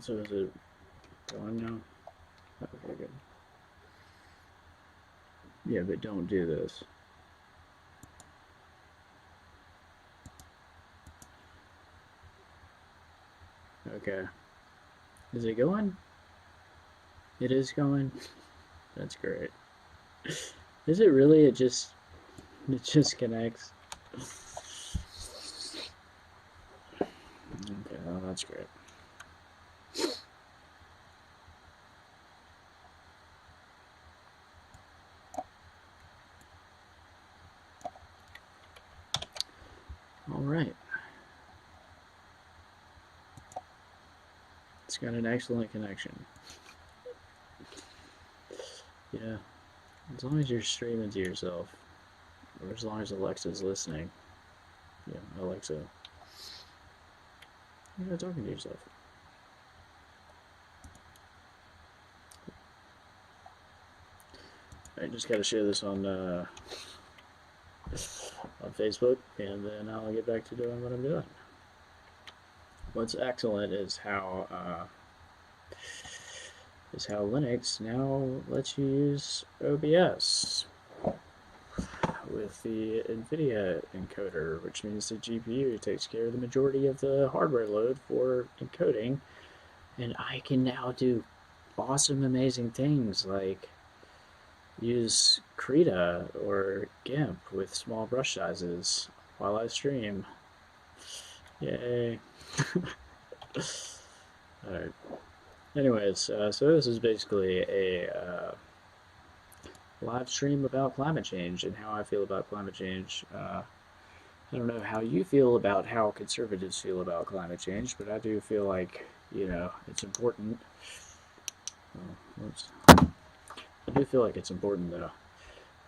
So is it going now? Okay, good. Yeah, but don't do this. Okay. Is it going? It is going? That's great. Is it really? It just connects. Okay, well, that's great. All right. It's got an excellent connection. Yeah, as long as you're streaming to yourself, or as long as Alexa's listening. Yeah, Alexa, you're not talking to yourself. I just gotta share this on Facebook, and then I'll get back to doing what I'm doing. What's excellent is how Linux now lets you use OBS with the NVIDIA encoder, which means the GPU takes care of the majority of the hardware load for encoding, and I can now do awesome, amazing things like use Krita or GIMP with small brush sizes while I stream. Yay! Alright. Anyways, so this is basically a live stream about climate change and how I feel about climate change. I don't know how you feel about how conservatives feel about climate change, but I do feel like, it's important. Oops. I do feel like it's important, though.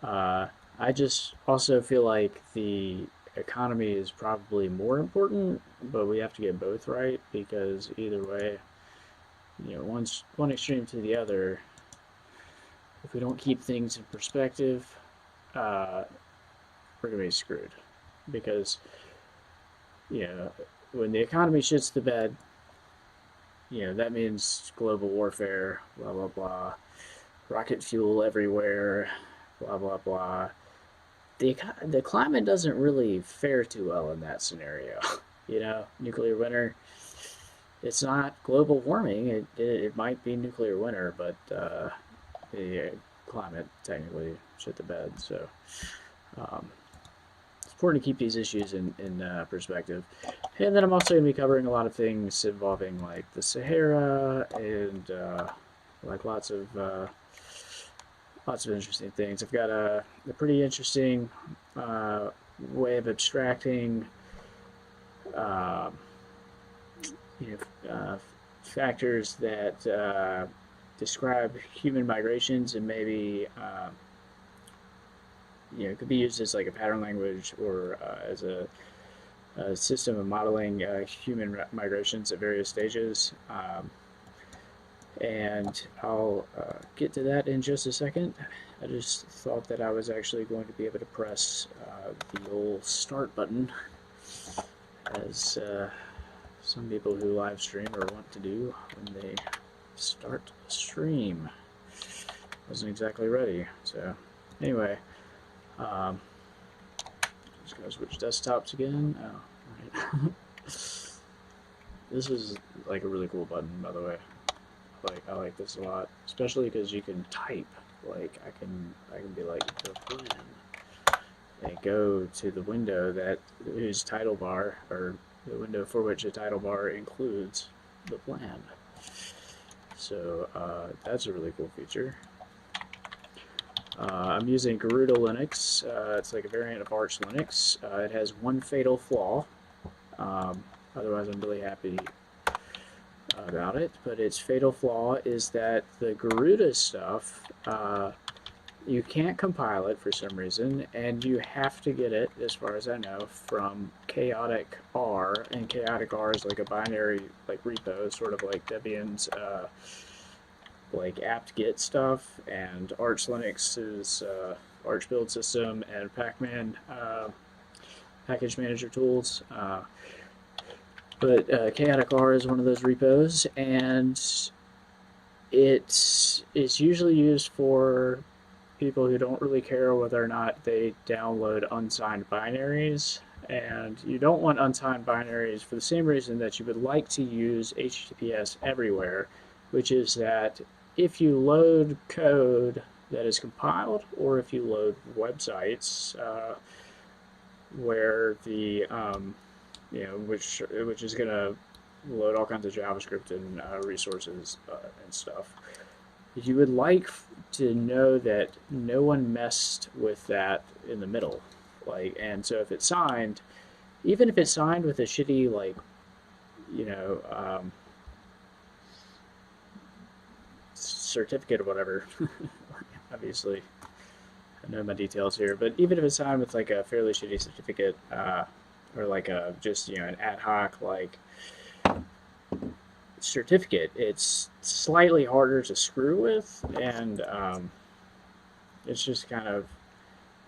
I just also feel like the economy is probably more important, but we have to get both right because either way, one extreme to the other, if we don't keep things in perspective, uh, we're gonna be screwed. Because when the economy shits the bed, that means global warfare, blah blah blah, rocket fuel everywhere, blah blah blah. The climate doesn't really fare too well in that scenario. Nuclear winter. It's not global warming. It might be nuclear winter, but the climate technically shit the bed. So um, it's important to keep these issues in perspective. And then I'm also going to be covering a lot of things involving like the Sahara and like lots of interesting things. I've got a pretty interesting way of abstracting uh, you factors that describe human migrations and maybe it could be used as like a pattern language or as a system of modeling human migrations at various stages. And I'll get to that in just a second. I just thought that I was actually going to be able to press the old start button, as some people who live stream or want to do when they start a stream. Wasn't exactly ready, so anyway, just gonna switch desktops again. Oh, right. This is like a really cool button, by the way. I like this a lot, especially because you can type. Like I can be like the plan and go to the window whose title bar, or the window for which a title bar includes the plan. So that's a really cool feature. I'm using Garuda Linux. It's like a variant of Arch Linux. It has one fatal flaw. Otherwise, I'm really happy about it. But its fatal flaw is that the Garuda stuff, you can't compile it for some reason, and you have to get it, as far as I know, from chaotic R, and chaotic R is like a binary like repo, sort of like Debian's like apt-get stuff, and Arch Linux is Arch build system and Pacman package manager tools. But Chaotic R is one of those repos, and it is usually used for people who don't really care whether or not they download unsigned binaries. And you don't want unsigned binaries for the same reason that you would like to use HTTPS everywhere, which is that if you load code that is compiled, or if you load websites where the which is going to load all kinds of JavaScript and resources and stuff, you would like to know that no one messed with that in the middle. And so if it's signed, even if it's signed with a shitty, certificate or whatever, obviously, I know my details here, but even if it's signed with like a fairly shitty certificate, or like a just an ad hoc certificate, it's slightly harder to screw with, and it's just kind of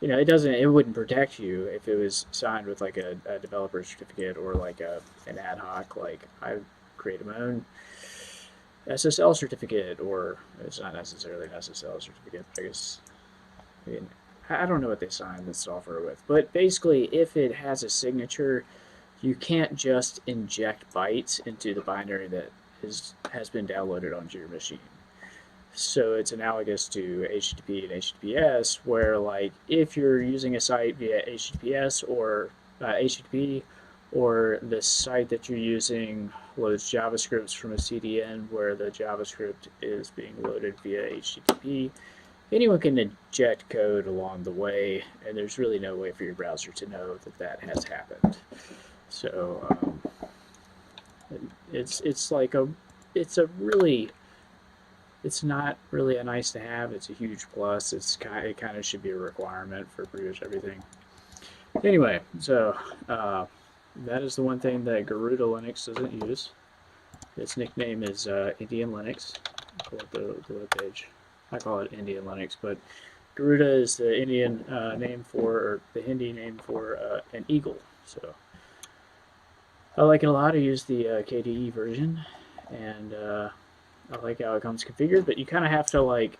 it wouldn't protect you if it was signed with like a developer certificate or like an ad hoc, like I created my own SSL certificate, or it's not necessarily an SSL certificate, I guess. I don't know what they sign this software with, but basically if it has a signature, you can't just inject bytes into the binary that has been downloaded onto your machine. So it's analogous to HTTP and HTTPS, where like if you're using a site via HTTPS or HTTP, or the site that you're using loads JavaScript from a CDN where the JavaScript is being loaded via HTTP, anyone can inject code along the way, and there's really no way for your browser to know that that has happened. So it's not really a nice to have. It's a huge plus. It kind of should be a requirement for pretty much everything. Anyway, so that is the one thing that Garuda Linux doesn't use. Its nickname is Indian Linux. Pull up the webpage. I call it Indian Linux, but Garuda is the Indian name for, or the Hindi name for an eagle. So I like it a lot. I use the KDE version, and I like how it comes configured, but you kind of have to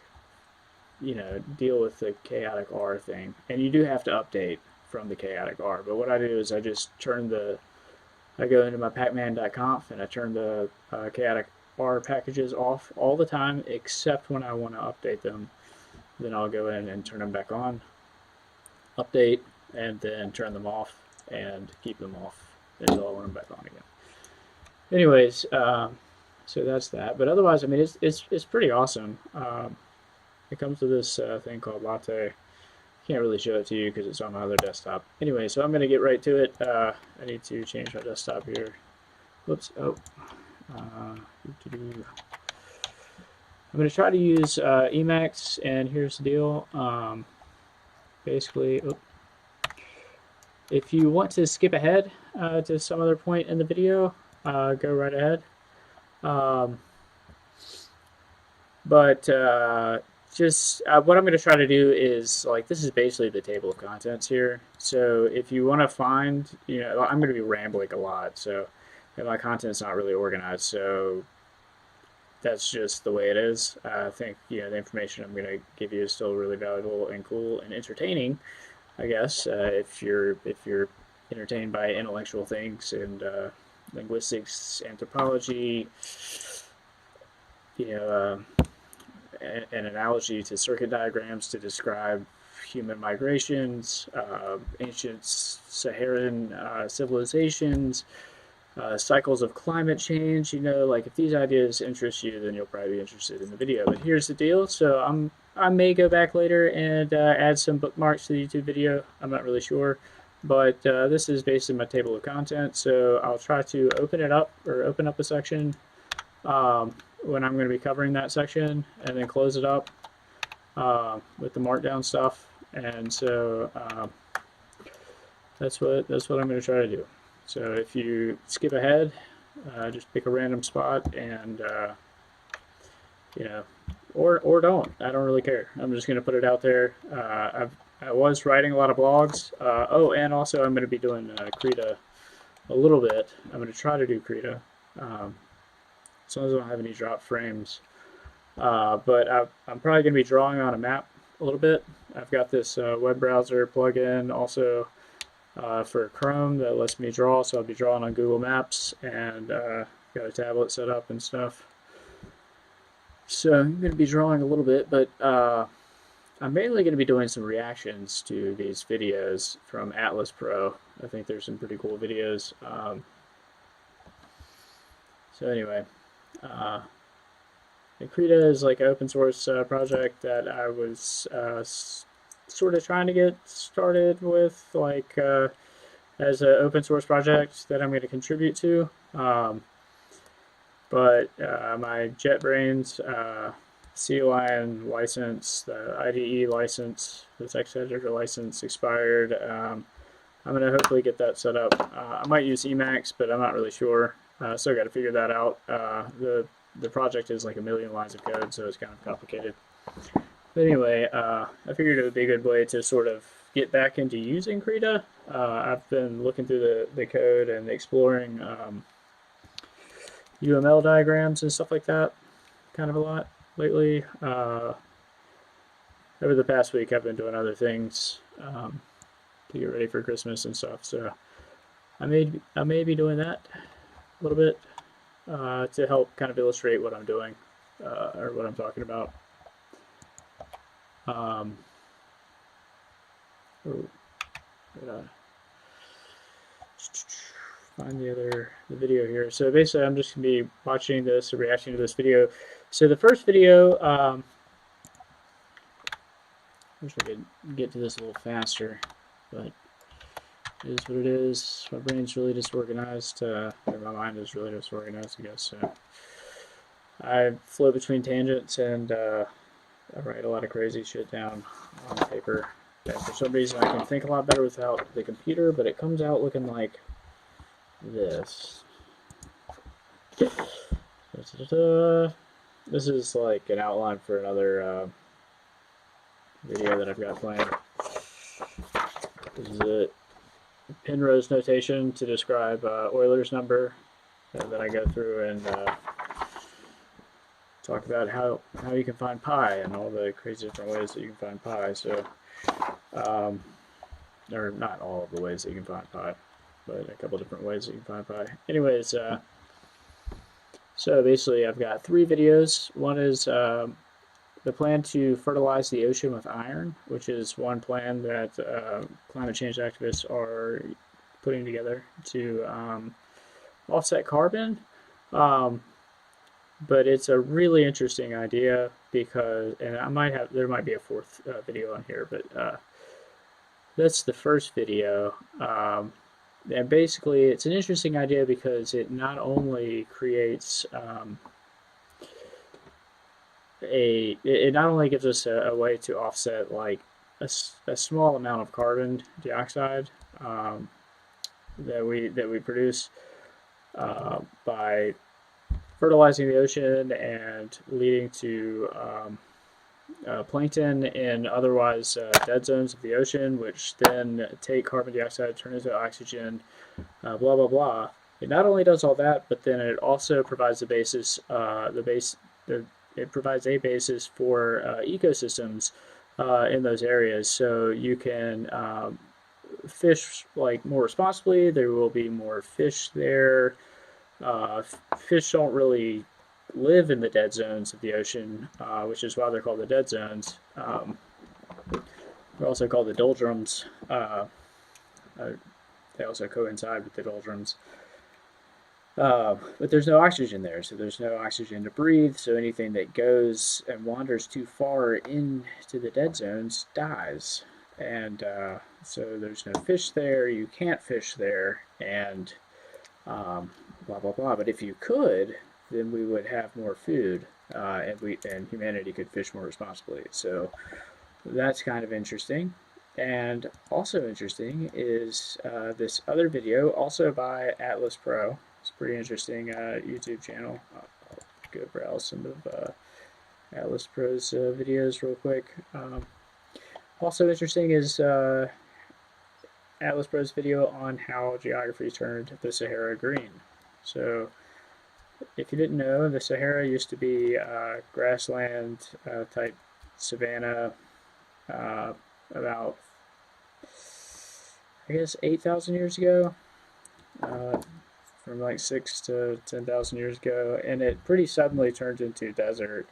deal with the chaotic R thing, and you do have to update from the chaotic R. But what I do is I just I go into my pacman.conf and I turn the chaotic R packages off all the time, except when I want to update them. Then I'll go in and turn them back on, update, and then turn them off and keep them off until I want them back on again. Anyways, so that's that. But otherwise, I mean, it's pretty awesome. It comes with this thing called Latte. Can't really show it to you because it's on my other desktop. Anyway, so I'm going to get right to it. I need to change my desktop here. Whoops. Oh. I'm going to try to use Emacs, and here's the deal. Basically, if you want to skip ahead to some other point in the video, go right ahead. Just what I'm going to try to do is, this is basically the table of contents here. So if you want to find, I'm going to be rambling a lot, so and my content's not really organized, so that's just the way it is. I think the information I'm going to give you is still really valuable and cool and entertaining, I guess, if you're entertained by intellectual things and linguistics, anthropology, an analogy to circuit diagrams to describe human migrations, ancient Saharan civilizations, cycles of climate change. If these ideas interest you, then you'll probably be interested in the video. But here's the deal. So I may go back later and add some bookmarks to the YouTube video. I'm not really sure. But this is basically my table of content. So I'll try to open up a section when I'm going to be covering that section, and then close it up with the markdown stuff. And so that's what I'm going to try to do. So if you skip ahead, just pick a random spot, and or don't. I don't really care. I'm just going to put it out there. I was writing a lot of blogs. And also I'm going to be doing Krita a little bit. I'm going to try to do Krita, as long as I don't have any drop frames. But I'm probably going to be drawing on a map a little bit. I've got this web browser plugin also for Chrome that lets me draw, so I'll be drawing on Google Maps, and got a tablet set up and stuff. So I'm going to be drawing a little bit, but I'm mainly going to be doing some reactions to these videos from Atlas Pro. I think there's some pretty cool videos. So anyway, Krita is like an open source project that I was sort of trying to get started with, like as an open source project that I'm going to contribute to. But my JetBrains Sea Lion license, the IDE license, the text editor license expired. I'm going to hopefully get that set up. I might use Emacs, but I'm not really sure. Still got to figure that out. The project is like 1,000,000 lines of code, so it's kind of complicated. But anyway, I figured it would be a good way to sort of get back into using Krita. I've been looking through the code and exploring UML diagrams and stuff like that kind of a lot lately. Over the past week, I've been doing other things to get ready for Christmas and stuff. So I may be doing that a little bit to help kind of illustrate what I'm doing or what I'm talking about. Find the video here. So basically, I'm just gonna be watching this, reacting to this video. So the first video, I wish I could get to this a little faster, but it is what it is. My brain's really disorganized. Or my mind is really disorganized, I guess. So I flow between tangents and I write a lot of crazy shit down on paper. And for some reason, I can think a lot better without the computer, but it comes out looking like this. This is like an outline for another video that I've got planned. This is a Penrose notation to describe Euler's number that I go through and talk about how you can find pi and all the crazy different ways that you can find pi. So, or not all of the ways that you can find pi, but a couple different ways that you can find pi. Anyways, so basically I've got 3 videos. One is the plan to fertilize the ocean with iron, which is one plan that climate change activists are putting together to offset carbon. But it's a really interesting idea because, and there might be a 4th video on here, but that's the first video. And basically, it's an interesting idea because it not only creates it not only gives us a way to offset like a small amount of carbon dioxide that we produce by fertilizing the ocean and leading to plankton in otherwise dead zones of the ocean, which then take carbon dioxide, turn into oxygen, blah blah blah. It not only does all that, but then it also provides the basis, it provides a basis for ecosystems in those areas. So you can fish like more responsibly. There will be more fish there. Fish don't really live in the dead zones of the ocean, which is why they're called the dead zones. They're also called the doldrums. They also coincide with the doldrums. But there's no oxygen there, so there's no oxygen to breathe, so anything that goes and wanders too far into the dead zones dies. And so there's no fish there, you can't fish there, and blah blah blah. But if you could, then we would have more food, and humanity could fish more responsibly. So that's kind of interesting. And also interesting is this other video, also by Atlas Pro. It's a pretty interesting YouTube channel. I'll go browse some of Atlas Pro's videos real quick. Also interesting is Atlas Bros video on how geography turned the Sahara green. So, if you didn't know, the Sahara used to be grassland type savanna about, I guess, 8,000 years ago, uh, from like 6 to 10,000 years ago, and it pretty suddenly turned into desert.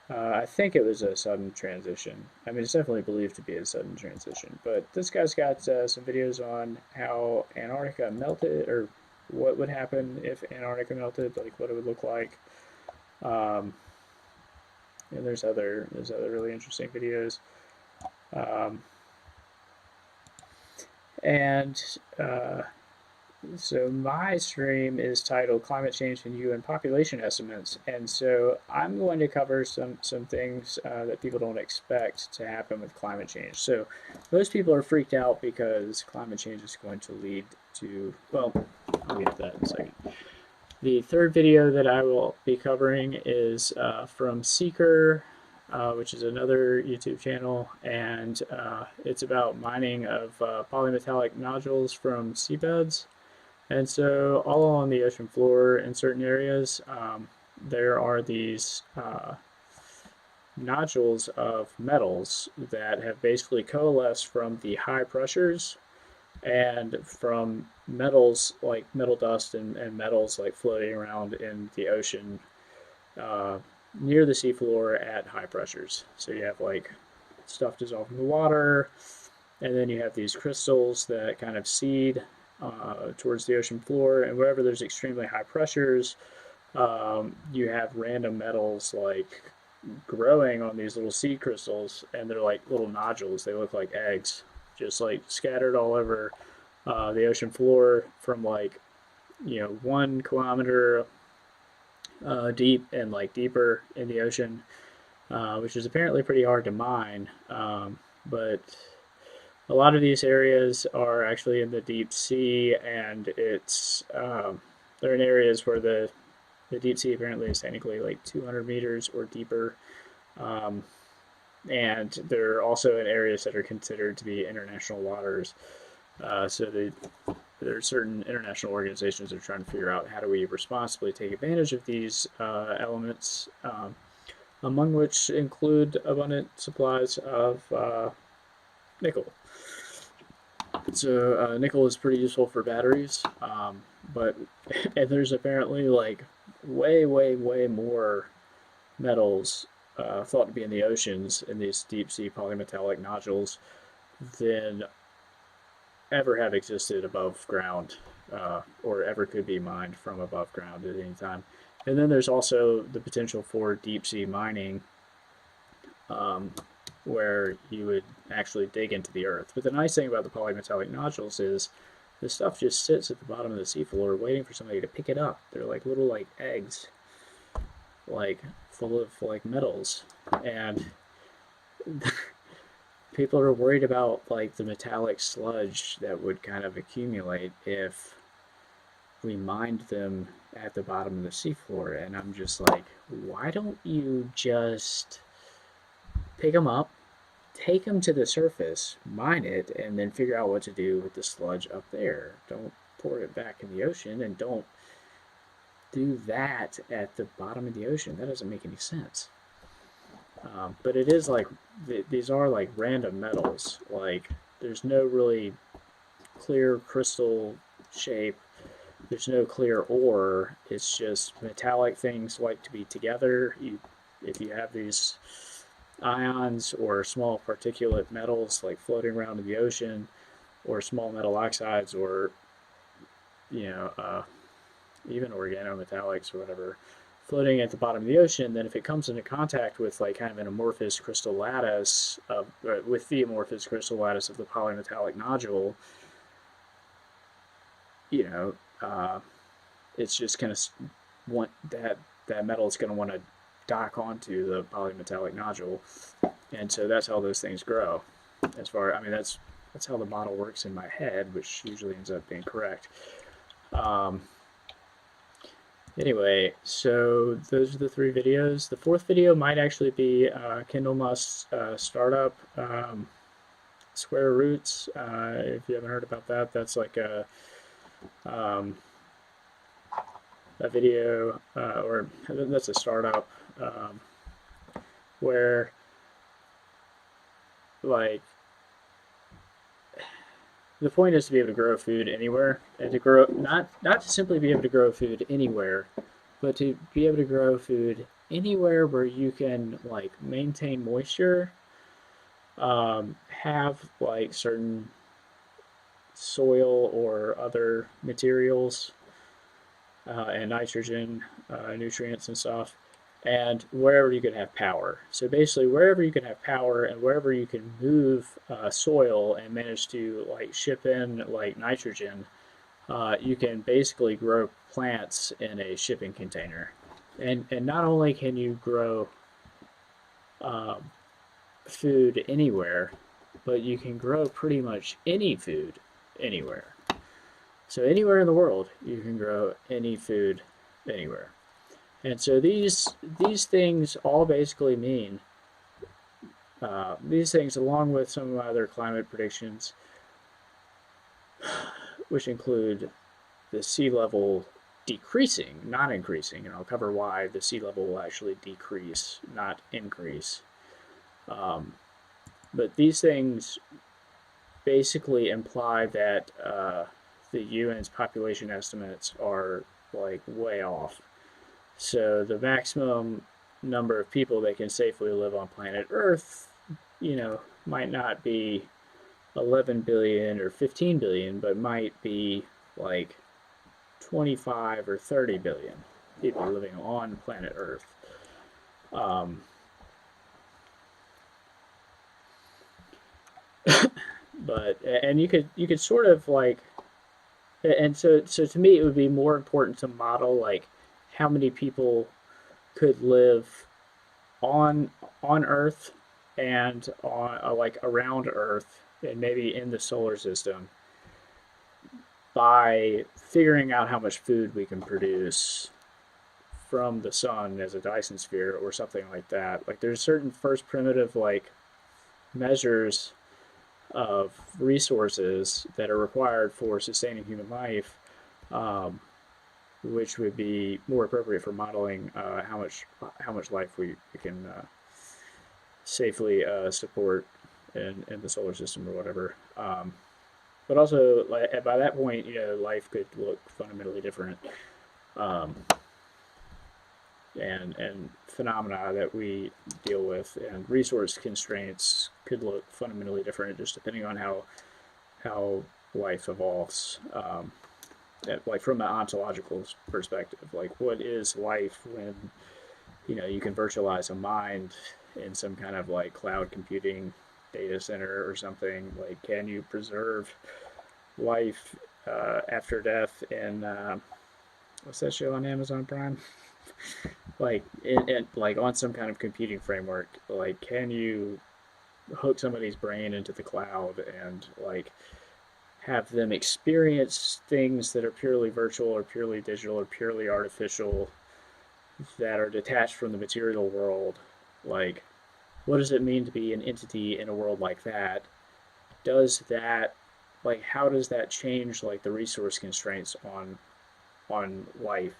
I think it was a sudden transition. I mean, it's definitely believed to be a sudden transition. But this guy's got some videos on how Antarctica melted, or what would happen if Antarctica melted, like what it would look like. Um, and there's other really interesting videos. Um, and So my stream is titled "Climate Change and UN Population Estimates," and so I'm going to cover some things that people don't expect to happen with climate change. So most people are freaked out because climate change is going to lead to, well, I'll get to that in a second. The third video that I will be covering is from Seeker, which is another YouTube channel, and it's about mining of polymetallic nodules from seabeds. And so all along the ocean floor in certain areas, there are these nodules of metals that have basically coalesced from the high pressures and from metals like metal dust and metals like floating around in the ocean uh, near the seafloor at high pressures. So you have like stuff dissolved in the water, and then you have these crystals that kind of seed towards the ocean floor, and wherever there's extremely high pressures, you have random metals like growing on these little seed crystals, and they're like little nodules. They look like eggs, just like scattered all over the ocean floor from like 1 kilometer deep and like deeper in the ocean, which is apparently pretty hard to mine, but a lot of these areas are actually in the deep sea, and they're in areas where the deep sea apparently is technically like 200 meters or deeper, and they're also in areas that are considered to be international waters. So there are certain international organizations that are trying to figure out how do we responsibly take advantage of these elements, among which include abundant supplies of nickel. So nickel is pretty useful for batteries, but and there's apparently like way, way, way more metals thought to be in the oceans in these deep sea polymetallic nodules than ever have existed above ground, or ever could be mined from above ground at any time. And then there's also the potential for deep sea mining, where you would actually dig into the earth. But the nice thing about the polymetallic nodules is the stuff just sits at the bottom of the seafloor waiting for somebody to pick it up. They're like little like eggs, like full of like metals. And people are worried about like the metallic sludge that would kind of accumulate if we mined them at the bottom of the seafloor. And I'm just like, why don't you just pick them up, take them to the surface, mine it, and then figure out what to do with the sludge up there? Don't pour it back in the ocean, and don't do that at the bottom of the ocean. That doesn't make any sense. But it is like, these are like random metals. Like, there's no really clear crystal shape. There's no clear ore. It's just metallic things like to be together. If you have these ions or small particulate metals like floating around in the ocean, or small metal oxides, or even organometallics or whatever, floating at the bottom of the ocean, then if it comes into contact with like kind of an amorphous crystal lattice with the amorphous crystal lattice of the polymetallic nodule, it's just going to want that metal is going to want to dock onto the polymetallic nodule, and so that's how those things grow. That's how the model works in my head, which usually ends up being correct. Anyway, so those are the 3 videos. The 4th video might actually be Kendall Musk's startup. square roots. If you haven't heard about that, that's like um, a video, or that's a startup um, where like the point is to be able to grow food anywhere, and to grow not to simply be able to grow food anywhere, but to be able to grow food anywhere where you can like maintain moisture, have like certain soil or other materials and nitrogen, nutrients and stuff, and wherever you can have power. So basically, wherever you can have power and wherever you can move soil and manage to like ship in like nitrogen, you can basically grow plants in a shipping container. And not only can you grow um, food anywhere, but you can grow pretty much any food anywhere. So anywhere in the world, you can grow any food anywhere. And so these things all basically mean these things, along with some of my other climate predictions, which include the sea level decreasing, not increasing, and I'll cover why the sea level will actually decrease, not increase. Um, but these things basically imply that the UN's population estimates are like way off. So the maximum number of people that can safely live on planet Earth, might not be 11 billion or 15 billion, but might be like 25 or 30 billion people living on planet Earth. Um, and you could sort of like, and so to me it would be more important to model like how many people could live on on Earth and on like around Earth and maybe in the solar system by figuring out how much food we can produce from the sun as a Dyson sphere or something like that. Like there's certain first primitive like measures of resources that are required for sustaining human life, um, which would be more appropriate for modeling how much life we can safely support in the solar system or whatever. But also, like, by that point, life could look fundamentally different, um, and phenomena that we deal with and resource constraints could look fundamentally different, just depending on how life evolves. Like from an ontological perspective, like what is life when you can virtualize a mind in some kind of like cloud computing data center or something. Like, can you preserve life after death in what's that show on Amazon Prime? Like like on some kind of computing framework. Like, can you hook somebody's brain into the cloud and like have them experience things that are purely virtual or purely digital or purely artificial that are detached from the material world? Like, what does it mean to be an entity in a world like that? Does that, like, how does that change like the resource constraints on life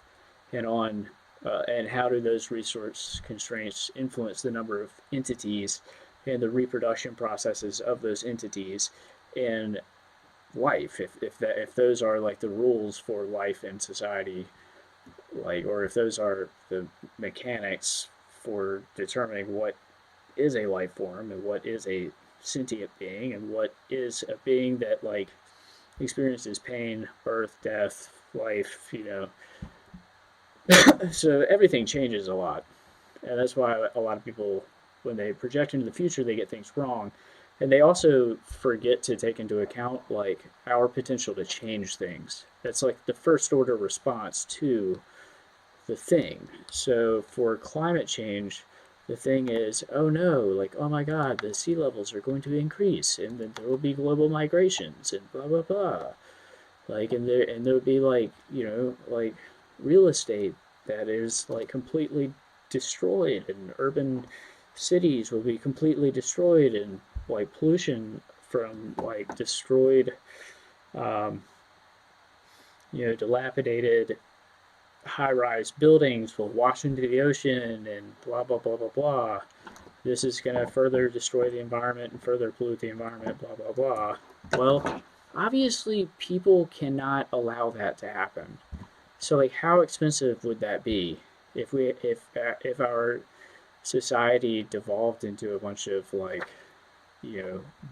and on and how do those resource constraints influence the number of entities and the reproduction processes of those entities in life? If those are like the rules for life in society, like, or if those are the mechanics for determining what is a life form and what is a sentient being and what is a being that like experiences pain, birth, death, life, so everything changes a lot. And that's why a lot of people, when they project into the future, they get things wrong. And they also forget to take into account like our potential to change things. That's like the first order response to the thing. So for climate change, the thing is, oh no, like, oh my god, the sea levels are going to increase and then there will be global migrations and blah blah blah. Like, and there would be like, like real estate that is like completely destroyed and urban cities will be completely destroyed and like pollution from like destroyed, um, dilapidated high-rise buildings will wash into the ocean and blah blah blah blah blah. This is going to further destroy the environment and further pollute the environment, blah blah blah. Well, obviously people cannot allow that to happen. So like, how expensive would that be if our society devolved into a bunch of like,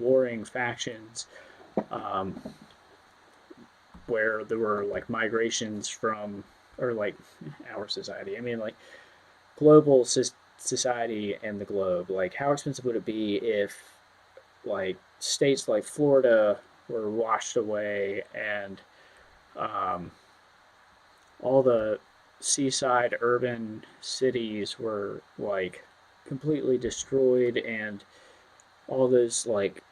warring factions, um, where there were like migrations from, or like our society. I mean, like global society and the globe. Like, how expensive would it be if like states like Florida were washed away and um, all the seaside urban cities were like completely destroyed, and all those like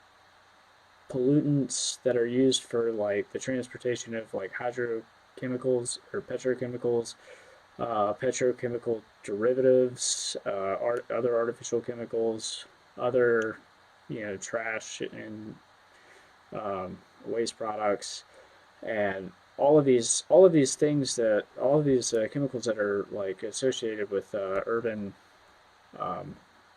pollutants that are used for like the transportation of like hydrochemicals or petrochemical derivatives, other artificial chemicals, other trash and waste products, and all of these things that all of these chemicals that are like associated with urban um,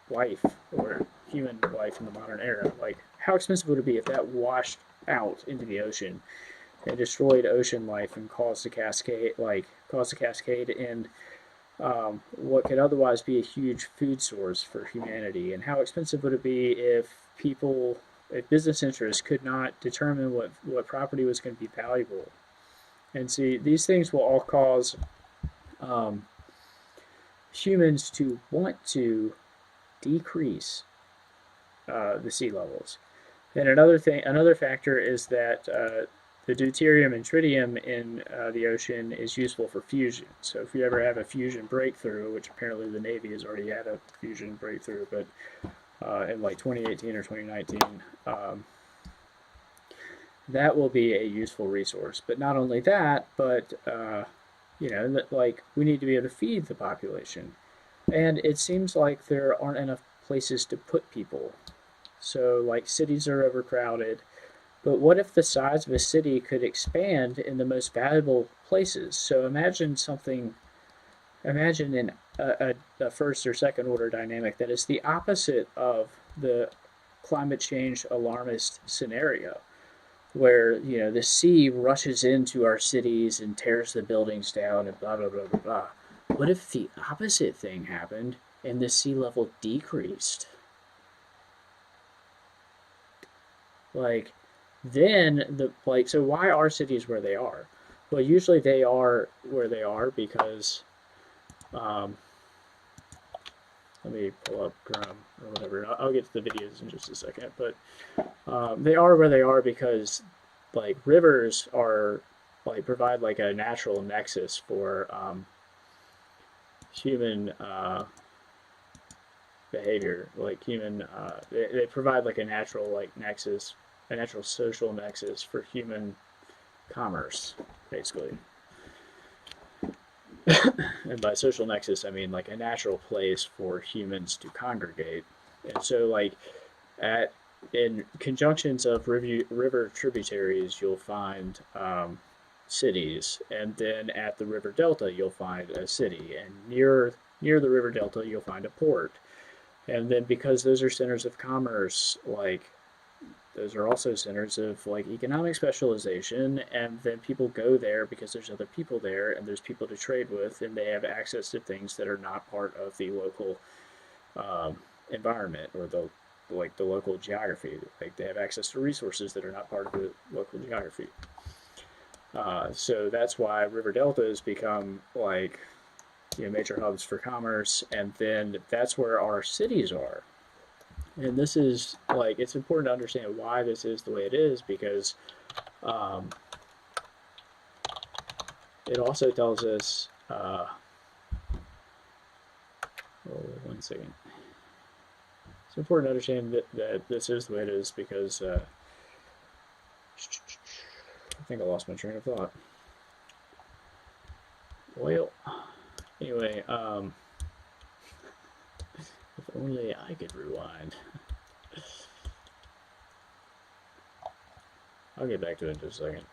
life or human life in the modern era. Like, how expensive would it be if that washed out into the ocean and destroyed ocean life and caused a cascade in what could otherwise be a huge food source for humanity? And how expensive would it be if business interests could not determine what property was going to be valuable? And see, these things will all cause um, humans to want to decrease the sea levels. And another factor is that the deuterium and tritium in the ocean is useful for fusion. So if you ever have a fusion breakthrough, which apparently the Navy has already had a fusion breakthrough, but in like 2018 or 2019, that will be a useful resource. But not only that, but like we need to be able to feed the population, and it seems like there aren't enough places to put people. So like cities are overcrowded. But what if the size of a city could expand in the most valuable places? So imagine a first or second order dynamic that is the opposite of the climate change alarmist scenario, where the sea rushes into our cities and tears the buildings down and blah blah blah blah blah. What if the opposite thing happened and the sea level decreased? Like, so why are cities where they are? Well, usually they are where they are because um, let me pull up Chrome or whatever. I'll get to the videos in just a second, but they are where they are because like rivers are like provide like a natural nexus for human behavior. Like they provide like a natural like nexus, a natural social nexus for human commerce, basically. And by social nexus, I mean like a natural place for humans to congregate. And so, like, at in conjunctions of river tributaries, you'll find cities, and then at the river delta, you'll find a city, and near the river delta, you'll find a port. And then because those are centers of commerce, like those are also centers of like economic specialization, and then people go there because there's other people there and there's people to trade with, and they have access to things that are not part of the local environment or the local geography. Like they have access to resources that are not part of the local geography. So that's why river deltas become like major hubs for commerce, and then that's where our cities are. And this is like, it's important to understand why this is the way it is, because it also tells us, one second. It's important to understand that this is the way it is because I think I lost my train of thought. Well, anyway, if only I could rewind. I'll get back to it in just a second.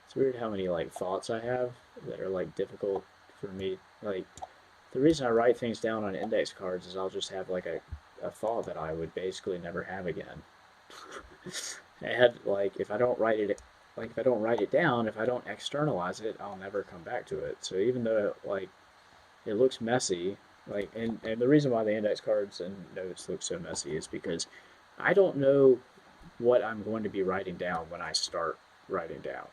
It's weird how many like thoughts I have that are like difficult for me. Like the reason I write things down on index cards is I'll just have like a thought that I would basically never have again. I had like if I don't write it down, if I don't externalize it, I'll never come back to it. So even though like it looks messy, like and the reason why the index cards and notes look so messy is because I don't know what I'm going to be writing down when I start writing it down.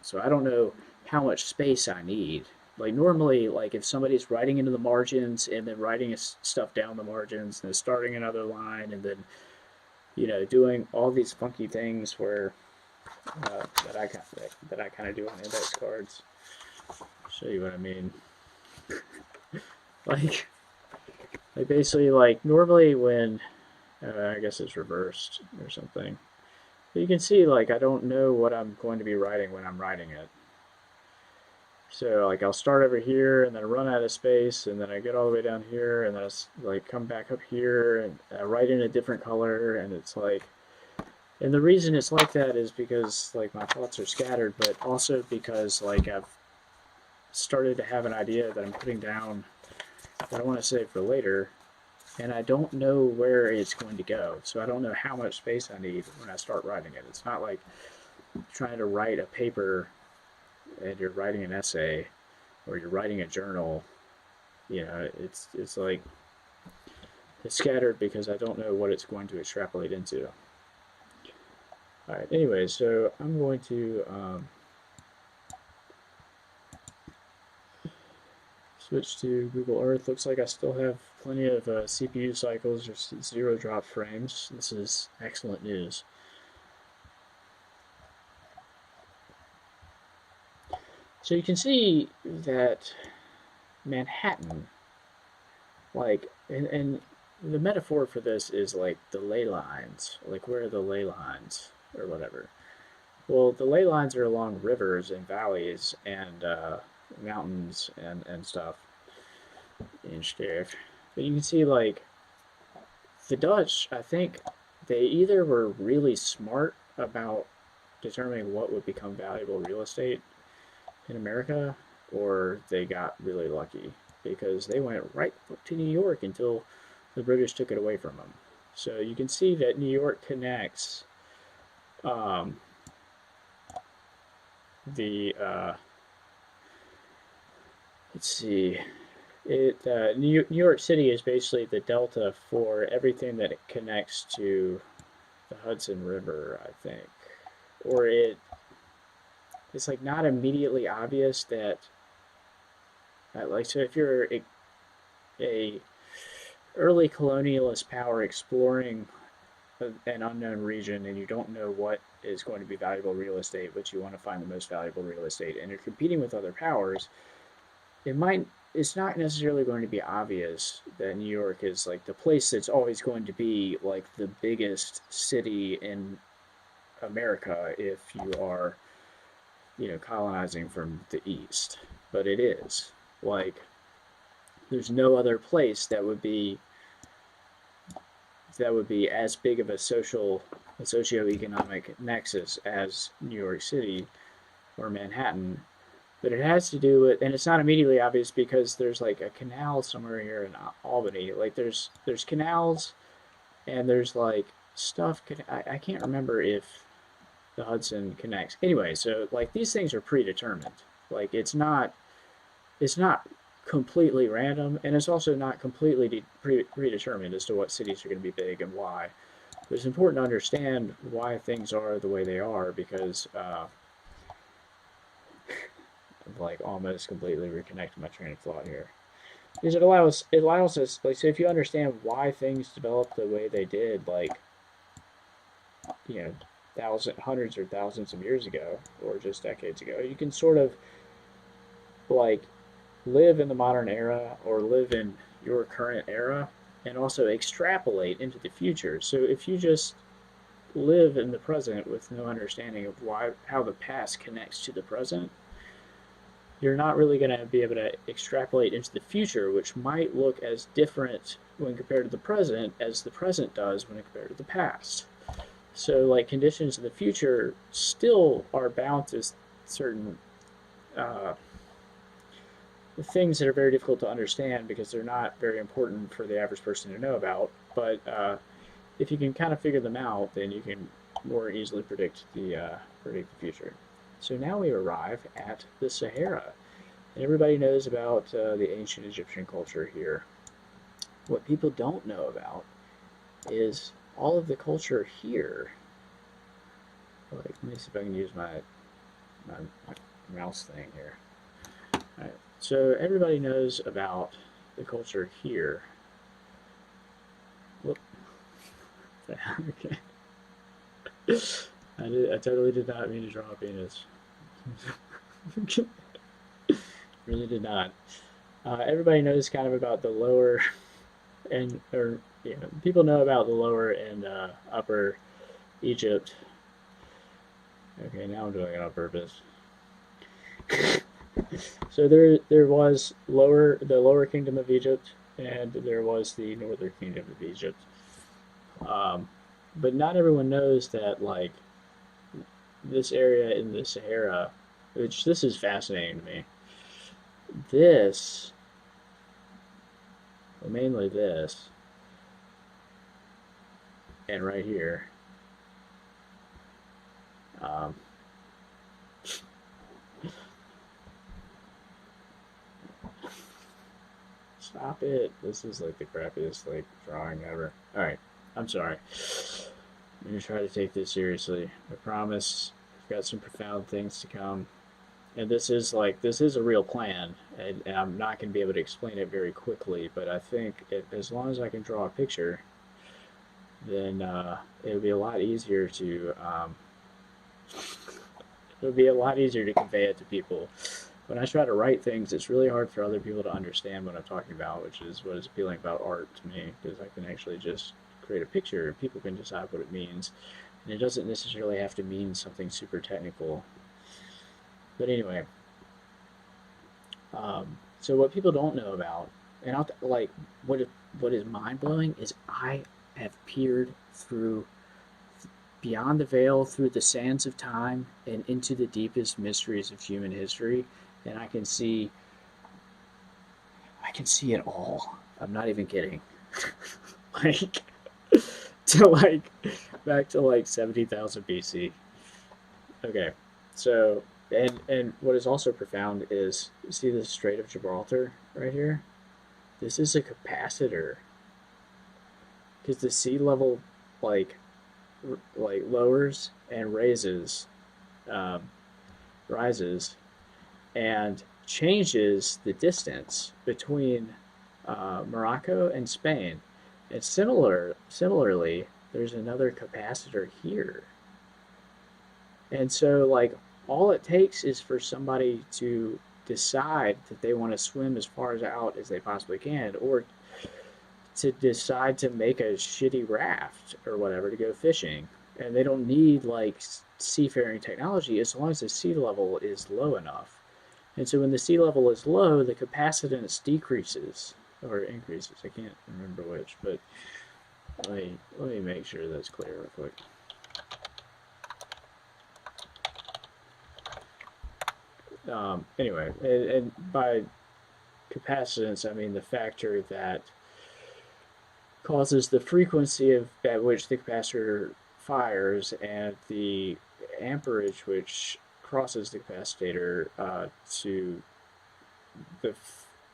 So I don't know how much space I need. Like normally, like if somebody's writing into the margins and then writing stuff down the margins and then starting another line and then doing all these funky things where that I kind of do on index cards. I'll show you what I mean. Like basically like normally when I guess it's reversed or something. But you can see like I don't know what I'm going to be writing when I'm writing it. So like I'll start over here and then run out of space and then I get all the way down here and then I like come back up here and I write in a different color and it's like, and the reason it's like that is because like my thoughts are scattered, but also because like I've started to have an idea that I'm putting down that I want to save for later, and I don't know where it's going to go. So I don't know how much space I need when I start writing it. It's not like trying to write a paper and you're writing an essay or you're writing a journal. It's like it's scattered because I don't know what it's going to extrapolate into. All right. Anyway, so I'm going to switch to Google Earth. Looks like I still have plenty of CPU cycles or zero drop frames. This is excellent news. So you can see that Manhattan, like, and the metaphor for this is like the ley lines, like where are the ley lines or whatever. Well, the ley lines are along rivers and valleys and mountains and stuff and stuff. But you can see like the Dutch, I think they either were really smart about determining what would become valuable real estate in America, or they got really lucky because they went right to New York until the British took it away from them. So you can see that New York connects um, the let's see, New York City is basically the delta for everything that it connects to the Hudson River, I think, or it's like not immediately obvious that like so if you're a early colonialist power exploring an unknown region and you don't know what is going to be valuable real estate, but you want to find the most valuable real estate, and you're competing with other powers, it's not necessarily going to be obvious that New York is like the place that's always going to be like the biggest city in America if you are, colonizing from the east. But it is. Like there's no other place that would be as big of a socioeconomic nexus as New York City or Manhattan. But it has to do with, and it's not immediately obvious because there's like a canal somewhere here in Albany. Like there's canals, and there's like stuff. I can't remember if the Hudson connects. Anyway, so like these things are predetermined. Like it's not completely random, and it's also not completely predetermined as to what cities are going to be big and why. But it's important to understand why things are the way they are because I've like almost completely reconnected my train of thought here. Because it allows us like so if you understand why things developed the way they did, like hundreds or thousands of years ago or just decades ago, you can sort of like live in the modern era or live in your current era and also extrapolate into the future. So if you just live in the present with no understanding of how the past connects to the present, you're not really going to be able to extrapolate into the future, which might look as different when compared to the present as the present does when compared to the past. So, like, conditions in the future still are bound to certain uh, things that are very difficult to understand because they're not very important for the average person to know about. But if you can kind of figure them out, then you can more easily predict the future. So now we arrive at the Sahara. And everybody knows about the ancient Egyptian culture here. What people don't know about is all of the culture here. Like, let me see if I can use my mouse thing here. All right. So everybody knows about the culture here. Whoop. Okay. I totally did not mean to draw a penis. Really did not. Everybody knows kind of about the lower and or people know about the lower and upper Egypt. Okay, now I'm doing it on purpose. So there was the lower kingdom of Egypt, and there was the northern kingdom of Egypt. But not everyone knows that, like, this area in the Sahara, which this is fascinating to me. This, well, mainly this, and right here. Um, Stop it. This is like the crappiest like drawing ever. Alright, I'm sorry. I'm gonna try to take this seriously. I promise I've got some profound things to come. And this is a real plan, and I'm not gonna be able to explain it very quickly, but I think as long as I can draw a picture, then it'll be a lot easier to convey it to people. When I try to write things, it's really hard for other people to understand what I'm talking about, which is what is appealing about art to me, because I can actually just create a picture and people can decide what it means. And it doesn't necessarily have to mean something super technical. But anyway, so what people don't know about, and like what is mind blowing is I have peered through beyond the veil, through the sands of time, and into the deepest mysteries of human history, and I can see it all. I'm not even kidding. Like to like back to like 70,000 BC. Okay, so and what is also profound is you see the Strait of Gibraltar right here. This is a capacitor because the sea level like lowers and um, rises and changes the distance between Morocco and Spain. And similarly, there's another capacitor here. And so, like, all it takes is for somebody to decide that they want to swim as far out as they possibly can, or to decide to make a shitty raft or whatever to go fishing. And they don't need, like, seafaring technology as long as the sea level is low enough. And so when the sea level is low, the capacitance decreases or increases. I can't remember which, but let me make sure that's clear real quick. Anyway, and by capacitance, I mean the factor that causes the frequency at which the capacitor fires and the amperage which crosses the capacitor to the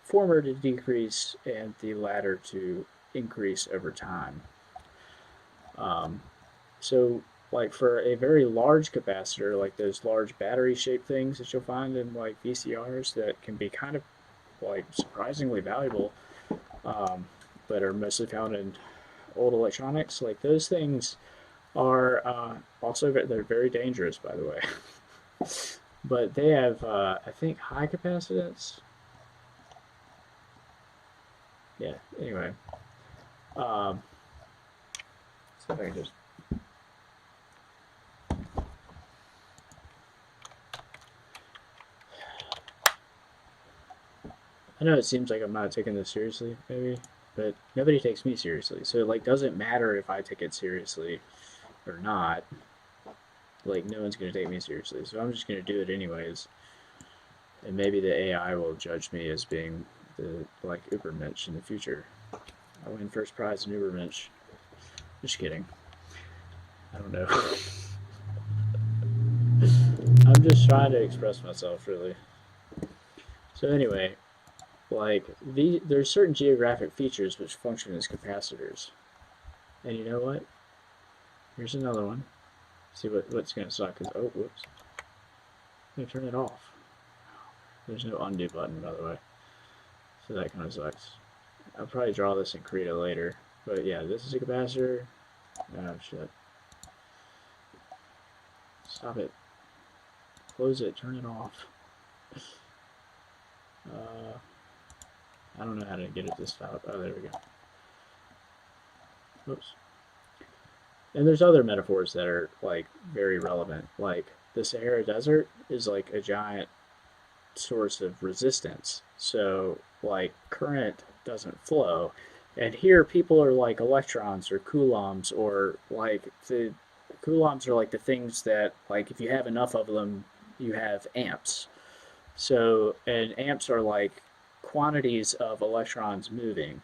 former to decrease and the latter to increase over time. So like for a very large capacitor, like those large battery shaped things that you'll find in like VCRs that can be kind of like surprisingly valuable, but are mostly found in old electronics, like those things are also they're very dangerous, by the way. But they have I think high capacitance. Yeah, anyway, so if I can just I know it seems like I'm not taking this seriously, maybe, but nobody takes me seriously. So it like doesn't matter if I take it seriously or not. Like no one's gonna take me seriously, so I'm just gonna do it anyways. And maybe the AI will judge me as being the like Ubermensch in the future. I win first prize in Ubermensch. Just kidding. I don't know. I'm just trying to express myself, really. So anyway, like there's certain geographic features which function as capacitors. And you know what? Here's another one. See what's gonna suck is oh whoops. I'm gonna turn it off. There's no undo button by the way. So that kinda sucks. I'll probably draw this and create it later. But yeah, this is a capacitor. Oh shit. Stop it. Close it, turn it off. I don't know how to get it to stop. Oh, there we go. Oops. And there's other metaphors that are like very relevant. Like the Sahara Desert is like a giant source of resistance. So like current doesn't flow. And here people are like electrons or coulombs or like the coulombs are like the things that like if you have enough of them you have amps. So and amps are like quantities of electrons moving.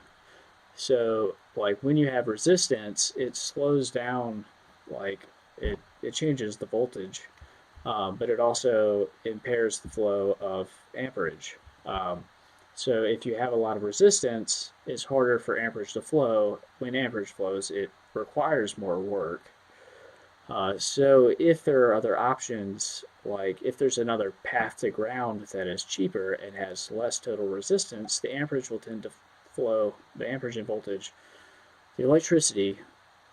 So like when you have resistance, it slows down like it changes the voltage, but it also impairs the flow of amperage. Um, so if you have a lot of resistance, it's harder for amperage to flow. When amperage flows, it requires more work. So if there are other options, like if there's another path to ground that is cheaper and has less total resistance, the amperage will tend to flow, the amperage and voltage, the electricity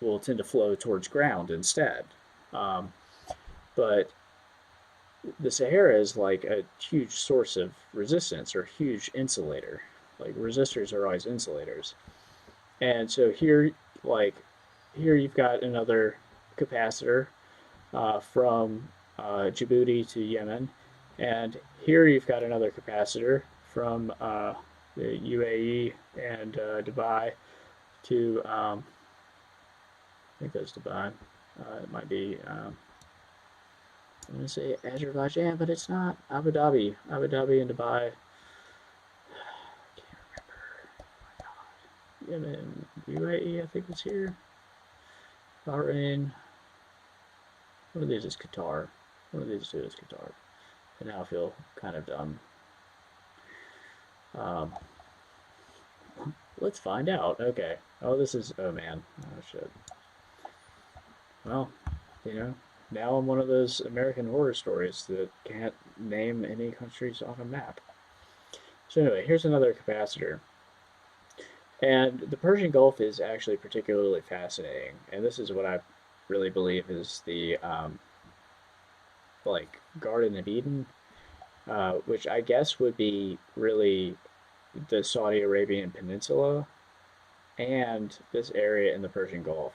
will tend to flow towards ground instead. Um, but the Sahara is like a huge source of resistance or huge insulator. Like resistors are always insulators. And so here, like, here you've got another capacitor from Djibouti to Yemen. And here you've got another capacitor from the UAE and Dubai to, I think that's Dubai. It might be, I'm going to say Azerbaijan, but it's not. Abu Dhabi. Abu Dhabi and Dubai. I can't remember. Yemen, UAE, I think it's here. Bahrain. One of these is Qatar. One of these two is Qatar. And now I feel kind of dumb. Um, let's find out. Okay. Oh, this is. Oh man. Oh shit. Well, you know, now I'm one of those American horror stories that can't name any countries on a map. So anyway, here's another capacitor. And the Persian Gulf is actually particularly fascinating. And this is what I really believe is the like Garden of Eden, which I guess would be really the Saudi Arabian Peninsula and this area in the Persian Gulf.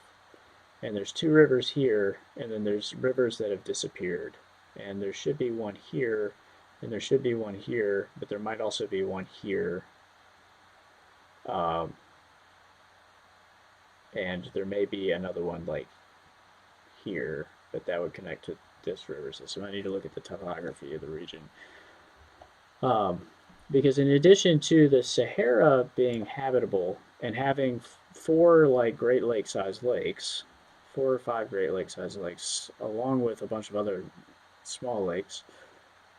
And there's two rivers here, and then there's rivers that have disappeared. And there should be one here, and there should be one here, but there might also be one here. Um, and there may be another one like here, but that would connect to this river system. I need to look at the topography of the region. Um, because in addition to the Sahara being habitable and having four like Great Lake sized lakes, 4 or 5 Great Lake sized lakes, along with a bunch of other small lakes,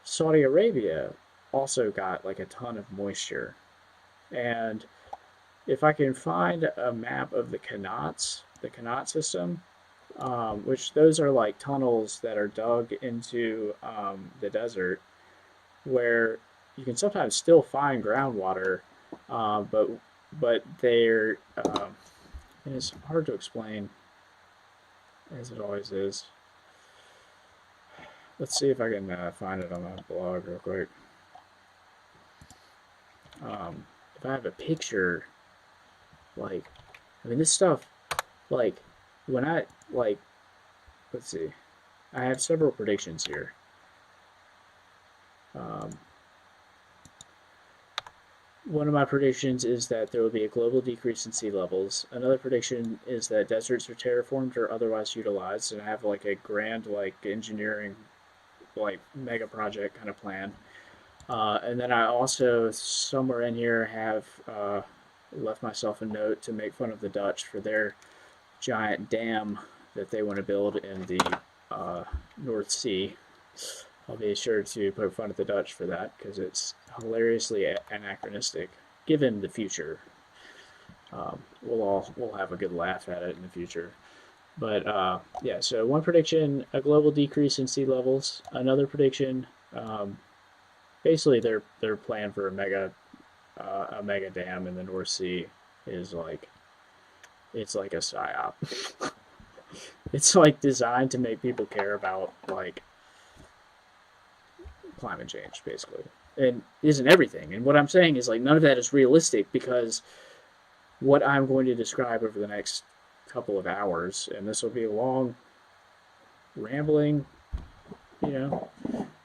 Saudi Arabia also got like a ton of moisture. And if I can find a map of the Qanat system, which those are like tunnels that are dug into the desert where you can sometimes still find groundwater, but they're and it's hard to explain as it always is. Let's see if I can find it on my blog real quick. If I have a picture, like, I mean, this stuff, like, when I, like, let's see, I have several predictions here. one of my predictions is that there will be a global decrease in sea levels. Another prediction is that deserts are terraformed or otherwise utilized, and I have like a grand like engineering like mega project kind of plan. And then I also somewhere in here have left myself a note to make fun of the Dutch for their giant dam that they want to build in the North Sea. I'll be sure to poke fun at the Dutch for that because it's hilariously anachronistic given the future. We'll have a good laugh at it in the future. But yeah, so one prediction: a global decrease in sea levels. Another prediction: basically their plan for a mega dam in the North Sea is like it's like a psyop. It's like designed to make people care about like climate change, basically, and isn't everything. And what I'm saying is like none of that is realistic because what I'm going to describe over the next couple of hours, and this will be a long, rambling, you know,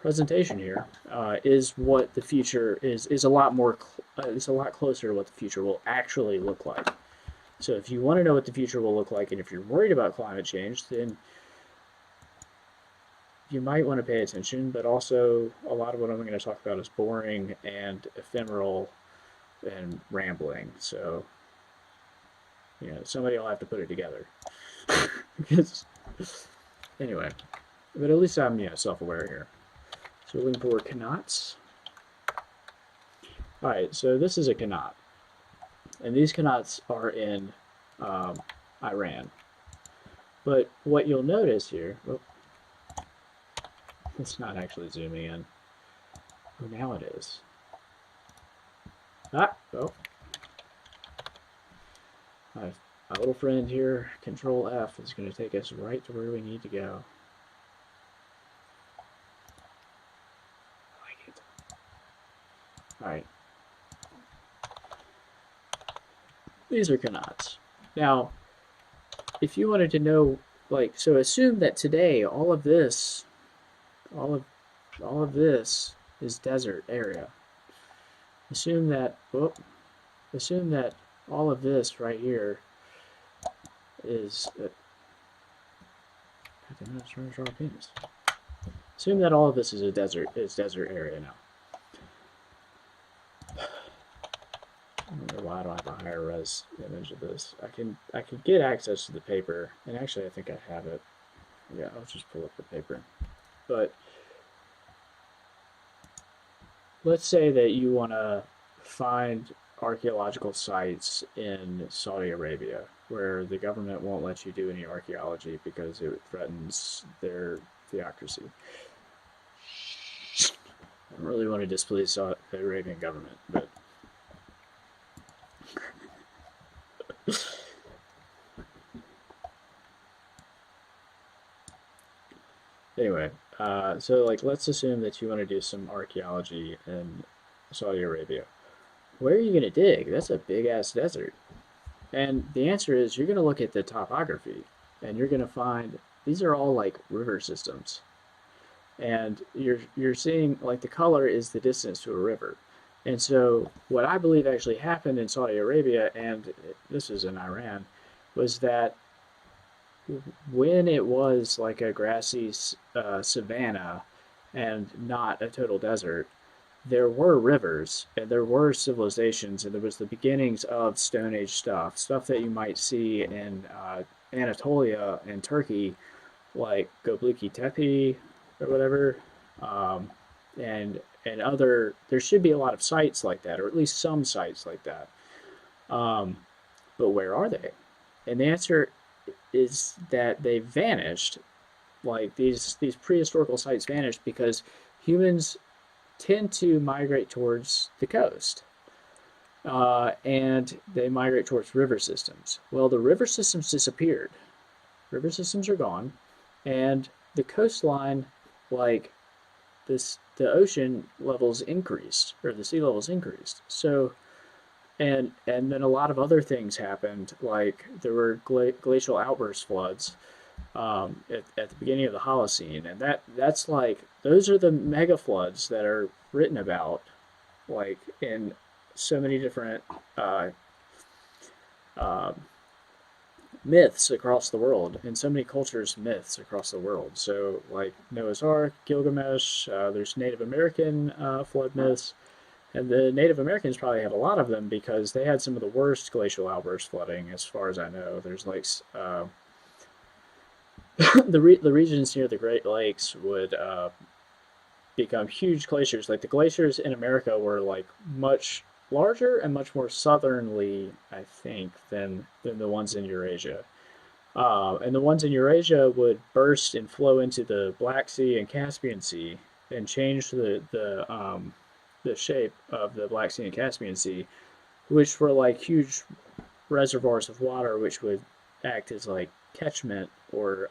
presentation here, is what the future is a lot more. It's a lot closer to what the future will actually look like. So if you want to know what the future will look like, and if you're worried about climate change, then you might want to pay attention, but also a lot of what I'm going to talk about is boring and ephemeral and rambling. So, somebody will have to put it together. Anyway, but at least I'm, self-aware here. So we're looking for cannots. All right, so this is a cannot. And these cannots are in Iran. But what you'll notice here, it's not actually zooming in. Oh, now it is. My little friend here, Control F, is going to take us right to where we need to go. I like it. All right. These are cannots. Now, if you wanted to know, so assume that today all of this is desert area. Assume that all of this right here is assume that all of this is desert area now. I don't know why I don't have a higher res image of this. I can get access to the paper, and actually I think I have it. Yeah, I'll just pull up the paper. But let's say that you want to find archaeological sites in Saudi Arabia where the government won't let you do any archaeology because it threatens their theocracy. I don't really want to displease the Arabian government, but anyway, so let's assume that you want to do some archaeology in Saudi Arabia. Where are you going to dig? That's a big ass desert. And the answer is you're going to look at the topography and you're going to find these are all like river systems. And you're seeing like the color is the distance to a river. And so what I believe actually happened in Saudi Arabia, and this is in Iran, was that when it was like a grassy savanna and not a total desert, there were rivers and there were civilizations, and there was the beginnings of Stone Age stuff that you might see in Anatolia and Turkey, like Göbekli Tepe or whatever, and other. There should be a lot of sites like that, or at least some sites like that. But where are they? And the answer is that they vanished. Like these prehistorical sites vanished because humans tend to migrate towards the coast, and they migrate towards river systems. Well, the river systems disappeared. River systems are gone, and the coastline, like the ocean levels increased, or the sea levels increased. So, and then a lot of other things happened, like there were glacial outburst floods at the beginning of the Holocene, and that's like those are the mega floods that are written about, like in so many different uh, uh, myths across the world, and so many cultures, myths across the world. So, like Noah's Ark, Gilgamesh, there's Native American flood myths, and the Native Americans probably have a lot of them because they had some of the worst glacial outburst flooding, as far as I know. There's like the regions near the Great Lakes would become huge glaciers. Like the glaciers in America were like much larger and much more southerly, I think, than the ones in Eurasia. And the ones in Eurasia would burst and flow into the Black Sea and Caspian Sea and change the shape of the Black Sea and Caspian Sea, which were like huge reservoirs of water, which would act as like catchment or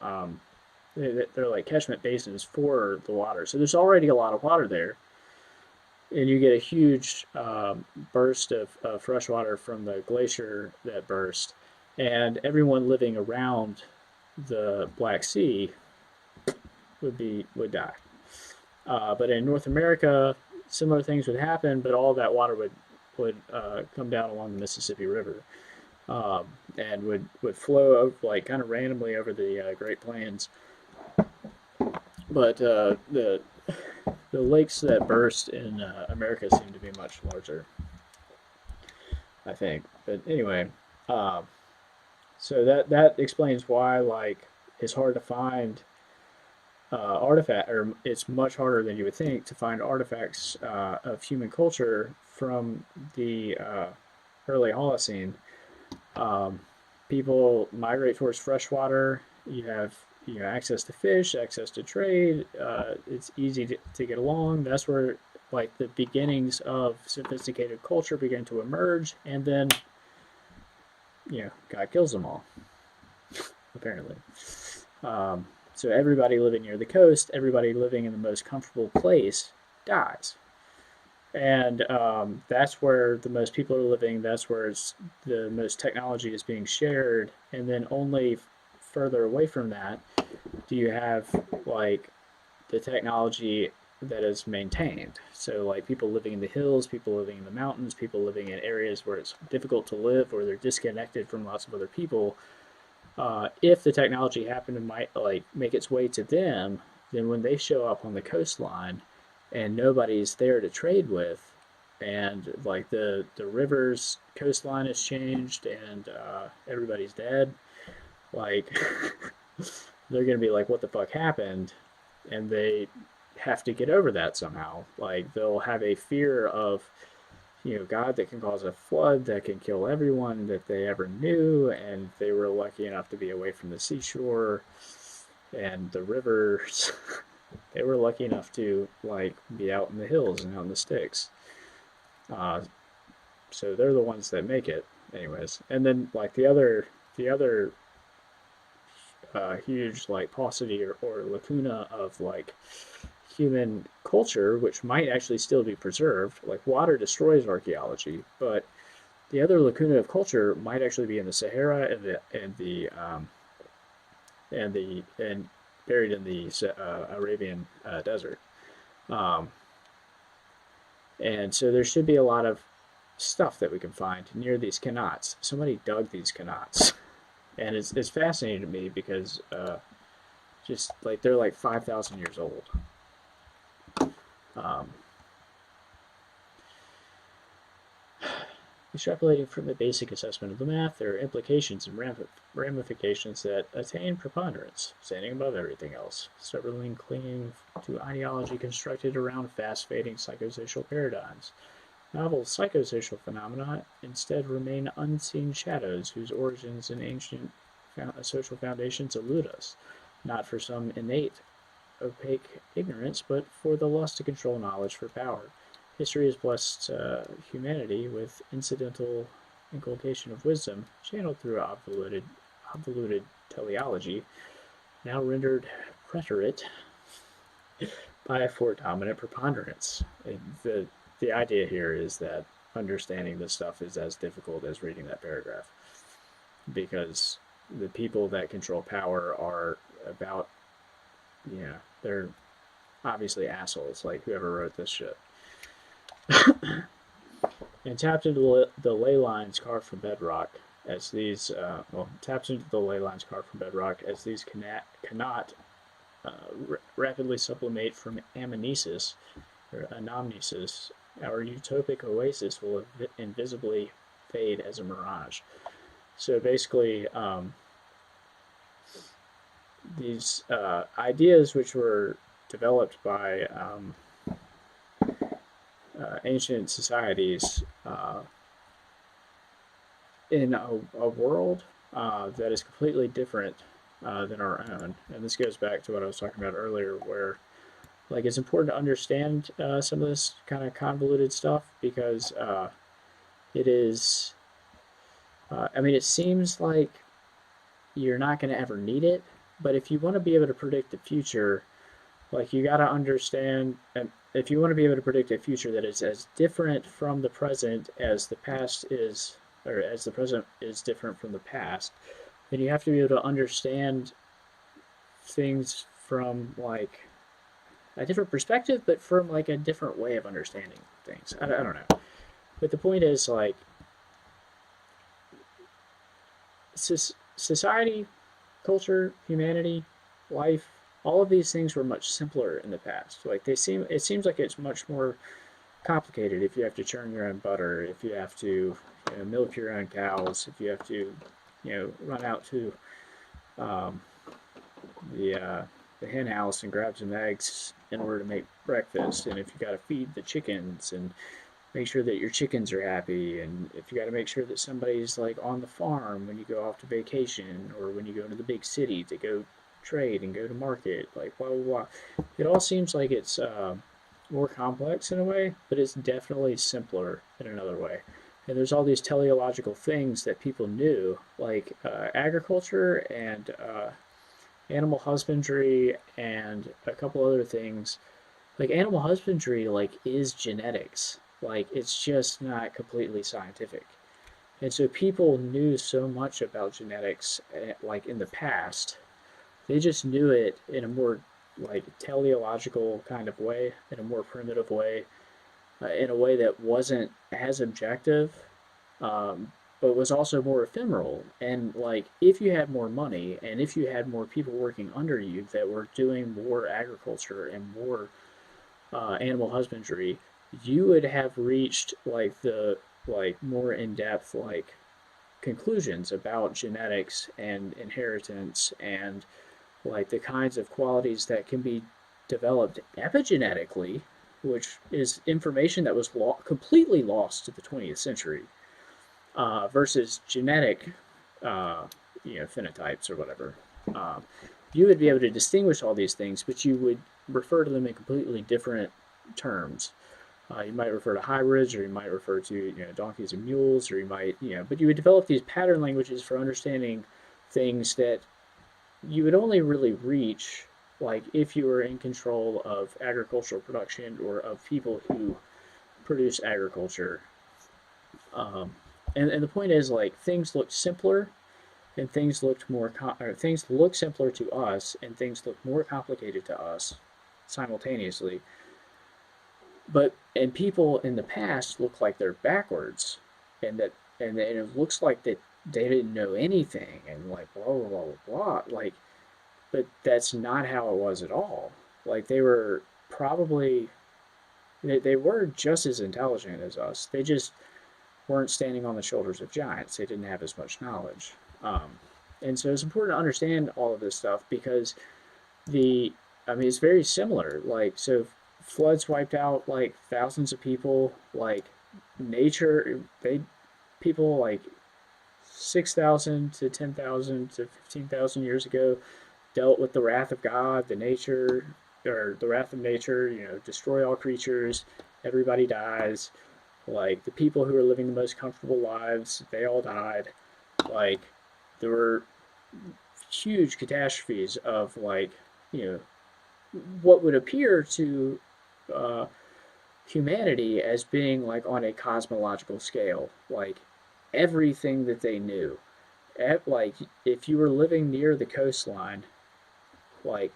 they're like catchment basins for the water. So there's already a lot of water there, and you get a huge burst of fresh water from the glacier that burst, and everyone living around the Black Sea would die. But in North America, similar things would happen, but all that water would come down along the Mississippi River and would flow like kind of randomly over the Great Plains. But the lakes that burst in America seem to be much larger, I think. But anyway, um, so that explains why like it's hard to find artifact, or it's much harder than you would think to find artifacts of human culture from the early Holocene. Um, People migrate towards freshwater. You have access to fish, access to trade. It's easy to get along. That's where like the beginnings of sophisticated culture begin to emerge, and then God kills them all apparently. Um, so everybody living near the coast, everybody living in the most comfortable place, dies. And that's where the most people are living. That's where the most technology is being shared. And then only further away from that do you have like the technology that is maintained. So like people living in the hills, people living in the mountains, people living in areas where it's difficult to live, or they're disconnected from lots of other people. If the technology happened to might like make its way to them, then when they show up on the coastline and nobody's there to trade with, and like the river's coastline has changed and everybody's dead, like they're gonna be like, what the fuck happened? And they have to get over that somehow. Like they'll have a fear of God that can cause a flood that can kill everyone that they ever knew, and they were lucky enough to be away from the seashore and the rivers. They were lucky enough to like be out in the hills and out in the sticks. Uh, so they're the ones that make it, anyways. And then like the other huge like paucity or lacuna of like human culture, which might actually still be preserved. Like water destroys archaeology, but the other lacuna of culture might actually be in the Sahara and buried in the Arabian desert. Um, and so there should be a lot of stuff that we can find near these qanats. Somebody dug these qanats, and it's fascinating to me because just like they're like 5,000 years old. Um, Extrapolating from the basic assessment of the math, there are implications and ramifications that attain preponderance, standing above everything else, stubbornly clinging to ideology constructed around fast-fading psychosocial paradigms. Novel psychosocial phenomena instead remain unseen shadows whose origins and ancient social foundations elude us, not for some innate, opaque ignorance, but for the lust to control knowledge for power. History has blessed humanity with incidental inculcation of wisdom, channeled through obvoluted teleology, now rendered preterite by a dominant preponderance. The idea here is that understanding this stuff is as difficult as reading that paragraph, because the people that control power are about, they're obviously assholes, like whoever wrote this shit. and tapped into the ley lines carved from bedrock, as these tapped into the ley lines carved from bedrock, as these cannot rapidly sublimate from amnesis or anamnesis. Our utopic oasis will invisibly fade as a mirage. So basically, these ideas which were developed by ancient societies in a world that is completely different than our own. And this goes back to what I was talking about earlier, where like it's important to understand some of this kind of convoluted stuff because it is. I mean, it seems like you're not going to ever need it, but if you want to be able to predict the future, like you got to understand, and if you want to be able to predict a future that is as different from the present as the past is, or as the present is different from the past, then you have to be able to understand things from like a different perspective, but from like a different way of understanding things. I don't know. But the point is like society, culture, humanity, life, all of these things were much simpler in the past. Like it seems like it's much more complicated if you have to churn your own butter, if you have to milk your own cows, if you have to run out to um, the hen house and grab some eggs in order to make breakfast, and if you got to feed the chickens and make sure that your chickens are happy, and if you got to make sure that somebody's like on the farm when you go off to vacation or when you go to the big city to go trade and go to market, like blah blah blah. It all seems like it's more complex in a way, but it's definitely simpler in another way. And there's all these teleological things that people knew, like agriculture and animal husbandry and a couple other things. Like animal husbandry, like is genetics. Like it's just not completely scientific. And so people knew so much about genetics, like in the past. They just knew it in a more like teleological kind of way, in a more primitive way, in a way that wasn't as objective, but was also more ephemeral. And like, if you had more money and if you had more people working under you that were doing more agriculture and more animal husbandry, you would have reached like the like more in depth like conclusions about genetics and inheritance and like the kinds of qualities that can be developed epigenetically, which is information that was completely lost to the 20th century, versus genetic, uh, phenotypes or whatever. Um, you would be able to distinguish all these things, but you would refer to them in completely different terms. You might refer to hybrids, or you might refer to donkeys and mules, or you might but you would develop these pattern languages for understanding things that you would only really reach like if you were in control of agricultural production or of people who produce agriculture. Um, and the point is like things looked simpler and things looked or things look simpler to us and things look more complicated to us simultaneously. But and people in the past look like they're backwards, and it looks like that they didn't know anything and like blah blah blah blah blah. Like, but that's not how it was at all. Like they were probably they were just as intelligent as us. They just weren't standing on the shoulders of giants. They didn't have as much knowledge. And so it's important to understand all of this stuff because the I mean it's very similar. Like so floods wiped out like thousands of people. Like nature, they people like 6,000 to 10,000 to 15,000 years ago dealt with the wrath of God, the nature or the wrath of nature. Destroy all creatures. Everybody dies. Like the people who were living the most comfortable lives, they all died. Like there were huge catastrophes of like you know what would appear to uh, humanity as being like on a cosmological scale, like everything that they knew. Like if you were living near the coastline, like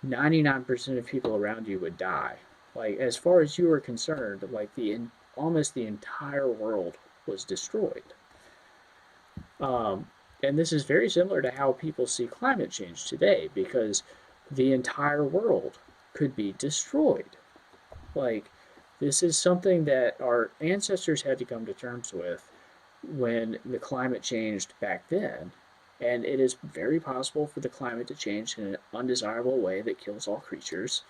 99% of people around you would die. Like as far as you were concerned, like the almost the entire world was destroyed. Um, and this is very similar to how people see climate change today, because the entire world could be destroyed. Like, this is something that our ancestors had to come to terms with when the climate changed back then. And it is very possible for the climate to change in an undesirable way that kills all creatures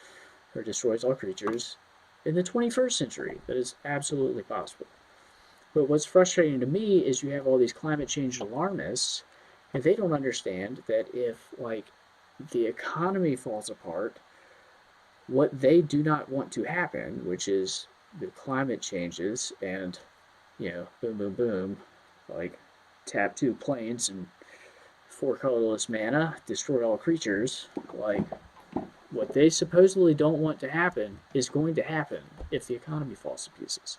or destroys all creatures in the 21st century. That is absolutely possible. But what's frustrating to me is you have all these climate change alarmists, and they don't understand that if, like, the economy falls apart, what they do not want to happen, which is the climate changes and, boom, boom, boom, like tap two planes and four colorless mana, destroy all creatures, like, what they supposedly don't want to happen is going to happen if the economy falls to pieces.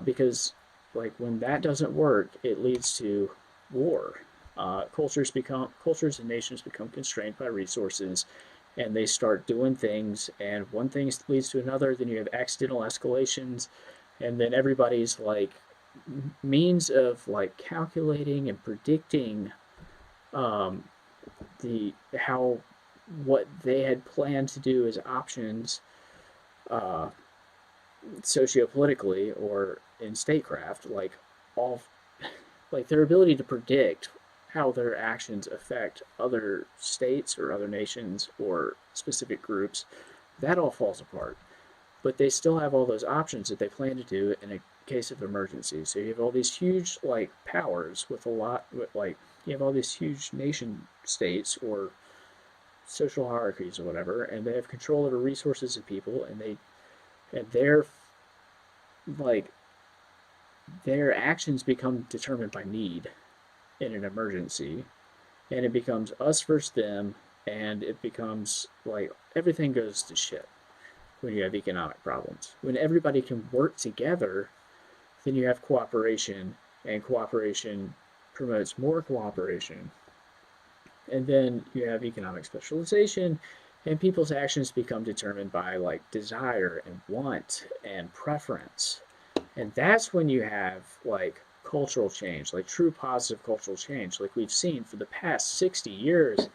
Because, like, when that doesn't work, it leads to war. Cultures and nations become constrained by resources, and they start doing things, and one thing leads to another. Then you have accidental escalations, and then everybody's like means of like calculating and predicting um, the how what they had planned to do as options uh, sociopolitically or in statecraft, like all like their ability to predict how their actions affect other states or other nations or specific groups, that all falls apart. But they still have all those options that they plan to do in a case of emergency. So you have all these huge like powers with a lot like you have all these huge nation states or social hierarchies or whatever, and they have control over resources and people, and like their actions become determined by need in an emergency, and it becomes us versus them, and it becomes like everything goes to shit when you have economic problems. When everybody can work together, then you have cooperation, and cooperation promotes more cooperation. And then you have economic specialization, and people's actions become determined by like desire and want and preference. And that's when you have like cultural change, like true positive cultural change, like we've seen for the past 60 years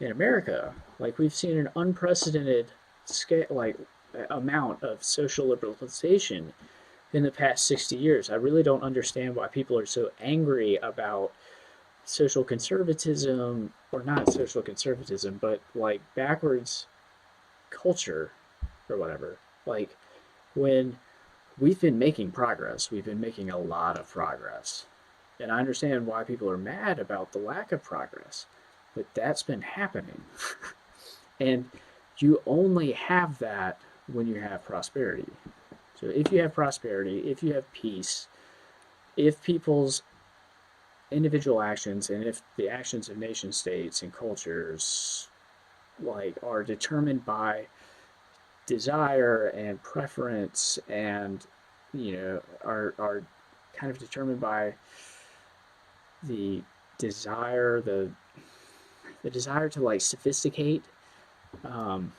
in America. Like we've seen an unprecedented scale, like amount of social liberalization in the past 60 years. I really don't understand why people are so angry about social conservatism, or not social conservatism, but like backwards culture or whatever. Like when we've been making progress, we've been making a lot of progress. And I understand why people are mad about the lack of progress, but that's been happening. And you only have that when you have prosperity. So if you have prosperity, if you have peace, if people's individual actions and if the actions of nation states and cultures like are determined by desire and preference and are kind of determined by the desire the desire to like sophisticate, um,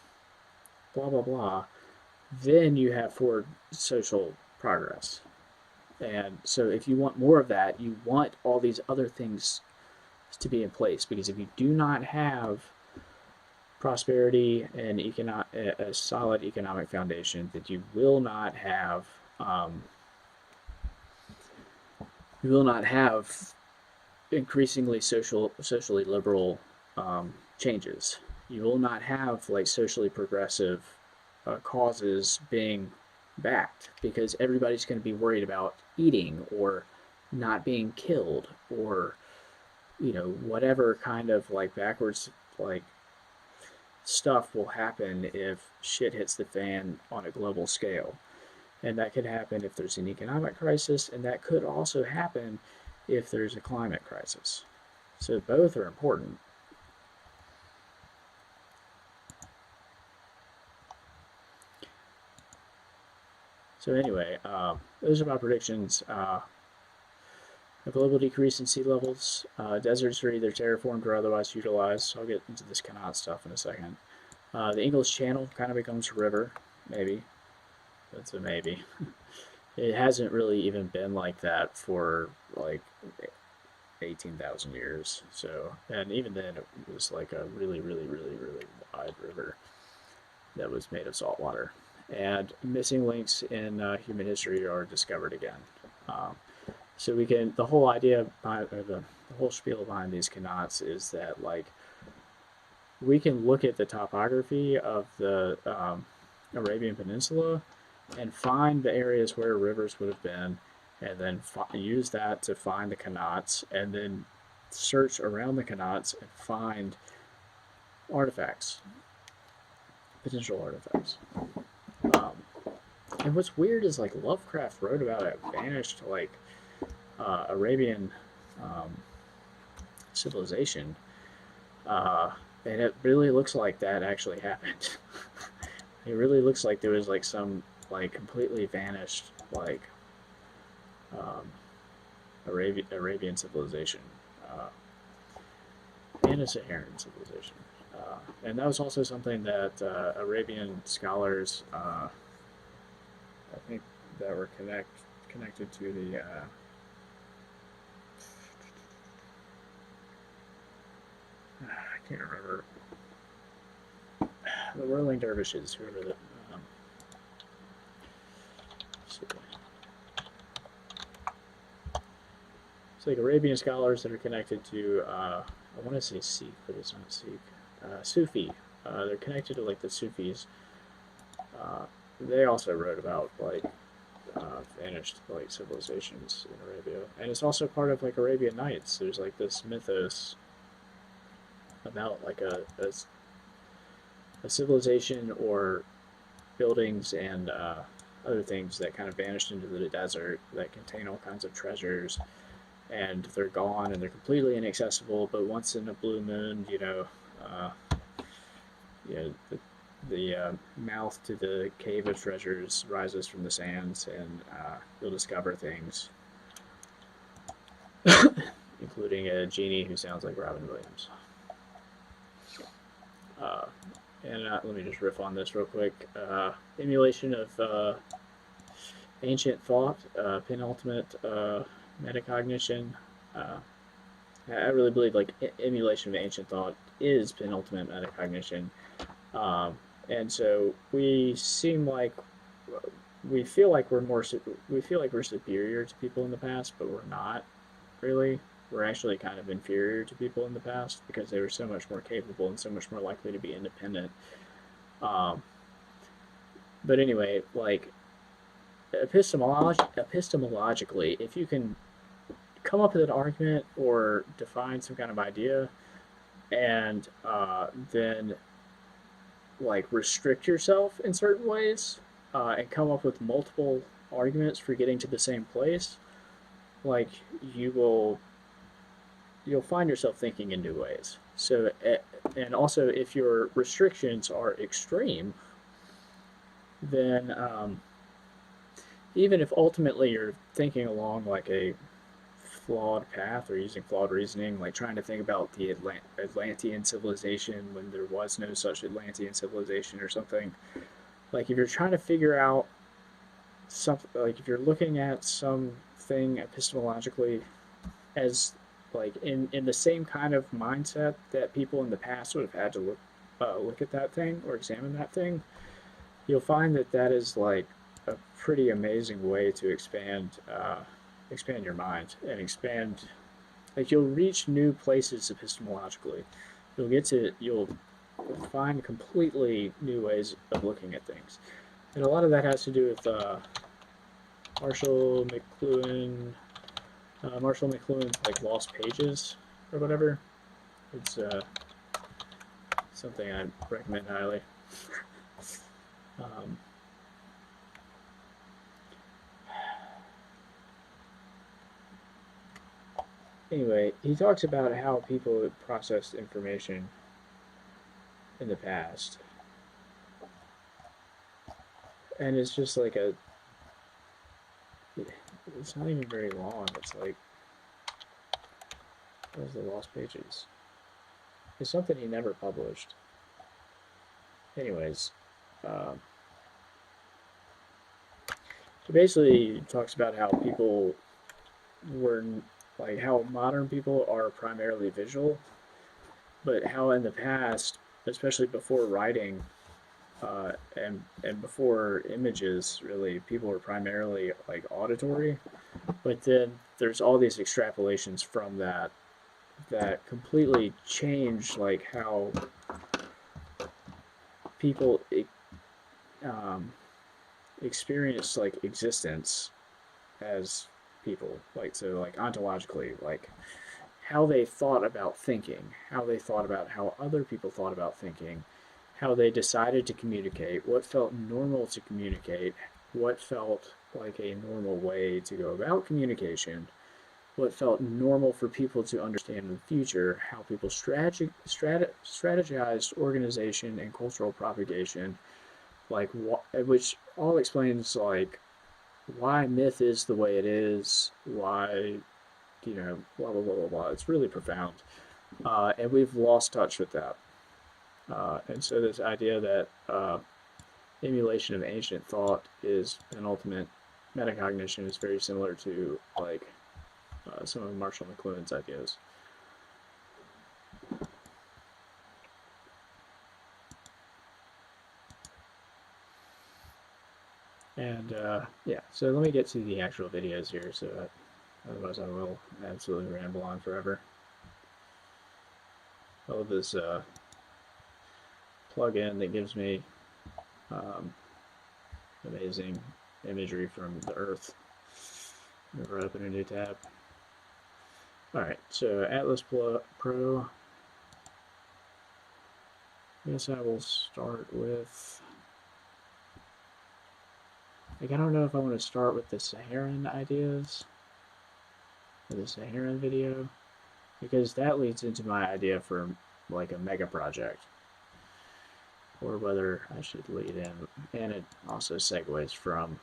blah blah blah, then you have forward social progress. And so if you want more of that, you want all these other things to be in place, because if you do not have prosperity and a solid economic foundation, that um, you will not have increasingly socially liberal changes. You will not have like socially progressive causes being backed, because everybody's going to be worried about eating or not being killed, or whatever kind of like backwards like stuff will happen if shit hits the fan on a global scale. And that could happen if there's an economic crisis, and that could also happen if there's a climate crisis. So both are important. So anyway, those are my predictions. A global decrease in sea levels. Deserts are either terraformed or otherwise utilized. So I'll get into this cannot stuff in a second. The English Channel kind of becomes a river, maybe. That's a maybe. it hasn't really even been like that for like 18,000 years. So, and even then, it was like a really, really, really, really wide river that was made of salt water. And missing links in human history are discovered again. Um, so we can, the whole idea behind, the whole spiel behind these canals is that like we can look at the topography of the Arabian Peninsula and find the areas where rivers would have been, and then use that to find the qanats, and then search around the qanats and find artifacts, potential artifacts. Um, and what's weird is like Lovecraft wrote about a vanished like Arabian um, civilization, and it really looks like that actually happened. It really looks like there was like some like completely vanished like um, Arabian civilization and a Saharan civilization. And that was also something that Arabian scholars, I think, that were connected to the I can't remember the whirling dervishes, whoever the it's like Arabian scholars that are connected to I want to say Sikh, but it's not Sikh. Sufi. They're connected to like the Sufis. Uh, they also wrote about like vanished like civilizations in Arabia, and it's also part of like Arabian Nights. There's like this mythos about like a civilization or buildings and other things that kind of vanished into the desert that contain all kinds of treasures, and they're gone and they're completely inaccessible. But once in a blue moon, uh, the mouth to the cave of treasures rises from the sands, and you'll discover things, including a genie who sounds like Robin Williams. Uh, and let me just riff on this real quick. Emulation of ancient thought, penultimate metacognition. I really believe like emulation of ancient thought is penultimate metacognition. Um, and so we seem like we feel like we feel like we're superior to people in the past, but we're not really. We're actually kind of inferior to people in the past because they were so much more capable and so much more likely to be independent. Um, but anyway, like epistemologically, if you can come up with an argument or define some kind of idea and then like restrict yourself in certain ways and come up with multiple arguments for getting to the same place, like you'll find yourself thinking in new ways. So, and also if your restrictions are extreme, then even if ultimately you're thinking along like a flawed path or using flawed reasoning, like trying to think about the Atlantean civilization when there was no such Atlantean civilization or something, like if you're trying to figure out something, like if you're looking at something epistemologically as like in the same kind of mindset that people in the past would have had to look at that thing or examine that thing, you'll find that that is like a pretty amazing way to expand your mind and expand. Like you'll reach new places epistemologically. You'll find completely new ways of looking at things, and a lot of that has to do with Marshall McLuhan. Marshall McLuhan's like Lost Pages or whatever. It's something I recommend highly. Um, anyway, he talks about how people processed information in the past, and it's just like it's not even very long. It's like, where's the Lost Pages? It's something he never published. Anyways, um, He basically talks about how people were like how modern people are primarily visual, but how in the past, especially before writing and before images, really, people were primarily like auditory. But then there's all these extrapolations from that that completely change like how people um, experience like existence as people, like so like ontologically, like how they thought about thinking, how they thought about how other people thought about thinking, how they decided to communicate, what felt normal to communicate, what felt like a normal way to go about communication, what felt normal for people to understand in the future, how people strategized organization and cultural propagation, like which all explains like why myth is the way it is, why blah blah blah blah blah. It's really profound, and we've lost touch with that. And so this idea that emulation of ancient thought is an ultimate metacognition is very similar to like some of Marshall McLuhan's ideas. And yeah, so let me get to the actual videos here, so that otherwise I will absolutely ramble on forever. I love this plugin that gives me amazing imagery from the Earth whenever I open a new tab. Alright, so Atlas Pro. I guess I will start with, like, I don't know if I want to start with the Saharan ideas or the Saharan video, because that leads into my idea for like a mega project, or whether I should lead in, and it also segues from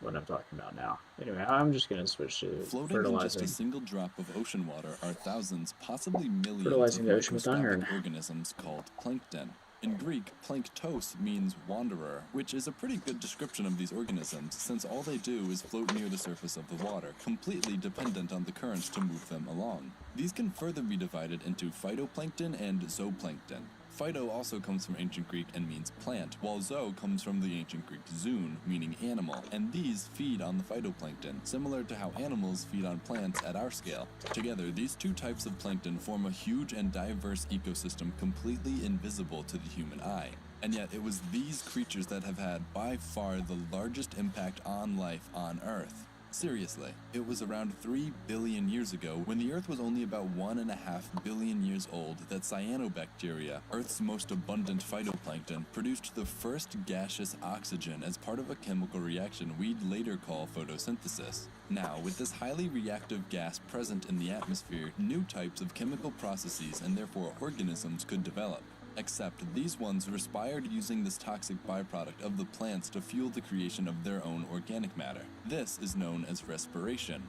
what I'm talking about now. Anyway, I'm just going to switch to floating fertilizing. In just a single drop of ocean water are thousands, possibly millions fertilizing of the ocean with iron. microscopic organisms called plankton. In Greek, planktos means wanderer, which is a pretty good description of these organisms since all they do is float near the surface of the water, completely dependent on the currents to move them along. These can further be divided into phytoplankton and zooplankton. Phyto also comes from ancient Greek and means plant, while zoo comes from the ancient Greek zoon, meaning animal, and these feed on the phytoplankton, similar to how animals feed on plants at our scale. Together, these two types of plankton form a huge and diverse ecosystem completely invisible to the human eye. And yet, it was these creatures that have had by far the largest impact on life on Earth. Seriously, it was around 3 billion years ago, when the Earth was only about 1.5 billion years old, that cyanobacteria, Earth's most abundant phytoplankton, produced the first gaseous oxygen as part of a chemical reaction we'd later call photosynthesis. Now, with this highly reactive gas present in the atmosphere, new types of chemical processes and therefore organisms could develop. Except these ones respired using this toxic byproduct of the plants to fuel the creation of their own organic matter. This is known as respiration.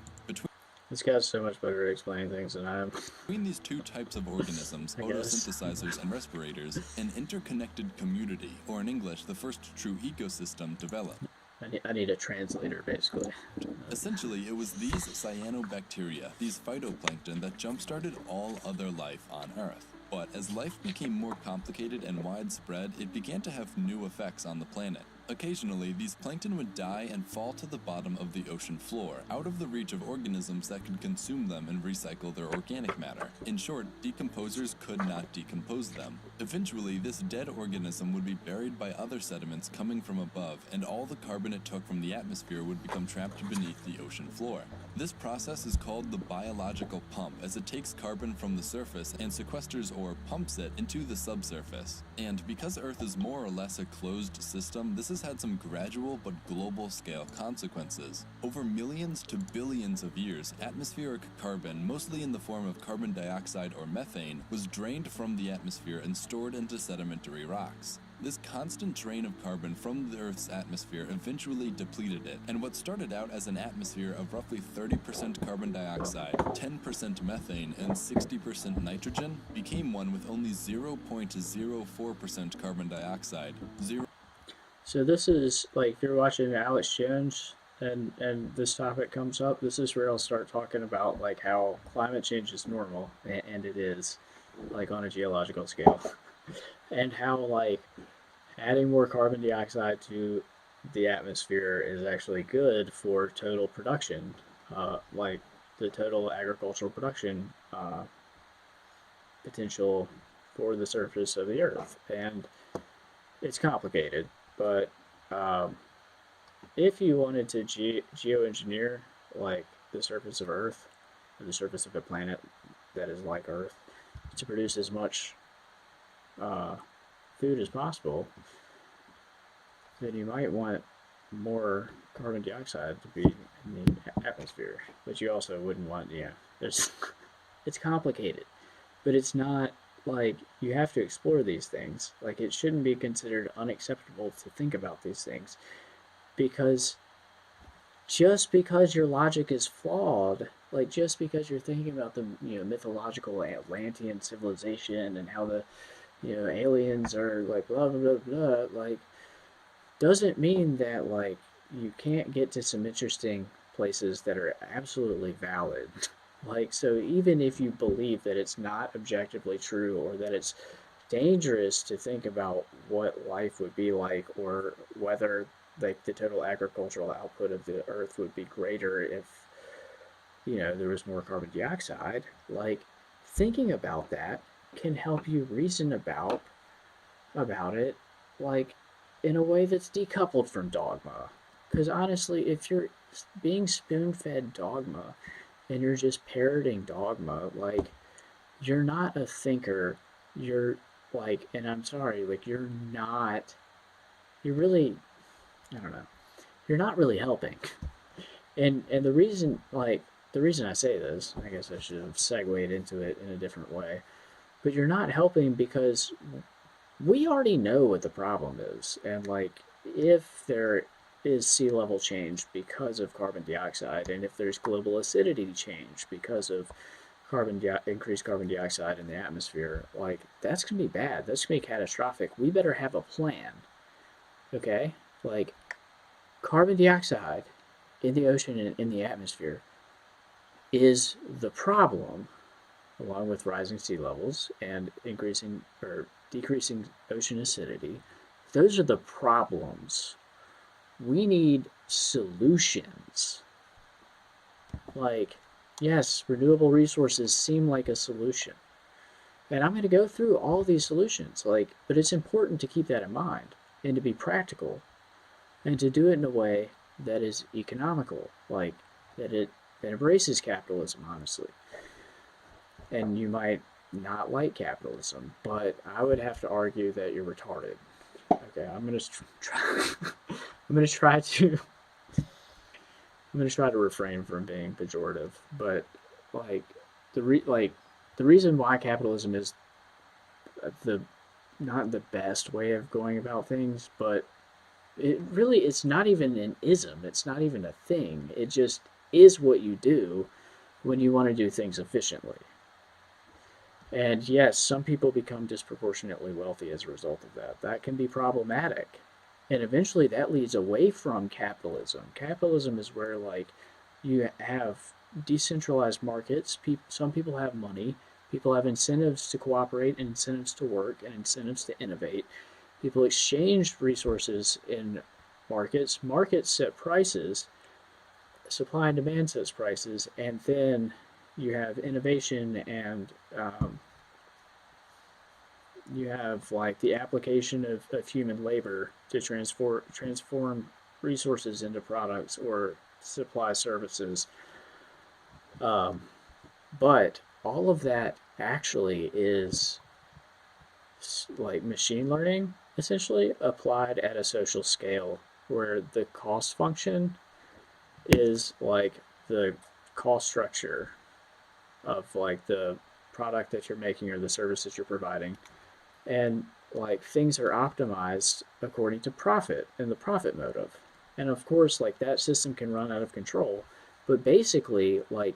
This guy's so much better at explaining things than I am. Between these two types of organisms, photosynthesizers and respirators, an interconnected community, or in English, the first true ecosystem, developed. I need a translator, basically. Essentially, it was these cyanobacteria, these phytoplankton, that jump-started all other life on Earth. But as life became more complicated and widespread, it began to have new effects on the planet. Occasionally, these plankton would die and fall to the bottom of the ocean floor, out of the reach of organisms that could consume them and recycle their organic matter. In short, decomposers could not decompose them. Eventually, this dead organism would be buried by other sediments coming from above, and all the carbon it took from the atmosphere would become trapped beneath the ocean floor. This process is called the biological pump, as it takes carbon from the surface and sequesters or pumps it into the subsurface. And because Earth is more or less a closed system, this has had some gradual but global scale consequences. Over millions to billions of years, atmospheric carbon, mostly in the form of carbon dioxide or methane, was drained from the atmosphere and stored into sedimentary rocks. This constant drain of carbon from the Earth's atmosphere eventually depleted it, and what started out as an atmosphere of roughly 30% carbon dioxide, 10% methane, and 60% nitrogen became one with only 0.04% carbon dioxide. So this is, like, if you're watching Alex Jones, and this topic comes up, this is where I'll start talking about like how climate change is normal, and it is, like on a geological scale, and how like adding more carbon dioxide to the atmosphere is actually good for total production, like the total agricultural production potential for the surface of the earth. And it's complicated, but um, if you wanted to geoengineer like the surface of Earth or the surface of a planet that is like Earth to produce as much uh, food as possible, then you might want more carbon dioxide to be in the atmosphere. But you also wouldn't want, there's, it's complicated, but it's not like you have to explore these things. Like it shouldn't be considered unacceptable to think about these things because just because your logic is flawed, like just because you're thinking about the mythological Atlantean civilization and how the aliens are like blah blah blah blah, like doesn't mean that like you can't get to some interesting places that are absolutely valid. Like so, even if you believe that it's not objectively true or that it's dangerous to think about what life would be like or whether like the total agricultural output of the earth would be greater if there was more carbon dioxide, like thinking about that can help you reason about it, like in a way that's decoupled from dogma. Because honestly, if you're being spoon fed dogma and you're just parroting dogma, like you're not a thinker. You're like, and I'm sorry, like you're really, I don't know, you're not really helping. And the reason I say this, I guess I should have segued into it in a different way. But you're not helping because we already know what the problem is, and like if there is sea level change because of carbon dioxide, and if there's global acidity change because of increased carbon dioxide in the atmosphere, like that's gonna be bad. That's gonna be catastrophic. We better have a plan, okay? Like carbon dioxide in the ocean and in the atmosphere is the problem, along with rising sea levels and increasing or decreasing ocean acidity. Those are the problems. We need solutions. Like, yes, renewable resources seem like a solution. And I'm going to go through all these solutions, like, but it's important to keep that in mind and to be practical and to do it in a way that is economical, like that embraces capitalism, honestly. And you might not like capitalism, but I would have to argue that you're retarded. Okay, I'm gonna try to I'm gonna try to refrain from being pejorative, but like like the reason why capitalism is the not the best way of going about things, but it's not even an ism. It's not even a thing. It just is what you do when you want to do things efficiently. And yes, some people become disproportionately wealthy as a result of that. That can be problematic. And eventually that leads away from capitalism. Capitalism is where like you have decentralized markets. Some people have money. People have incentives to cooperate and incentives to work and incentives to innovate. People exchange resources in markets. Markets set prices. Supply and demand sets prices. And then you have innovation and you have like the application of human labor to transform resources into products or supply services. Um, but all of that actually is like machine learning essentially applied at a social scale where the cost function is like the cost structure of like the product that you're making or the service that you're providing, and like things are optimized according to profit and the profit motive. And of course like that system can run out of control, but basically like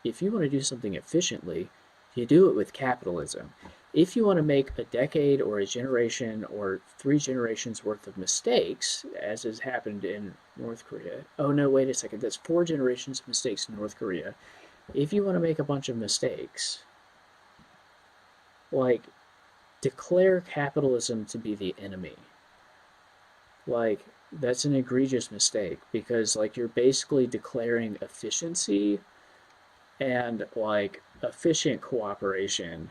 if you want to do something efficiently, you do it with capitalism. if you want to make a decade or a generation or 3 generations worth of mistakes, as has happened in North Korea. Oh, no, wait a second. That's 4 generations of mistakes in North Korea. If you want to make a bunch of mistakes, like, declare capitalism to be the enemy. Like, that's an egregious mistake because, like, you're basically declaring efficiency and, like, efficient cooperation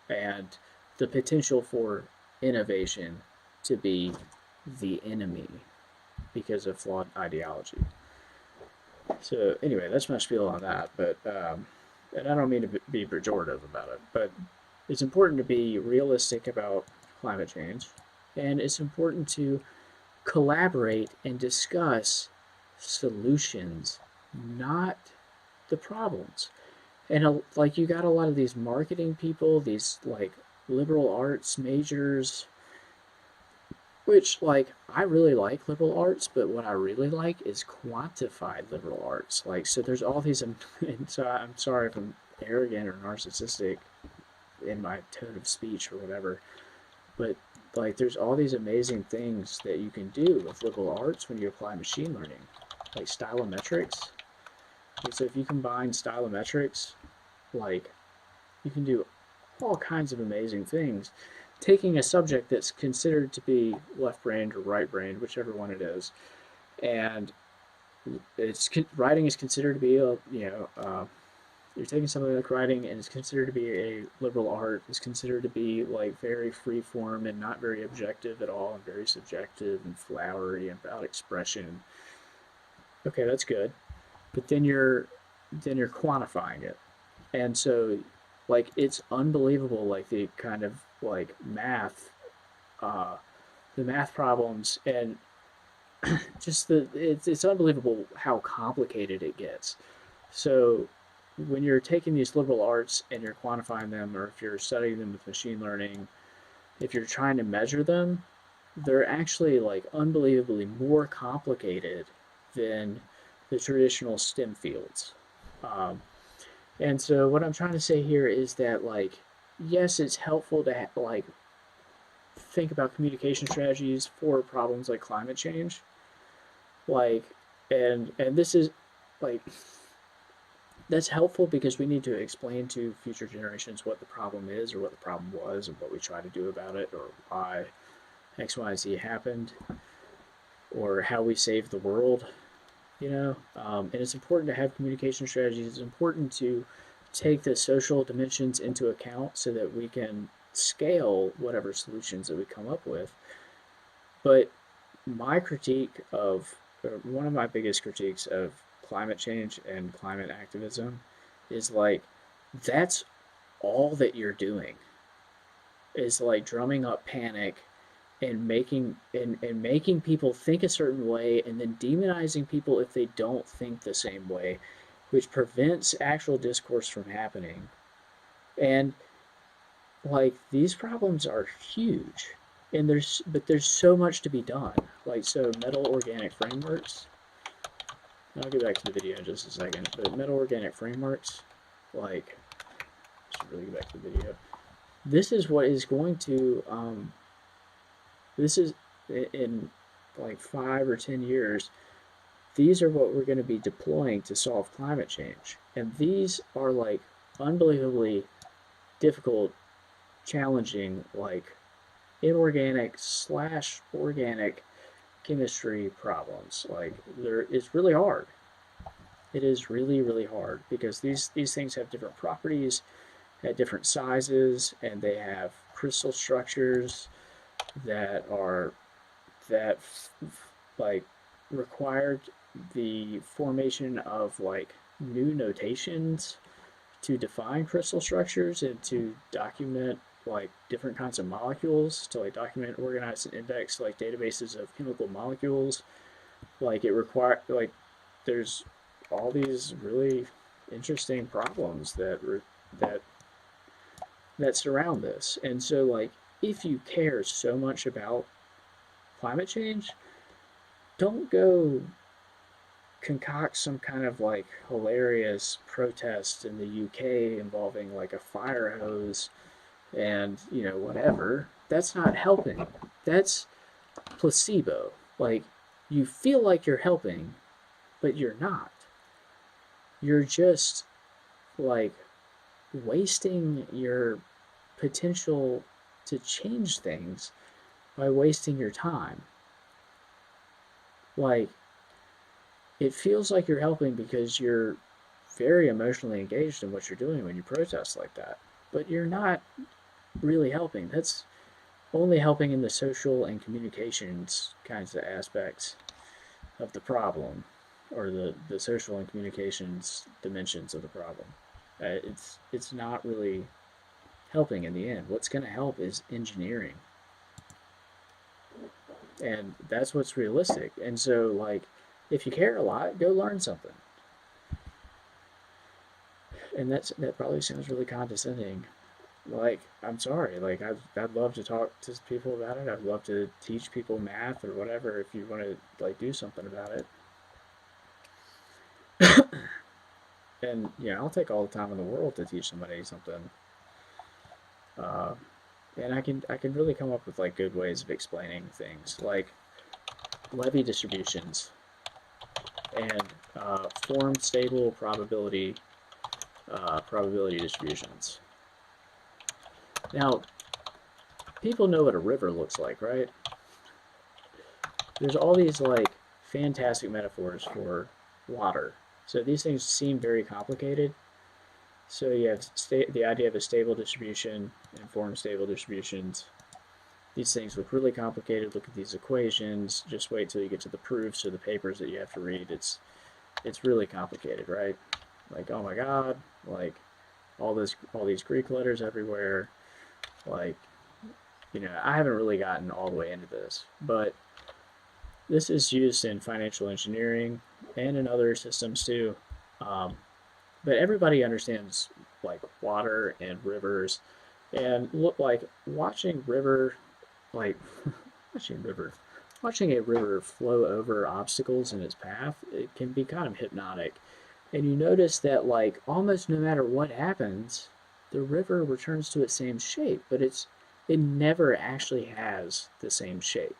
and the potential for innovation to be the enemy because of flawed ideology. So anyway, that's my spiel on that. But and I don't mean to be pejorative about it, but it's important to be realistic about climate change, and it's important to collaborate and discuss solutions, not the problems. And like you got a lot of these marketing people, these like liberal arts majors, which like I really like liberal arts, but what I really like is quantified liberal arts. Like so, there's all these, and so I'm sorry if I'm arrogant or narcissistic in my tone of speech or whatever, but like there's all these amazing things that you can do with liberal arts when you apply machine learning, like stylometrics. And so if you combine stylometrics, like you can do all kinds of amazing things, taking a subject that's considered to be left-brained or right-brained, whichever one it is, and it's writing is considered to be a you're taking something like writing and it's considered to be a liberal art. It's considered to be like very free form and not very objective at all, and very subjective and flowery and about expression. Okay, that's good, but then you're quantifying it, and so like it's unbelievable, like the kind of like uh, the math problems and just it's unbelievable how complicated it gets. So when you're taking these liberal arts and you're quantifying them, or if you're studying them with machine learning, if you're trying to measure them, they're actually like unbelievably more complicated than the traditional STEM fields. Um, and so what I'm trying to say here is that like, yes, it's helpful to like think about communication strategies for problems like climate change, like, and this is like that's helpful because we need to explain to future generations what the problem is or what the problem was and what we try to do about it or why X, Y, Z happened or how we save the world, and it's important to have communication strategies. It's important to take the social dimensions into account so that we can scale whatever solutions that we come up with. But my critique of, or one of my biggest critiques of climate change and climate activism is like, that's all that you're doing is like drumming up panic and making people think a certain way and then demonizing people if they don't think the same way, which prevents actual discourse from happening. And like these problems are huge, and there's so much to be done. Like so metal organic frameworks. I'll get back to the video in just a second, but metal organic frameworks, like, I should really get back to the video. This is what is going to this is in like 5 or 10 years, these are what we're going to be deploying to solve climate change. And these are like unbelievably difficult, challenging, like inorganic slash organic chemistry problems. Like it's really hard. It is really, really hard because these things have different properties at different sizes, and they have crystal structures that are that like required the formation of like new notations to define crystal structures and to document like different kinds of molecules, to like document, organize, and index like databases of chemical molecules. Like it require like there's all these really interesting problems that that surround this. And so like if you care so much about climate change, don't go concoct some kind of like hilarious protest in the UK involving like a fire hose and whatever. That's not helping. That's placebo. Like, you feel like you're helping, but you're not. You're just like wasting your potential to change things by wasting your time. Like, it feels like you're helping because you're very emotionally engaged in what you're doing when you protest like that. But you're not really helping. That's only helping in the social and communications kinds of aspects of the problem, or the social and communications dimensions of the problem. It's not really helping in the end. What's going to help is engineering, and that's what's realistic. And so, like, if you care a lot, go learn something. And that probably sounds really condescending. Like, I'm sorry. Like, I'd love to talk to people about it. I'd love to teach people math or whatever if you want to like do something about it. And I'll take all the time in the world to teach somebody something. Uh, and I can really come up with like good ways of explaining things, like Levy distributions and form stable probability distributions. Now, people know what a river looks like, right? There's all these like fantastic metaphors for water. So these things seem very complicated. So you have the idea of a stable distribution and form stable distributions. These things look really complicated. Look at these equations. Just wait till you get to the proofs or the papers that you have to read. It's really complicated, right? Like, oh my God, like all these Greek letters everywhere. Like, I haven't really gotten all the way into this, but this is used in financial engineering and in other systems too. Um, but everybody understands like water and rivers, and look like watching river, like watching river, watching a river flow over obstacles in its path. It can be kind of hypnotic, and you notice that like almost no matter what happens, the river returns to its same shape, but it never actually has the same shape.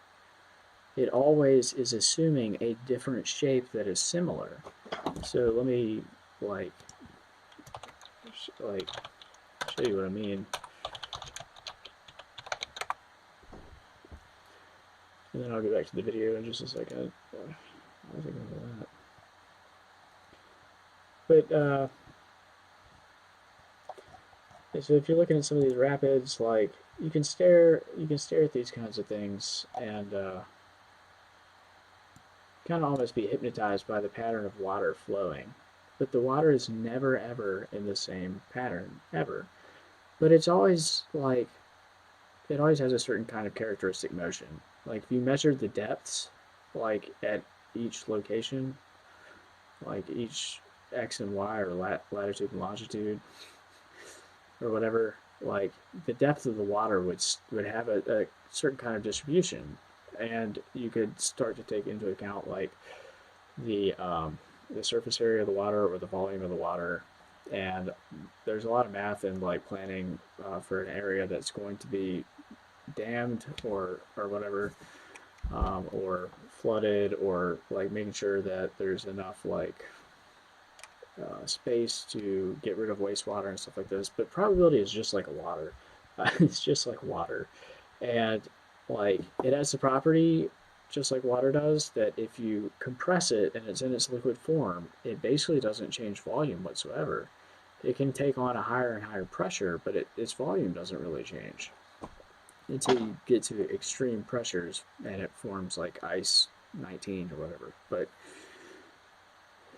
It always is assuming a different shape that is similar. So let me like like show you what I mean. And then I'll get back to the video in just a second. I was thinking of that. But so if you're looking at some of these rapids, like you can stare at these kinds of things and kind of almost be hypnotized by the pattern of water flowing. But the water is never ever in the same pattern ever. But it's always like it always has a certain kind of characteristic motion. Like if you measure the depths, like at each location, like each x and y or latitude and longitude or whatever, like the depth of the water would have a certain kind of distribution, and you could start to take into account like the um, the surface area of the water or the volume of the water. And there's a lot of math in like planning for an area that's going to be dammed or whatever, or flooded, or like making sure that there's enough like space to get rid of wastewater and stuff like this. But probability is just like water. It's just like water, and like it has the property just like water does, that if you compress it and it's in its liquid form, it basically doesn't change volume whatsoever. It can take on a higher and higher pressure, but its volume doesn't really change until you get to extreme pressures and it forms like ice 19 or whatever. But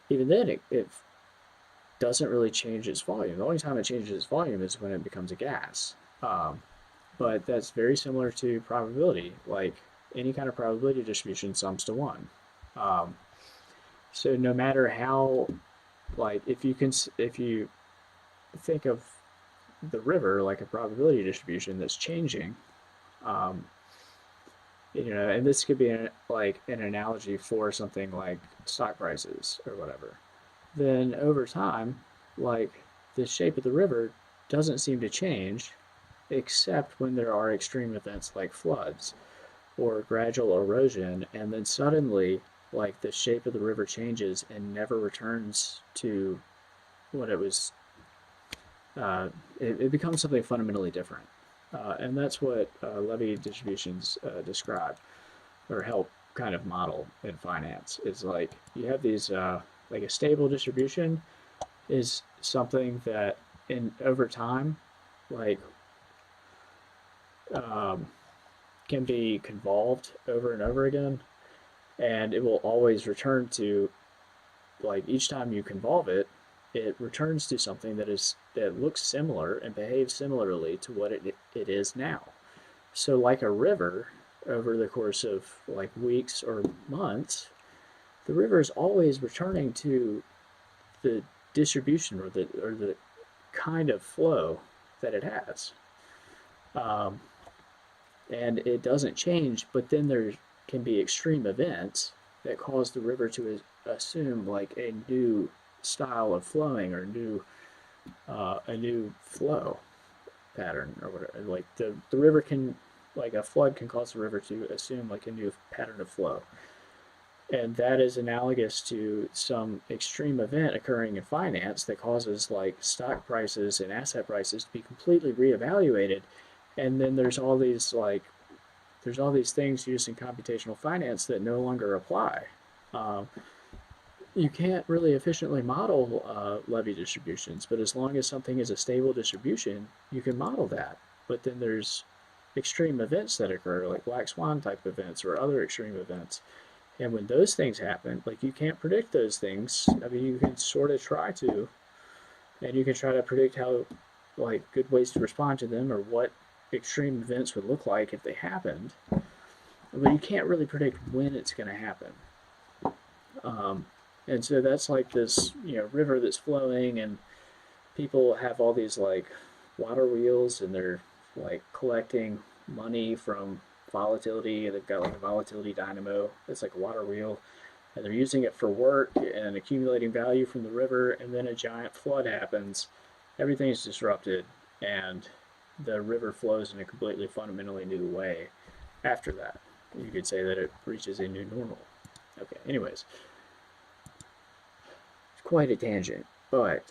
even then, it doesn't really change its volume. The only time it changes its volume is when it becomes a gas. Um, but that's very similar to probability. Like any kind of probability distribution sums to one. Um, so no matter how, like if you think of the river like a probability distribution that's changing, um, and this could be like an analogy for something like stock prices or whatever. Then over time, like the shape of the river doesn't seem to change, except when there are extreme events like floods or gradual erosion, and then suddenly, like the shape of the river changes and never returns to what it was. It becomes something fundamentally different, and that's what levy distributions describe or help kind of model in finance. Is like you have these like a stable distribution is something that in over time, like um, can be convolved over and over again, and it will always return to, like, each time you convolve it, it returns to something that looks similar and behaves similarly to what it is now. So like a river, over the course of like weeks or months, the river is always returning to the distribution or the kind of flow that it has. Um, and it doesn't change, but then there can be extreme events that cause the river to assume like a new style of flowing or a new flow pattern or whatever. Like the river can, like a flood can cause the river to assume like a new pattern of flow. And that is analogous to some extreme event occurring in finance that causes like stock prices and asset prices to be completely reevaluated. And then there's all these things used in computational finance that no longer apply. Um, you can't really efficiently model levy distributions, but as long as something is a stable distribution, you can model that. But then there's extreme events that occur, like black swan type events or other extreme events. And when those things happen, like you can't predict those things. I mean, you can sort of try to, and you can try to predict how, like, good ways to respond to them or what extreme events would look like if they happened. But you can't really predict when it's going to happen. Um, and so that's like this, river that's flowing, and people have all these like water wheels, and they're like collecting money from volatility. They've got like a volatility dynamo. It's like a water wheel, and they're using it for work and accumulating value from the river. And then a giant flood happens, everything's disrupted, and the river flows in a completely fundamentally new way after that. You could say that it reaches a new normal. Okay, anyways, it's quite a tangent, but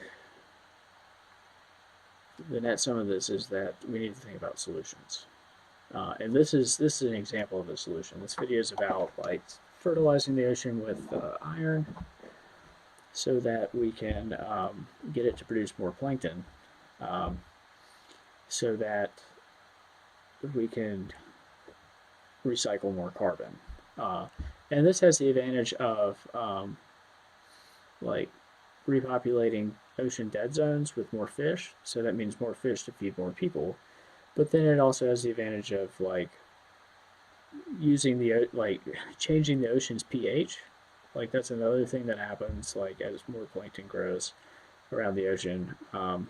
the net sum of this is that we need to think about solutions. And this is an example of a solution. This video is about like fertilizing the ocean with iron so that we can get it to produce more plankton, um, so that we can recycle more carbon. Uh, and this has the advantage of like repopulating ocean dead zones with more fish, so that means more fish to feed more people. But then it also has the advantage of like using the like changing the ocean's pH. Like that's another thing that happens like as more plankton grows around the ocean. And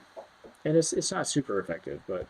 it's not super effective, but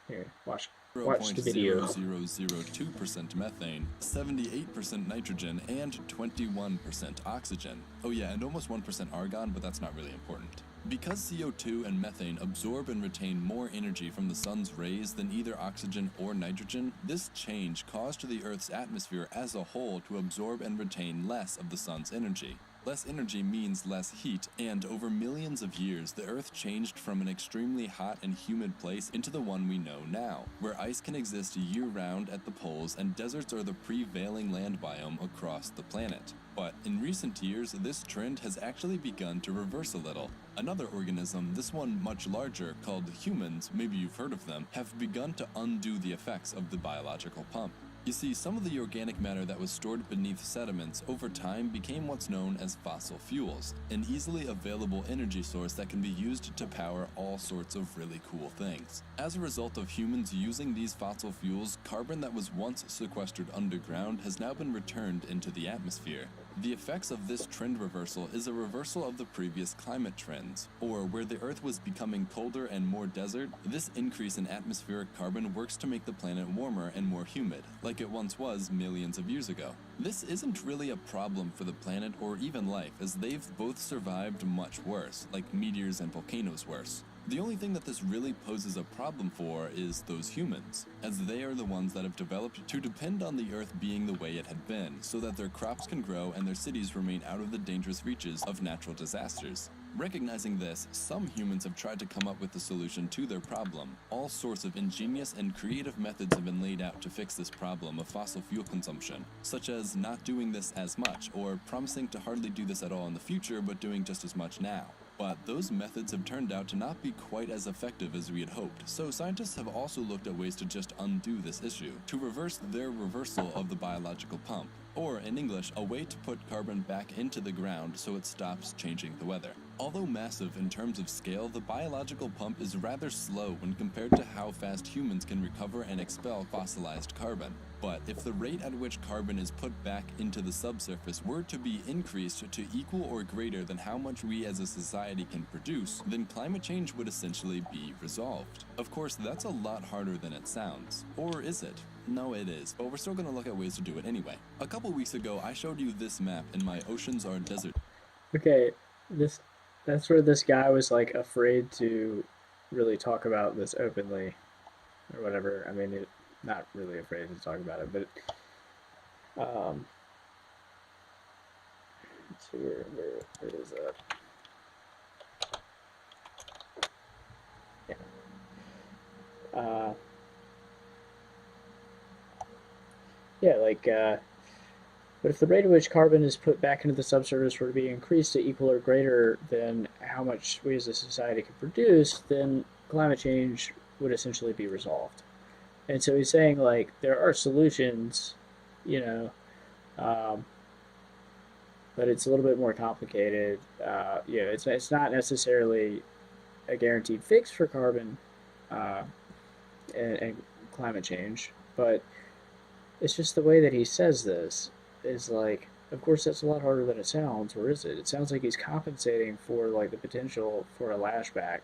here, watch the video. 0.0002% methane, 78% nitrogen, and 21% oxygen. Oh yeah, and almost 1% argon, but that's not really important. Because CO2 and methane absorb and retain more energy from the sun's rays than either oxygen or nitrogen, this change caused the Earth's atmosphere as a whole to absorb and retain less of the sun's energy. Less energy means less heat, and over millions of years, the Earth changed from an extremely hot and humid place into the one we know now, where ice can exist year-round at the poles and deserts are the prevailing land biome across the planet. But in recent years, this trend has actually begun to reverse a little. Another organism, this one much larger, called humans, maybe you've heard of them, have begun to undo the effects of the biological pump. You see, some of the organic matter that was stored beneath sediments over time became what's known as fossil fuels, an easily available energy source that can be used to power all sorts of really cool things. As a result of humans using these fossil fuels, carbon that was once sequestered underground has now been returned into the atmosphere. The effects of this trend reversal is a reversal of the previous climate trends, or where the Earth was becoming colder and more desert, this increase in atmospheric carbon works to make the planet warmer and more humid, like it once was millions of years ago. This isn't really a problem for the planet or even life, as they've both survived much worse, like meteors and volcanoes worse. The only thing that this really poses a problem for is those humans, as they are the ones that have developed to depend on the Earth being the way it had been, so that their crops can grow and their cities remain out of the dangerous reaches of natural disasters. Recognizing this, some humans have tried to come up with a solution to their problem. All sorts of ingenious and creative methods have been laid out to fix this problem of fossil fuel consumption, such as not doing this as much, or promising to hardly do this at all in the future but doing just as much now. But those methods have turned out to not be quite as effective as we had hoped, so scientists have also looked at ways to just undo this issue, to reverse their reversal of the biological pump, or in English, a way to put carbon back into the ground so it stops changing the weather. Although massive in terms of scale, the biological pump is rather slow when compared to how fast humans can recover and expel fossilized carbon. But if the rate at which carbon is put back into the subsurface were to be increased to equal or greater than how much we as a society can produce, then climate change would essentially be resolved. Of course, that's a lot harder than it sounds. Or is it? No, it is, but we're still going to look at ways to do it anyway. A couple weeks ago, I showed you this map in my Oceans Are Desert. Okay, this that's where this guy was like afraid to really talk about this openly or whatever. I mean, not really afraid to talk about it, but um, let's see where is that? Yeah, yeah, like but if the rate at which carbon is put back into the subsurface were to be increased to equal or greater than how much we as a society can produce, then climate change would essentially be resolved. And so he's saying like there are solutions, you know, um, but it's a little bit more complicated. It's not necessarily a guaranteed fix for carbon uh, and climate change, but it's just the way that he says this is like, of course, that's a lot harder than it sounds, or is it? It sounds like he's compensating for like the potential for a lashback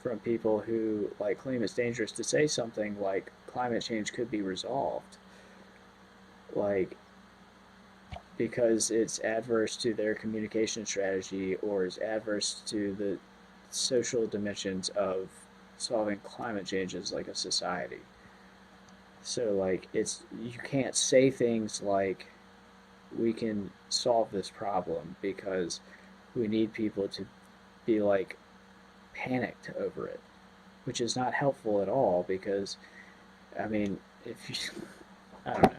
from people who like claim it's dangerous to say something like climate change could be resolved, like because it's adverse to their communication strategy or is adverse to the social dimensions of solving climate change as like a society. So like it's you can't say things like we can solve this problem because we need people to be like panicked over it, which is not helpful at all because I mean, if you I don't know.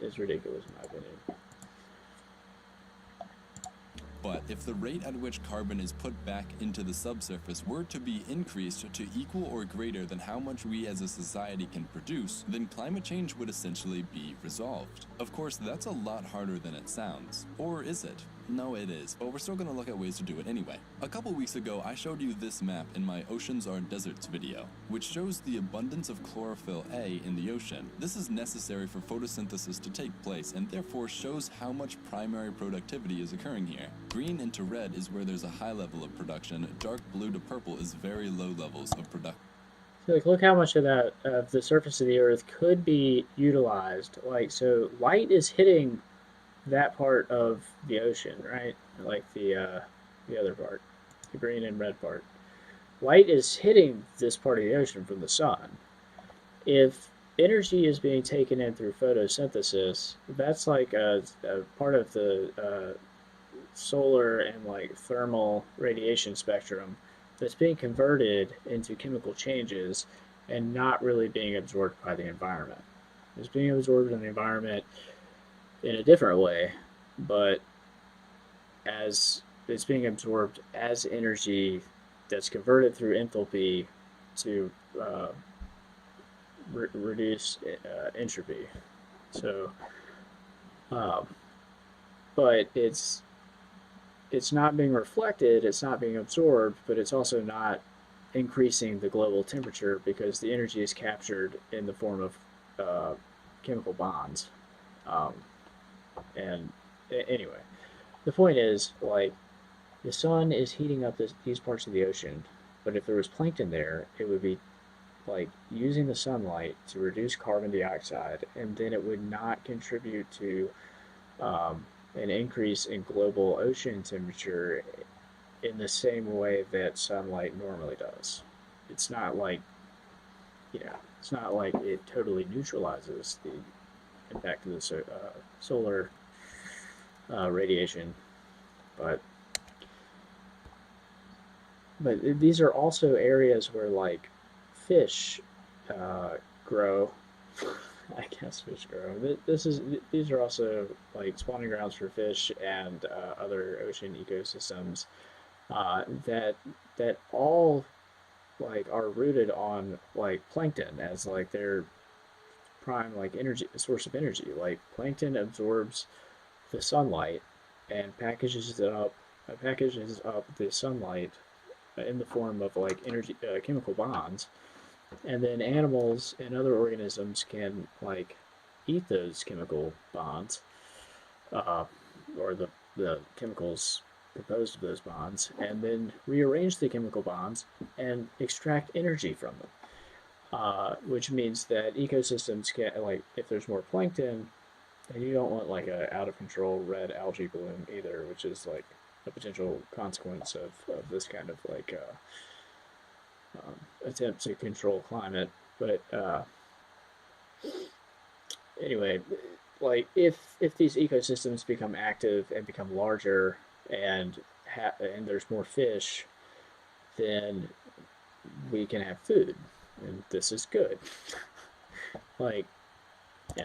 It's ridiculous in my opinion. But if the rate at which carbon is put back into the subsurface were to be increased to equal or greater than how much we as a society can produce, then climate change would essentially be resolved. Of course, that's a lot harder than it sounds. Or is it? No, it is, but we're still going to look at ways to do it anyway. A couple weeks ago, I showed you this map in my Oceans Are Deserts video, which shows the abundance of chlorophyll A in the ocean. This is necessary for photosynthesis to take place and therefore shows how much primary productivity is occurring here. Green into red is where there's a high level of production, dark blue to purple is very low levels of production. So like look how much of that of the surface of the earth could be utilized. Like so light is hitting that part of the ocean, right? Like the other part, the green and red part. Light is hitting this part of the ocean from the sun. If energy is being taken in through photosynthesis, that's like a part of the solar and like thermal radiation spectrum that's being converted into chemical changes and not really being absorbed by the environment. It's being absorbed in the environment in a different way, but as it's being absorbed as energy that's converted through enthalpy to reduce entropy. So, um, but it's not being reflected, it's not being absorbed, but it's also not increasing the global temperature because the energy is captured in the form of chemical bonds. Um, and anyway, the point is, like, the sun is heating up these parts of the ocean, but if there was plankton there, it would be like using the sunlight to reduce carbon dioxide, and then it would not contribute to an increase in global ocean temperature in the same way that sunlight normally does. It's not like, it's not like it totally neutralizes the impact of the solar radiation, but these are also areas where like fish uh, grow. I guess fish grow. These are also like spawning grounds for fish and other ocean ecosystems that all like are rooted on like plankton as like their prime like energy source of energy. Like plankton absorbs the sunlight and packages up the sunlight in the form of like energy chemical bonds, and then animals and other organisms can like eat those chemical bonds, uh, or the chemicals composed of those bonds, and then rearrange the chemical bonds and extract energy from them. Which means that ecosystems can, like, if there's more plankton, and you don't want like a out of control red algae bloom either, which is like a potential consequence of this kind of like attempt to control climate. But anyway, like if these ecosystems become active and become larger and and there's more fish, then we can have food, and this is good. Like, yeah,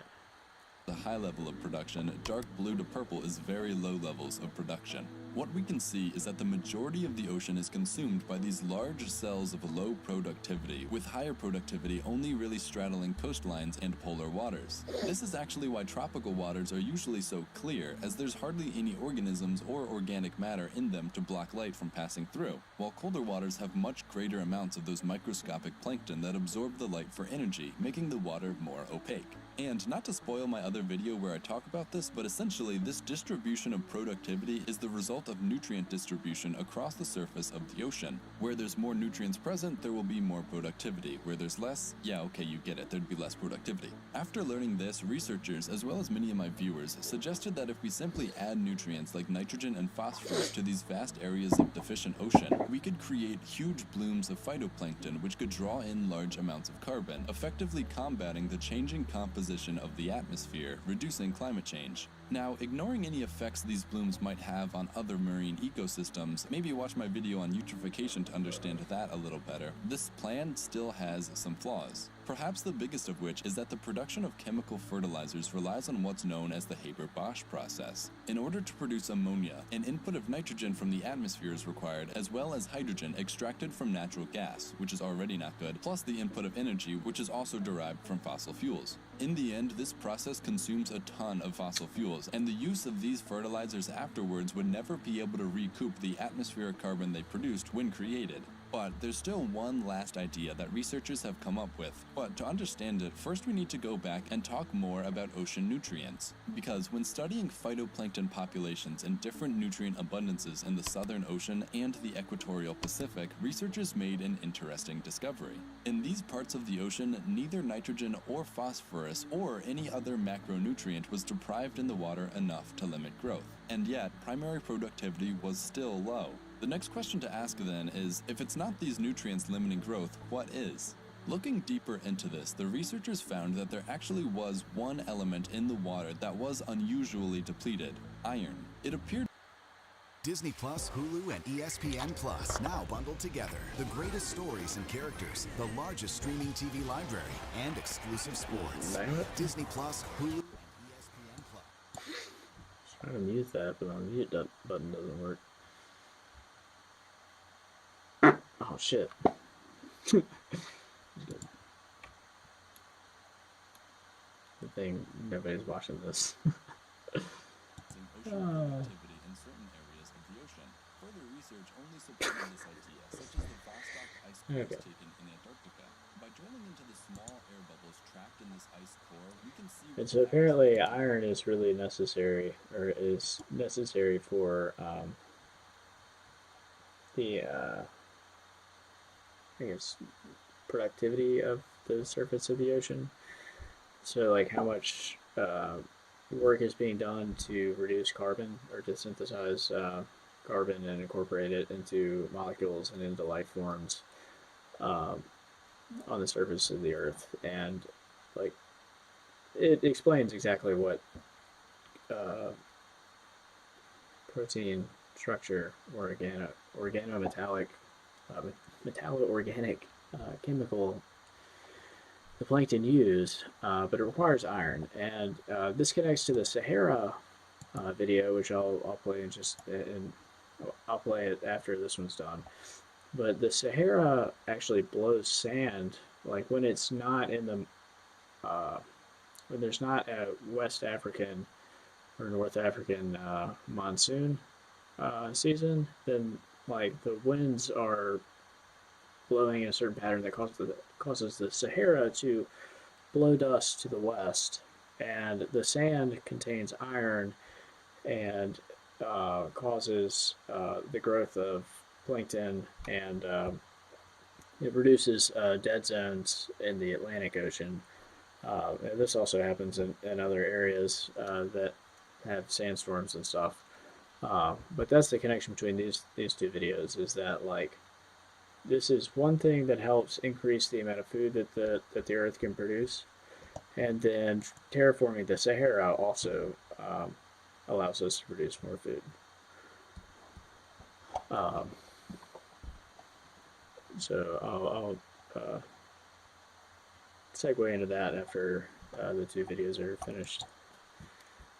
The high level of production, dark blue to purple is very low levels of production. What we can see is that the majority of the ocean is consumed by these large cells of low productivity, with higher productivity only really straddling coastlines and polar waters. This is actually why tropical waters are usually so clear, as there's hardly any organisms or organic matter in them to block light from passing through, while colder waters have much greater amounts of those microscopic plankton that absorb the light for energy, making the water more opaque. And not to spoil my other video where I talk about this, but essentially this distribution of productivity is the result of nutrient distribution across the surface of the ocean. Where there's more nutrients present, there will be more productivity. Where there's less, yeah, okay, you get it, there'd be less productivity. After learning this, researchers, as well as many of my viewers, suggested that if we simply add nutrients like nitrogen and phosphorus to these vast areas of deficient ocean, we could create huge blooms of phytoplankton which could draw in large amounts of carbon, effectively combating the changing composition of the atmosphere, reducing climate change. Now, ignoring any effects these blooms might have on other marine ecosystems, maybe watch my video on eutrophication to understand that a little better, this plan still has some flaws. Perhaps the biggest of which is that the production of chemical fertilizers relies on what's known as the Haber-Bosch process. In order to produce ammonia, an input of nitrogen from the atmosphere is required, as well as hydrogen extracted from natural gas, which is already not good, plus the input of energy, which is also derived from fossil fuels. In the end, this process consumes a ton of fossil fuels, and the use of these fertilizers afterwards would never be able to recoup the atmospheric carbon they produced when created. But there's still one last idea that researchers have come up with. But to understand it, first we need to go back and talk more about ocean nutrients. Because when studying phytoplankton populations and different nutrient abundances in the Southern Ocean and the equatorial Pacific, researchers made an interesting discovery. In these parts of the ocean, neither nitrogen or phosphorus or any other macronutrient was deprived in the water enough to limit growth. And yet, primary productivity was still low. The next question to ask then is, if it's not these nutrients limiting growth, what is? Looking deeper into this, the researchers found that there actually was one element in the water that was unusually depleted: iron. It appeared Disney Plus, Hulu, and ESPN Plus now bundled together. The greatest stories and characters, the largest streaming TV library, and exclusive sports. Disney Plus, Hulu, and ESPN Plus. trying to mute that, but the mute button doesn't work. Oh shit. Good thing nobody's watching this. ocean productivity in certain areas of the ocean. Further research only supported this idea, such as the Vostok ice cores Okay. taken in Antarctica. By drilling into the small air bubbles trapped in this ice core, we can see And what so the apparently atmosphere iron is really necessary, or is necessary for the I guess productivity of the surface of the ocean. So like how much work is being done to reduce carbon or to synthesize carbon and incorporate it into molecules and into life forms um, on the surface of the Earth. And like it explains exactly what uh, protein structure or organometallic, uh, metallo-organic chemical the plankton use, but it requires iron. And this connects to the Sahara video, which I'll play in just in I'll play it after this one's done. But the Sahara actually blows sand, like when it's not in the when there's not a West African or North African monsoon season, then like the winds are blowing in a certain pattern that causes the Sahara to blow dust to the west, and the sand contains iron and causes the growth of plankton, and it reduces dead zones in the Atlantic Ocean. And this also happens in other areas that have sandstorms and stuff. But that's the connection between these two videos, is that like this is one thing that helps increase the amount of food that the Earth can produce, and then terraforming the Sahara also allows us to produce more food. Um, so I'll segue into that after the two videos are finished.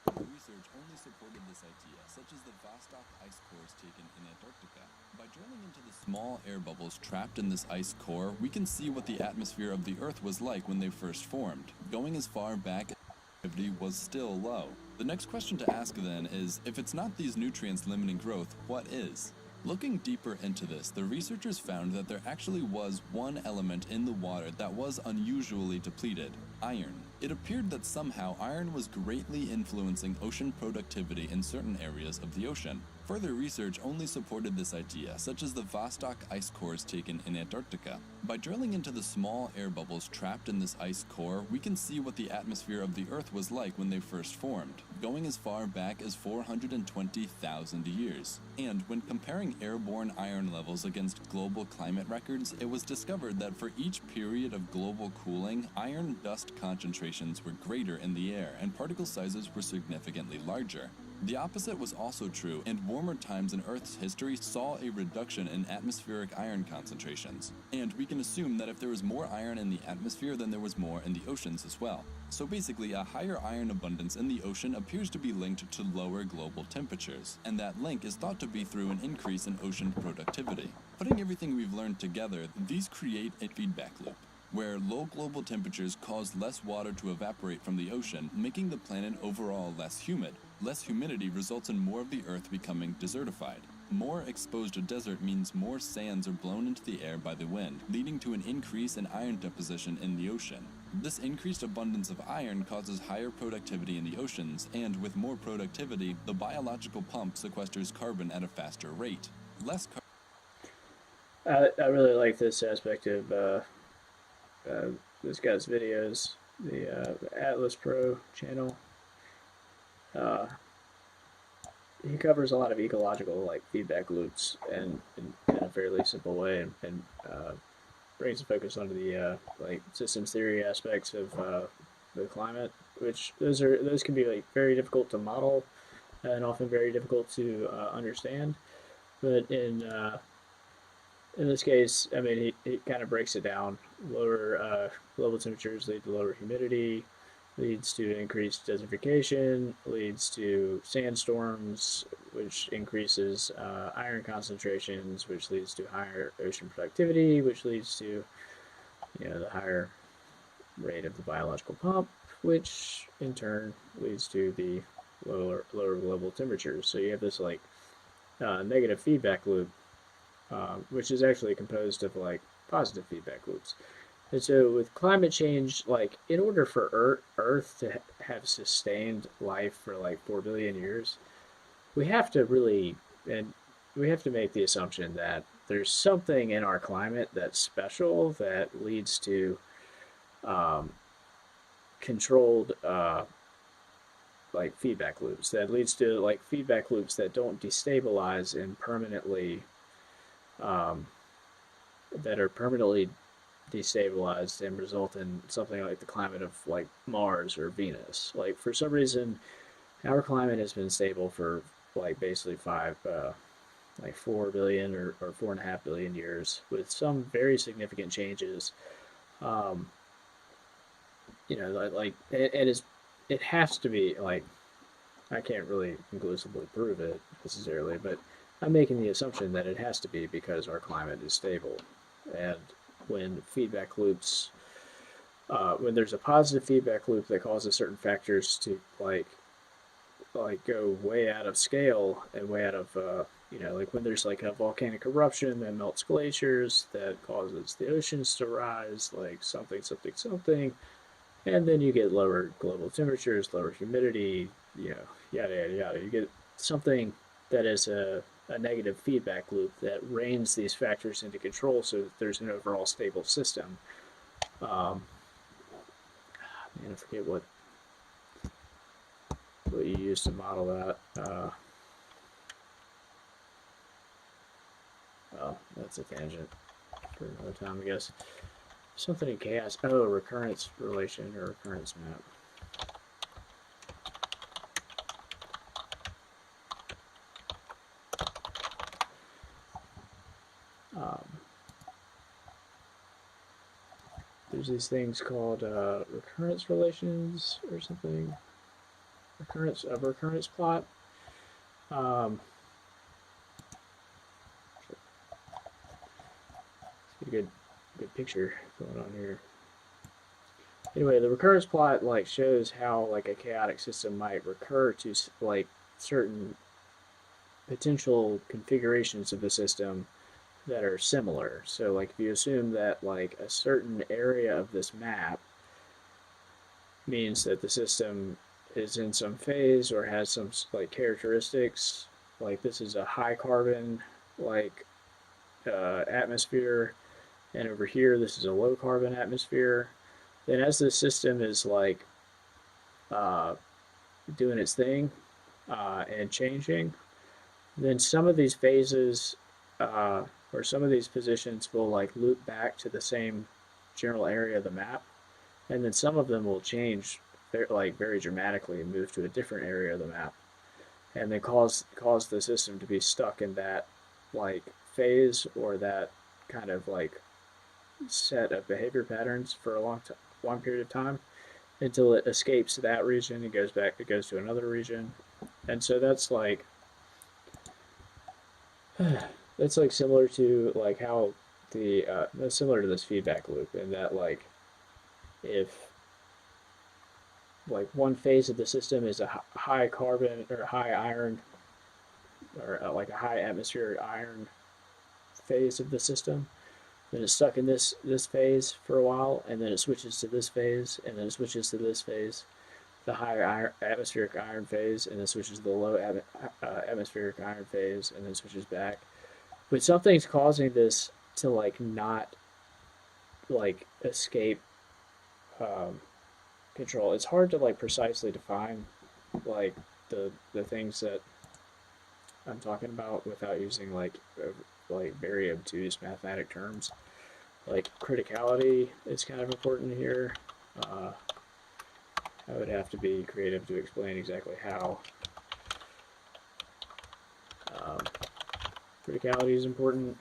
Research only supported this idea, such as the Vostok ice cores taken in Antarctica. By drilling into the small air bubbles trapped in this ice core, we can see what the atmosphere of the Earth was like when they first formed, going as far back as activity was still low. The next question to ask then is, if it's not these nutrients limiting growth, what is? Looking deeper into this, the researchers found that there actually was one element in the water that was unusually depleted: iron. It appeared that somehow iron was greatly influencing ocean productivity in certain areas of the ocean. Further research only supported this idea, such as the Vostok ice cores taken in Antarctica. By drilling into the small air bubbles trapped in this ice core, we can see what the atmosphere of the Earth was like when they first formed, going as far back as 420,000 years. And when comparing airborne iron levels against global climate records, it was discovered that for each period of global cooling, iron dust concentrations were greater in the air and particle sizes were significantly larger. The opposite was also true, and warmer times in Earth's history saw a reduction in atmospheric iron concentrations. And we can assume that if there was more iron in the atmosphere, then there was more in the oceans as well. So basically, a higher iron abundance in the ocean appears to be linked to lower global temperatures, and that link is thought to be through an increase in ocean productivity. Putting everything we've learned together, these create a feedback loop, where low global temperatures cause less water to evaporate from the ocean, making the planet overall less humid. Less humidity results in more of the Earth becoming desertified. More exposed desert means more sands are blown into the air by the wind, leading to an increase in iron deposition in the ocean. This increased abundance of iron causes higher productivity in the oceans, and with more productivity, the biological pump sequesters carbon at a faster rate. Less I really like this aspect of this guy's videos, the Atlas Pro channel. Uh, he covers a lot of ecological like feedback loops and in a fairly simple way, and brings the focus onto the like systems theory aspects of the climate, which those can be like very difficult to model and often very difficult to understand. But in this case, I mean, he kind of breaks it down. Lower global temperatures lead to lower humidity, leads to increased desertification, leads to sandstorms, which increases iron concentrations, which leads to higher ocean productivity, which leads to the higher rate of the biological pump, which in turn leads to the lower global temperatures. So you have this like negative feedback loop, which is actually composed of like positive feedback loops. And so with climate change, like in order for Earth to have sustained life for like 4 billion years, we have to really and we have to make the assumption that there's something in our climate that's special that leads to um, controlled like feedback loops. That leads to like feedback loops that don't destabilize and um, that are permanently destabilized and result in something like the climate of like Mars or Venus. Like for some reason, our climate has been stable for like basically like 4 billion or 4.5 billion years, with some very significant changes. Um, like it is, it has to be like, I can't really conclusively prove it necessarily, but I'm making the assumption that it has to be because our climate is stable, and when feedback loops, when there's a positive feedback loop that causes certain factors to go way out of scale and way out of like when there's like a volcanic eruption that melts glaciers that causes the oceans to rise, like something, and then you get lower global temperatures, lower humidity, yada yada yada. You get something that is a negative feedback loop that reins these factors into control, so that there's an overall stable system. Um, I forget what you use to model that. Well, that's a tangent for another time, I guess. Something in chaos. Oh, recurrence relation or recurrence map. Um, there's these things called recurrence relations or something. Recurrence plot. Um, a good picture going on here. Anyway, the recurrence plot like shows how like a chaotic system might recur to like certain potential configurations of the system that are similar. So like if you assume that like a certain area of this map means that the system is in some phase or has some like characteristics, like this is a high carbon like atmosphere, and over here this is a low carbon atmosphere, then as the system is like uh, doing its thing and changing, then some of these phases or some of these positions will like loop back to the same general area of the map, and then some of them will change like very dramatically and move to a different area of the map, and then cause the system to be stuck in that like phase or that kind of like set of behavior patterns for a long period of time until it escapes that region and goes to another region. And so that's like similar to like how that's similar to this feedback loop in that like if like one phase of the system is a high carbon or high iron or like a high atmospheric iron phase of the system, then it's stuck in this phase for a while, and then it switches to this phase, and then it switches to this phase, the high atmospheric iron phase, and then switches to the low atmospheric iron phase, and then switches back. But something's causing this to like not like escape um, control. It's hard to like precisely define like the things that I'm talking about without using like very obtuse mathematic terms. Like criticality is kind of important here. Uh, I would have to be creative to explain exactly how um, criticality is important.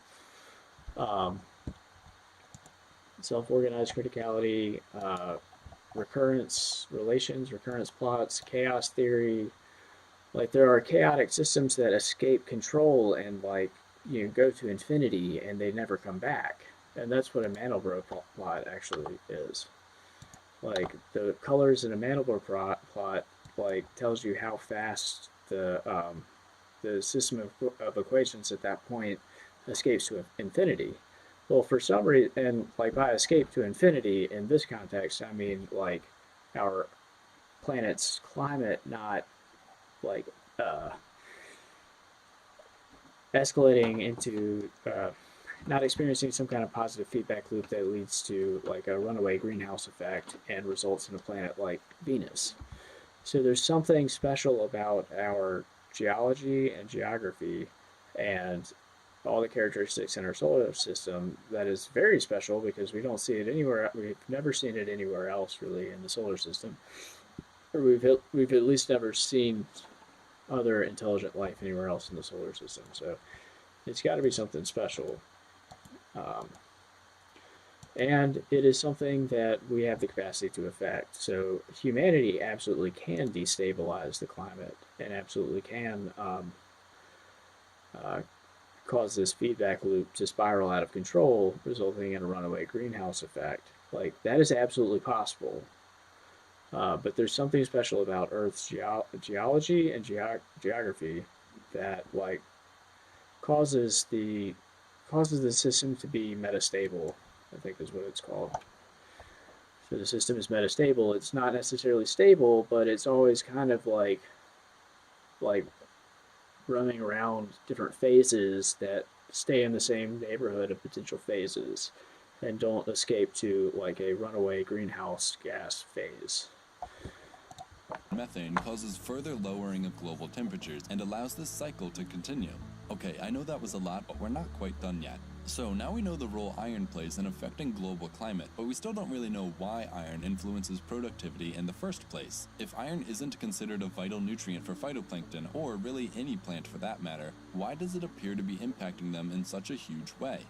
Um, Self-organized criticality, recurrence relations, recurrence plots, chaos theory. Like there are chaotic systems that escape control and like go to infinity and they never come back. And that's what a Mandelbrot plot actually is. Like the colors in a Mandelbrot plot like tells you how fast the system of equations at that point escapes to infinity. Well, for some reason, and like by escape to infinity in this context, I mean like our planet's climate not like uh, escalating into not experiencing some kind of positive feedback loop that leads to like a runaway greenhouse effect and results in a planet like Venus. So there's something special about our geology and geography and all the characteristics in our solar system that is very special because we don't see it anywhere. We've never seen it anywhere else really in the solar system, or we've at least never seen other intelligent life anywhere else in the solar system. So it's got to be something special. Um, and it is something that we have the capacity to affect. So humanity absolutely can destabilize the climate and absolutely can uh, cause this feedback loop to spiral out of control, resulting in a runaway greenhouse effect. Like that is absolutely possible. But there's something special about Earth's geology and geography that like causes the causes the system to be metastable. I think is what it's called. So the system is metastable. It's not necessarily stable, but it's always kind of like running around different phases that stay in the same neighborhood of potential phases and don't escape to like a runaway greenhouse gas phase. Methane causes further lowering of global temperatures and allows this cycle to continue. Okay, I know that was a lot, but we're not quite done yet. So now we know the role iron plays in affecting global climate, but we still don't really know why iron influences productivity in the first place. If iron isn't considered a vital nutrient for phytoplankton, or really any plant for that matter, why does it appear to be impacting them in such a huge way?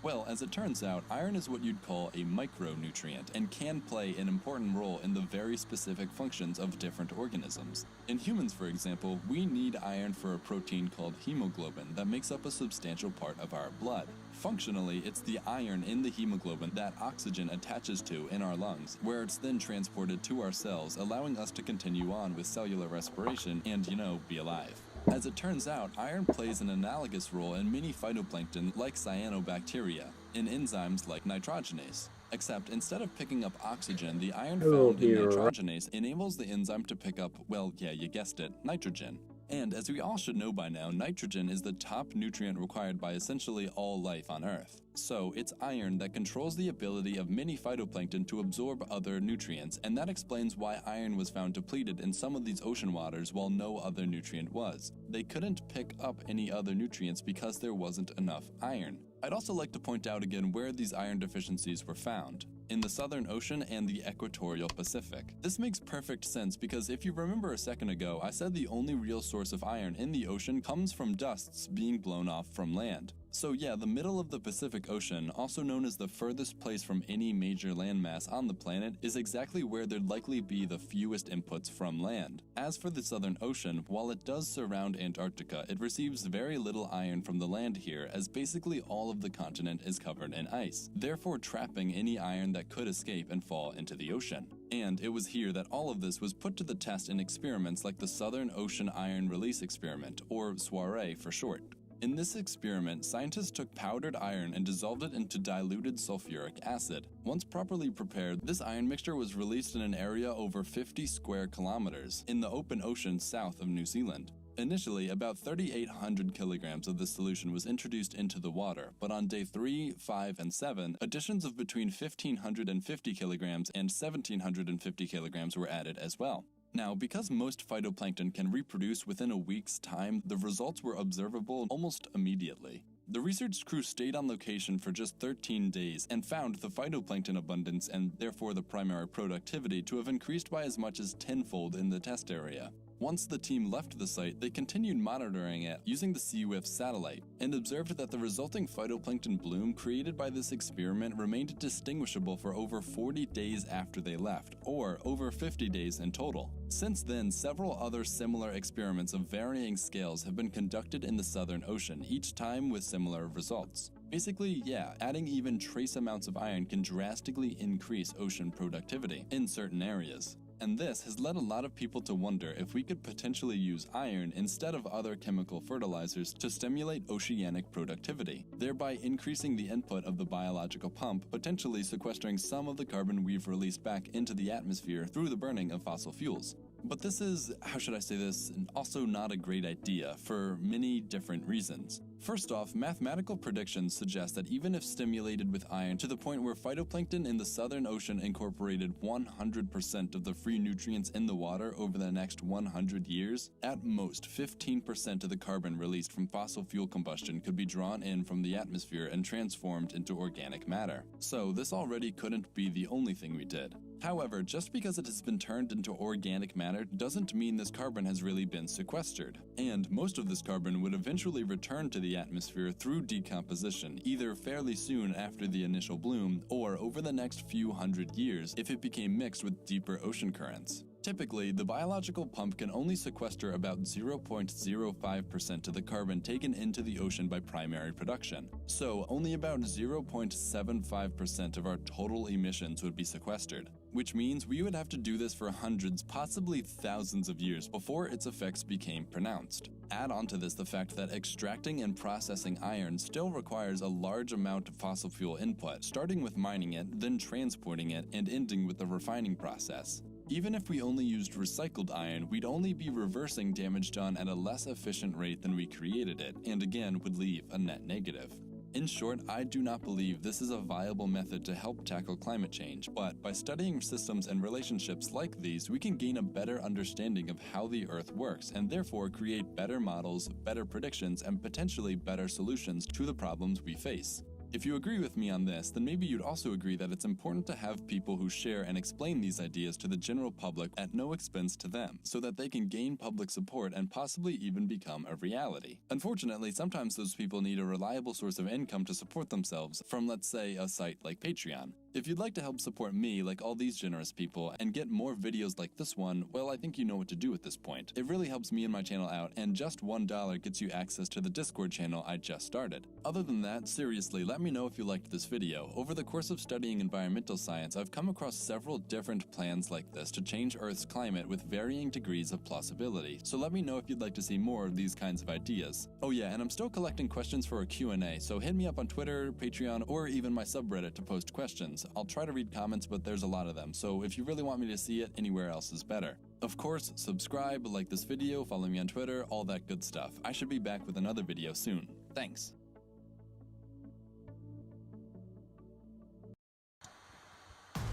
Well, as it turns out, iron is what you'd call a micronutrient and can play an important role in the very specific functions of different organisms. In humans, for example, we need iron for a protein called hemoglobin that makes up a substantial part of our blood. Functionally, it's the iron in the hemoglobin that oxygen attaches to in our lungs, where it's then transported to our cells, allowing us to continue on with cellular respiration and, be alive. As it turns out, iron plays an analogous role in many phytoplankton like cyanobacteria, in enzymes like nitrogenase. Except instead of picking up oxygen, the iron found in nitrogenase enables the enzyme to pick up, well, yeah, you guessed it, nitrogen. And as we all should know by now, nitrogen is the top nutrient required by essentially all life on Earth. So it's iron that controls the ability of many phytoplankton to absorb other nutrients, and that explains why iron was found depleted in some of these ocean waters while no other nutrient was. They couldn't pick up any other nutrients because there wasn't enough iron. I'd also like to point out again where these iron deficiencies were found. In the Southern Ocean and the Equatorial Pacific. This makes perfect sense because if you remember a second ago, I said the only real source of iron in the ocean comes from dusts being blown off from land. So yeah, the middle of the Pacific Ocean, also known as the furthest place from any major landmass on the planet, is exactly where there'd likely be the fewest inputs from land. As for the Southern Ocean, while it does surround Antarctica, it receives very little iron from the land here, as basically all of the continent is covered in ice, therefore trapping any iron that could escape and fall into the ocean. And it was here that all of this was put to the test in experiments like the Southern Ocean Iron Release Experiment, or SOIRE for short. In this experiment, scientists took powdered iron and dissolved it into diluted sulfuric acid. Once properly prepared, this iron mixture was released in an area over 50 square kilometers in the open ocean south of New Zealand. Initially, about 3,800 kilograms of this solution was introduced into the water, but on day 3, 5, and 7, additions of between 1,550 kilograms and 1,750 kilograms were added as well. Now, because most phytoplankton can reproduce within a week's time, the results were observable almost immediately. The research crew stayed on location for just 13 days and found the phytoplankton abundance and therefore the primary productivity to have increased by as much as tenfold in the test area. Once the team left the site, they continued monitoring it using the SeaWift satellite and observed that the resulting phytoplankton bloom created by this experiment remained distinguishable for over 40 days after they left, or over 50 days in total. Since then, several other similar experiments of varying scales have been conducted in the Southern Ocean, each time with similar results. Basically, yeah, adding even trace amounts of iron can drastically increase ocean productivity in certain areas. And this has led a lot of people to wonder if we could potentially use iron instead of other chemical fertilizers to stimulate oceanic productivity, thereby increasing the input of the biological pump, potentially sequestering some of the carbon we've released back into the atmosphere through the burning of fossil fuels. But this is, how should I say this, also not a great idea for many different reasons. First off, mathematical predictions suggest that even if stimulated with iron to the point where phytoplankton in the Southern Ocean incorporated 100% of the free nutrients in the water over the next 100 years, at most 15% of the carbon released from fossil fuel combustion could be drawn in from the atmosphere and transformed into organic matter. So this already couldn't be the only thing we did. However, just because it has been turned into organic matter doesn't mean this carbon has really been sequestered, and most of this carbon would eventually return to the atmosphere through decomposition, either fairly soon after the initial bloom or over the next few hundred years if it became mixed with deeper ocean currents. Typically, the biological pump can only sequester about 0.05% of the carbon taken into the ocean by primary production, so only about 0.75% of our total emissions would be sequestered, which means we would have to do this for hundreds, possibly thousands of years before its effects became pronounced. Add on to this the fact that extracting and processing iron still requires a large amount of fossil fuel input, starting with mining it, then transporting it, and ending with the refining process. Even if we only used recycled iron, we'd only be reversing damage done at a less efficient rate than we created it, and again would leave a net negative. In short, I do not believe this is a viable method to help tackle climate change, but by studying systems and relationships like these, we can gain a better understanding of how the Earth works, and therefore create better models, better predictions, and potentially better solutions to the problems we face. If you agree with me on this, then maybe you'd also agree that it's important to have people who share and explain these ideas to the general public at no expense to them, so that they can gain public support and possibly even become a reality. Unfortunately, sometimes those people need a reliable source of income to support themselves from, let's say, a site like Patreon. If you'd like to help support me, like all these generous people, and get more videos like this one, well, I think you know what to do at this point. It really helps me and my channel out, and just $1 gets you access to the Discord channel I just started. Other than that, seriously, let me know if you liked this video. Over the course of studying environmental science, I've come across several different plans like this to change Earth's climate with varying degrees of plausibility, so let me know if you'd like to see more of these kinds of ideas. Oh yeah, and I'm still collecting questions for a Q&A, so hit me up on Twitter, Patreon, or even my subreddit to post questions. I'll try to read comments, but there's a lot of them, so if you really want me to see it, anywhere else is better. Of course, subscribe, like this video, follow me on Twitter, all that good stuff. I should be back with another video soon. Thanks.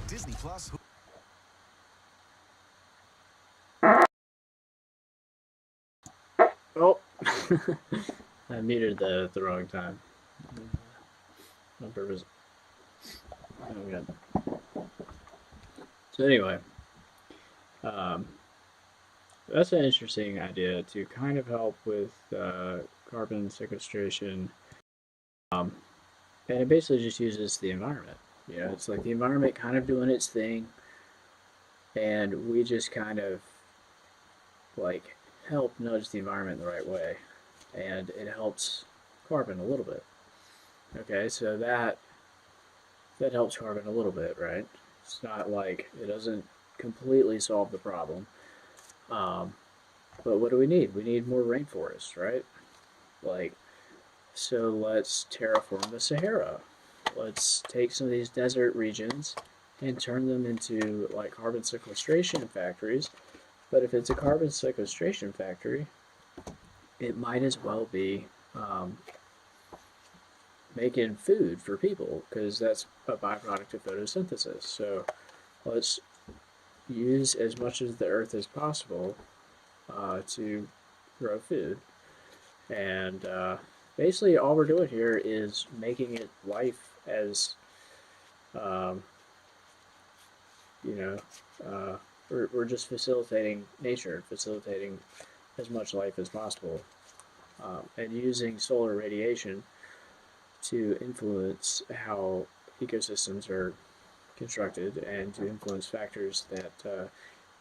Disney Plus. Oh, I muted the wrong time. On purpose. Oh, good. So anyway, that's an interesting idea to kind of help with carbon sequestration. And it basically just uses the environment. You know, it's like the environment kind of doing its thing, and we just kind of like help nudge the environment the right way, and it helps carbon a little bit. Okay, so that helps carbon a little bit, right? It's not like it doesn't completely solve the problem. But what do we need? We need more rainforests, right? Like, so let's terraform the Sahara. Let's take some of these desert regions and turn them into like carbon sequestration factories. But if it's a carbon sequestration factory, it might as well be making food for people, because that's a byproduct of photosynthesis. So let's use as much of the earth as possible to grow food. And basically all we're doing here is making it life as, we're just facilitating nature, facilitating as much life as possible, and using solar radiation to influence how ecosystems are constructed and to influence factors that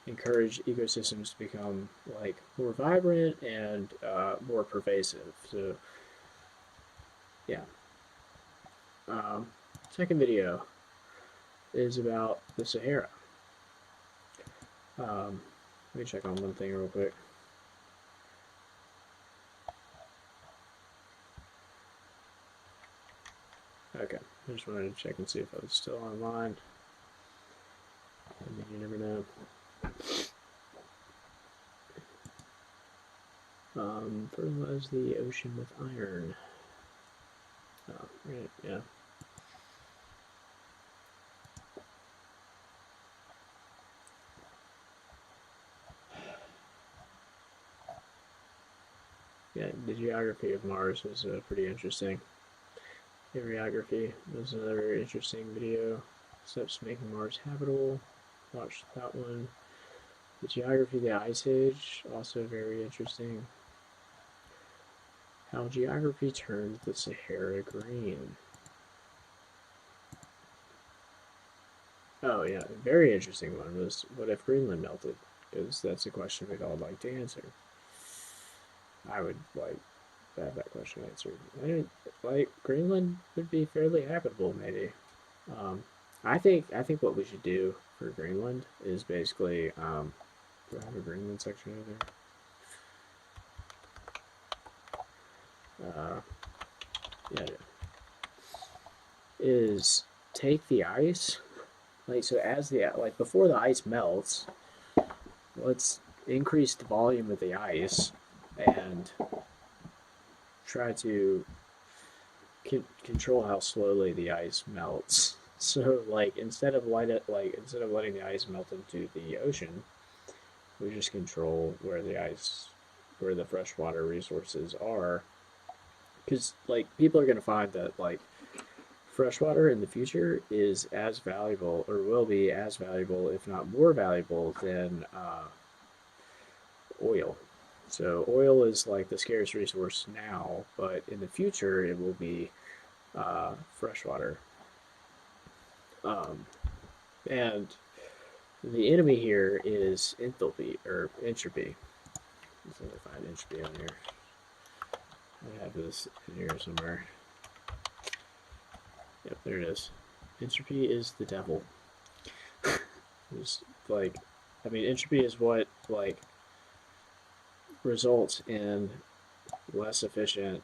encourage ecosystems to become like more vibrant and more pervasive. So yeah. Second video is about the Sahara. Let me check on one thing real quick. Okay, I just wanted to check and see if I was still online. I mean, you never know. Fertilize the ocean with iron. Oh, right, yeah. Yeah, the geography of Mars was pretty interesting. Areography was another interesting video. Steps making Mars habitable. Watched that one. The geography of the Ice Age, also very interesting. How geography turned the Sahara green. Oh yeah, a very interesting one was what if Greenland melted? Because that's a question we'd all like to answer. I would like to have that question answered. Like Greenland would be fairly habitable, maybe. Um, I think what we should do for Greenland is basically do I have a Greenland section over there? Yeah, is take the ice, like so as the like before the ice melts, let's increase the volume of the ice and try to control how slowly the ice melts. So like instead of letting the ice melt into the ocean, we just control where the freshwater resources are. Because like people are gonna find that like freshwater in the future is as valuable or will be as valuable, if not more valuable, than oil. So oil is like the scarce resource now, but in the future it will be freshwater. Um, and the enemy here is enthalpy or entropy. Let's see if I find entropy on here. I have this in here somewhere. Yep, there it is. Entropy is the devil. It's like, I mean, entropy is what like results in less efficient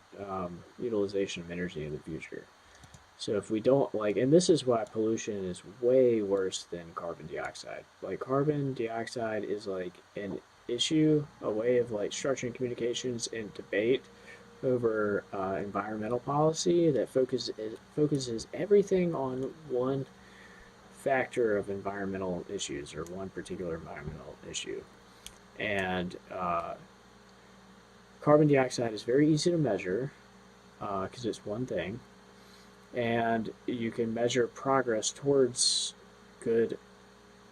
utilization of energy in the future. So if we don't like, and this is why pollution is way worse than carbon dioxide. Like carbon dioxide is like an issue, a way of like structuring communications and debate over environmental policy that focuses everything on one factor of environmental issues or one particular environmental issue. And carbon dioxide is very easy to measure because it's one thing, and you can measure progress towards good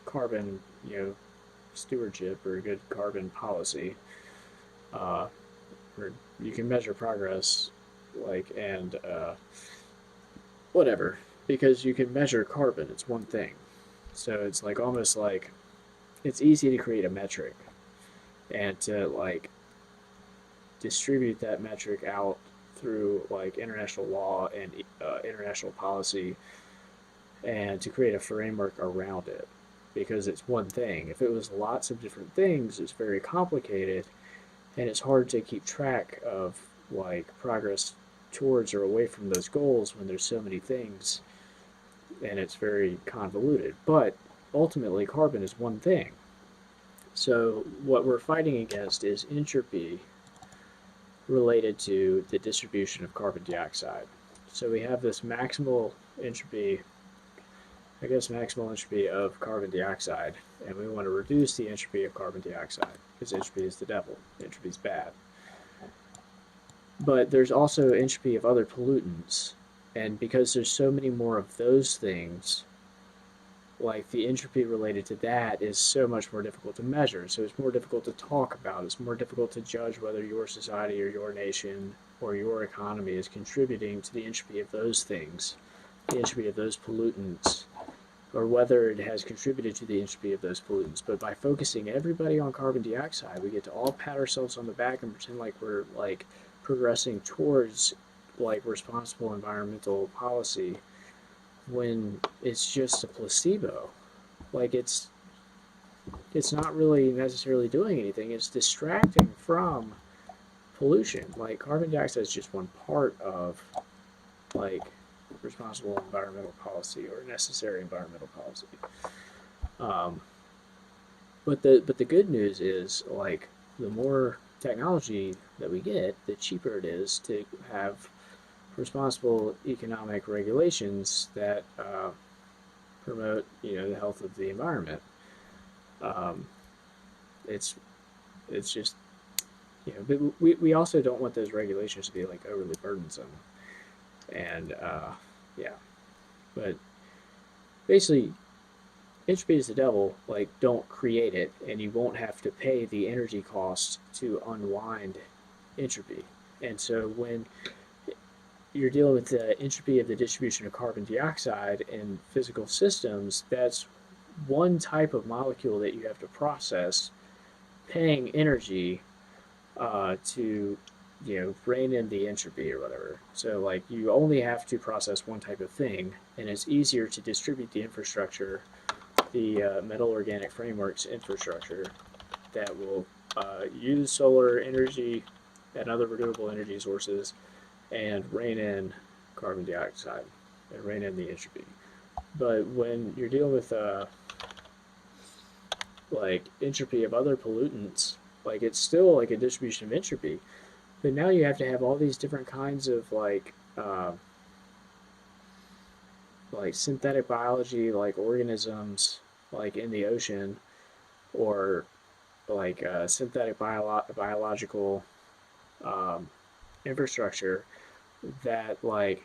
carbon, stewardship or good carbon policy. Uh, or you can measure progress, like and whatever, because you can measure carbon. It's one thing, so it's like almost like it's easy to create a metric and to like distribute that metric out through like international law and international policy and to create a framework around it because it's one thing. If it was lots of different things, it's very complicated and it's hard to keep track of like progress towards or away from those goals when there's so many things and it's very convoluted. But ultimately, carbon is one thing. So, what we're fighting against is entropy related to the distribution of carbon dioxide. So, we have this maximal entropy, maximal entropy of carbon dioxide, and we want to reduce the entropy of carbon dioxide because entropy is the devil, entropy is bad. But there's also entropy of other pollutants, and because there's so many more of those things, like the entropy related to that is so much more difficult to measure. So it's more difficult to talk about. It's more difficult to judge whether your society or your nation or your economy is contributing to the entropy of those things, the entropy of those pollutants, or whether it has contributed to the entropy of those pollutants. But by focusing everybody on carbon dioxide, we get to all pat ourselves on the back and pretend like we're like progressing towards like responsible environmental policy when it's just a placebo. Like it's not really necessarily doing anything. It's distracting from pollution. Like carbon dioxide is just one part of like responsible environmental policy or necessary environmental policy. Um, but the good news is like the more technology that we get, the cheaper it is to have responsible economic regulations that promote, the health of the environment. Um, it's it's just, but we also don't want those regulations to be like overly burdensome, and yeah, but basically entropy is the devil. Like, don't create it, and you won't have to pay the energy cost to unwind entropy. And so when you're dealing with the entropy of the distribution of carbon dioxide in physical systems, that's one type of molecule that you have to process, paying energy to rein in the entropy or whatever. So like you only have to process one type of thing, and it's easier to distribute the infrastructure, the metal organic frameworks infrastructure that will use solar energy and other renewable energy sources and rein in carbon dioxide and rein in the entropy. But when you're dealing with like entropy of other pollutants, like it's still like a distribution of entropy, but now you have to have all these different kinds of like synthetic biology, like organisms, like in the ocean, or like synthetic biological um, infrastructure that like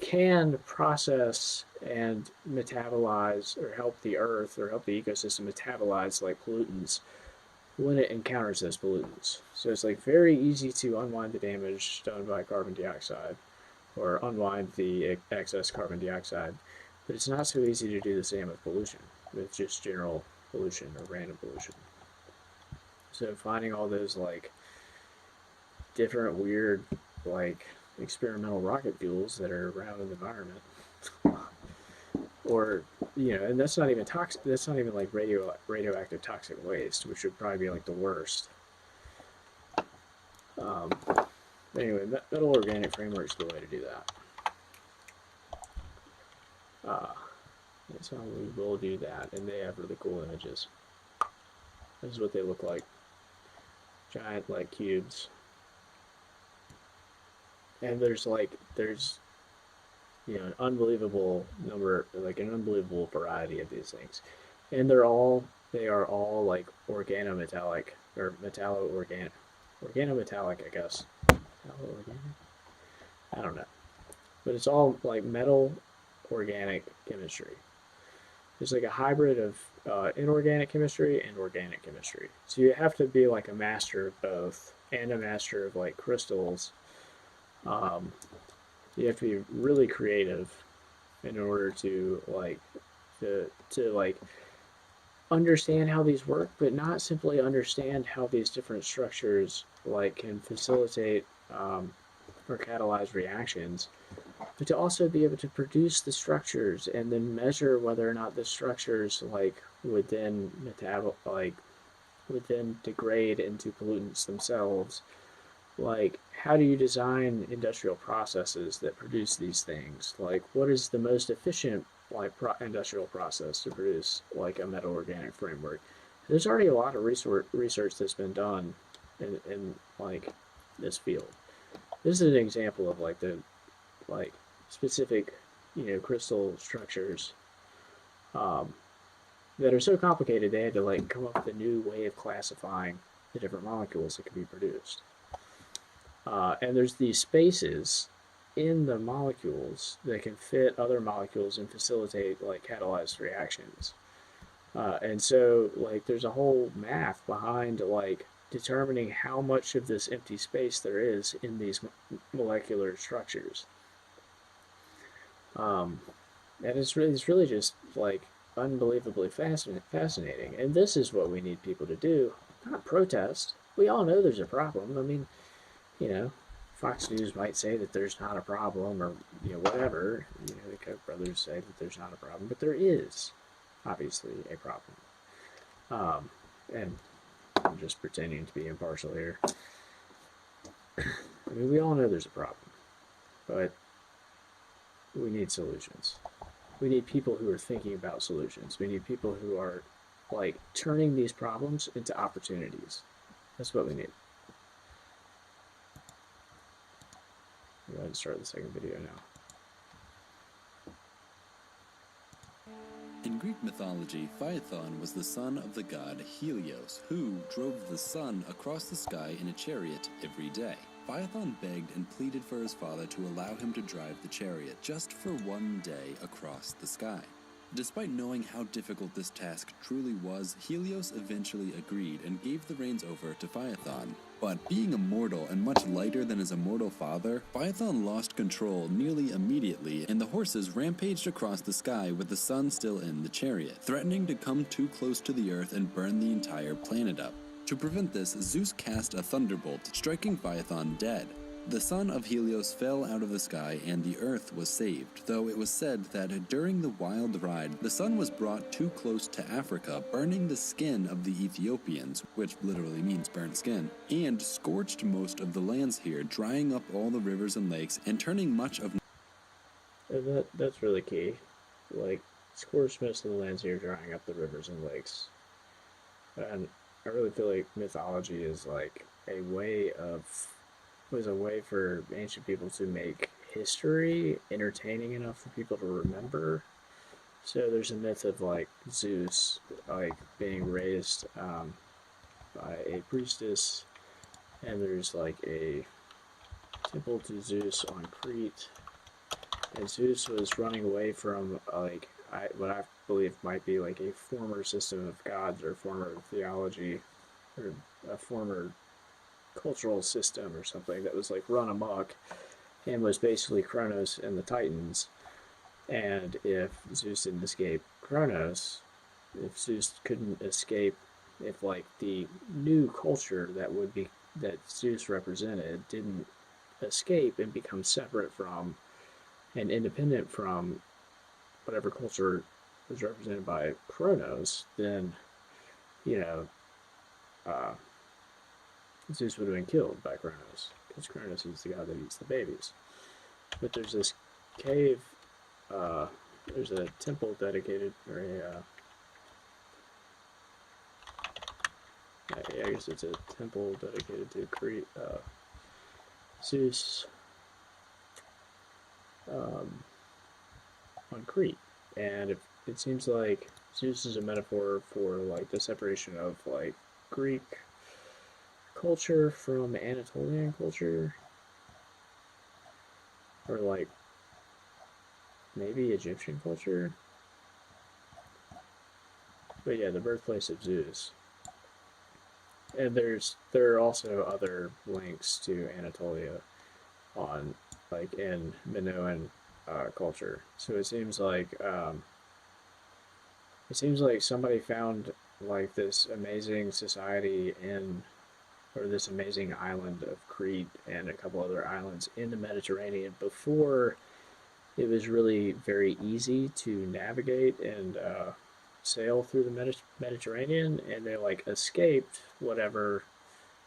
can process and metabolize or help the earth or help the ecosystem metabolize like pollutants when it encounters those pollutants. So it's like very easy to unwind the damage done by carbon dioxide or unwind the excess carbon dioxide, but it's not so easy to do the same with pollution, with just general pollution or random pollution. So finding all those like different weird like experimental rocket fuels that are around in the environment, or and that's not even toxic. That's not even like radioactive toxic waste, which would probably be like the worst. Um, anyway, metal organic framework is the way to do that. So we will do that, and they have really cool images. This is what they look like: giant like cubes, and there's an unbelievable number, like an unbelievable variety of these things, and they are all like organometallic or organometallic, I guess. I don't know, but it's all like metal organic chemistry. There's like a hybrid of inorganic chemistry and organic chemistry. So you have to be like a master of both and a master of like crystals. Um, you have to be really creative in order to like understand how these work, but not simply understand how these different structures like can facilitate or catalyze reactions, but to also be able to produce the structures and then measure whether or not the structures like would then degrade into pollutants themselves. Like, how do you design industrial processes that produce these things? Like, what is the most efficient like industrial process to produce like a metal organic framework? There's already a lot of research that's been done in like this field. This is an example of like the like specific crystal structures um, that are so complicated they had to like come up with a new way of classifying the different molecules that can be produced. And there's these spaces in the molecules that can fit other molecules and facilitate like catalyzed reactions. And so like there's a whole math behind like determining how much of this empty space there is in these molecular structures. And it's really just like unbelievably fascinating. And this is what we need people to do, not protest. We all know there's a problem. I mean, Fox News might say that there's not a problem, or whatever. The Koch brothers say that there's not a problem, but there is obviously a problem. And I'm just pretending to be impartial here. I mean, we all know there's a problem, but we need solutions. We need people who are thinking about solutions. We need people who are like turning these problems into opportunities. That's what we need. ahead and start the second video now. In Greek mythology, Phaethon was the son of the god Helios, who drove the sun across the sky in a chariot every day. Phaethon begged and pleaded for his father to allow him to drive the chariot just for one day across the sky. Despite knowing how difficult this task truly was, Helios eventually agreed and gave the reins over to Phaethon. But being immortal and much lighter than his immortal father, Phaethon lost control nearly immediately, and the horses rampaged across the sky with the sun still in the chariot, threatening to come too close to the earth and burn the entire planet up. To prevent this, Zeus cast a thunderbolt, striking Phaethon dead. The son of Helios fell out of the sky and the earth was saved, though it was said that during the wild ride, the sun was brought too close to Africa, burning the skin of the Ethiopians, which literally means burnt skin, and scorched most of the lands here, drying up all the rivers and lakes and turning much of... And that's really key. Like, scorched most of the lands here, drying up the rivers and lakes. And I really feel like mythology is like a way for ancient people to make history entertaining enough for people to remember. So there's a myth of like Zeus like being raised by a priestess, and there's like a temple to Zeus on Crete, and Zeus was running away from like what I believe might be like a former system of gods or former theology or a former cultural system or something that was like run amok and was basically Kronos and the Titans. And if Zeus didn't escape Kronos, if Zeus couldn't escape, if like the new culture that Zeus represented didn't escape and become separate from and independent from whatever culture was represented by Kronos, then you know Zeus would have been killed by Kronos, because Kronos is the god that eats the babies. But there's this cave, there's a temple dedicated, or I guess it's a temple dedicated to Zeus on Crete. And it seems like Zeus is a metaphor for like the separation of like Greek culture from Anatolian culture, or like maybe Egyptian culture. But yeah, the birthplace of Zeus. And there are also other links to Anatolia on like in Minoan culture. So it seems like somebody found like this amazing society or this amazing island of Crete and a couple other islands in the Mediterranean before it was really very easy to navigate and sail through the Mediterranean, and they like escaped whatever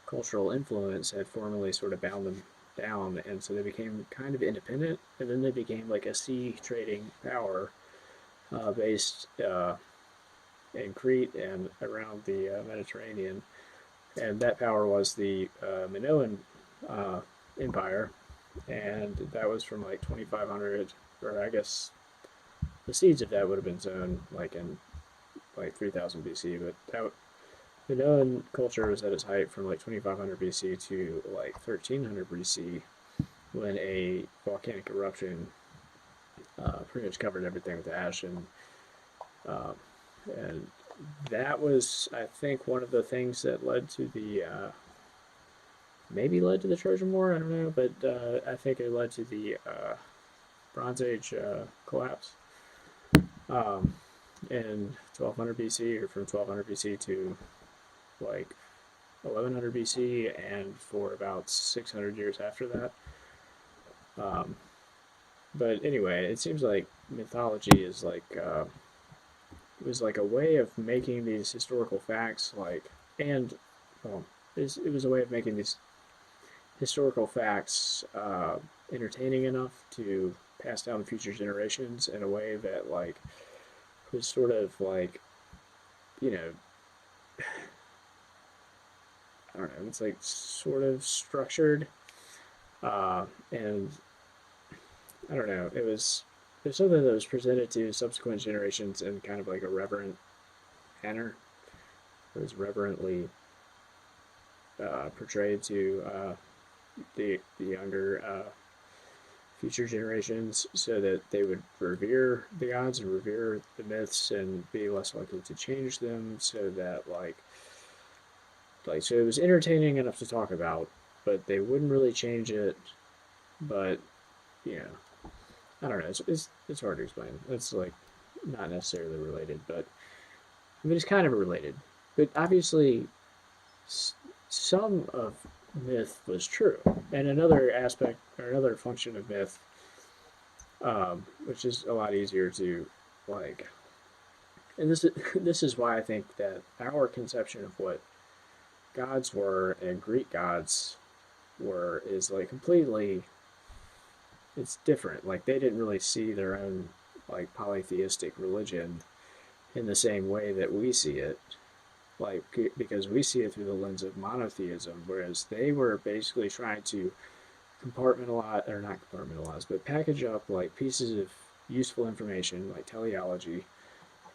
cultural influence had formerly sort of bound them down, and so they became kind of independent, and then they became like a sea trading power based in Crete and around the Mediterranean. And that power was the Minoan Empire, and that was from like 2500, or I guess the seeds of that would have been sown like in like 3000 BC, but that Minoan culture was at its height from like 2500 BC to like 1300 BC, when a volcanic eruption pretty much covered everything with ash, and that was, I think, one of the things that led to the maybe led to the Trojan War. I don't know, but I think it led to the Bronze Age collapse in 1200 BC, or from 1200 BC to like 1100 BC, and for about 600 years after that. But anyway, it seems like mythology is like it was like a way of making these historical facts it was a way of making these historical facts entertaining enough to pass down to future generations in a way that like was sort of like, you know, I don't know, it's like sort of structured and I don't know. It was something that was presented to subsequent generations in kind of like a reverent manner. It was reverently portrayed to the younger future generations so that they would revere the gods and revere the myths and be less likely to change them so that so it was entertaining enough to talk about, but they wouldn't really change it. But you know, I don't know. It's hard to explain. It's like not necessarily related, but I mean it's kind of related. But obviously, some of myth was true, and another aspect or another function of myth, which is a lot easier to like. And this is why I think that our conception of what gods were and Greek gods were is like completely it's different. Like they didn't really see their own like polytheistic religion in the same way that we see it. Like because we see it through the lens of monotheism, whereas they were basically trying to compartmentalize or not compartmentalize, but package up like pieces of useful information like teleology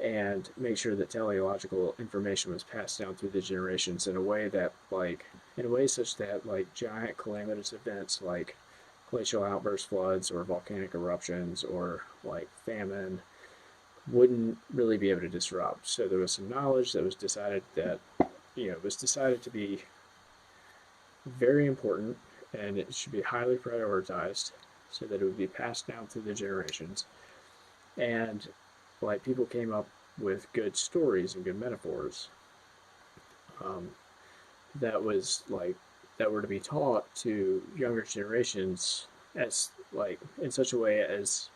and make sure that teleological information was passed down through the generations in a way that in a way such that like giant calamitous events like glacial outburst floods or volcanic eruptions or like famine wouldn't really be able to disrupt. So there was some knowledge that was decided that was decided to be very important and it should be highly prioritized so that it would be passed down through the generations. And like people came up with good stories and good metaphors um, that was like that were to be taught to younger generations as like in such a way as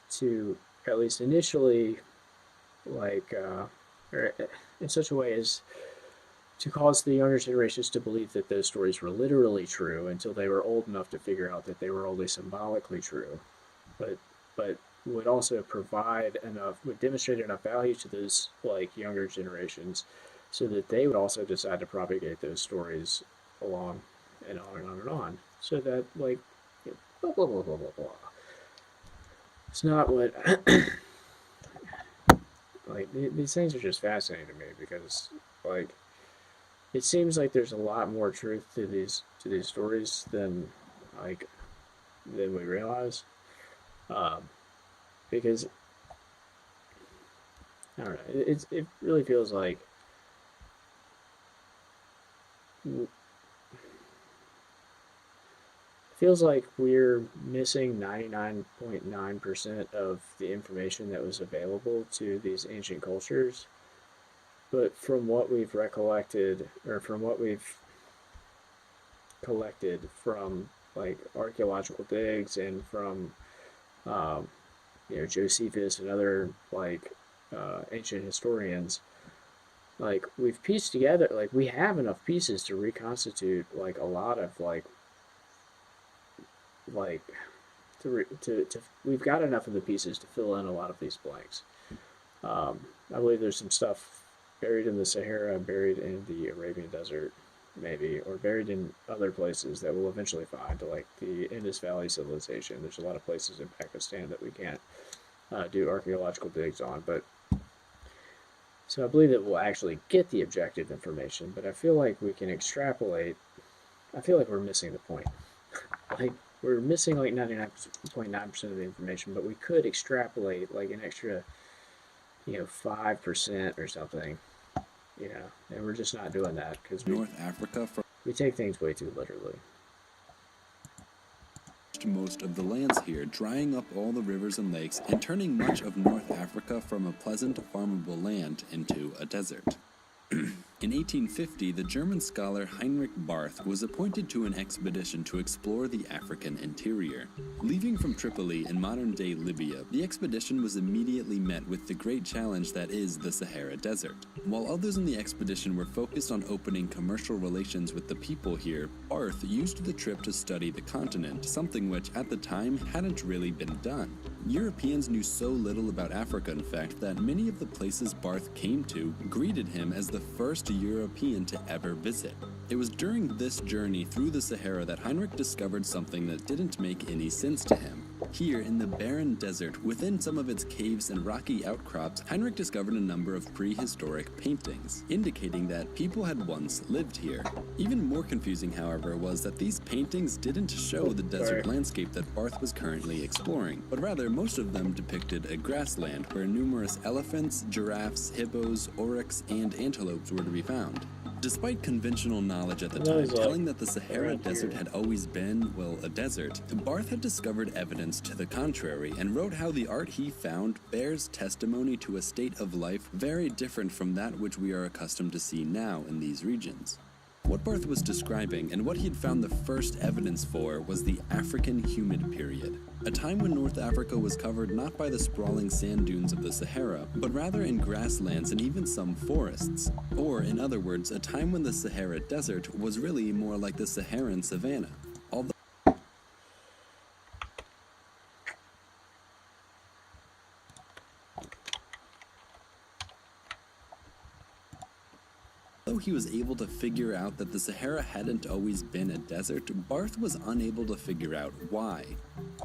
to at least initially like or in such a way as to cause the younger generations to believe that those stories were literally true until they were old enough to figure out that they were only symbolically true, but would also provide enough would demonstrate enough value to those like younger generations so that they would also decide to propagate those stories along and on and on and on so that like blah blah blah blah blah blah. It's not what like these things are just fascinating to me because like it seems like there's a lot more truth to these stories like than we realize. Um, because I don't know, it really feels like we're missing 99.9% of the information that was available to these ancient cultures. But from what we've recollected, or from what we've collected from like archaeological digs and from um, Josephus and other like ancient historians, like we've pieced together, like we have enough pieces to reconstitute like a lot of like to we've got enough of the pieces to fill in a lot of these blanks. I believe there's some stuff buried in the Sahara, buried in the Arabian Desert, maybe, or buried in other places that we'll eventually find, like the Indus Valley civilization. There's a lot of places in Pakistan that we can't do archaeological digs on, but so I believe that we'll actually get the objective information, but I feel like we can extrapolate. I feel like we're missing the point. Like we're missing like 99.9% of the information, but we could extrapolate like an extra 5% or something, and we're just not doing that because North Africa we take things way too literally. Most of the lands here, drying up all the rivers and lakes and turning much of North Africa from a pleasant farmable land into a desert. In 1850, the German scholar Heinrich Barth was appointed to an expedition to explore the African interior. Leaving from Tripoli in modern-day Libya, the expedition was immediately met with the great challenge that is the Sahara Desert. While others in the expedition were focused on opening commercial relations with the people here, Barth used the trip to study the continent, something which at the time hadn't really been done. Europeans knew so little about Africa, in fact, that many of the places Barth came to greeted him as the first European to ever visit. It was during this journey through the Sahara that Heinrich discovered something that didn't make any sense to him. Here in the barren desert, within some of its caves and rocky outcrops, Heinrich discovered a number of prehistoric paintings, indicating that people had once lived here. Even more confusing, however, was that these paintings didn't show the desert landscape that Barth was currently exploring, but rather most of them depicted a grassland where numerous elephants, giraffes, hippos, oryx, and antelopes were to be found. Despite conventional knowledge at the time telling that the Sahara Desert had always been, well, a desert, Barth had discovered evidence to the contrary and wrote how the art he found bears testimony to a state of life very different from that which we are accustomed to see now in these regions. What Barth was describing and what he had found the first evidence for was the African humid period, a time when North Africa was covered not by the sprawling sand dunes of the Sahara, but rather in grasslands and even some forests. Or, in other words, a time when the Sahara Desert was really more like the Saharan savanna. Although he was able to figure out that the Sahara hadn't always been a desert, Barth was unable to figure out why.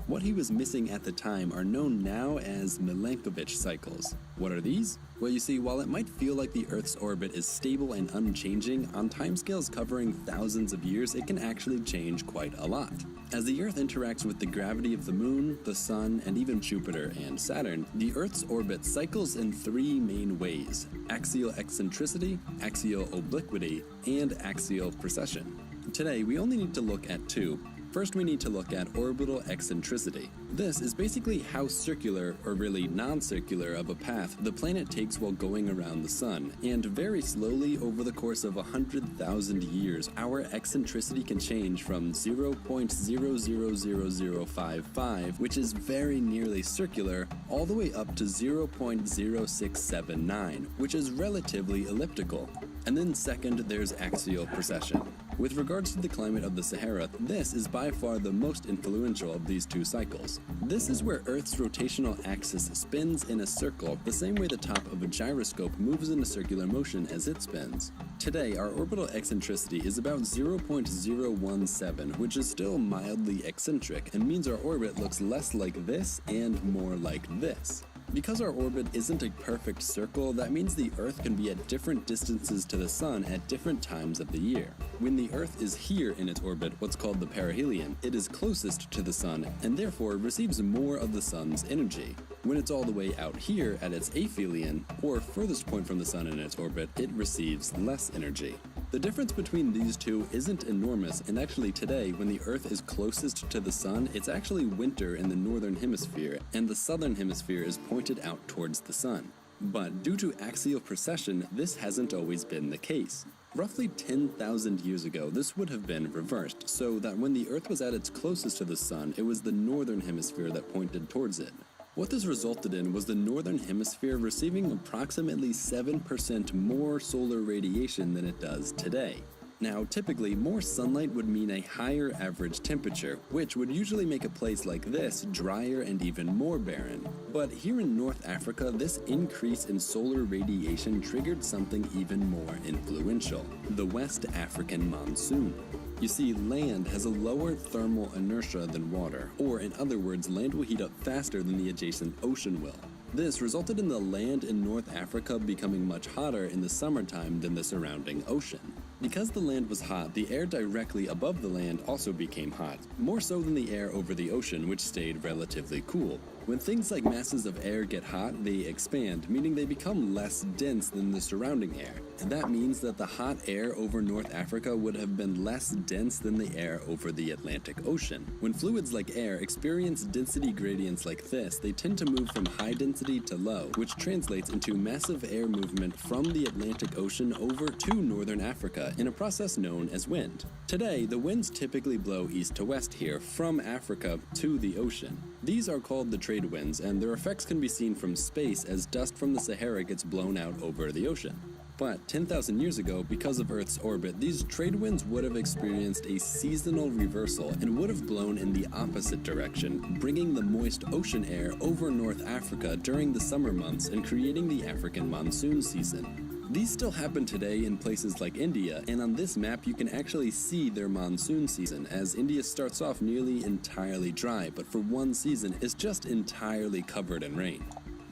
What he was missing at the time are known now as Milankovitch cycles. What are these? Well, you see, while it might feel like the Earth's orbit is stable and unchanging, on timescales covering thousands of years, it can actually change quite a lot. As the Earth interacts with the gravity of the Moon, the Sun, and even Jupiter and Saturn, the Earth's orbit cycles in three main ways: axial eccentricity, axial obliquity, and axial precession. Today, we only need to look at two. First, we need to look at orbital eccentricity. This is basically how circular, or really non-circular, of a path the planet takes while going around the Sun. And very slowly, over the course of 100,000 years, our eccentricity can change from 0.000055, which is very nearly circular, all the way up to 0.0679, which is relatively elliptical. And then second, there's axial precession. With regards to the climate of the Sahara, this is by far the most influential of these two cycles. This is where Earth's rotational axis spins in a circle, the same way the top of a gyroscope moves in a circular motion as it spins. Today, our orbital eccentricity is about 0.017, which is still mildly eccentric and means our orbit looks less like this and more like this. Because our orbit isn't a perfect circle, that means the Earth can be at different distances to the Sun at different times of the year. When the Earth is here in its orbit, what's called the perihelion, it is closest to the Sun and therefore receives more of the Sun's energy. When it's all the way out here at its aphelion, or furthest point from the Sun in its orbit, it receives less energy. The difference between these two isn't enormous, and actually today, when the Earth is closest to the Sun, it's actually winter in the northern hemisphere, and the southern hemisphere is pointed out towards the Sun. But due to axial precession, this hasn't always been the case. Roughly 10,000 years ago, this would have been reversed, so that when the Earth was at its closest to the Sun, it was the northern hemisphere that pointed towards it. What this resulted in was the northern hemisphere receiving approximately 7% more solar radiation than it does today. Now, typically, more sunlight would mean a higher average temperature, which would usually make a place like this drier and even more barren. But here in North Africa, this increase in solar radiation triggered something even more influential: the West African monsoon. You see, land has a lower thermal inertia than water, or in other words, land will heat up faster than the adjacent ocean will. This resulted in the land in North Africa becoming much hotter in the summertime than the surrounding ocean. Because the land was hot, the air directly above the land also became hot, more so than the air over the ocean, which stayed relatively cool. When things like masses of air get hot, they expand, meaning they become less dense than the surrounding air. And that means that the hot air over North Africa would have been less dense than the air over the Atlantic Ocean. When fluids like air experience density gradients like this, they tend to move from high density to low, which translates into massive air movement from the Atlantic Ocean over to Northern Africa in a process known as wind. Today, the winds typically blow east to west here, from Africa to the ocean. These are called the trade winds, and their effects can be seen from space as dust from the Sahara gets blown out over the ocean. But 10,000 years ago, because of Earth's orbit, these trade winds would have experienced a seasonal reversal and would have blown in the opposite direction, bringing the moist ocean air over North Africa during the summer months and creating the African monsoon season. These still happen today in places like India, and on this map you can actually see their monsoon season, as India starts off nearly entirely dry, but for one season is just entirely covered in rain.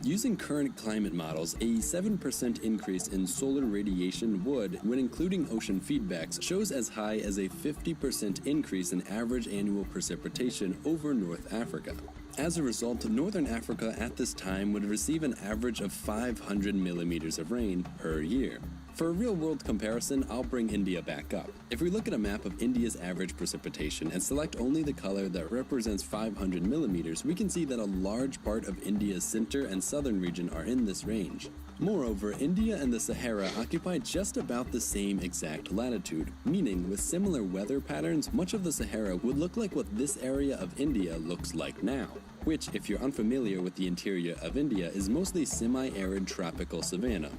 Using current climate models, a 7% increase in solar radiation would, when including ocean feedbacks, shows as high as a 50% increase in average annual precipitation over North Africa. As a result, Northern Africa at this time would receive an average of 500 millimeters of rain per year. For a real-world comparison, I'll bring India back up. If we look at a map of India's average precipitation and select only the color that represents 500 millimeters, we can see that a large part of India's center and southern region are in this range. Moreover, India and the Sahara occupy just about the same exact latitude, meaning with similar weather patterns, much of the Sahara would look like what this area of India looks like now, which, if you're unfamiliar with the interior of India, is mostly semi-arid tropical savanna.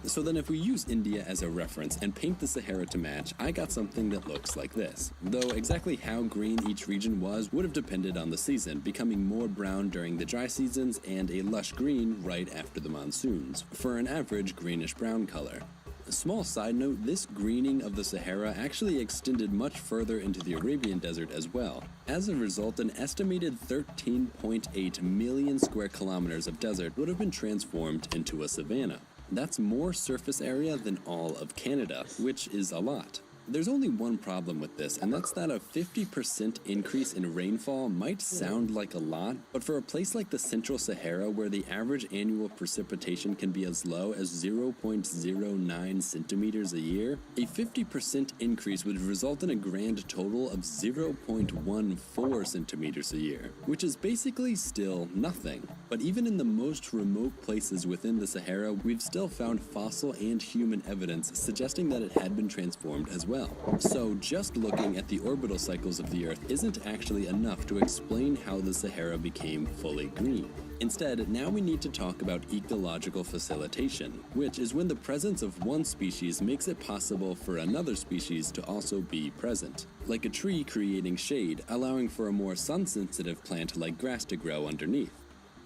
So then if we use India as a reference and paint the Sahara to match, I got something that looks like this. Though exactly how green each region was would have depended on the season, becoming more brown during the dry seasons and a lush green right after the monsoons, for an average greenish-brown color. A small side note, this greening of the Sahara actually extended much further into the Arabian Desert as well. As a result, an estimated 13.8 million square kilometers of desert would have been transformed into a savanna. That's more surface area than all of Canada, which is a lot. There's only one problem with this, and that's that a 50% increase in rainfall might sound like a lot, but for a place like the Central Sahara where the average annual precipitation can be as low as 0.09 centimeters a year, a 50% increase would result in a grand total of 0.14 centimeters a year, which is basically still nothing. But even in the most remote places within the Sahara, we've still found fossil and human evidence suggesting that it had been transformed as well. So just looking at the orbital cycles of the Earth isn't actually enough to explain how the Sahara became fully green. Instead, now we need to talk about ecological facilitation, which is when the presence of one species makes it possible for another species to also be present. Like a tree creating shade, allowing for a more sun-sensitive plant like grass to grow underneath.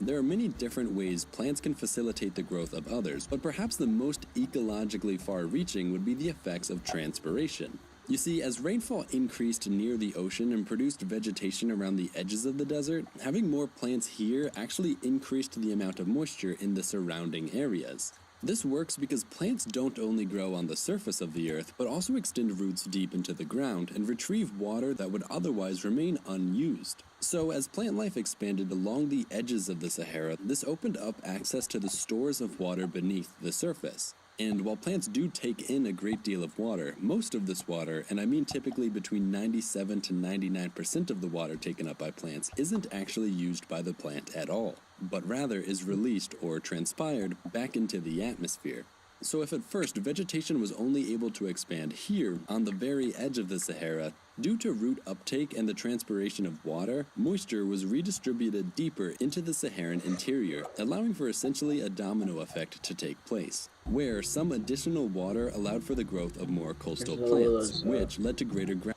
There are many different ways plants can facilitate the growth of others, but perhaps the most ecologically far-reaching would be the effects of transpiration. You see, as rainfall increased near the ocean and produced vegetation around the edges of the desert, having more plants here actually increased the amount of moisture in the surrounding areas. This works because plants don't only grow on the surface of the earth, but also extend roots deep into the ground and retrieve water that would otherwise remain unused. So as plant life expanded along the edges of the Sahara, this opened up access to the stores of water beneath the surface. And while plants do take in a great deal of water, most of this water, and I mean typically between 97 to 99% of the water taken up by plants, isn't actually used by the plant at all, but rather is released or transpired back into the atmosphere. So if at first vegetation was only able to expand here, on the very edge of the Sahara, due to root uptake and the transpiration of water, moisture was redistributed deeper into the Saharan interior, allowing for essentially a domino effect to take place, where some additional water allowed for the growth of more coastal plants, which led to greater ground.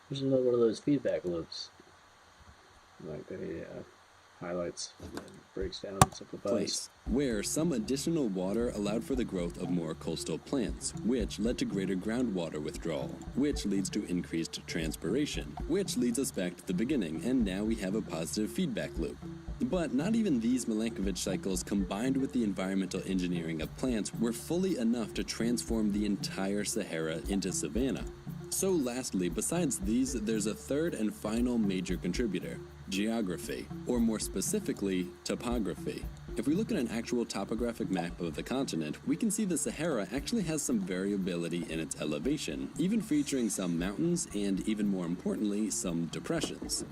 There's another one of those feedback loops, like the highlights and breaks down and simplifies. Where some additional water allowed for the growth of more coastal plants, which led to greater groundwater withdrawal, which leads to increased transpiration, which leads us back to the beginning, and now we have a positive feedback loop. But not even these Milankovitch cycles combined with the environmental engineering of plants were fully enough to transform the entire Sahara into savanna. So lastly, besides these, there's a third and final major contributor: geography, or more specifically, topography. If we look at an actual topographic map of the continent, we can see the Sahara actually has some variability in its elevation, even featuring some mountains and, even more importantly, some depressions.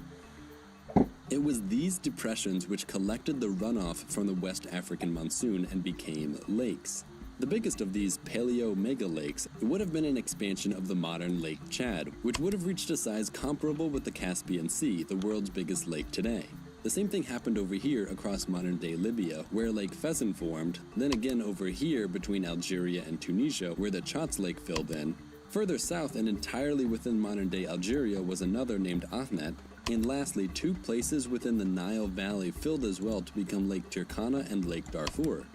It was these depressions which collected the runoff from the West African monsoon and became lakes. The biggest of these paleo-mega lakes would have been an expansion of the modern Lake Chad, which would have reached a size comparable with the Caspian Sea, the world's biggest lake today. The same thing happened over here across modern-day Libya, where Lake Fezzan formed, then again over here between Algeria and Tunisia, where the Chats Lake filled in. Further south and entirely within modern-day Algeria was another named Ahnet, and lastly, two places within the Nile Valley filled as well to become Lake Turkana and Lake Darfur.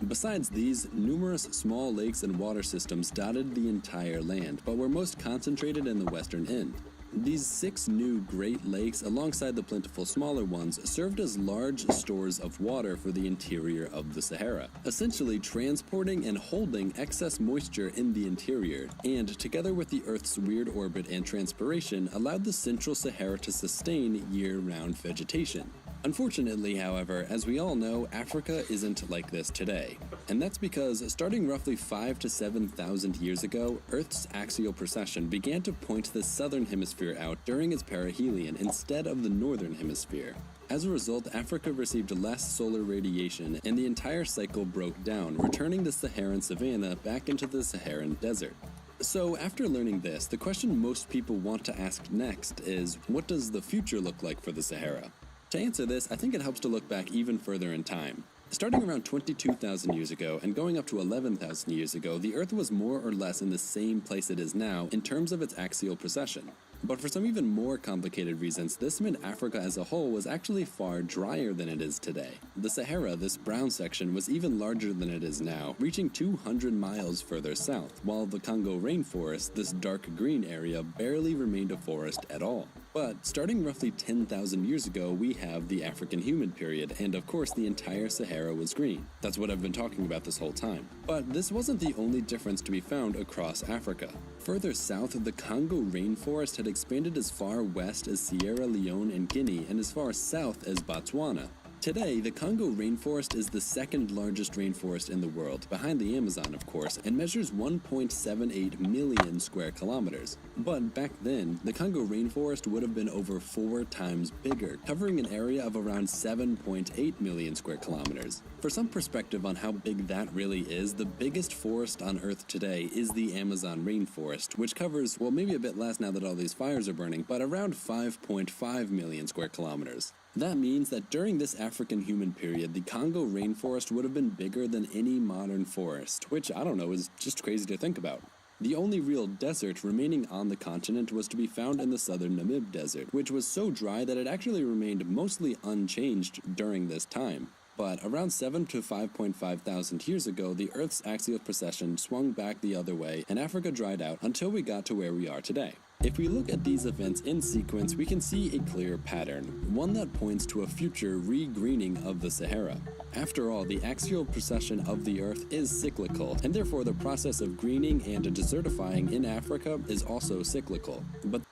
Besides these, numerous small lakes and water systems dotted the entire land, but were most concentrated in the western end. These 6 new Great Lakes, alongside the plentiful smaller ones, served as large stores of water for the interior of the Sahara, essentially transporting and holding excess moisture in the interior, and together with the Earth's weird orbit and transpiration, allowed the central Sahara to sustain year-round vegetation. Unfortunately, however, as we all know, Africa isn't like this today. And that's because, starting roughly 5,000 to 7,000 years ago, Earth's axial precession began to point the southern hemisphere out during its perihelion instead of the northern hemisphere. As a result, Africa received less solar radiation and the entire cycle broke down, returning the Saharan savanna back into the Saharan desert. So, after learning this, the question most people want to ask next is, what does the future look like for the Sahara? To answer this, I think it helps to look back even further in time. Starting around 22,000 years ago and going up to 11,000 years ago, the Earth was more or less in the same place it is now in terms of its axial precession. But for some even more complicated reasons, this meant Africa as a whole was actually far drier than it is today. The Sahara, this brown section, was even larger than it is now, reaching 200 miles further south, while the Congo rainforest, this dark green area, barely remained a forest at all. But starting roughly 10,000 years ago, we have the African humid period, and of course the entire Sahara was green. That's what I've been talking about this whole time. But this wasn't the only difference to be found across Africa. Further south, the Congo rainforest had expanded as far west as Sierra Leone and Guinea, and as far south as Botswana. Today, the Congo rainforest is the second largest rainforest in the world, behind the Amazon of course, and measures 1.78 million square kilometers. But back then, the Congo rainforest would have been over 4 times bigger, covering an area of around 7.8 million square kilometers. For some perspective on how big that really is, the biggest forest on Earth today is the Amazon rainforest, which covers, well, maybe a bit less now that all these fires are burning, but around 5.5 million square kilometers. That means that during this African human period, the Congo rainforest would have been bigger than any modern forest, which, I don't know, is just crazy to think about. The only real desert remaining on the continent was to be found in the southern Namib Desert, which was so dry that it actually remained mostly unchanged during this time. But around 7 to 5.5 thousand years ago, the Earth's axial precession swung back the other way and Africa dried out until we got to where we are today. If we look at these events in sequence, we can see a clear pattern, one that points to a future re-greening of the Sahara. After all, the axial precession of the Earth is cyclical, and therefore the process of greening and desertifying in Africa is also cyclical. But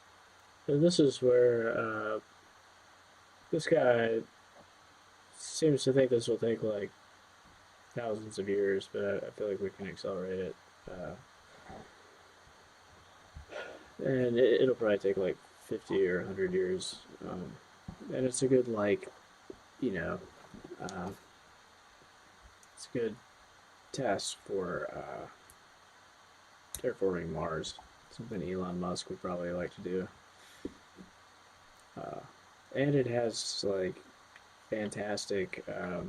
So this is where this guy seems to think this will take like thousands of years, but I feel like we can accelerate it. And it'll probably take like 50 or 100 years. And it's a good, like, you know, uh, it's a good test for terraforming Mars. Something Elon Musk would probably like to do. Uh, and it has, like, fantastic uh,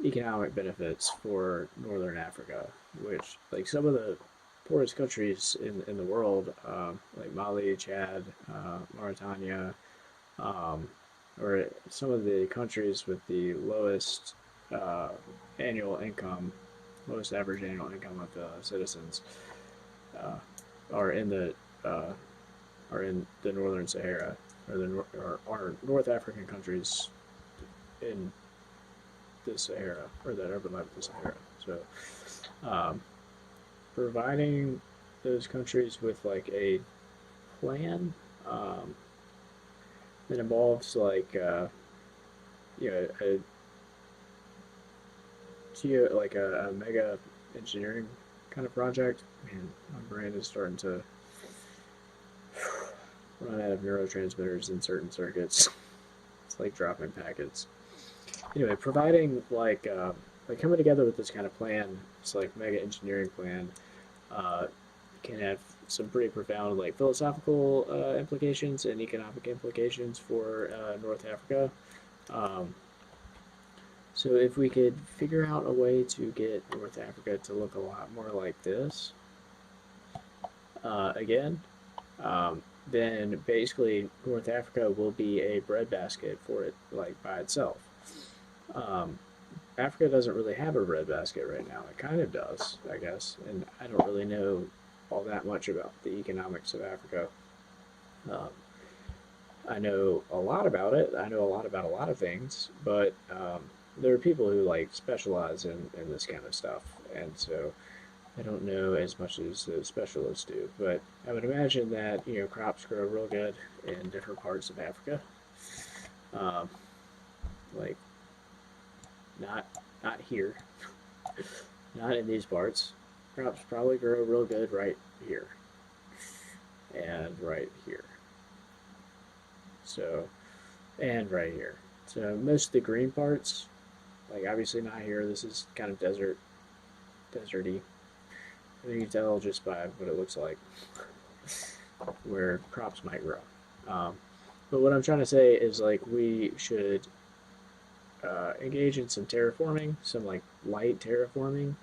economic benefits for Northern Africa, which, like, some of the poorest countries in the world, like Mali, Chad, Mauritania, or some of the countries with the lowest annual income, lowest average annual income of citizens, uh, are in the uh, are in the Northern Sahara, or are North African countries in the Sahara, or that overlap the Sahara. So, providing those countries with like a plan that involves like a mega engineering kind of project. Man, my brain is starting to run out of neurotransmitters in certain circuits. It's like dropping packets. Anyway, providing like coming together with this kind of plan, it's like mega engineering plan, uh, can have some pretty profound like philosophical implications and economic implications for North Africa. Um, so if we could figure out a way to get North Africa to look a lot more like this again, then basically North Africa will be a breadbasket for it, like by itself. Africa doesn't really have a breadbasket right now. It kind of does, I guess, and I don't really know all that much about the economics of Africa. Um, I know a lot about it. I know a lot about a lot of things, but there are people who like specialize in this kind of stuff, and so I don't know as much as the specialists do. But I would imagine that crops grow real good in different parts of Africa. Um, like not not here, not in these parts. Crops probably grow real good right here and right here. So and right here. So most of the green parts, like obviously not here. This is kind of deserty. You can tell just by what it looks like where crops might grow. Um, but what I'm trying to say is like we should engage in some terraforming, some like light terraforming,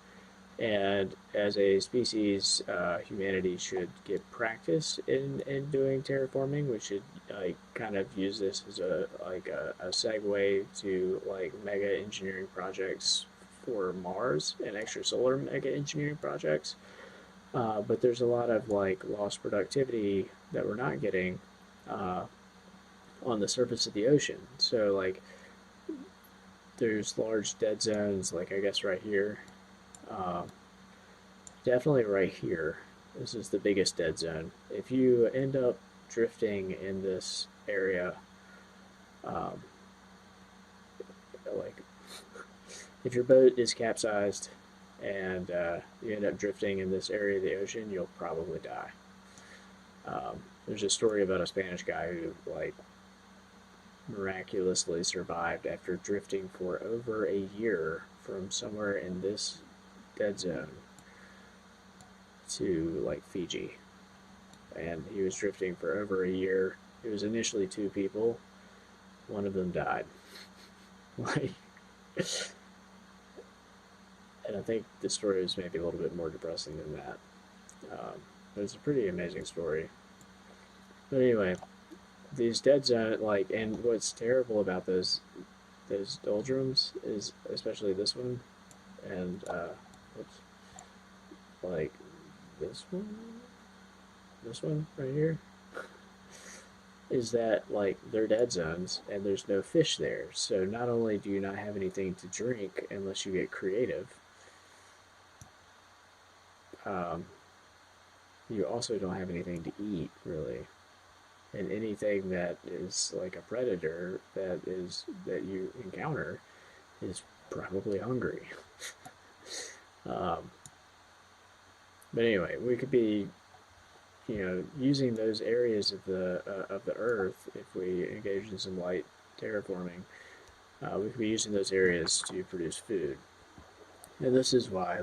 and as a species, humanity should get practice in doing terraforming. We should like kind of use this as a segue to like mega engineering projects for Mars and extrasolar mega engineering projects. But there's a lot of like lost productivity that we're not getting uh, on the surface of the ocean. So like there's large dead zones, like I guess right here. Uh, Definitely right here. This is the biggest dead zone. If you end up drifting in this area, um, like if your boat is capsized and you end up drifting in this area of the ocean, you'll probably die. There's a story about a Spanish guy who like miraculously survived after drifting for over a year from somewhere in this dead zone to like Fiji, and he was drifting for over a year. It was initially two people. One of them died. Like, and I think the story was maybe a little bit more depressing than that. But it's a pretty amazing story. But anyway, these dead zone and what's terrible about those doldrums is especially this one, and whoops, like this one, this one right here, is that like they're dead zones and there's no fish there. So not only do you not have anything to drink unless you get creative, um, you also don't have anything to eat really. And anything that is like a predator that you encounter is probably hungry. um, but anyway, we could be using those areas of the Earth if we engage in some light terraforming. We could be using those areas to produce food, and this is why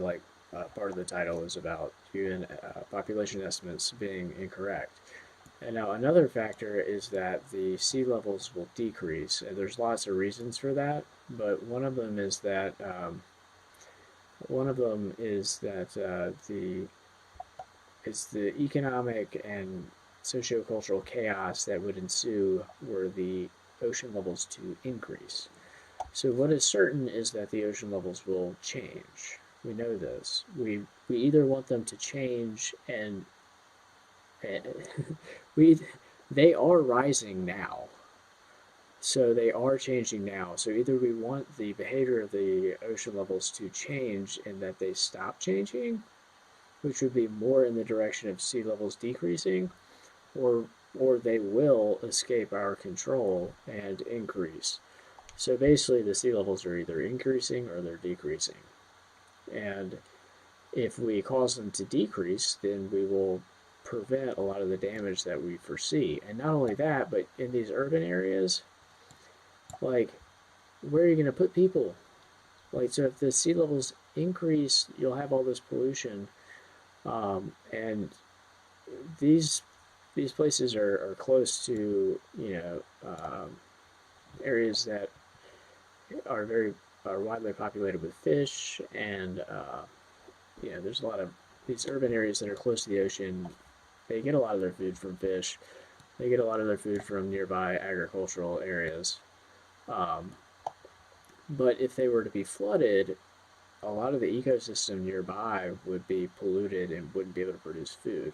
part of the title is about UN population estimates being incorrect. And now another factor is that the sea levels will decrease, and there's lots of reasons for that. But one of them is that the economic and sociocultural chaos that would ensue were the ocean levels to increase. So what is certain is that the ocean levels will change. We know this. We either want them to change and we they are rising now. So they are changing now. So either we want the behavior of the ocean levels to change and that they stop changing, which would be more in the direction of sea levels decreasing, or they will escape our control and increase. So basically the sea levels are either increasing or they're decreasing. And if we cause them to decrease, then we will prevent a lot of the damage that we foresee. And not only that, but in these urban areas, like, where are you going to put people? Like, so if the sea levels increase, you'll have all this pollution, and these places are close to areas that are widely populated with fish, and there's a lot of these urban areas that are close to the ocean. They get a lot of their food from fish. They get a lot of their food from nearby agricultural areas. Um, But if they were to be flooded, a lot of the ecosystem nearby would be polluted and wouldn't be able to produce food.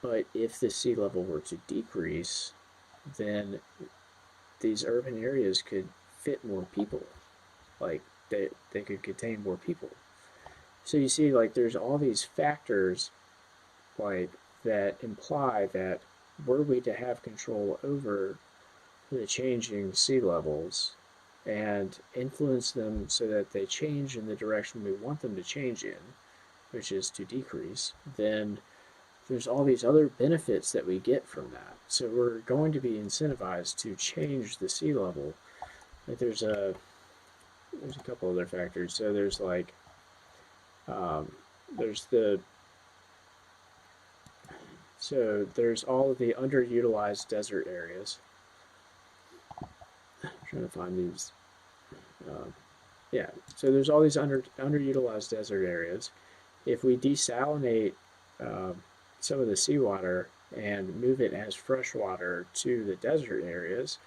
But if the sea level were to decrease, then these urban areas could fit more people. Like they could contain more people. So you see, like there's all these factors like that imply that were we to have control over the changing sea levels and influence them so that they change in the direction we want them to change in, which is to decrease, then there's all these other benefits that we get from that. So we're going to be incentivized to change the sea level. Like there's a couple other factors. So there's like there's the so there's all of the underutilized desert areas. I'm trying to find these. Yeah, so there's all these underutilized desert areas. If we desalinate some of the seawater and move it as fresh water to the desert areas,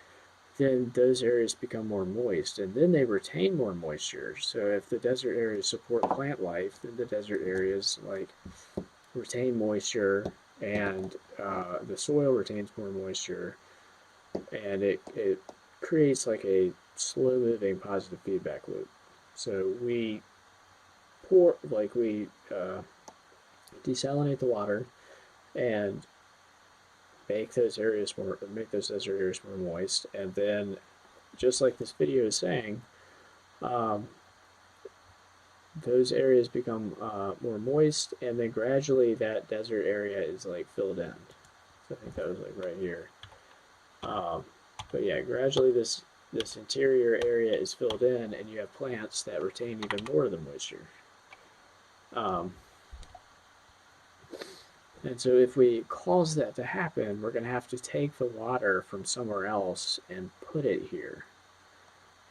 then those areas become more moist and then they retain more moisture. So if the desert areas support plant life, then the desert areas like retain moisture and the soil retains more moisture, and it creates like a slow moving positive feedback loop. So we desalinate the water and make those desert areas more moist, and then just like this video is saying, um, those areas become more moist, and then gradually that desert area is like filled in. So I think that was like right here. But yeah, gradually this interior area is filled in, and you have plants that retain even more of the moisture. Um, and so if we cause that to happen, we're going to have to take the water from somewhere else and put it here.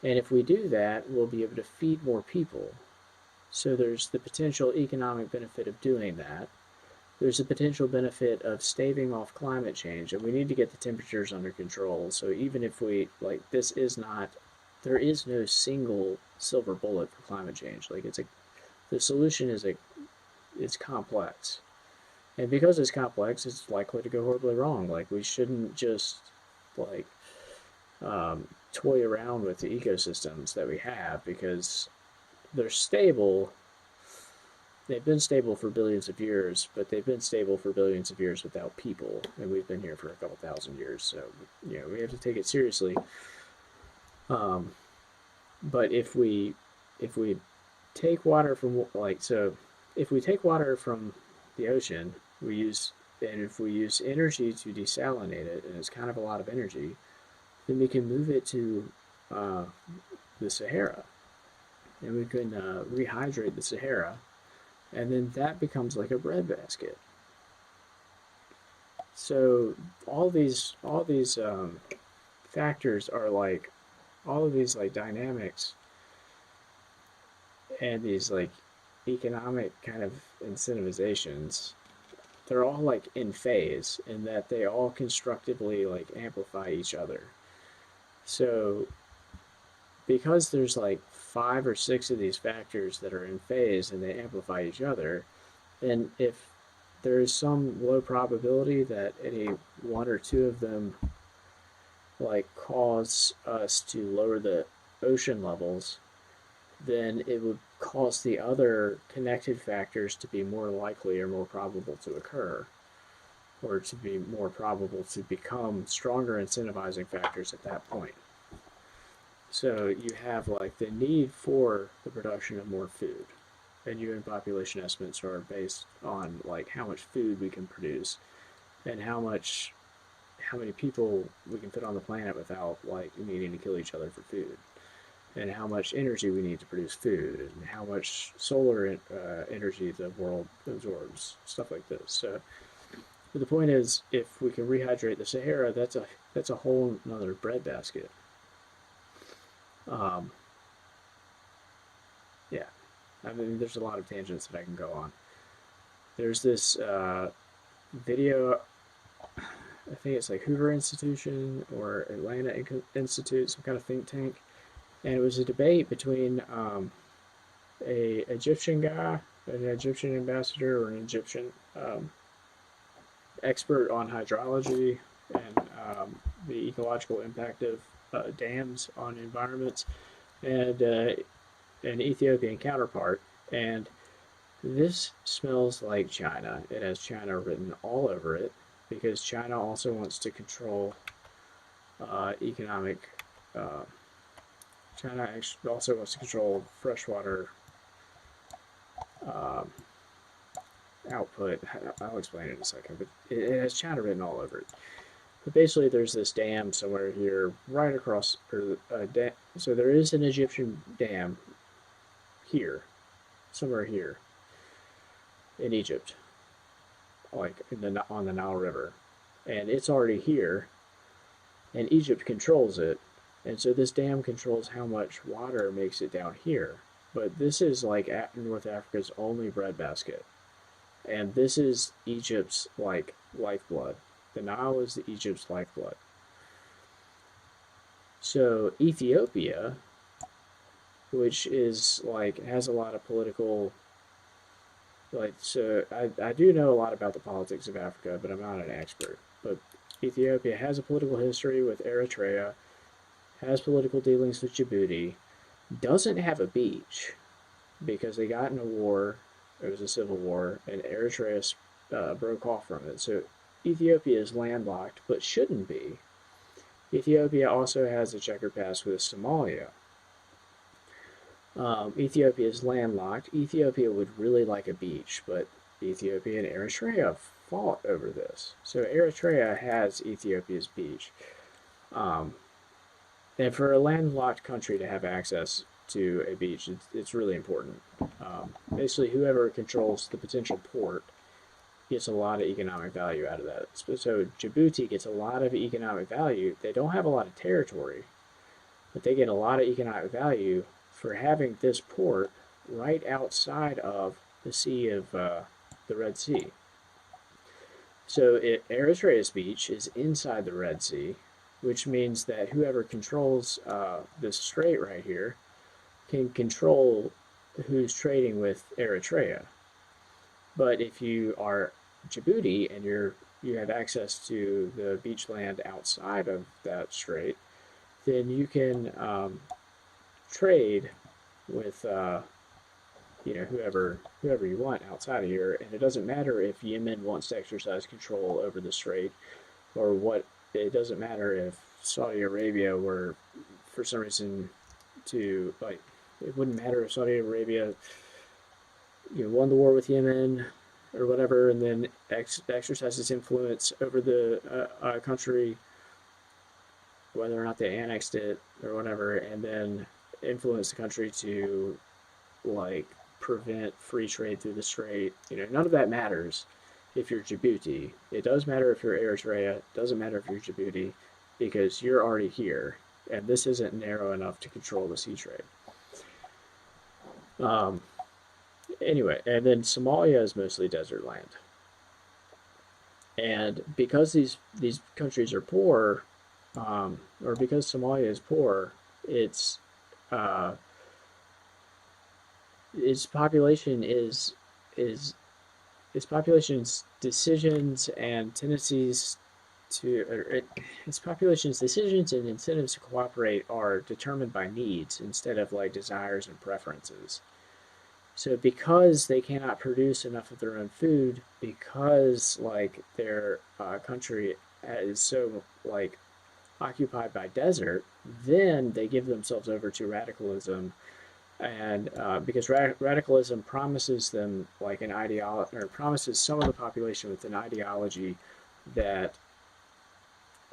And if we do that, we'll be able to feed more people. So there's the potential economic benefit of doing that. There's a potential benefit of staving off climate change, and we need to get the temperatures under control. So even if we, like, there is no single silver bullet for climate change. Like, the solution it's complex. And because it's complex, it's likely to go horribly wrong. Like, we shouldn't just, like, toy around with the ecosystems that we have because they're stable. They've been stable for billions of years, but they've been stable for billions of years without people, and we've been here for a couple thousand years. So, we have to take it seriously. But if we take water from if we take water from the ocean, if we use energy to desalinate it, and it's kind of a lot of energy, then we can move it to the Sahara, and we can rehydrate the Sahara, and then that becomes like a breadbasket. So all these factors are like all of these like dynamics and these like economic kind of incentivizations. They're all like in phase in that they all constructively like amplify each other. So because there's like 5 or 6 of these factors that are in phase and they amplify each other, and if there is some low probability that any 1 or 2 of them like cause us to lower the ocean levels, then it would cause the other connected factors to be more likely or more probable to occur, or to be more probable to become stronger incentivizing factors at that point. So you have like the need for the production of more food, and UN population estimates are based on like how much food we can produce and how many people we can put on the planet without like needing to kill each other for food, and how much energy we need to produce food, and how much solar energy the world absorbs, stuff like this. So the point is, if we can rehydrate the Sahara, that's a whole another breadbasket. Um, yeah, I mean, there's a lot of tangents that I can go on. There's this video, I think it's like Hoover Institution or Atlanta Institute, some kind of think tank. and it was a debate between a Egyptian guy, an Egyptian ambassador, or an Egyptian expert on hydrology and the ecological impact of dams on environments, and an Ethiopian counterpart. And this smells like China. It has China written all over it because China also wants to control economic. Uh, China also wants to control freshwater um, output. I'll explain it in a second, but it has China written all over it. But basically, there's this dam somewhere here, right across, or so there is an Egyptian dam here, somewhere here in Egypt, like on the Nile River, and it's already here, and Egypt controls it, and so this dam controls how much water makes it down here. But this is like North Africa's only breadbasket, and this is Egypt's like lifeblood. The Nile is Egypt's lifeblood. So Ethiopia, which is like has a lot of political, like, so I do know a lot about the politics of Africa, but I'm not an expert. But Ethiopia has a political history with Eritrea, has political dealings with Djibouti, doesn't have a beach because they got in a war. It was a civil war, and Eritrea broke off from it. So Ethiopia is landlocked, but shouldn't be. Ethiopia also has a checkered past with Somalia. Ethiopia is landlocked. Ethiopia would really like a beach, but Ethiopia and Eritrea fought over this. So Eritrea has Ethiopia's beach. Um, and for a landlocked country to have access to a beach, it's really important. Basically, whoever controls the potential port gets a lot of economic value out of that. So Djibouti gets a lot of economic value. They don't have a lot of territory, but they get a lot of economic value for having this port right outside of the Sea of the Red Sea. So Eritrea's beach is inside the Red Sea, which means that whoever controls this strait right here can control who's trading with Eritrea. But if you are Djibouti and you have access to the beach land outside of that strait, then you can trade with whoever you want outside of here, and it doesn't matter if Yemen wants to exercise control over the strait, or what. It doesn't matter if Saudi Arabia were, for some reason, to like. It wouldn't matter if Saudi Arabia, won the war with Yemen or whatever, and then exercises influence over the country, whether or not they annexed it or whatever, and then influence the country to like prevent free trade through the strait. None of that matters if you're Djibouti. It does matter if you're Eritrea. It doesn't matter if you're Djibouti because you're already here, and this isn't narrow enough to control the sea trade. Anyway, and then Somalia is mostly desert land, and because these countries are poor, or because Somalia is poor, its its population is its population's decisions and tendencies its population's decisions and incentives to cooperate are determined by needs instead of like desires and preferences. So because they cannot produce enough of their own food, because like their country is so like occupied by desert, then they give themselves over to radicalism, and because radicalism promises them like an ideology, or promises some of the population with an ideology that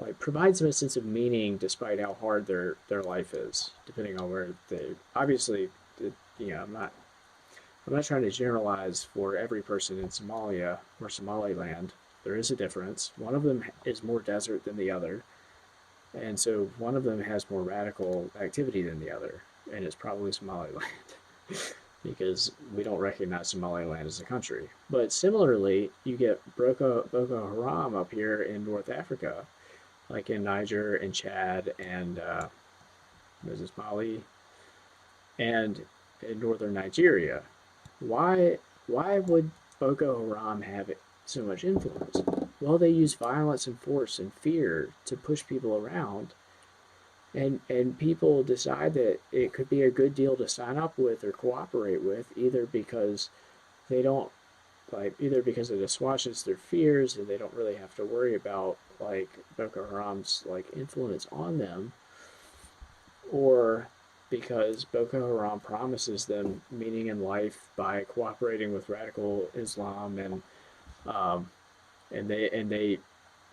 like provides them a sense of meaning despite how hard their life is, depending on where they obviously, I'm not trying to generalize for every person in Somalia or Somaliland. There is a difference. One of them is more desert than the other, and so one of them has more radical activity than the other, and it's probably Somaliland because we don't recognize Somaliland as a country. But similarly, you get Boko Haram up here in North Africa, like in Niger and Chad and Mali. and in northern Nigeria. Why why would Boko Haram have so much influence? Well, they use violence and force and fear to push people around, and people decide that it could be a good deal to sign up with or cooperate with, either because they don't either because it assuages their fears and they don't really have to worry about like Boko Haram's like influence on them, or because Boko Haram promises them meaning in life by cooperating with radical Islam, um, and they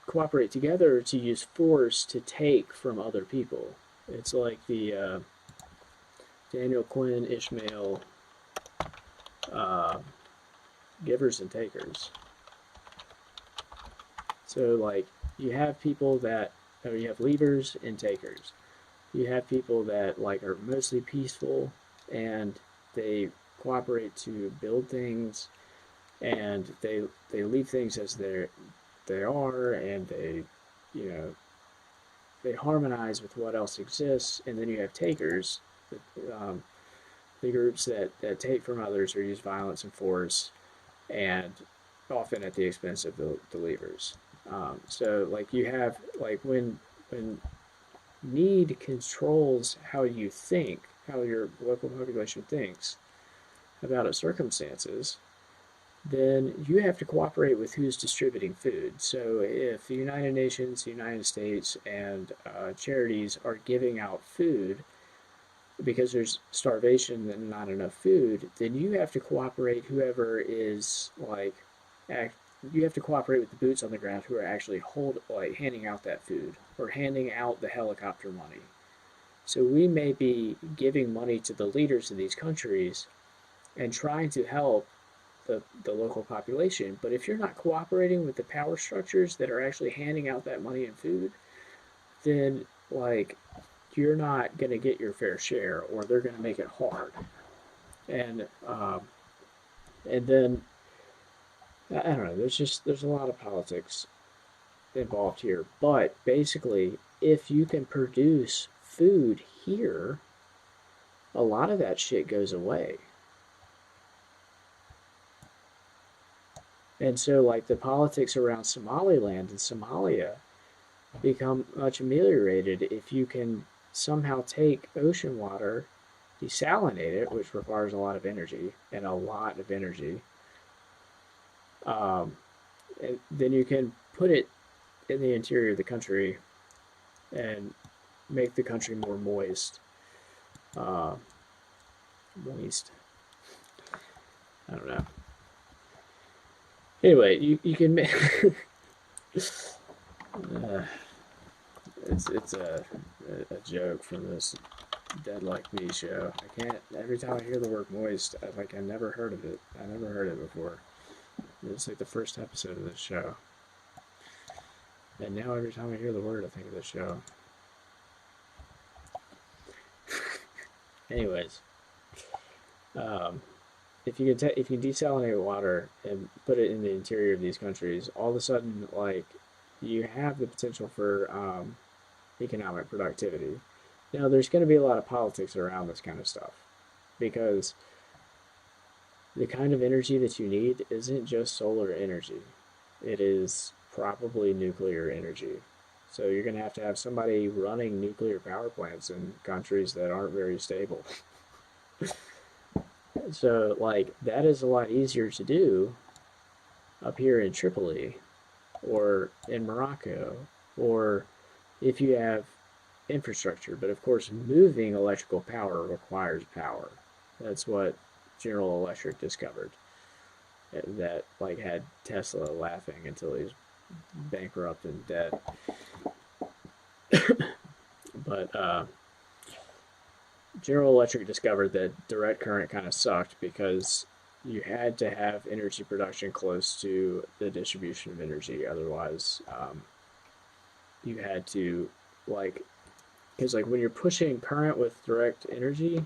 cooperate together to use force to take from other people. It's like the Daniel Quinn Ishmael uh, givers and takers. So like you have people that, or you have leaders and takers. You have people that like are mostly peaceful and they cooperate to build things, and they leave things as they are, and you know they harmonize with what else exists. And then you have takers, um, the groups that take from others or use violence and force, and often at the expense of the leaders. So like you have like when need controls how you think, how your local population thinks about its circumstances, then you have to cooperate with who's distributing food. So if the United Nations, the United States, and charities are giving out food because there's starvation and not enough food, then you have to cooperate whoever is like act, you have to cooperate with the boots on the ground who are actually handing out that food or handing out the helicopter money. So we may be giving money to the leaders of these countries and trying to help the local population, but if you're not cooperating with the power structures that are actually handing out that money and food, then like you're not going to get your fair share, or they're going to make it hard. And then I don't know. There's a lot of politics involved here, but basically, if you can produce food here, a lot of that shit goes away. And so, like, the politics around Somaliland and Somalia become much ameliorated if you can somehow take ocean water, desalinate it, which requires a lot of energy and a lot of energy, um, and then you can put it in the interior of the country and make the country more moist. Uh, moist. I don't know. Anyway, you can make. It's a joke from this Dead Like Me show. I can't. Every time I hear the word moist, I never heard of it. I never heard it before. It's like the first episode of this show. And now every time I hear the word, I think of this show. Anyways, if you can desalinate water and put it in the interior of these countries, all of a sudden, like, you have the potential for economic productivity. Now, there's going to be a lot of politics around this kind of stuff, because the kind of energy that you need isn't just solar energy. It is probably nuclear energy. So you're going to have somebody running nuclear power plants in countries that aren't very stable. So, like, that is a lot easier to do up here in Tripoli or in Morocco, or if you have infrastructure. But of course, moving electrical power requires power. That's what General Electric discovered. That like had Tesla laughing until he's bankrupt and dead. But General Electric discovered that direct current kind of sucked because you had to have energy production close to the distribution of energy. Otherwise, you had to, like, because like when you're pushing current with direct energy,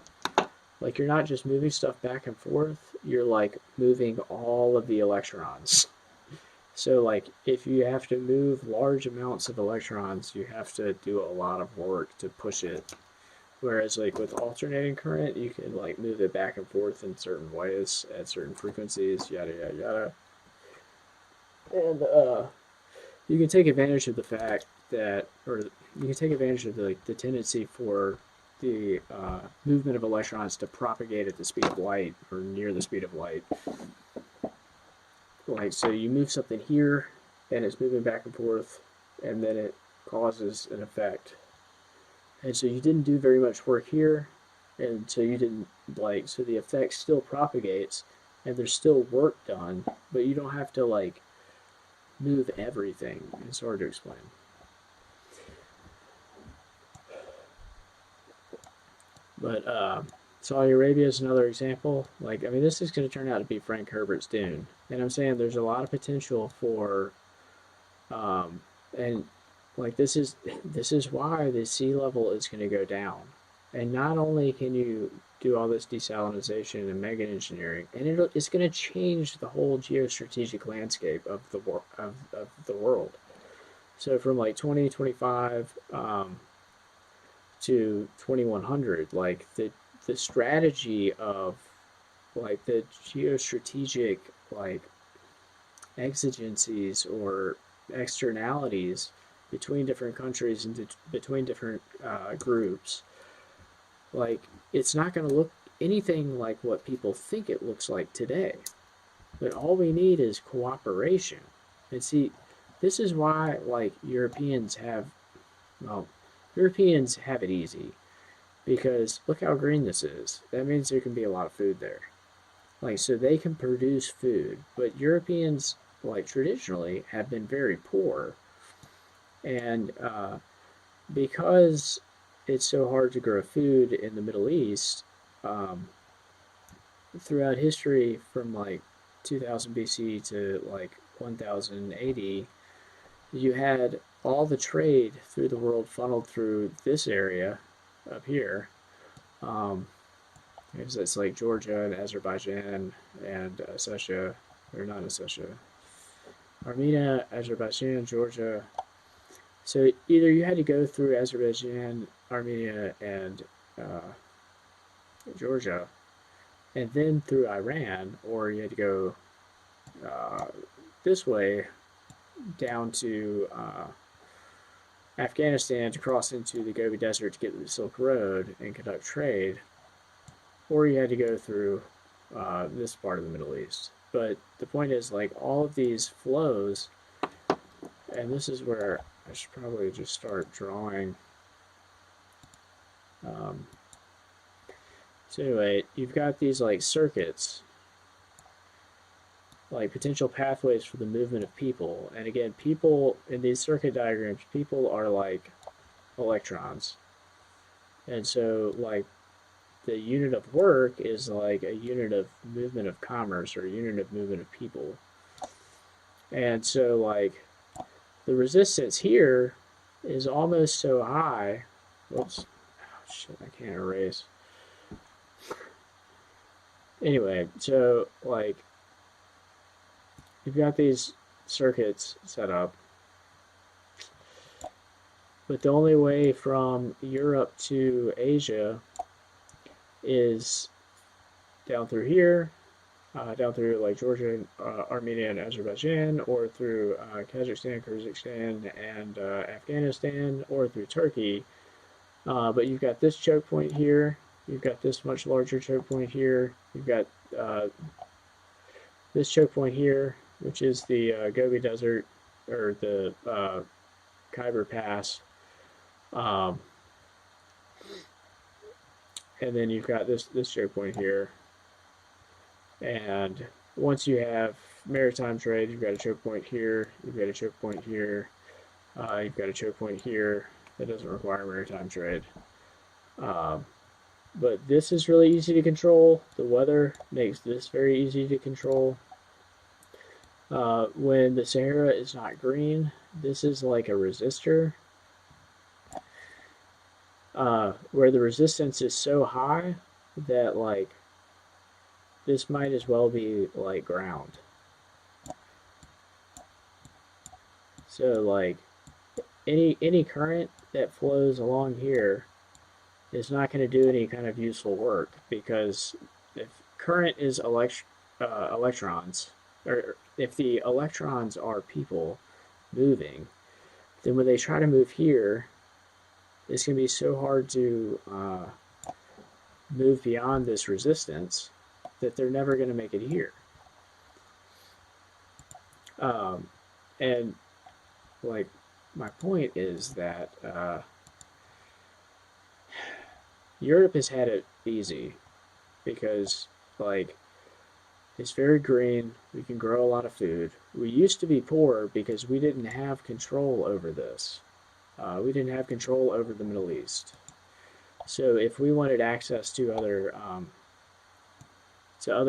like you're not just moving stuff back and forth, you're like moving all of the electrons. So like if you have to move large amounts of electrons, you have to do a lot of work to push it Whereas like with alternating current, you can like move it back and forth in certain ways at certain frequencies, yada yada yada. And you can take advantage of the fact that, or you can take advantage of the tendency for the movement of electrons to propagate at the speed of light or near the speed of light. Like, so you move something here and it's moving back and forth, and then it causes an effect. And so you didn't do very much work here, and so you didn't, like, so the effect still propagates, and there's still work done, but you don't have to, like, move everything. It's hard to explain. But Saudi Arabia is another example. Like, I mean, this is going to turn out to be Frank Herbert's Dune, and I'm saying there's a lot of potential for, and like this is why the sea level is going to go down, and not only can you do all this desalinization and mega engineering, and it's going to change the whole geostrategic landscape of the world. So from like 2025 to 2100, like the strategy of like the geostrategic like exigencies or externalities between different countries and between different groups, like it's not going to look anything like what people think it looks like today. But all we need is cooperation. And see, this is why like Europeans have it easy, because look how green this is. That means there can be a lot of food there. Like, so they can produce food, but Europeans, like traditionally, have been very poor, and because it's so hard to grow food in the Middle East, um, throughout history from like 2000 BC to like 1000 AD, you had all the trade through the world funneled through this area up here. Um, it's like Georgia and Azerbaijan and Ossetia, or not Ossetia, Armenia, Azerbaijan, Georgia. So either you had to go through Azerbaijan, Armenia, and Georgia, and then through Iran, or you had to go uh, this way down to Afghanistan to cross into the Gobi Desert to get to the Silk Road and conduct trade, or you had to go through this part of the Middle East. But the point is, like, all of these flows, and this is where I should probably just start drawing. So anyway, you've got these like circuits, like potential pathways for the movement of people. And again, people in these circuit diagrams, people are like electrons. And so like the unit of work is like a unit of movement of commerce or a unit of movement of people. And so like the resistance here is almost so high. Whoops. Oh, shit, I can't erase. Anyway, so like you've got these circuits set up, but the only way from Europe to Asia is down through here, down through like Georgia, Armenia, and Azerbaijan, or through Kazakhstan, Kyrgyzstan, and Afghanistan, or through Turkey. But you've got this choke point here. You've got this much larger choke point here. You've got this choke point here, which is the Gobi Desert, or the Khyber Pass. And then you've got this choke point here. And once you have maritime trade, you've got a choke point here, you've got a choke point here, you've got a choke point here that doesn't require maritime trade. But this is really easy to control. The weather makes this very easy to control. When the Sahara is not green, this is like a resistor, where the resistance is so high that like this might as well be like ground. So like any current that flows along here is not going to do any kind of useful work, because if current is electrons, or if the electrons are people moving, then when they try to move here, it's going to be so hard to move beyond this resistance that they're never going to make it here. And like, my point is that Europe has had it easy because, like, it's very green. We can grow a lot of food. We used to be poor because we didn't have control over this. We didn't have control over the Middle East. So if we wanted access to other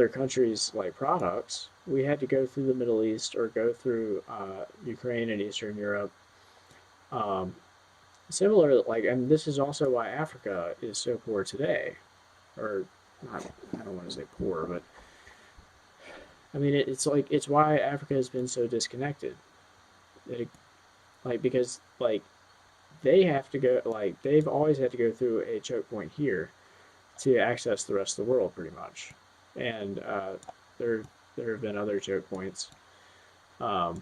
countries' like products, we had to go through the Middle East or go through Ukraine and Eastern Europe. Um, Similar, like, and this is also why Africa is so poor today, or not. I don't want to say poor, but I mean it's like it's why Africa has been so disconnected. It, like because like they have to go, like they've always had to go through a choke point here to access the rest of the world, pretty much. And there there have been other choke points, um,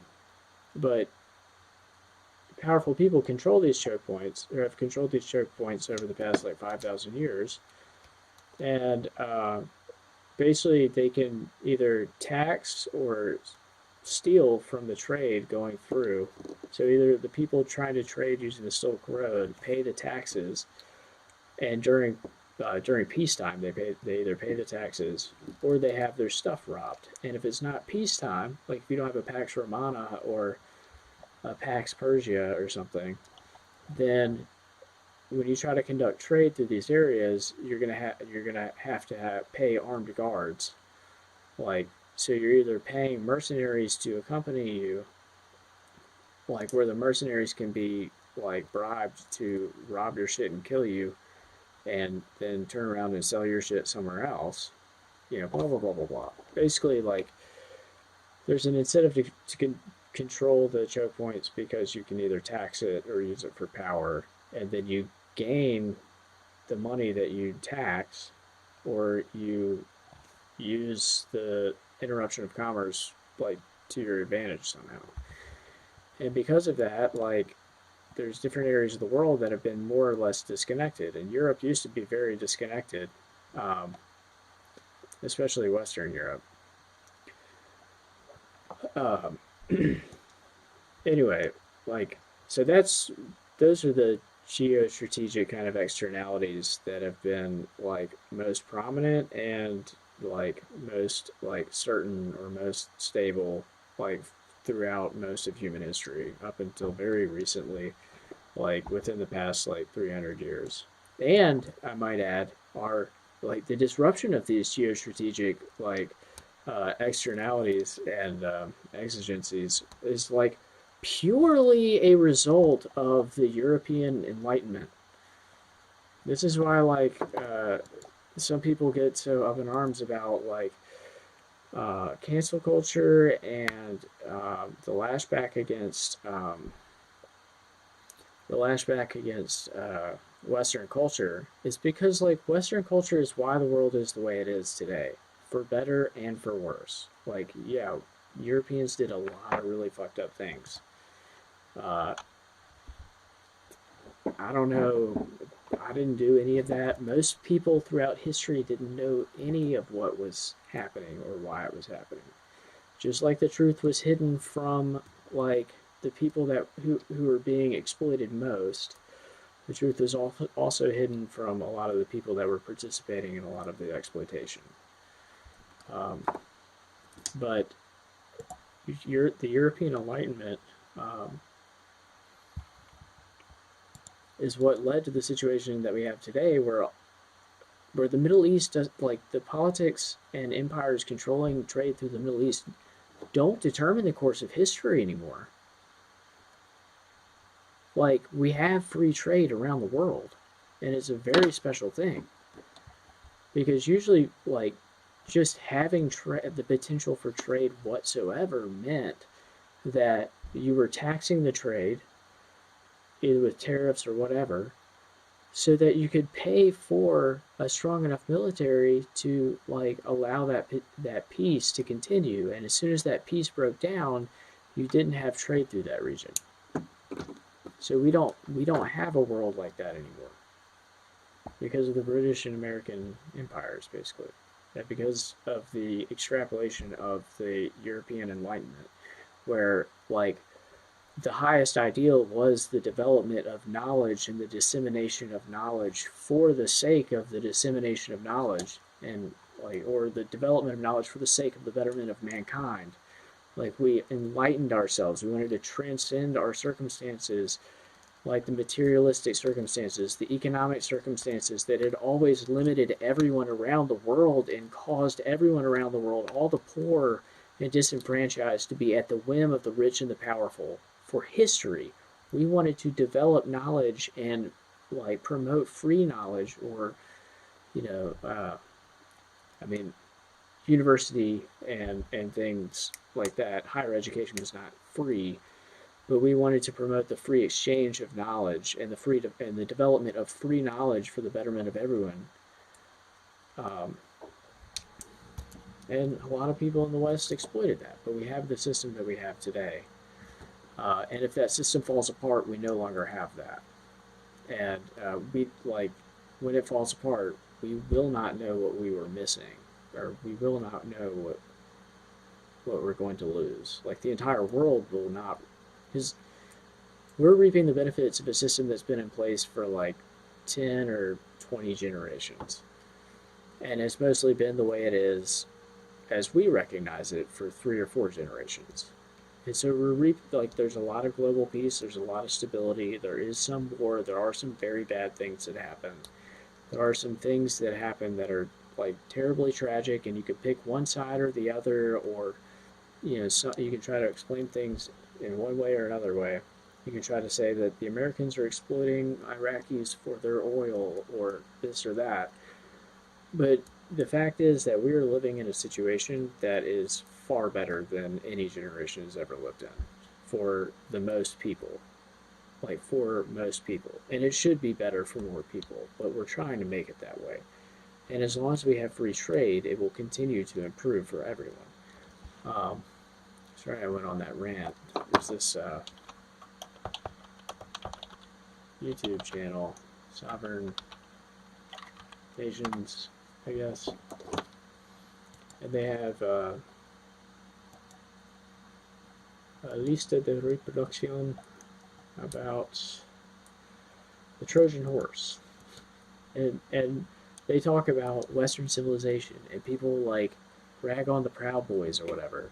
but powerful people control these choke points, or have controlled these choke points over the past like 5,000 years, and basically they can either tax or steal from the trade going through. So either the people trying to trade using the Silk Road pay the taxes, and during peacetime they either pay the taxes or they have their stuff robbed. And if it's not peacetime, like if you don't have a Pax Romana or a Pax Persia or something, then when you try to conduct trade through these areas, you're gonna have to pay armed guards. Like, so you're either paying mercenaries to accompany you, like where the mercenaries can be like bribed to rob your shit and kill you, and then turn around and sell your shit somewhere else. Blah blah blah blah blah. Basically, like, there's an incentive to control the choke points because you can either tax it or use it for power, and then you gain the money that you tax, or you use the interruption of commerce like to your advantage somehow. And because of that, like, there's different areas of the world that have been more or less disconnected, and Europe used to be very disconnected, um, especially Western Europe. Um, anyway, like, so those are the geostrategic kind of externalities that have been like most prominent and like most like certain or most stable, like throughout most of human history up until very recently, like within the past like 300 years. And I might add, are like the disruption of these geostrategic like externalities and exigencies is like purely a result of the European Enlightenment. This is why like some people get so up in arms about like cancel culture and the lashback against Western culture is because like Western culture is why the world is the way it is today, for better and for worse. Like, yeah, Europeans did a lot of really fucked up things. Uh, I don't know. I didn't do any of that. Most people throughout history didn't know any of what was happening or why it was happening. Just like the truth was hidden from like the people who were being exploited most, the truth is also hidden from a lot of the people that were participating in a lot of the exploitation. Um, but the European Enlightenment is what led to the situation that we have today, where the Middle East does, like, the politics and empires controlling trade through the Middle East don't determine the course of history anymore. Like, we have free trade around the world, and it's a very special thing, because usually, like, just having the potential for trade whatsoever meant that you were taxing the trade, either with tariffs or whatever, so that you could pay for a strong enough military to like allow that peace to continue. And as soon as that peace broke down, you didn't have trade through that region. So we don't have a world like that anymore because of the British and American empires, basically. And because of the extrapolation of the European Enlightenment, where like the highest ideal was the development of knowledge and the dissemination of knowledge for the sake of the dissemination of knowledge, and like, or the development of knowledge for the sake of the betterment of mankind. Like, we enlightened ourselves, we wanted to transcend our circumstances, like the materialistic circumstances, the economic circumstances that had always limited everyone around the world and caused everyone around the world, all the poor and disenfranchised, to be at the whim of the rich and the powerful for history. We wanted to develop knowledge and like promote free knowledge, or you know, I mean, university and things like that. Higher education was not free, but we wanted to promote the free exchange of knowledge and the development of free knowledge for the betterment of everyone. Um, and a lot of people in the West exploited that, but we have the system that we have today. And if that system falls apart, we no longer have that. And we like when it falls apart, we will not know what we were missing, or we will not know what we're going to lose. Like the entire world will not, because we're reaping the benefits of a system that's been in place for like 10 or 20 generations. And it's mostly been the way it is as we recognize it for 3 or 4 generations. And so like there's a lot of global peace, there's a lot of stability, there is some war, there are some very bad things that happen. There are some things that happen that are like terribly tragic, and you could pick one side or the other, or so you can try to explain things in one way or another way. You can try to say that the Americans are exploiting Iraqis for their oil or this or that. But the fact is that we are living in a situation that is far better than any generation has ever lived in for the most people. Like, for most people. And it should be better for more people, but we're trying to make it that way. And as long as we have free trade, it will continue to improve for everyone. Sorry I went on that rant. There's this YouTube channel, Sovereign Nations, I guess. And they have a lista de reproducción about the Trojan horse. And they talk about Western civilization, and people like rag on the Proud Boys or whatever,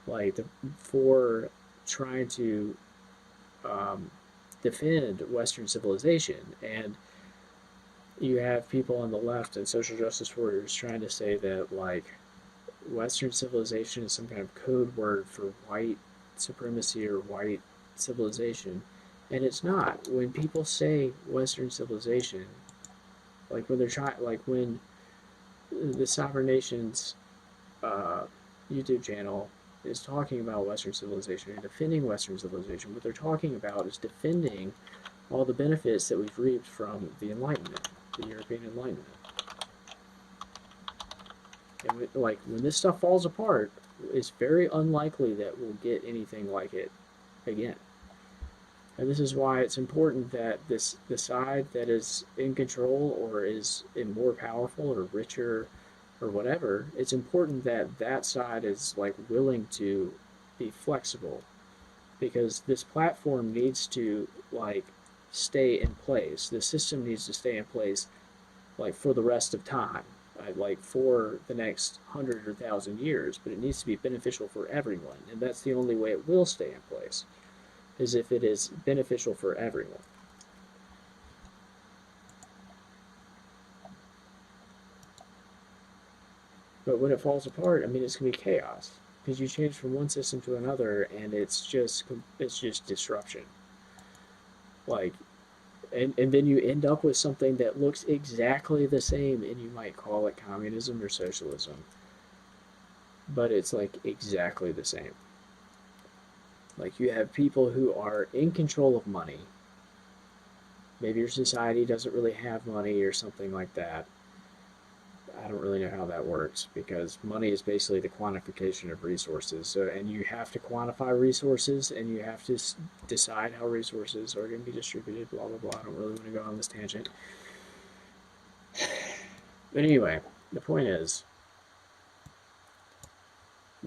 like for trying to defend Western civilization. And you have people on the left and social justice warriors trying to say that like Western civilization is some kind of code word for white supremacy or white civilization, and it's not. When people say Western civilization, like when they're trying, like when the Sovereign Nations YouTube channel is talking about Western civilization and defending Western civilization, what they're talking about is defending all the benefits that we've reaped from the Enlightenment, the European Enlightenment. And like when this stuff falls apart, it's very unlikely that we'll get anything like it again. And this is why it's important that the side that is in control or is more powerful or richer or whatever, it's important that that side is like willing to be flexible, because this platform needs to like stay in place. The system needs to stay in place like for the rest of time, like for the next 100 or 1,000 years, but it needs to be beneficial for everyone, and that's the only way it will stay in place, is if it is beneficial for everyone. But when it falls apart, I mean, it's going to be chaos, because you change from one system to another, and it's just disruption. Like, and then you end up with something that looks exactly the same, and you might call it communism or socialism, but it's like exactly the same. Like, you have people who are in control of money, maybe your society doesn't really have money or something like that. I don't really know how that works because money is basically the quantification of resources. So, and you have to quantify resources and you have to decide how resources are going to be distributed, blah, blah, blah. I don't really want to go on this tangent. But anyway, the point is,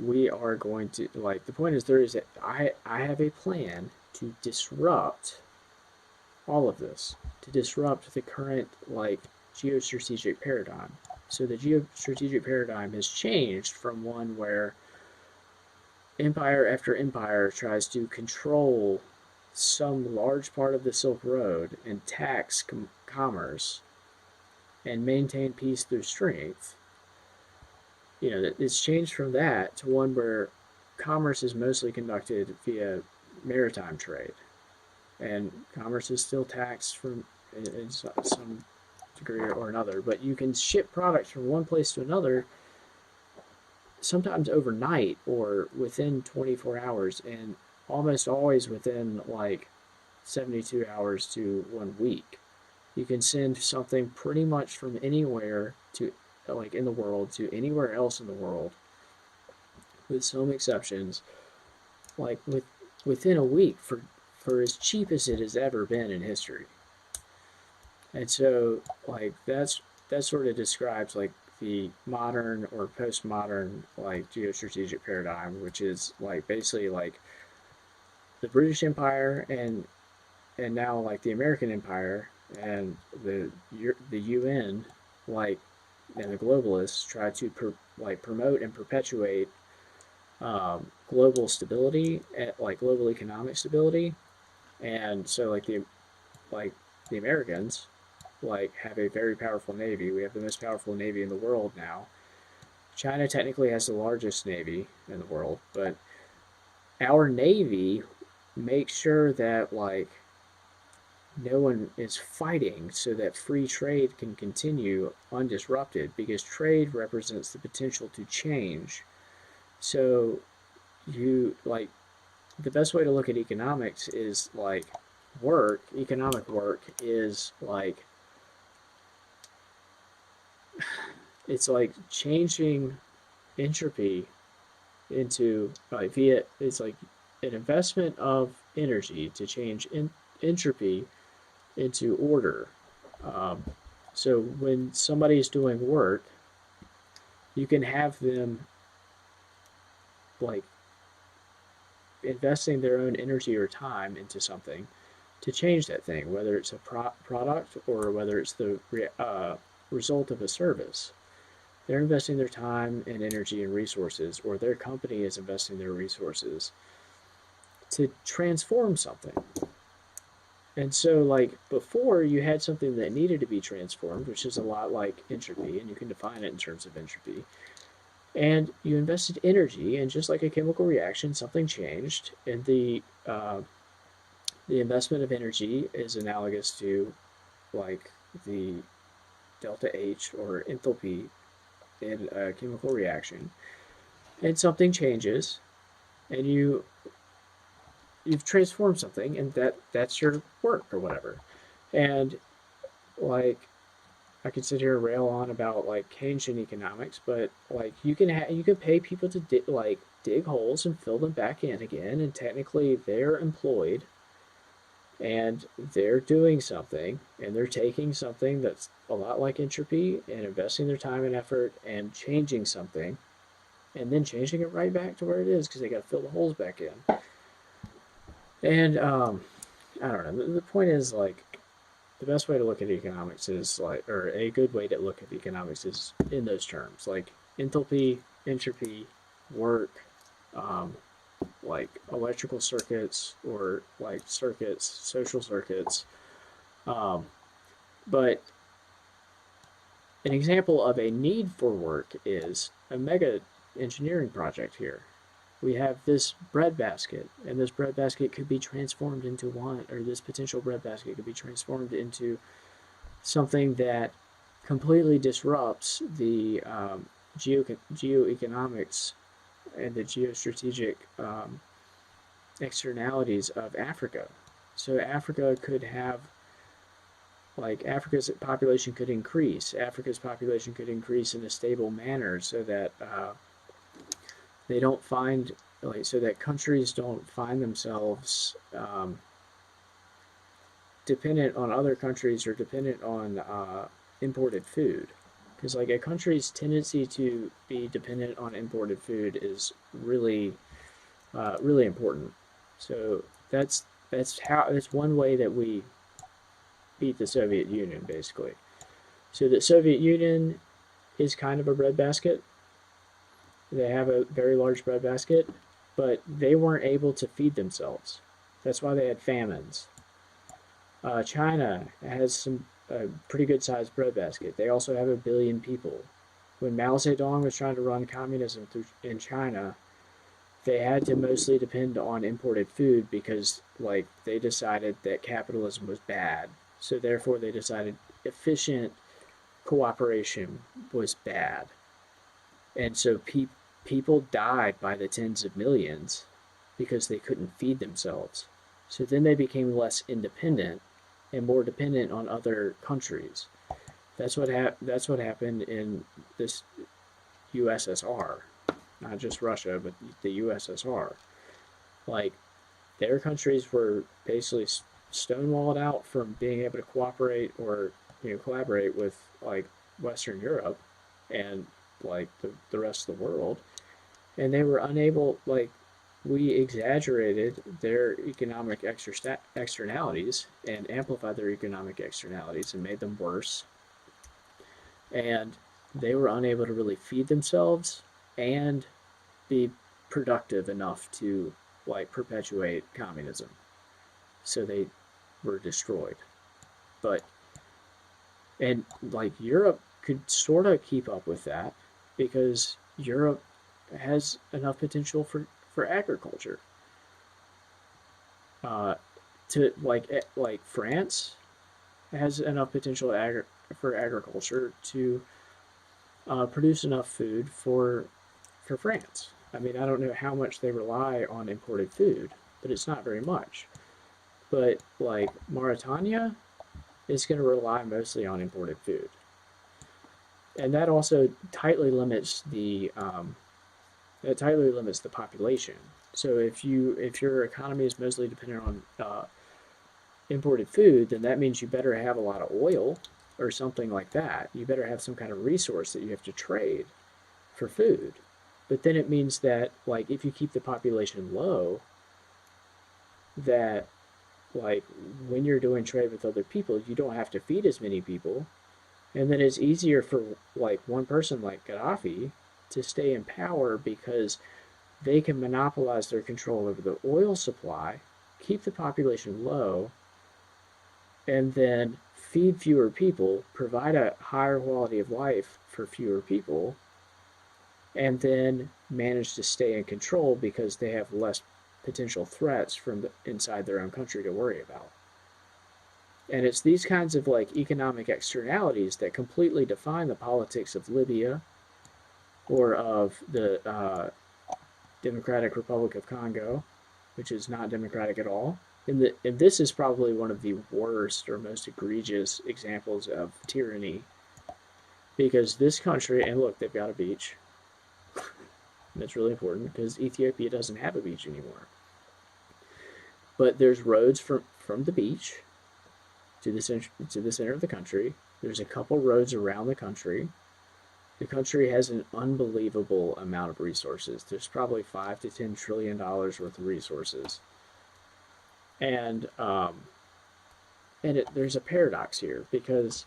we are going to, like, the point is, I have a plan to disrupt all of this, to disrupt the current, like, geostrategic paradigm. So the geostrategic paradigm has changed from one where empire after empire tries to control some large part of the Silk Road and tax commerce and maintain peace through strength. You know, it's changed from that to one where commerce is mostly conducted via maritime trade, and commerce is still taxed from in some degree or another. But you can ship products from one place to another, sometimes overnight or within 24 hours, and almost always within like 72 hours to 1 week. You can send something pretty much from anywhere to, like, in the world to anywhere else in the world, with some exceptions, like within a week for as cheap as it has ever been in history. And so, like, that sort of describes like the modern or postmodern like geostrategic paradigm, which is like basically like the British Empire and now like the American Empire and the UN, like, and the globalists try to promote and perpetuate global stability, like global economic stability. And so like the Americans like have a very powerful navy. We have the most powerful navy in the world now. China technically has the largest navy in the world, but our navy makes sure that like no one is fighting so that free trade can continue undisrupted, because trade represents the potential to change. So you like the best way to look at economics is like economic work is like it's like changing entropy into like via it's like an investment of energy to change entropy into order. Um, so when somebody is doing work, you can have them like investing their own energy or time into something to change that thing, whether it's a product or whether it's the result of a service. They're investing their time and energy and resources, or their company is investing their resources to transform something. And so, like, before you had something that needed to be transformed, which is a lot like entropy, and you can define it in terms of entropy. And you invested energy, and just like a chemical reaction, something changed. And the investment of energy is analogous to like the delta H or enthalpy in a chemical reaction. And something changes, and you've transformed something, and that's your work or whatever. And like I could sit here and rail on about like Keynesian economics, but like you can pay people to dig holes and fill them back in again, and technically they're employed and they're doing something, and they're taking something that's a lot like entropy and investing their time and effort and changing something, and then changing it right back to where it is because they got to fill the holes back in. And I don't know. The point is like the best way to look at economics is like, or a good way to look at economics is in those terms, like enthalpy, entropy, work, um, like electrical circuits or like circuits, social circuits. Um, but an example of a need for work is a mega engineering project here. We have this breadbasket, and this breadbasket could be transformed into one, or this potential breadbasket could be transformed into something that completely disrupts the geoeconomics and the geostrategic externalities of Africa. So Africa could have like Africa's population could increase. Africa's population could increase in a stable manner so that they don't find like so that countries don't find themselves dependent on other countries or dependent on imported food. Because like a country's tendency to be dependent on imported food is really important. So that's one way that we beat the Soviet Union basically. So the Soviet Union is kind of a breadbasket. They have a very large breadbasket, but they weren't able to feed themselves. That's why they had famines. China has some pretty good sized breadbasket. They also have 1 billion people. When Mao Zedong was trying to run communism in China, they had to mostly depend on imported food because like they decided that capitalism was bad. So therefore they decided efficient cooperation was bad. And so people died by the tens of millions because they couldn't feed themselves. So then they became less independent and more dependent on other countries. That's what happened in this USSR, not just Russia, but the USSR. Like their countries were basically stonewalled out from being able to cooperate or collaborate with like Western Europe and like the rest of the world, and they were unable like we exaggerated their economic externalities and amplified their economic externalities and made them worse. And they were unable to really feed themselves and be productive enough to like perpetuate communism. So they were destroyed. But and like Europe could sort of keep up with that because Europe has enough potential for agriculture. Uh, to like France has enough potential for agriculture to produce enough food for France. I mean, I don't know how much they rely on imported food, but it's not very much. But like Mauritania is going to rely mostly on imported food, and that also tightly limits the population. So if your economy is mostly dependent on imported food, then that means you better have a lot of oil or something like that. You better have some kind of resource that you have to trade for food. But then it means that like if you keep the population low, that like when you're doing trade with other people, you don't have to feed as many people, and then it's easier for like one person like Gaddafi to stay in power because they can monopolize their control over the oil supply, keep the population low, and then feed fewer people, provide a higher quality of life for fewer people, and then manage to stay in control because they have less potential threats from inside their own country to worry about. And it's these kinds of like economic externalities that completely define the politics of Libya or of the Democratic Republic of Congo, which is not democratic at all. And this is probably one of the worst or most egregious examples of tyranny because this country, and look, they've got a beach. That's really important because Ethiopia doesn't have a beach anymore. But there's roads from the beach to the center of the country. There's a couple roads around the country. The country has an unbelievable amount of resources. There's probably $5 to $10 trillion worth of resources, and there's a paradox here because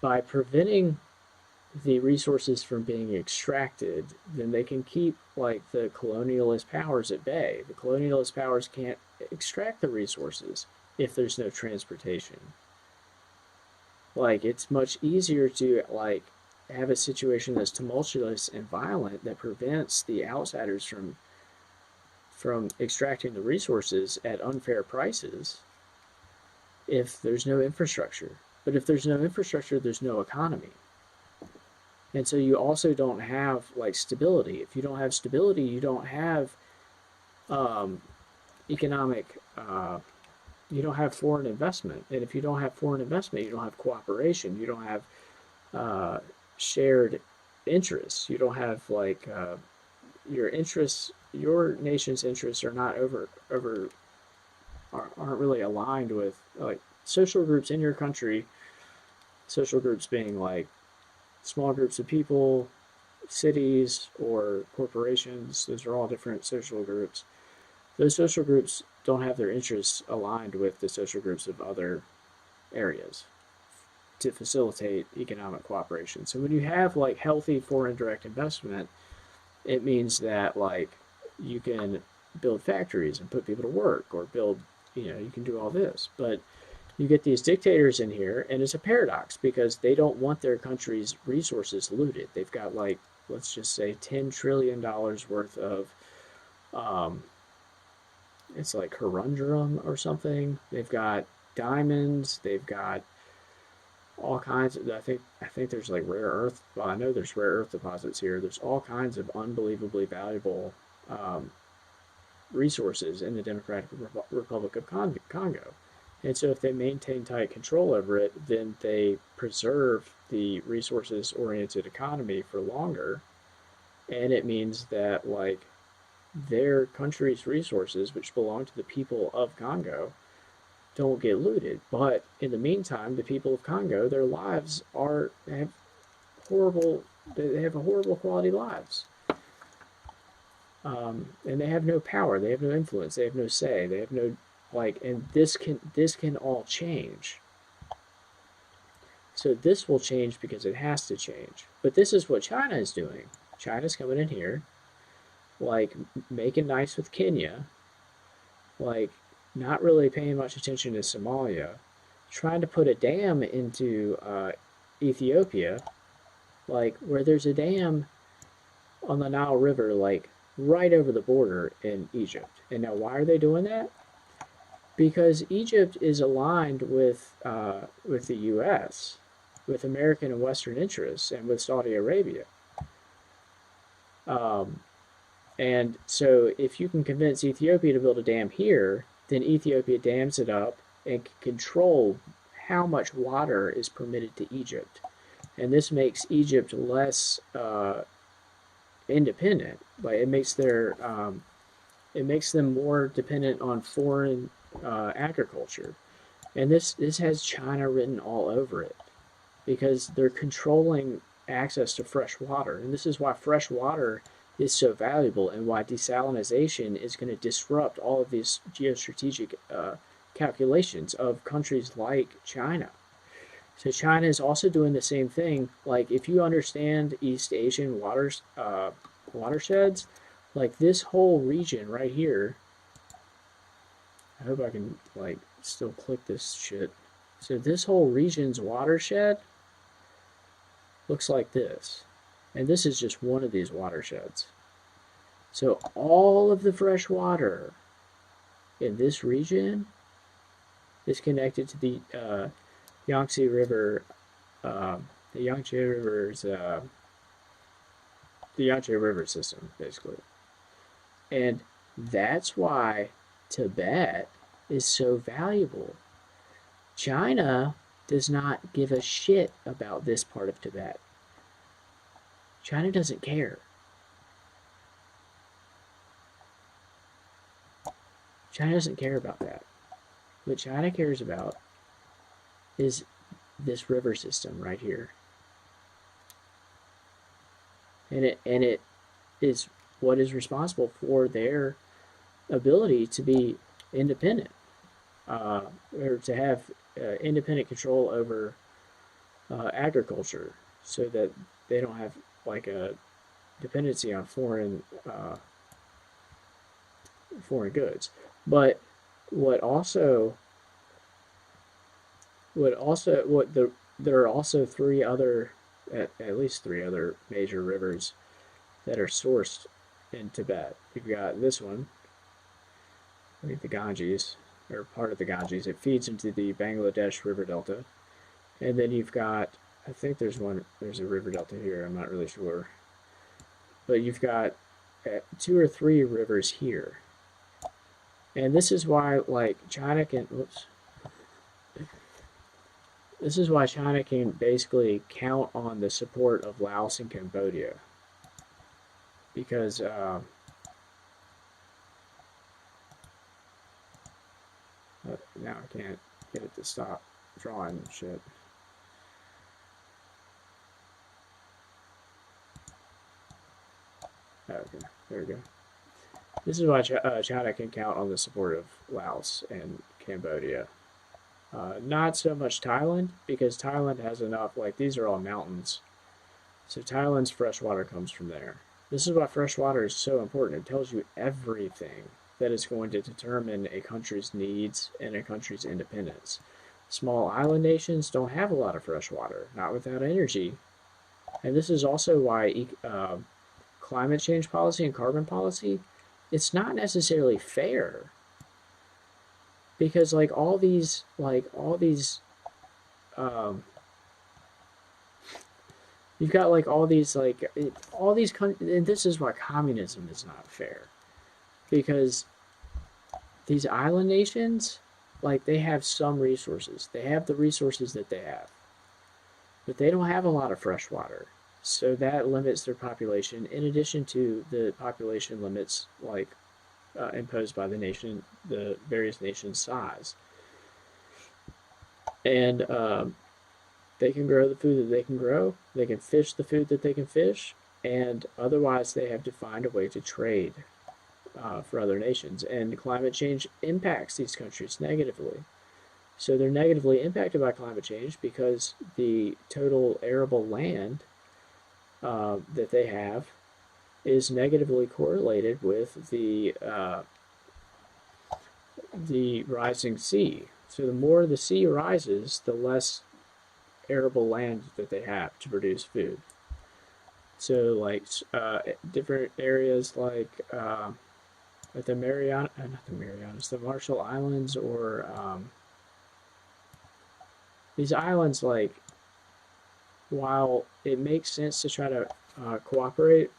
by preventing the resources from being extracted, then they can keep like the colonialist powers at bay. The colonialist powers can't extract the resources if there's no transportation. Like it's much easier to like have a situation that's tumultuous and violent that prevents the outsiders from extracting the resources at unfair prices if there's no infrastructure. But if there's no infrastructure, there's no economy. And so you also don't have like stability. If you don't have stability, you don't have economic you don't have foreign investment, and if you don't have foreign investment, you don't have cooperation. You don't have shared interests. You don't have like your interests. Your nation's interests are not aren't really aligned with like social groups in your country. Social groups being like small groups of people, cities, or corporations. Those are all different social groups. Those social groups don't have their interests aligned with the social groups of other areas to facilitate economic cooperation. So when you have like healthy foreign direct investment, it means that like you can build factories and put people to work or build, you can do all this. But you get these dictators in here, and it's a paradox because they don't want their country's resources looted. They've got like, let's just say, $10 trillion worth of, it's like corundum or something. They've got diamonds. They've got all kinds of. I think there's like rare earth. Well, I know there's rare earth deposits here. There's all kinds of unbelievably valuable resources in the Democratic Republic of Congo. And so if they maintain tight control over it, then they preserve the resources oriented economy for longer. And it means that like their country's resources, which belong to the people of Congo, don't get looted. But in the meantime, the people of Congo, their lives are have horrible. They have a horrible quality lives, and they have no power. They have no influence. They have no say. They have no like. And this can all change. So this will change because it has to change. But this is what China is doing. China's coming in here, like making nice with Kenya, like not really paying much attention to Somalia, trying to put a dam into Ethiopia, like where there's a dam on the Nile River, like right over the border in Egypt. And now, why are they doing that? Because Egypt is aligned with the U.S., with American and Western interests, and with Saudi Arabia. And so, if you can convince Ethiopia to build a dam here, then Ethiopia dams it up and can control how much water is permitted to Egypt. And this makes Egypt less independent. Like it makes them more dependent on foreign agriculture. And this has China written all over it because they're controlling access to fresh water. And this is why fresh water is so valuable and why desalination is going to disrupt all of these geostrategic calculations of countries like China. So China is also doing the same thing. Like if you understand East Asian watersheds, like this whole region right here. I hope I can like still click this shit. So this whole region's watershed looks like this. And this is just one of these watersheds. So all of the fresh water in this region is connected to the Yangtze River, the Yangtze River's, the Yangtze River system, basically. And that's why Tibet is so valuable. China does not give a shit about this part of Tibet. China doesn't care. China doesn't care about that. What China cares about is this river system right here. And it is what is responsible for their ability to be independent, or to have independent control over agriculture, so that they don't have like a dependency on foreign goods. But what also there are also three other at least three other major rivers that are sourced in Tibet. You've got this one, I think the Ganges, or part of the Ganges. It feeds into the Bangladesh River Delta. And then you've got, I think there's a river delta here, I'm not really sure. But you've got 2 or 3 rivers here. And this is why, like, China can, whoops, this is why China can basically count on the support of Laos and Cambodia. Because, now I can't get it to stop drawing shit. Okay, there we go. This is why China can count on the support of Laos and Cambodia. Not so much Thailand, because Thailand has enough, like, these are all mountains. So Thailand's fresh water comes from there. This is why fresh water is so important. It tells you everything that is going to determine a country's needs and a country's independence. Small island nations don't have a lot of fresh water, not without energy. And this is also why climate change policy and carbon policy, it's not necessarily fair. Because um, you've got like all these and this is why communism is not fair. Because these island nations, like, they have some resources. They have the resources that they have. But they don't have a lot of fresh water. So that limits their population, in addition to the population limits, like, imposed by the various nations' size. And they can grow the food that they can grow. They can fish the food that they can fish. And otherwise, they have to find a way to trade for other nations. And climate change impacts these countries negatively. So they're negatively impacted by climate change because the total arable land that they have is negatively correlated with the rising sea. So the more the sea rises, the less arable land that they have to produce food. So, like, different areas like at the the Marshall Islands, or these islands, like, while it makes sense to try to cooperate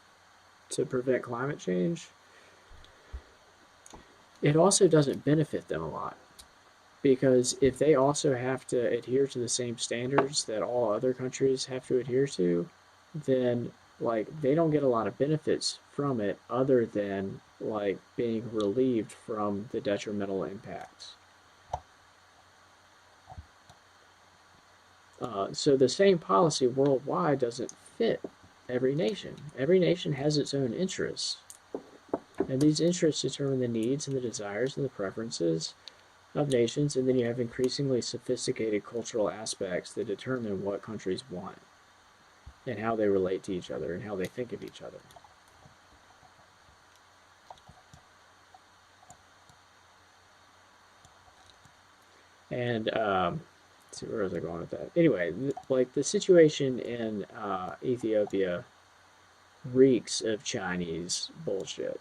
to prevent climate change, it also doesn't benefit them a lot. Because if they also have to adhere to the same standards that all other countries have to adhere to, then, like, they don't get a lot of benefits from it other than, like, being relieved from the detrimental impacts. So the same policy worldwide doesn't fit every nation. Every nation has its own interests. And these interests determine the needs and the desires and the preferences of nations, and then you have increasingly sophisticated cultural aspects that determine what countries want and how they relate to each other and how they think of each other. And let's see, where was I going with that? Anyway, like, the situation in Ethiopia reeks of Chinese bullshit.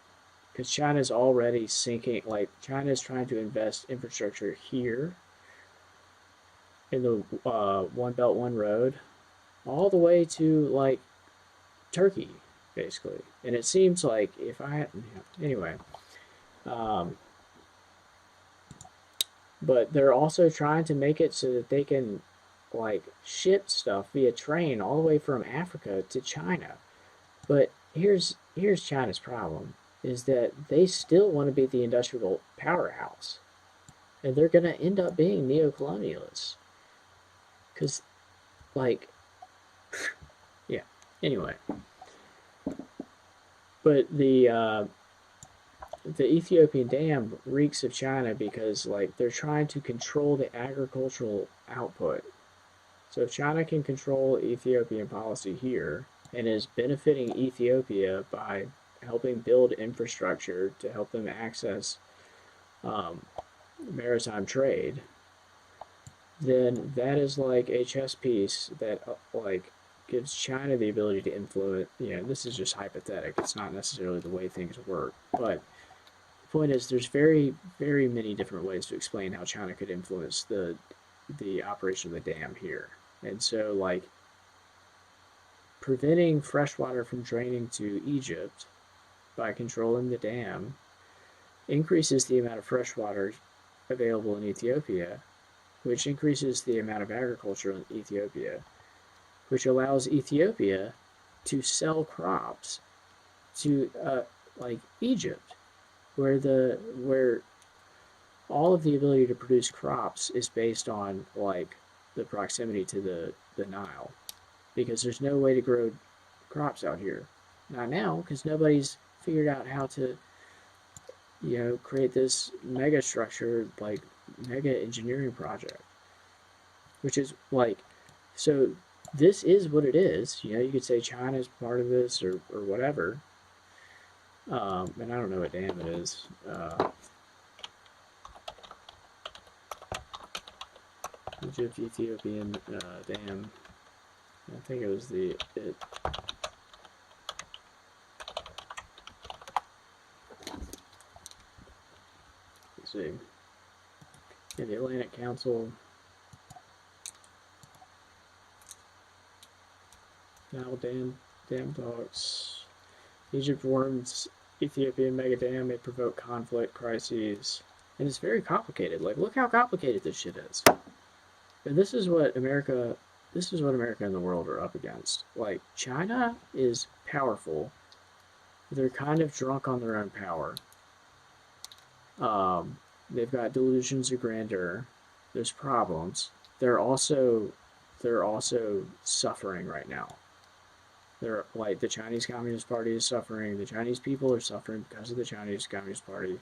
Because China's already sinking, like, China's trying to invest infrastructure here in the One Belt, One Road, all the way to, like, Turkey, basically. And it seems like anyway, but they're also trying to make it so that they can, like, ship stuff via train all the way from Africa to China. But here's China's problem, is that they still want to be the industrial powerhouse. And they're going to end up being neo-colonialists. Because, like, yeah, anyway. But the Ethiopian dam reeks of China because, like, they're trying to control the agricultural output. So if China can control Ethiopian policy here and is benefiting Ethiopia by helping build infrastructure to help them access maritime trade, then that is like a chess piece that like gives China the ability to influence. This is just hypothetical. It's not necessarily the way things work, but the point is, there's very, very many different ways to explain how China could influence the operation of the dam here. And so, like, preventing fresh water from draining to Egypt by controlling the dam increases the amount of fresh water available in Ethiopia, which increases the amount of agriculture in Ethiopia, which allows Ethiopia to sell crops to like Egypt, where all of the ability to produce crops is based on like the proximity to the Nile, because there's no way to grow crops out here. Not now, because nobody's figured out how to, create this mega structure, like mega engineering project, which is like, so this is what it is. You could say China's part of this or whatever. And I don't know what dam it is. Egypt, Ethiopian dam. I think it was it. Let's see. Yeah, the Atlantic Council. Now dam talks. Egypt warns Ethiopian mega dam may provoke conflict, crises, and it's very complicated. Like, look how complicated this shit is. And this is what America and the world are up against. Like, China is powerful. They're kind of drunk on their own power. They've got delusions of grandeur. There's problems. They're also suffering right now. They're like, the Chinese Communist Party is suffering. The Chinese people are suffering because of the Chinese Communist Party.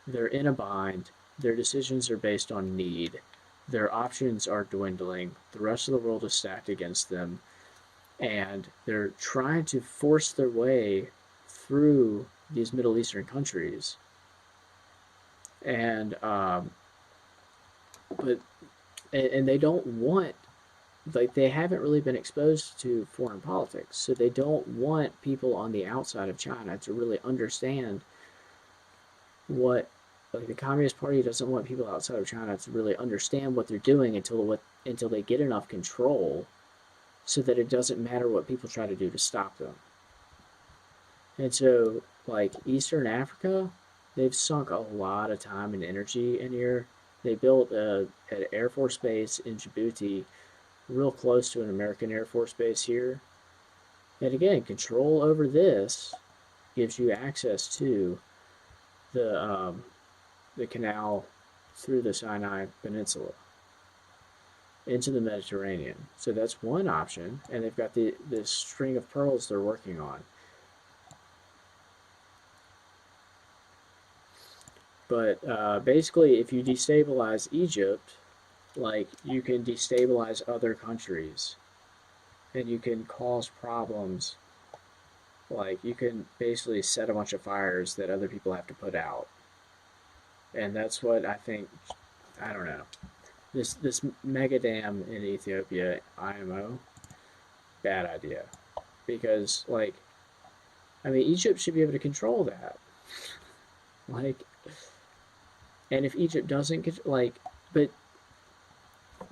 They're in a bind. Their decisions are based on need. Their options are dwindling. The rest of the world is stacked against them. And they're trying to force their way through these Middle Eastern countries. And they don't want, like, they haven't really been exposed to foreign politics, so they don't want people on the outside of China to really understand what, like, the Communist Party doesn't want people outside of China to really understand what they're doing until they get enough control so that it doesn't matter what people try to do to stop them. And so, like, Eastern Africa, they've sunk a lot of time and energy in here. They built an Air Force base in Djibouti, real close to an American Air Force base here. And again, control over this gives you access to the canal through the Sinai Peninsula into the Mediterranean. So that's one option, and they've got this string of pearls they're working on. But basically, if you destabilize Egypt, like, you can destabilize other countries, and you can cause problems. Like, you can basically set a bunch of fires that other people have to put out. And that's what I think, I don't know. This mega dam in Ethiopia, IMO, bad idea. Because, like, I mean, Egypt should be able to control that. Like, and if Egypt doesn't, like, but,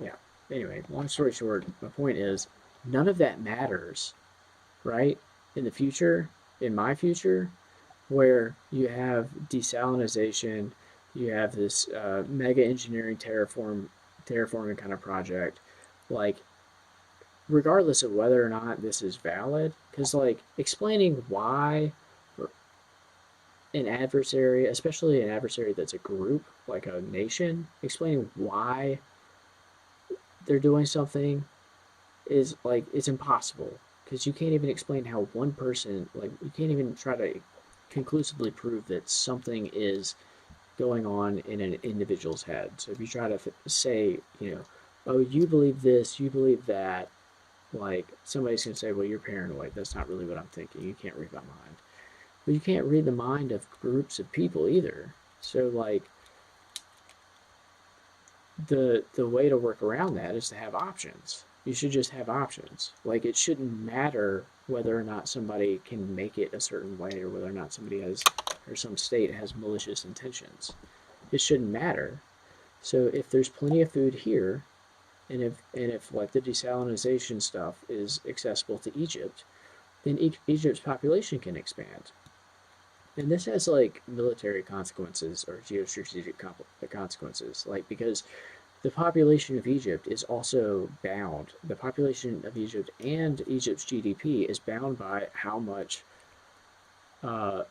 yeah. Anyway, long story short, my point is, none of that matters, right? In the future, in my future, where you have desalinization, you have this mega engineering terraforming kind of project, like, regardless of whether or not this is valid, because, like, explaining why an adversary, especially an adversary that's a group, like a nation, explaining why they're doing something is, like, it's impossible, because you can't even explain how one person, like, you can't even try to conclusively prove that something is going on in an individual's head. So if you try to say, oh, you believe this, you believe that, like, somebody's going to say, well, you're paranoid. That's not really what I'm thinking. You can't read my mind. But you can't read the mind of groups of people either. So, like, the way to work around that is to have options. You should just have options. Like, it shouldn't matter whether or not somebody can make it a certain way, or whether or not somebody has, or some state has malicious intentions. It shouldn't matter. So if there's plenty of food here, and if like the desalinization stuff is accessible to Egypt, then Egypt's population can expand. And this has like military consequences or geostrategic consequences, like because the population of Egypt is also bound. The population of Egypt and Egypt's GDP is bound by uh,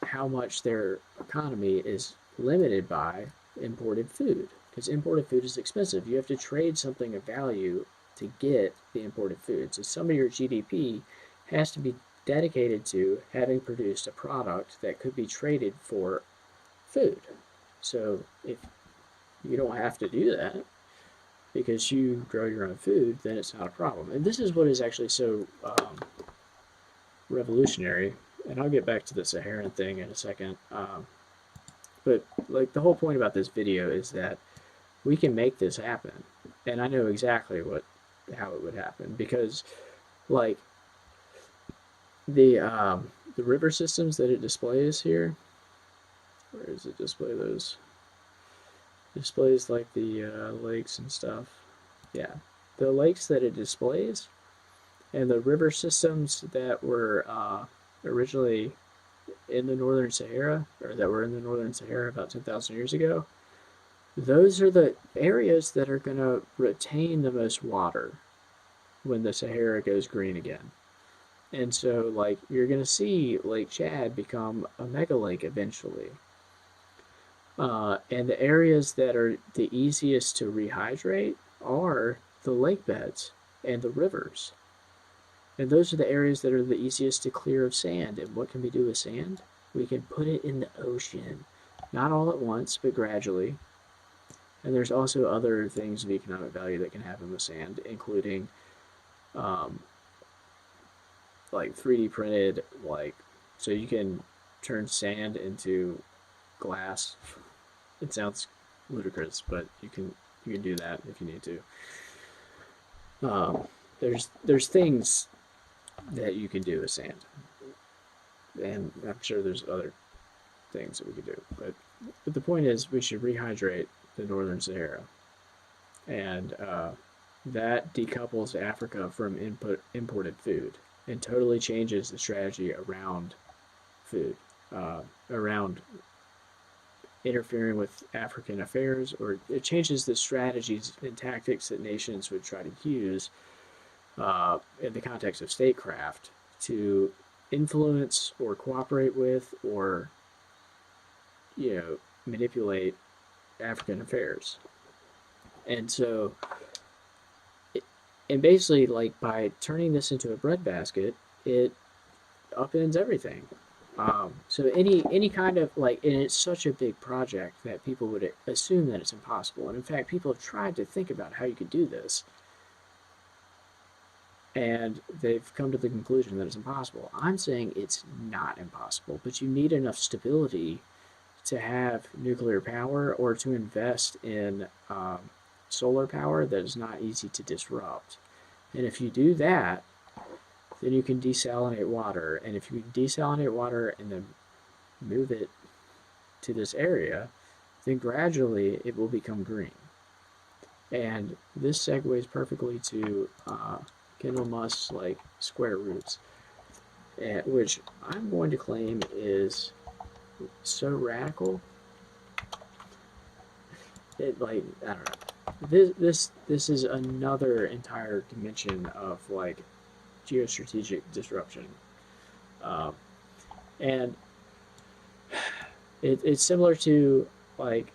how much their economy is limited by imported food. Because imported food is expensive. You have to trade something of value to get the imported food. So some of your GDP has to be dedicated to having produced a product that could be traded for food. So if you don't have to do that because you grow your own food, then it's not a problem. And this is what is actually so revolutionary. And I'll get back to the Saharan thing in a second. But like the whole point about this video is that we can make this happen, and I know exactly how it would happen because like the river systems that it displays here. Where does it display those? It displays like the lakes and stuff. Yeah, the lakes that it displays and the river systems that were originally in the northern Sahara, or that were in the northern Sahara about 10,000 years ago, those are the areas that are going to retain the most water when the Sahara goes green again. And so, like, you're going to see Lake Chad become a mega lake eventually. And the areas that are the easiest to rehydrate are the lake beds and the rivers. And those are the areas that are the easiest to clear of sand. And what can we do with sand? We can put it in the ocean. Not all at once, but gradually. And there's also other things of economic value that can happen with sand, including um, like 3D printed, like, so you can turn sand into glass. It sounds ludicrous, but you can do that if you need to. There's things that you can do with sand, and I'm sure there's other things that we could do. But the point is, we should rehydrate the northern Sahara, and that decouples Africa from imported food and totally changes the strategy around food, around interfering with African affairs, or it changes the strategies and tactics that nations would try to use in the context of statecraft to influence or cooperate with or manipulate African affairs. And so, and basically, like by turning this into a breadbasket, it upends everything. So any kind of like, and it's such a big project that people would assume that it's impossible. And in fact, people have tried to think about how you could do this, and they've come to the conclusion that it's impossible. I'm saying it's not impossible, but you need enough stability to have nuclear power or to invest in solar power that is not easy to disrupt. And if you do that, then you can desalinate water. And if you can desalinate water and then move it to this area, then gradually it will become green. And this segues perfectly to Kendall Musk's like square roots, which I'm going to claim is so radical. It like, I don't know. This is another entire dimension of like geostrategic disruption, and it's similar to like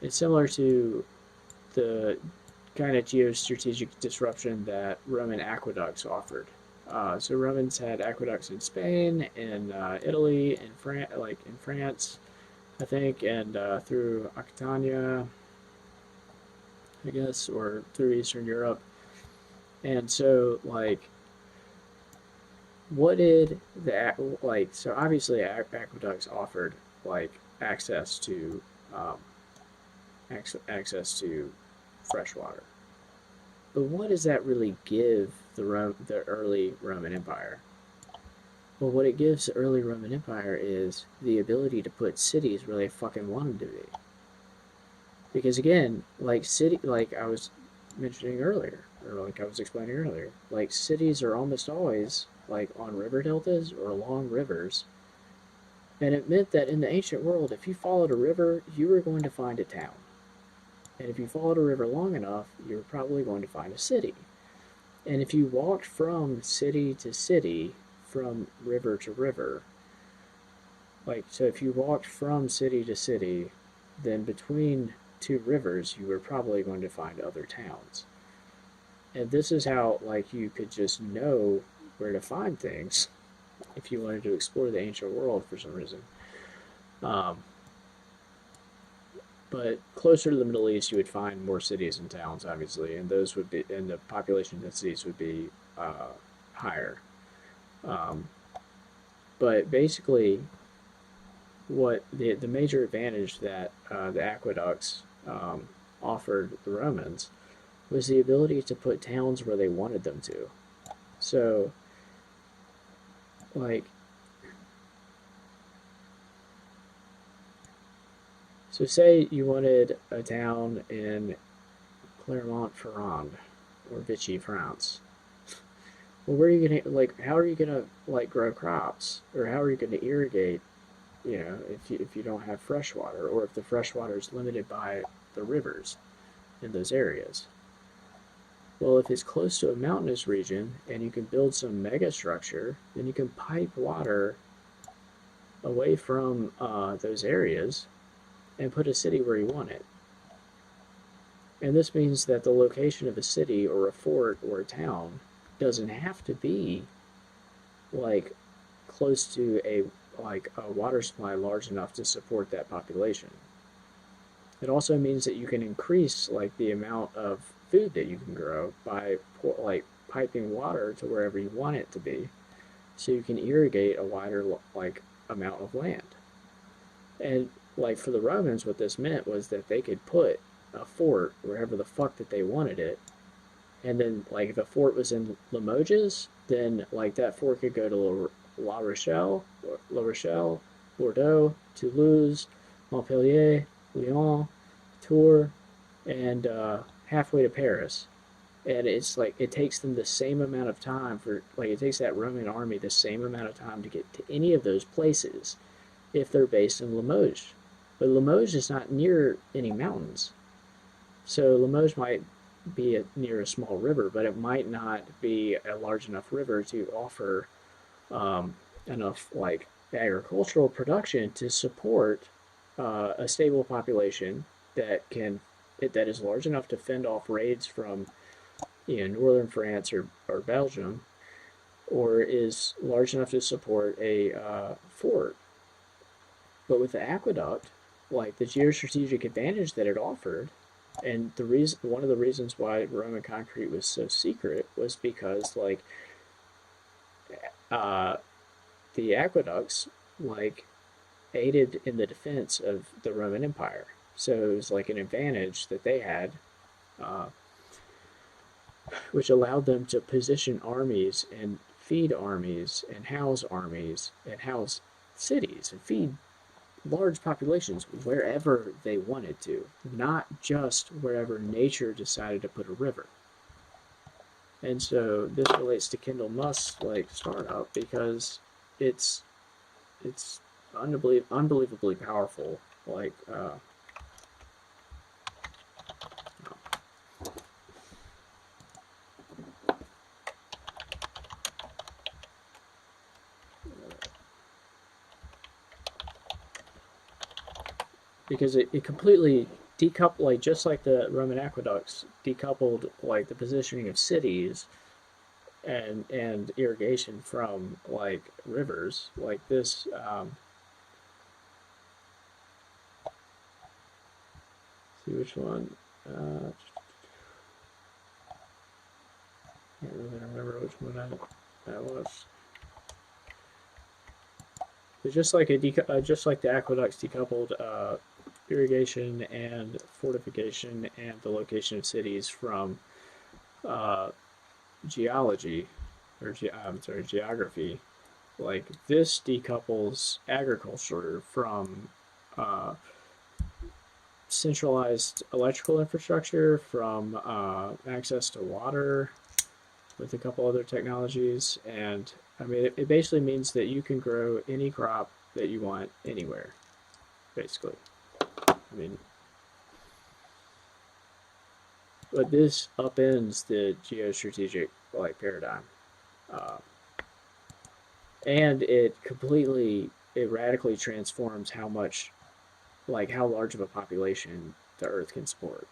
the kind of geostrategic disruption that Roman aqueducts offered. So Romans had aqueducts in Spain, in Italy, in France, I think, and through Aquitania, I guess, or through Eastern Europe. And so, like, what did the like? So obviously, aqueducts offered like access to access to fresh water. But what does that really give the early Roman Empire? Well, what it gives the early Roman Empire is the ability to put cities where they fucking want them to be. Because again, like I was mentioning earlier, or like I was explaining earlier, like cities are almost always like on river deltas or along rivers, And it meant that in the ancient world, if you followed a river, you were going to find a town. And if you followed a river long enough, you were probably going to find a city. And if you walked from city to city, from river to river, so if you walked from city to city, then between two rivers, you were probably going to find other towns. And this is how, you could just know where to find things if you wanted to explore the ancient world for some reason. Um, but closer to the Middle East, you would find more cities and towns, obviously, and the population densities would be higher. Um, but basically, what the major advantage that the aqueducts offered the Romans was the ability to put towns where they wanted them to. So, like, so say you wanted a town in Clermont-Ferrand or Vichy, France. Well, where are you gonna how are you gonna grow crops, or how are you gonna irrigate? If you don't have fresh water, or if the fresh water is limited by the rivers in those areas. Well, if it's close to a mountainous region and you can build some mega structure, then you can pipe water away from those areas and put a city where you want it. And this means that the location of a city or a fort or a town doesn't have to be close to a water supply large enough to support that population. It also means that you can increase the amount of food that you can grow by piping water to wherever you want it to be, so you can irrigate a wider amount of land. And for the Romans, what this meant was that they could put a fort wherever the fuck that they wanted it, and then if a fort was in Limoges, then that fort could go to La Rochelle, Bordeaux, Toulouse, Montpellier, Lyon, Tours, and halfway to Paris. And it's it takes them the same amount of time it takes that Roman army the same amount of time to get to any of those places if they're based in Limoges. But Limoges is not near any mountains. So Limoges might be near a small river, but it might not be a large enough river to offer enough agricultural production to support a stable population that is large enough to fend off raids from northern France or Belgium, or is large enough to support a fort. But with the aqueduct, the geostrategic advantage that it offered, and one of the reasons why Roman concrete was so secret was because the aqueducts aided in the defense of the Roman Empire. So it was an advantage that they had, which allowed them to position armies and feed armies and house cities and feed large populations wherever they wanted to, not just wherever nature decided to put a river. And so this relates to Kendall Musk's startup, because it's unbelievably powerful. Because it completely decoupled, just like the Roman aqueducts decoupled the positioning of cities and irrigation from rivers. This see which one. Can't really remember which one that was. But just like the aqueducts decoupled irrigation and fortification and the location of cities from geography. This decouples agriculture from centralized electrical infrastructure, from access to water, with a couple other technologies. And I mean, it basically means that you can grow any crop that you want anywhere, basically. I mean, but this upends the geostrategic like paradigm, uh, and it radically transforms how much, like how large of a population the Earth can support.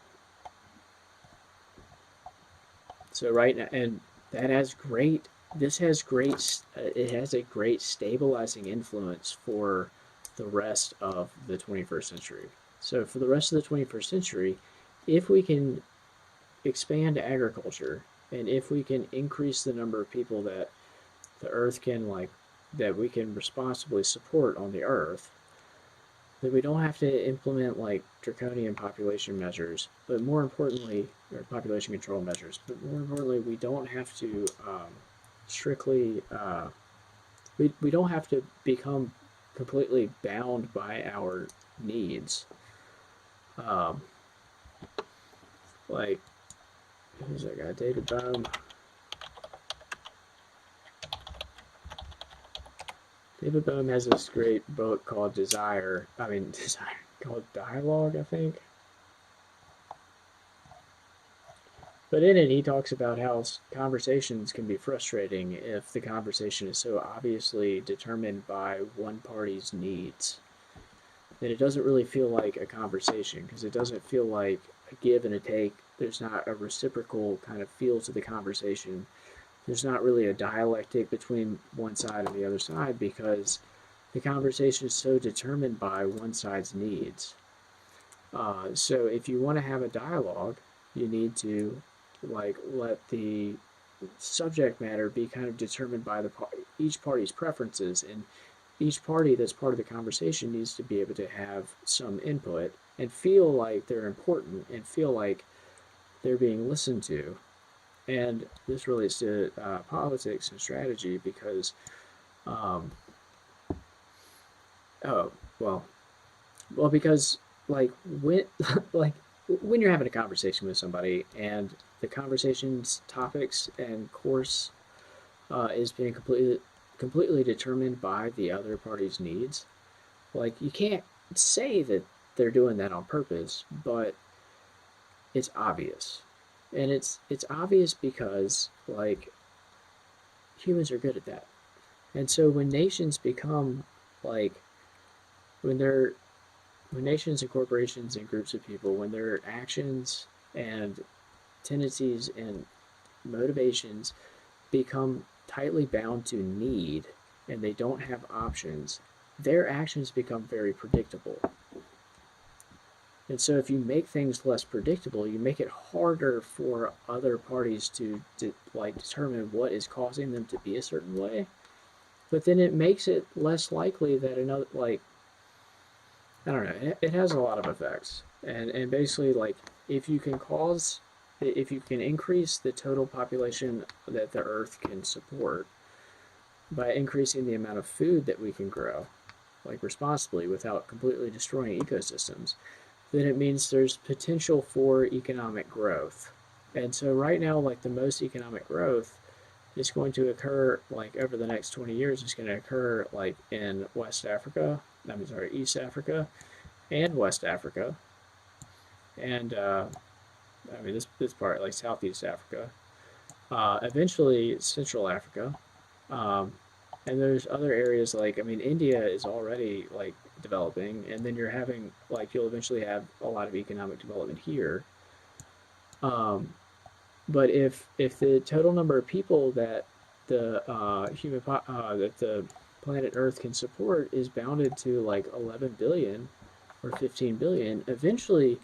So right now, and that has great. This has great. It has a great stabilizing influence for the rest of the 21st century. So for the rest of the 21st century, if we can expand agriculture and if we can increase the number of people that the Earth can like that we can responsibly support on the Earth, that we don't have to implement like draconian population measures, but more importantly, or population control measures, but more importantly, we don't have to strictly, we don't have to become completely bound by our needs. Um, like, who's that guy? David Bohm. David Bohm has this great book called Desire. I mean, Desire, called Dialogue, I think. But in it, he talks about how conversations can be frustrating if the conversation is so obviously determined by one party's needs. That it doesn't really feel like a conversation because it doesn't feel like a give and a take. There's not a reciprocal kind of feel to the conversation. There's not really a dialectic between one side and the other side because the conversation is so determined by one side's needs. So if you want to have a dialogue, you need to like let the subject matter be kind of determined by each party's preferences, and each party that's part of the conversation needs to be able to have some input and feel like they're important and feel like they're being listened to. And this relates to politics and strategy because, um, oh well, because like when like when you're having a conversation with somebody and the conversation's topics and course is being completely determined by the other party's needs, like you can't say that they're doing that on purpose, but it's obvious, and it's obvious because like humans are good at that, and so when nations become like when they're when nations and corporations and groups of people, when their actions and tendencies and motivations become tightly bound to need and they don't have options, their actions become very predictable. And so if you make things less predictable, you make it harder for other parties to like determine what is causing them to be a certain way. But then it makes it less likely that another like I don't know. It has a lot of effects, and basically like if you can cause if you can increase the total population that the Earth can support by increasing the amount of food that we can grow, like responsibly without completely destroying ecosystems, then it means there's potential for economic growth. And so right now, like the most economic growth is going to occur like over the next 20 years. It's going to occur like in West Africa. I'm sorry, East Africa and West Africa, and I mean this part like Southeast Africa. Eventually Central Africa, um, and there's other areas like I mean India is already like developing, and then you're having like you'll eventually have a lot of economic development here. Um, but if the total number of people that the that the planet Earth can support is bounded to like 11 billion or 15 billion, eventually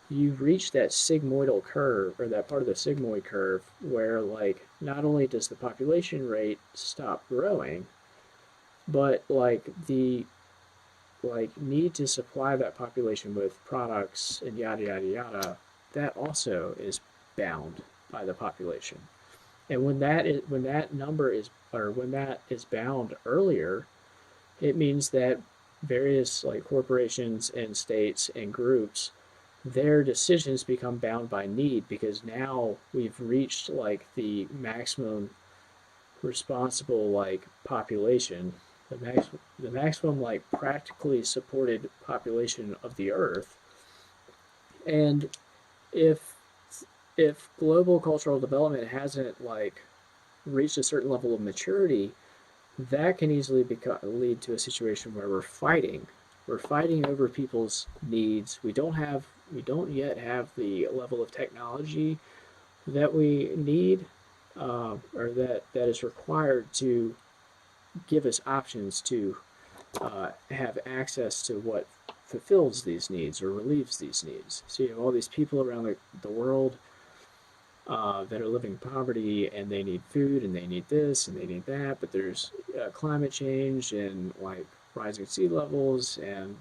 you reach that sigmoidal curve or that part of the sigmoid curve where like not only does the population rate stop growing, but like the like need to supply that population with products and yada yada yada, that also is bound by the population. And when that number is or when that is bound earlier, it means that various like corporations and states and groups, their decisions become bound by need because now we've reached like the maximum responsible like population, the maximum like practically supported population of the Earth. And if if global cultural development hasn't like reached a certain level of maturity, that can easily lead to a situation where we're fighting. We're fighting over people's needs. We don't yet have the level of technology that we need, or that is required to give us options to have access to what fulfills these needs or relieves these needs. So you have all these people around the world that are living in poverty, and they need food, and they need this, and they need that. But there's climate change and like rising sea levels and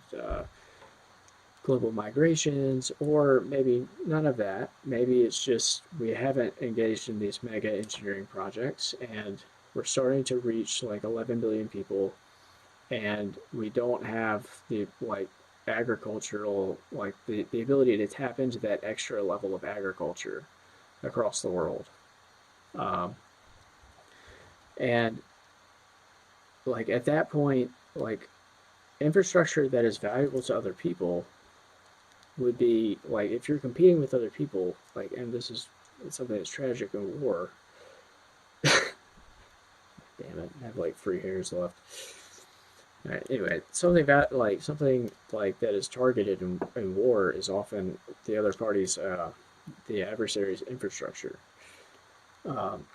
global migrations, or maybe none of that. Maybe it's just we haven't engaged in these mega engineering projects, and we're starting to reach like 11 billion people, and we don't have the like agricultural like the ability to tap into that extra level of agriculture across the world. Um, and like at that point, like infrastructure that is valuable to other people would be like if you're competing with other people, like, and this is something that's tragic in war. Damn it, I have like 3 hairs left. All right, anyway, something like that is targeted in war is often the other party's the adversary's infrastructure. Um,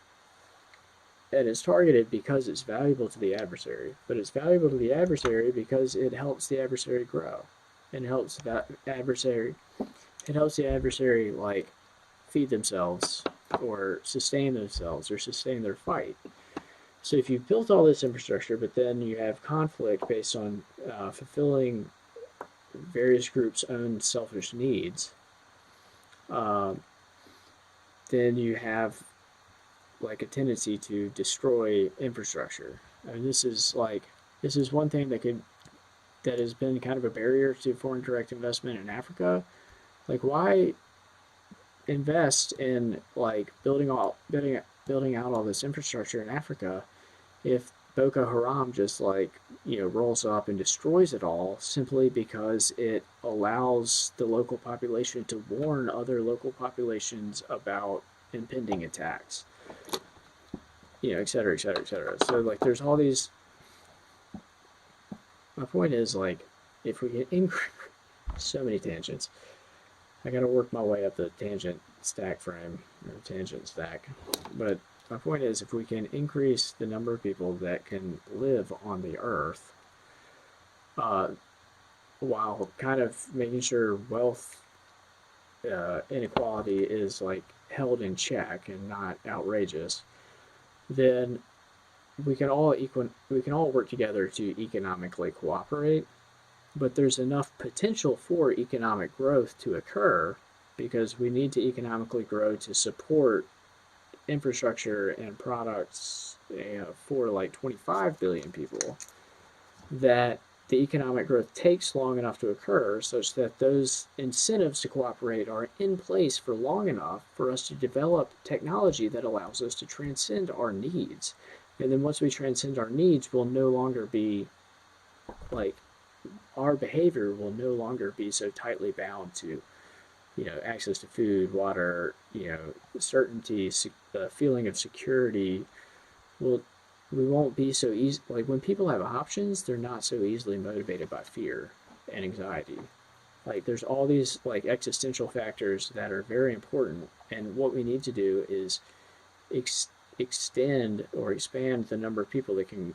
and it's targeted because it's valuable to the adversary, but it's valuable to the adversary because it helps the adversary grow, and it helps the adversary like feed themselves or sustain themselves or sustain their fight. So if you've built all this infrastructure, but then you have conflict based on fulfilling various groups' own selfish needs, um, then you have like a tendency to destroy infrastructure. And this is one thing that has been kind of a barrier to foreign direct investment in Africa. Like, why invest in like building out all this infrastructure in Africa if Boko Haram just like rolls up and destroys it all simply because it allows the local population to warn other local populations about impending attacks, et cetera, et cetera, et cetera. So like there's all these. My point is like if we can increase so many tangents. I gotta work my way up the tangent stack frame or tangent stack. But my point is, if we can increase the number of people that can live on the Earth, uh, while kind of making sure wealth inequality is like held in check and not outrageous, then we can all work together to economically cooperate. But there's enough potential for economic growth to occur because we need to economically grow to support infrastructure and products for like 25 billion people, that the economic growth takes long enough to occur such that those incentives to cooperate are in place for long enough for us to develop technology that allows us to transcend our needs. And then once we transcend our needs, we'll no longer be like our behavior will no longer be so tightly bound to access to food, water, certainty, the feeling of security. Will We won't be so easy. Like when people have options, they're not so easily motivated by fear and anxiety. Like there's all these like existential factors that are very important, and what we need to do is extend or expand the number of people that can,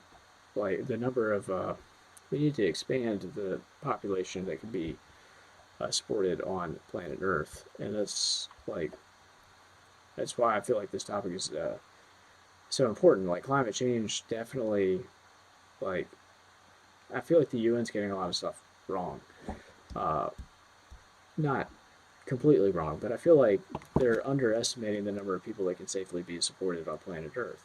like the number of we need to expand the population that can be supported on planet Earth, and that's why I feel like this topic is so important. Like climate change, definitely. Like I feel like the UN's getting a lot of stuff wrong. Uh, Not completely wrong, but I feel like they're underestimating the number of people that can safely be supported on planet Earth.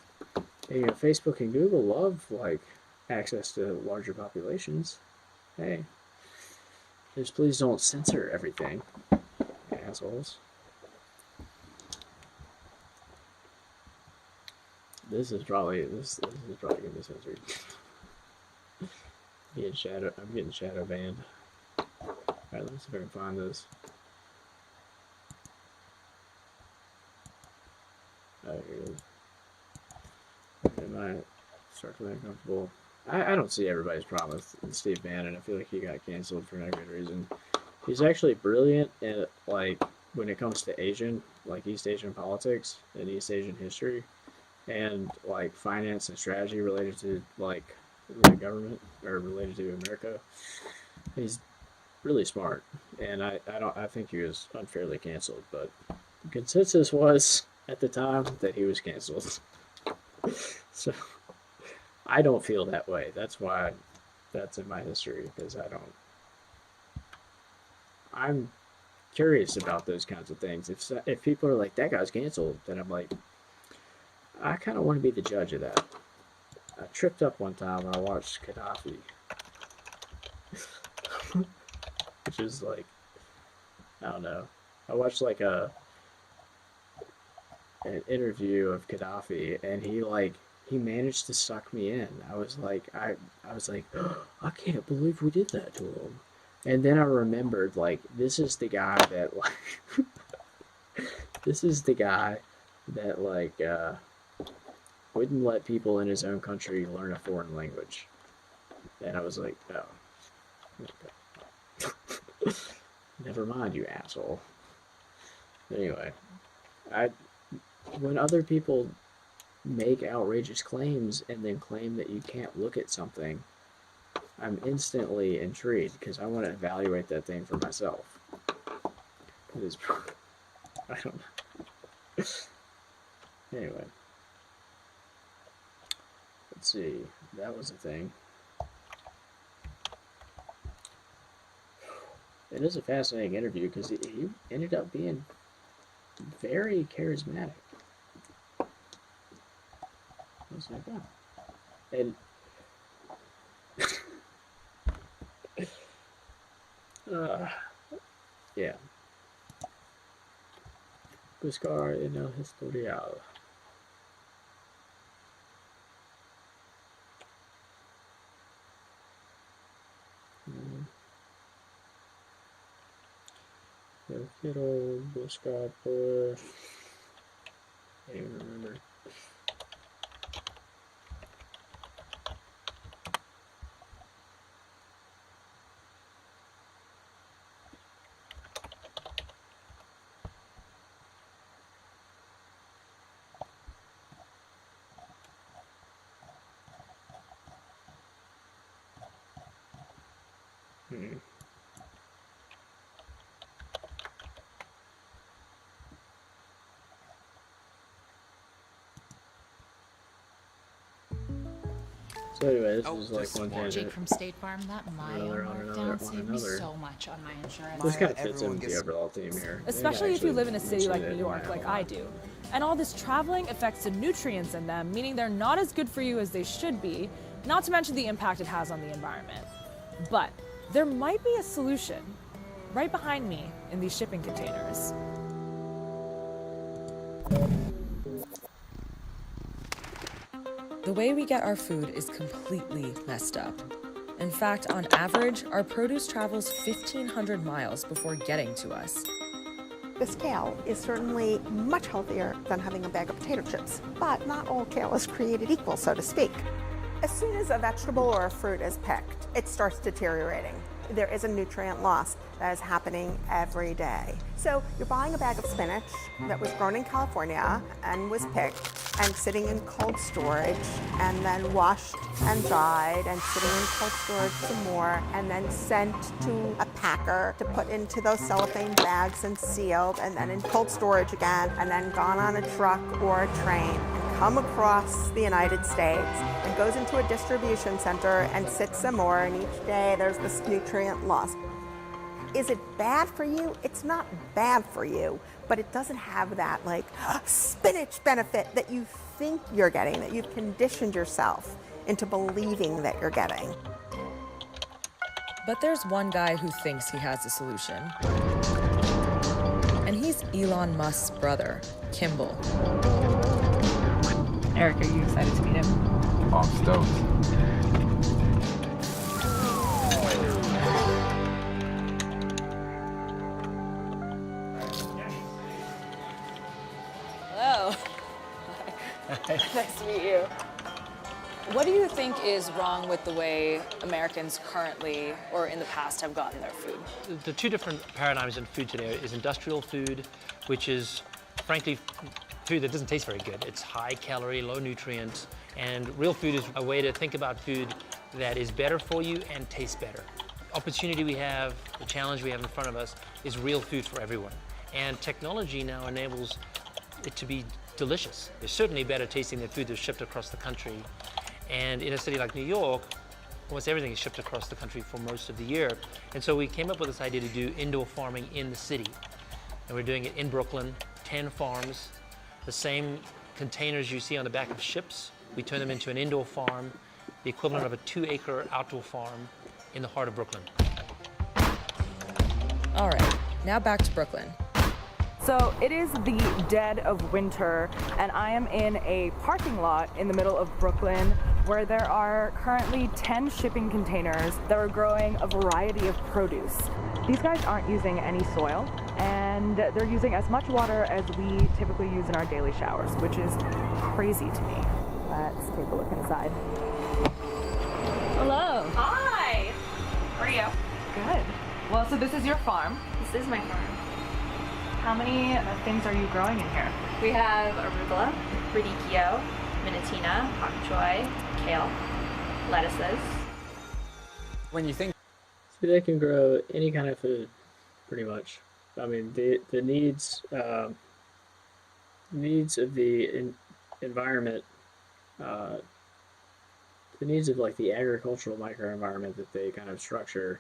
And, Facebook and Google love like access to larger populations. Hey, just please don't censor everything, assholes. This is probably gonna be censored. I'm getting shadow banned. Alright, let's see if I can find this. Oh, here it is. Am I start feeling uncomfortable? I don't see everybody's problem with Steve Bannon. I feel like he got canceled for no good reason. He's actually brilliant at, like, when it comes to Asian, like East Asian politics and East Asian history, and like finance and strategy related to like the government or related to America. He's really smart, and I think he was unfairly canceled, but the consensus was at the time that he was canceled. So I don't feel that way. That's why that's in my history, because I'm curious about those kinds of things. If people are like that guy's canceled, then I'm like, I kind of want to be the judge of that. I tripped up one time when I watched Gaddafi, which is like, I don't know. I watched like an interview of Gaddafi, and he managed to suck me in. I was like, oh, I can't believe we did that to him. And then I remembered, like, this is the guy that like this is the guy that like wouldn't let people in his own country learn a foreign language. And I was like, oh, okay. Never mind, you asshole. Anyway, I when other people make outrageous claims and then claim that you can't look at something, I'm instantly intrigued because I want to evaluate that thing for myself. It is, I don't know. Anyway, let's see. That was a thing. It is a fascinating interview because he ended up being very charismatic. I was like, wow. And yeah. Buscar en el historial. Yo quiero buscar por... I don't even remember. So anyway, this is like one tangent. Jake from State Farm, that my workdown saved me so much on my insurance. This kind of fits in with the overall theme here. Especially if you live in a city like New York, like I do. And all this traveling affects the nutrients in them, meaning they're not as good for you as they should be, not to mention the impact it has on the environment. But there might be a solution right behind me in these shipping containers. The way we get our food is completely messed up. In fact, on average, our produce travels 1,500 miles before getting to us. This kale is certainly much healthier than having a bag of potato chips, but not all kale is created equal, so to speak. As soon as a vegetable or a fruit is picked, it starts deteriorating. There is a nutrient loss that is happening every day. So you're buying a bag of spinach that was grown in California and was picked and sitting in cold storage and then washed and dried and sitting in cold storage some more and then sent to a packer to put into those cellophane bags and sealed and then in cold storage again and then gone on a truck or a train and come across the United States and goes into a distribution center and sits some more, and each day there's this nutrient loss. Is it bad for you? It's not bad for you, but it doesn't have that like spinach benefit that you think you're getting, that you've conditioned yourself into believing that you're getting. But there's one guy who thinks he has a solution. And he's Elon Musk's brother, Kimball. Eric, are you excited to meet him? Oh, I'm stoked. Nice to meet you. What do you think is wrong with the way Americans currently or in the past have gotten their food? The two different paradigms in food today is industrial food, which is frankly food that doesn't taste very good. It's high calorie, low nutrients, and real food is a way to think about food that is better for you and tastes better. Opportunity we have, the challenge we have in front of us is real food for everyone. And technology now enables it to be delicious. It's certainly better tasting than food that's shipped across the country. And in a city like New York, almost everything is shipped across the country for most of the year. And so we came up with this idea to do indoor farming in the city. And we're doing it in Brooklyn, 10 farms, the same containers you see on the back of ships. We turn them into an indoor farm, the equivalent of a 2-acre outdoor farm in the heart of Brooklyn. All right, now back to Brooklyn. So it is the dead of winter, and I am in a parking lot in the middle of Brooklyn where there are currently 10 shipping containers that are growing a variety of produce. These guys aren't using any soil, and they're using as much water as we typically use in our daily showers, which is crazy to me. Let's take a look inside. Hello. Hi! How are you? Good. Well, so this is your farm. This is my farm. How many things are you growing in here? We have arugula, radicchio, minutina, pak choy, kale, lettuces. When you think So they can grow any kind of food, pretty much. I mean, the needs of the environment, the needs of like the agricultural microenvironment that they kind of structure,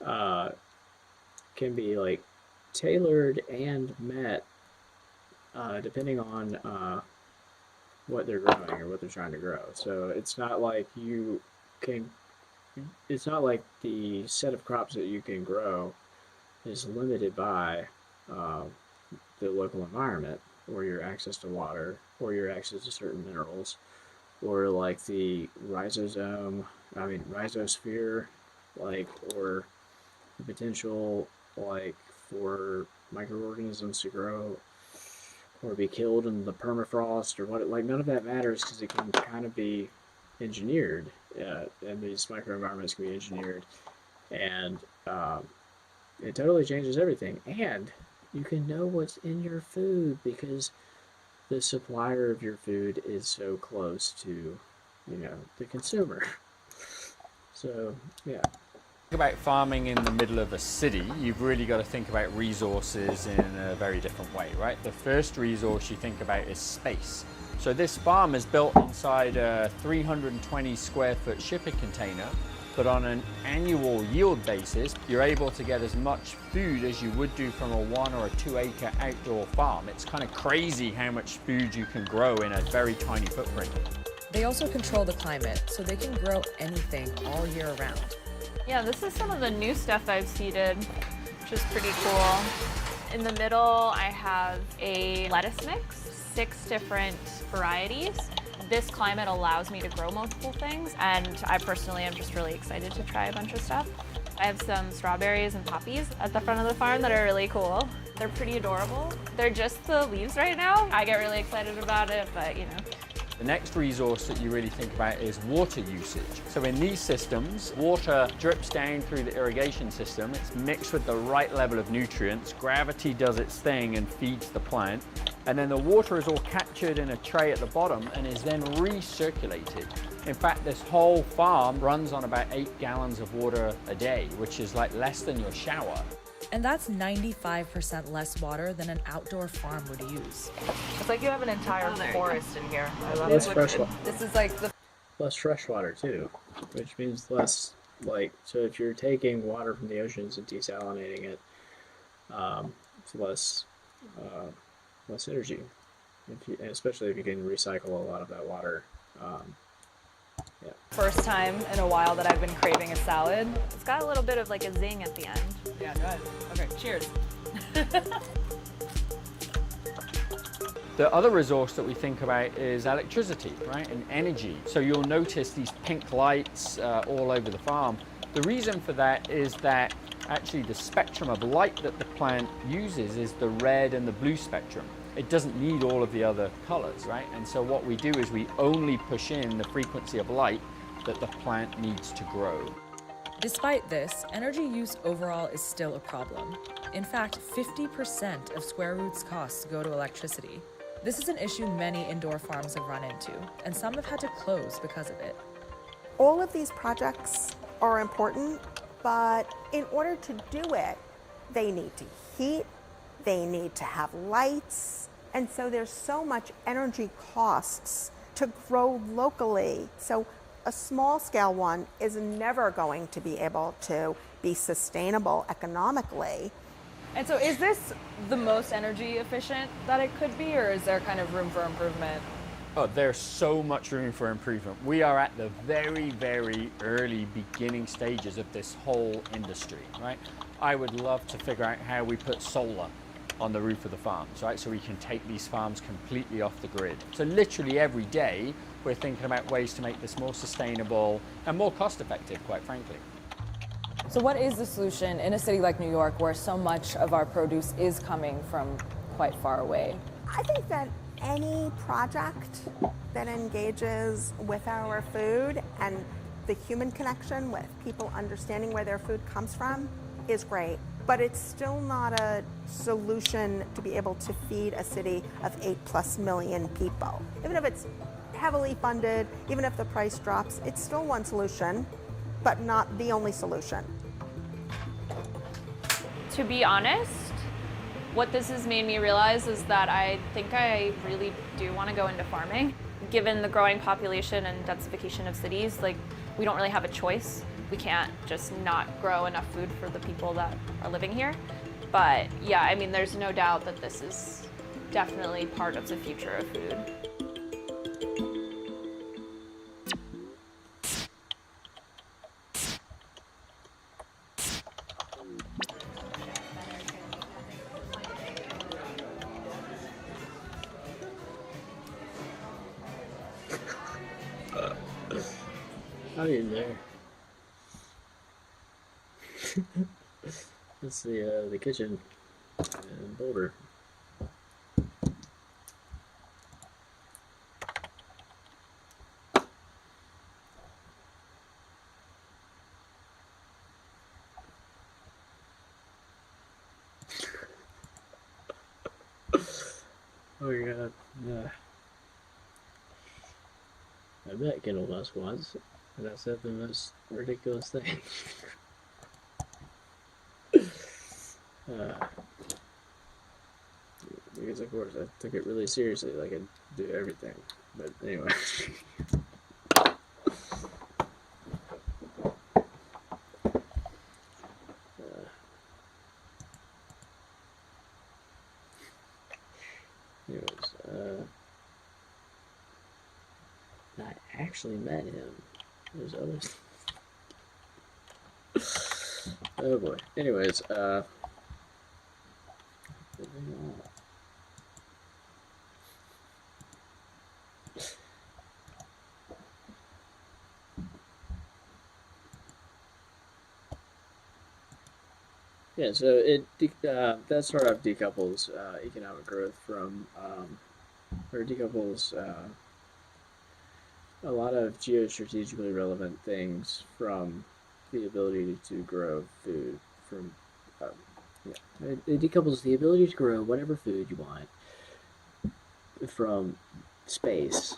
can be like tailored and met, depending on what they're growing or what they're trying to grow. So it's not like it's not like the set of crops that you can grow is limited by the local environment, or your access to water, or your access to certain minerals, or like the rhizosphere, like, or the potential, like, for microorganisms to grow or be killed in the permafrost or what. Like, none of that matters because it can kind of be engineered, and these microenvironments can be engineered, and it totally changes everything. And you can know what's in your food because the supplier of your food is so close to, the consumer. So, yeah. About farming in the middle of a city, you've really got to think about resources in a very different way, right? The first resource you think about is space. So this farm is built inside a 320 square foot shipping container, but on an annual yield basis, you're able to get as much food as you would do from a 1 or a 2 acre outdoor farm. It's kind of crazy how much food you can grow in a very tiny footprint. They also control the climate, so they can grow anything all year round. Yeah, this is some of the new stuff I've seeded, which is pretty cool. In the middle, I have a lettuce mix, 6 different varieties. This climate allows me to grow multiple things, and I personally am just really excited to try a bunch of stuff. I have some strawberries and poppies at the front of the farm that are really cool. They're pretty adorable. They're just the leaves right now. I get really excited about it, but The next resource that you really think about is water usage. So in these systems, water drips down through the irrigation system. It's mixed with the right level of nutrients. Gravity does its thing and feeds the plant. And then the water is all captured in a tray at the bottom and is then recirculated. In fact, this whole farm runs on about 8 gallons of water a day, which is like less than your shower. And that's 95% less water than an outdoor farm would use. It's like you have an entire forest in here. I love Less it. fresh water. This is like the Less fresh water too, which means less, so if you're taking water from the oceans and desalinating it, it's less energy, especially if you can recycle a lot of that water. Yeah. First time in a while that I've been craving a salad. it's got a little bit of like a zing at the end. yeah, good. Okay, cheers. The other resource that we think about is electricity, right, and energy. So you'll notice these pink lights all over the farm. The reason for that is that Actually, the spectrum of light that the plant uses is the red and the blue spectrum. It doesn't need all of the other colors, right? And so what we do is we only push in the frequency of light that the plant needs to grow. Despite this, energy use overall is still a problem. In fact, 50% of Square Root's costs go to electricity. This is an issue many indoor farms have run into, and some have had to close because of it. All of these projects are important, but in order to do it, they need to heat, they need to have lights, and so there's so much energy costs to grow locally. So a small scale one is never going to be able to be sustainable economically. And so is this the most energy efficient that it could be, or is there kind of room for improvement? Oh, there's so much room for improvement. We are at the very, very early beginning stages of this whole industry, right? I would love to figure out how we put solar on the roof of the farms, right? So we can take these farms completely off the grid. So literally every day, we're thinking about ways to make this more sustainable and more cost effective, quite frankly. So what is the solution in a city like New York where so much of our produce is coming from quite far away? I think that any project that engages with our food and the human connection with people understanding where their food comes from is great. But it's still not a solution to be able to feed a city of 8+ million people. Even if it's heavily funded, even if the price drops, it's still one solution, but not the only solution. To be honest, what this has made me realize is that I think I really do want to go into farming. Given the growing population and densification of cities, like, we don't really have a choice. We can't just not grow enough food for the people that are living here. But yeah, I mean, there's no doubt that this is definitely part of the future of food. How in there? That's the kitchen in Boulder. Oh my god. I met Kendall Musk once, and I said the most ridiculous thing. Because of course I took it really seriously, like I do everything. But anyway. I actually met him. There's others. Oh boy. Anyways, yeah, so that sort of decouples economic growth from, or decouples a lot of geostrategically relevant things from the ability to grow food from, it decouples the ability to grow whatever food you want from space,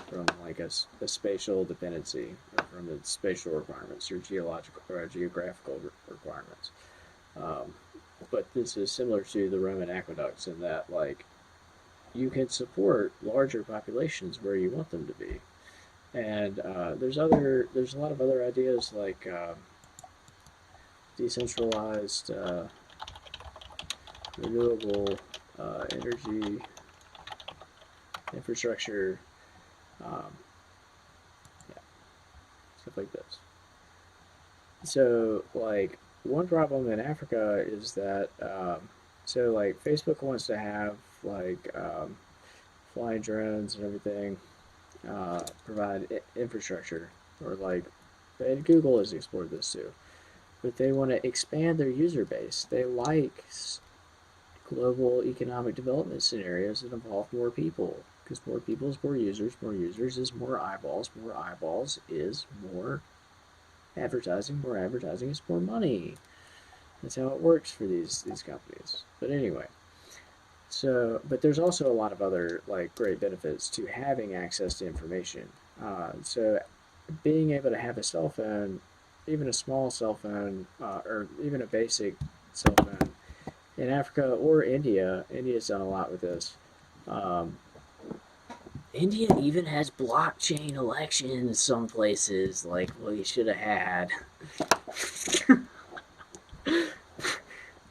from like a spatial dependency, or from its spatial requirements or geological or geographical requirements. But this is similar to the Roman aqueducts in that, like, you can support larger populations where you want them to be. And there's a lot of other ideas like decentralized renewable energy infrastructure, yeah, stuff like this. So, like, one problem in Africa is that, so, like, Facebook wants to have, like, flying drones and everything, provide infrastructure, or, like, and Google has explored this too. but they want to expand their user base. They like global economic development scenarios that involve more people, because more people is more users is more eyeballs is more advertising is more money. That's how it works for these companies. But anyway, so, but there's also a lot of other like great benefits to having access to information. So being able to have a cell phone, even a small cell phone, or even a basic cell phone in Africa or India's done a lot with this. India even has blockchain elections some places, like we should have had.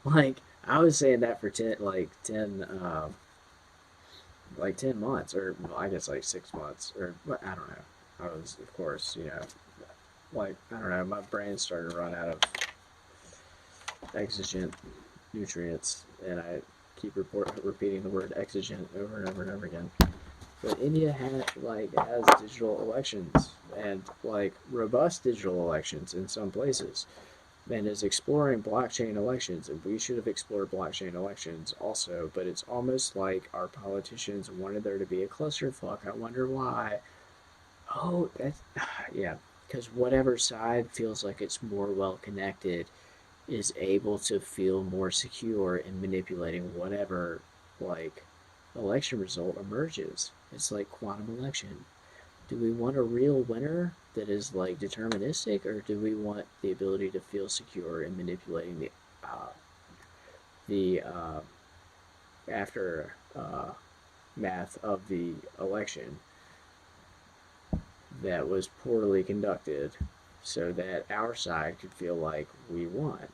Like, I was saying that for 10 months, or well, I guess like 6 months, or I don't know. I was, of course, like, I don't know, my brain started to run out of exigent nutrients, and I keep repeating the word exigent over and over and over again. But India has digital elections, and like robust digital elections in some places, and is exploring blockchain elections, and we should have explored blockchain elections also, but it's almost like our politicians wanted there to be a clusterfuck. I wonder why. Oh, that's, yeah, because whatever side feels like it's more well connected is able to feel more secure in manipulating whatever, like, election result emerges. It's like quantum election. Do we want a real winner that is like deterministic, or do we want the ability to feel secure in manipulating the after math of the election that was poorly conducted, so that our side could feel like we won?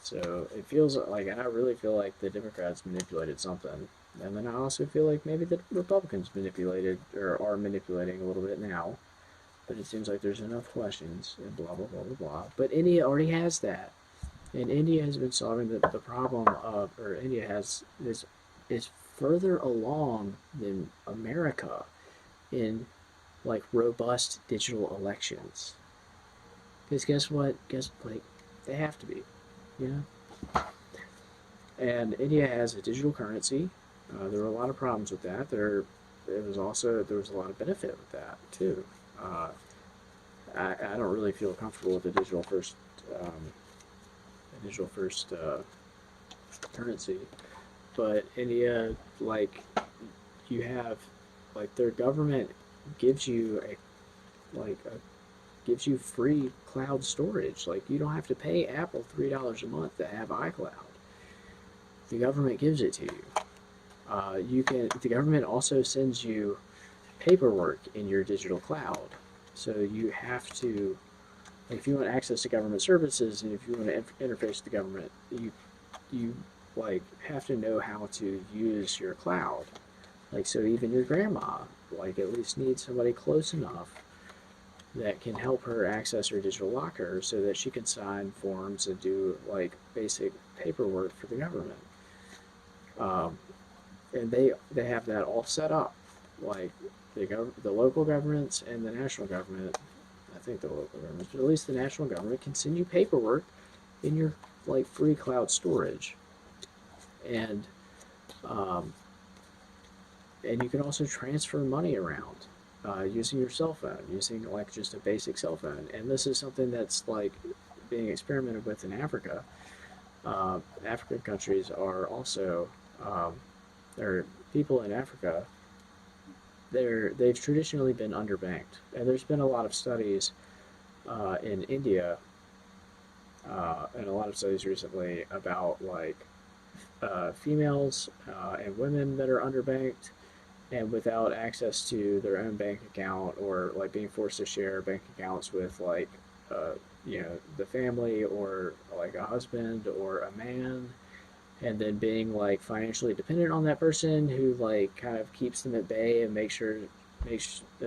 So it feels like, and I really feel like the Democrats manipulated something. And then I also feel like maybe the Republicans manipulated, or are manipulating a little bit now. But it seems like there's enough questions, and blah, blah, blah, blah, blah. But India already has that. And India has been solving the problem of, or India is further along than America in, like, robust digital elections. Because guess what? They have to be, you know? And India has a digital currency. There were a lot of problems with that. There was a lot of benefit with that too. I don't really feel comfortable with the digital first currency, but India, like, you have, like, their government gives you gives you free cloud storage. Like, you don't have to pay Apple $3 a month to have iCloud. The government gives it to you. The government also sends you paperwork in your digital cloud. So you have to, like, if you want access to government services, and if you want to interface with the government, you like have to know how to use your cloud. Like, so even your grandma, like, at least needs somebody close enough that can help her access her digital locker so that she can sign forms and do, like, basic paperwork for the government. And they have that all set up, like the local governments and the national government. I think the local governments, but at least the national government can send you paperwork in your, like, free cloud storage, and you can also transfer money around using your cell phone, using, like, just a basic cell phone. And this is something that's, like, being experimented with in Africa. African countries are also or people in Africa, they've traditionally been underbanked, and there's been a lot of studies in India and a lot of studies recently about, like, females and women that are underbanked and without access to their own bank account, or, like, being forced to share bank accounts with, like, the family, or, like, a husband or a man, and then being, like, financially dependent on that person who, like, kind of keeps them at bay and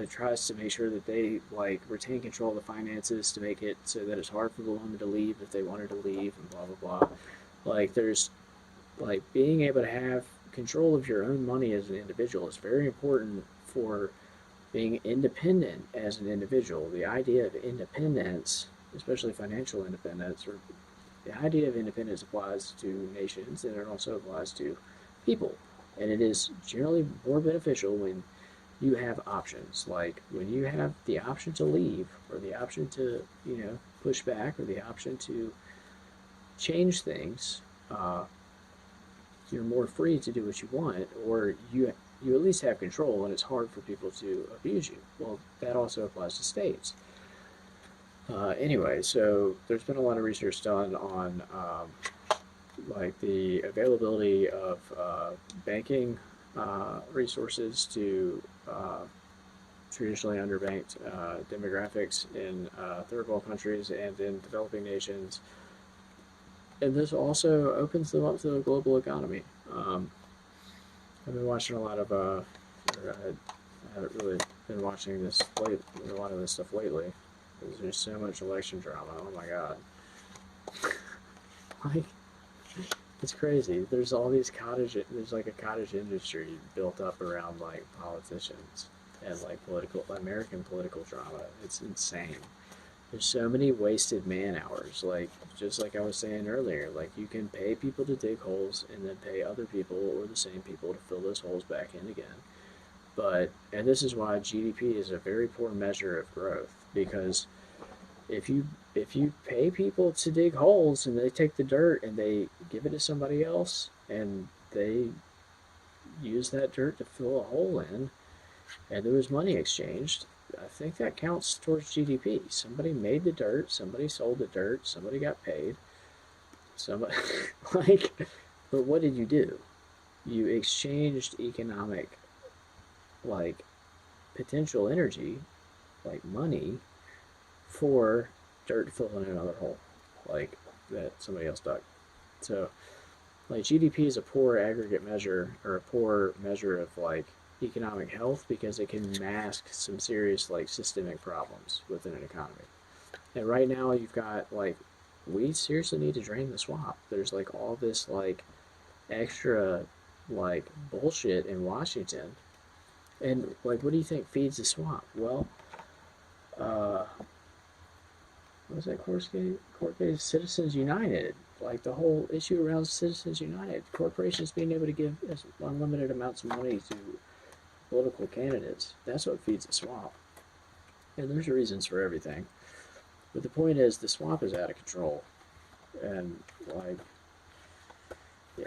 tries to make sure that they, like, retain control of the finances to make it so that it's hard for the woman to leave if they wanted to leave, and blah blah blah. Like, there's, like, being able to have control of your own money as an individual is very important for being independent as an individual. The idea of independence, especially financial independence, or the idea of independence applies to nations, and it also applies to people. And it is generally more beneficial when you have options. Like when you have the option to leave, or the option to, push back, or the option to change things, you're more free to do what you want, or you at least have control, and it's hard for people to abuse you. Well, that also applies to states. Anyway, so there's been a lot of research done on like the availability of banking resources to traditionally underbanked demographics in third world countries and in developing nations. And this also opens them up to the global economy. I've been watching a lot of, I haven't really been watching a lot of this stuff lately. There's so much election drama. Oh my god. Like, it's crazy. There's all these there's like a cottage industry built up around like politicians and like American political drama. It's insane. There's so many wasted man hours. Like, just like I was saying earlier, like you can pay people to dig holes and then pay other people or the same people to fill those holes back in again. And this is why GDP is a very poor measure of growth, because if you pay people to dig holes and they take the dirt and they give it to somebody else and they use that dirt to fill a hole in, and there was money exchanged, I think that counts towards GDP. Somebody made the dirt, somebody sold the dirt, somebody got paid. Somebody but what did you do? You exchanged economic like potential energy, like money, for dirt to fill in another hole, like that somebody else dug. So, like GDP is a poor aggregate measure, or a poor measure of like economic health, because it can mask some serious like systemic problems within an economy. And right now you've got like, we seriously need to drain the swamp. There's like all this like extra like bullshit in Washington. And like, what do you think feeds the swamp? Well, what was that court case? Citizens United. Like the whole issue around Citizens United. Corporations being able to give unlimited amounts of money to political candidates. That's what feeds the swamp. And there's reasons for everything. But the point is, the swamp is out of control. And like, yeah.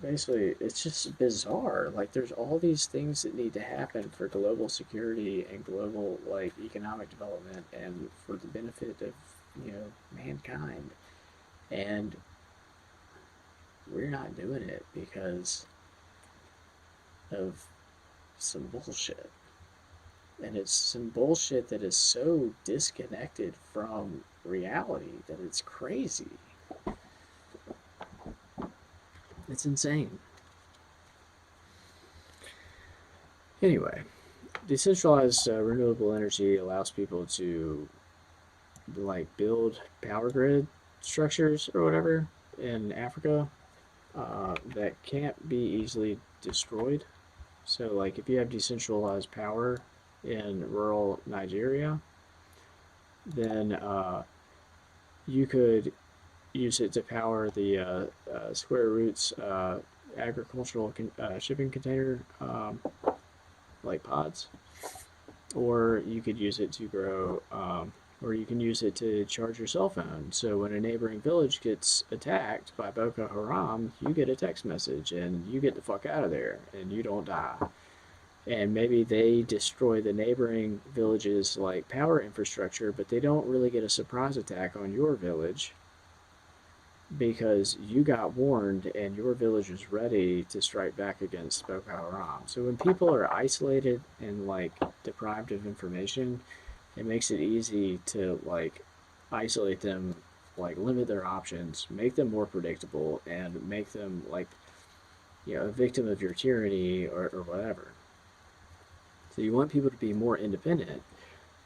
Basically, it's just bizarre. Like, there's all these things that need to happen for global security and global like economic development and for the benefit of mankind, and we're not doing it because of some bullshit. And it's some bullshit that is so disconnected from reality that it's crazy. It's insane. Anyway, decentralized renewable energy allows people to like build power grid structures or whatever in Africa that can't be easily destroyed. So like if you have decentralized power in rural Nigeria, then you could use it to power the Square Roots agricultural shipping container like pods, or you could use it to grow, or you can use it to charge your cell phone. So when a neighboring village gets attacked by Boko Haram, you get a text message and you get the fuck out of there and you don't die. And maybe they destroy the neighboring village's like power infrastructure, but they don't really get a surprise attack on your village, because you got warned and your village was ready to strike back against Boko Haram. So when people are isolated and like deprived of information, it makes it easy to like isolate them, like limit their options, make them more predictable, and make them like a victim of your tyranny or whatever. So you want people to be more independent.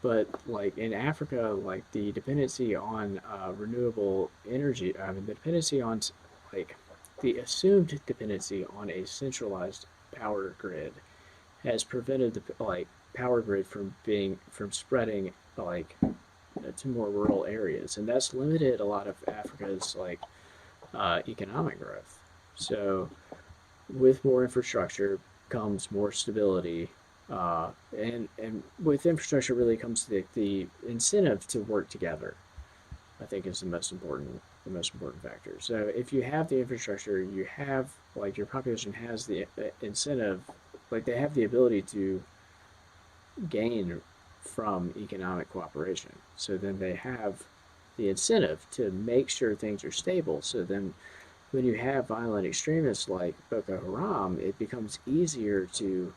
But like in Africa, like the dependency on renewable energy, the dependency on like the assumed dependency on a centralized power grid has prevented the like power grid from spreading like to more rural areas, and that's limited a lot of Africa's economic growth. So with more infrastructure comes more stability, and with infrastructure really comes the incentive to work together. I think is the most important factor. So if you have the infrastructure, you have your population has the incentive, they have the ability to gain from economic cooperation. So then they have the incentive to make sure things are stable. So then when you have violent extremists like Boko Haram, it becomes easier to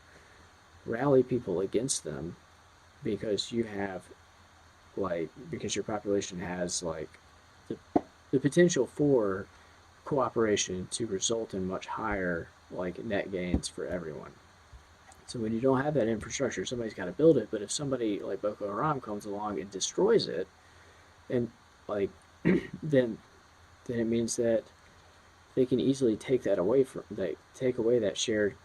rally people against them because you have because your population has the potential for cooperation to result in much higher net gains for everyone. So when you don't have that infrastructure, somebody's got to build it. But if somebody like Boko Haram comes along and destroys it, and then it means that they can easily take that away from take away that shared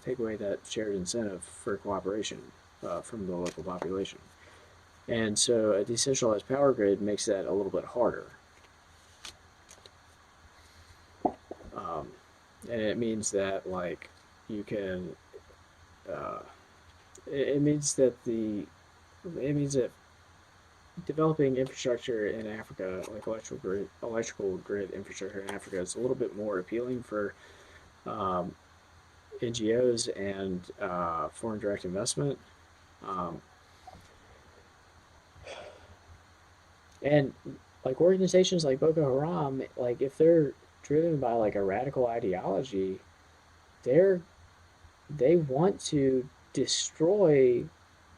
take away that shared incentive for cooperation from the local population. And so a decentralized power grid makes that a little bit harder. And it means that you can it means that developing infrastructure in Africa, like electrical grid infrastructure in Africa, is a little bit more appealing for NGOs and foreign direct investment. And organizations like Boko Haram, if they're driven by a radical ideology, they want to destroy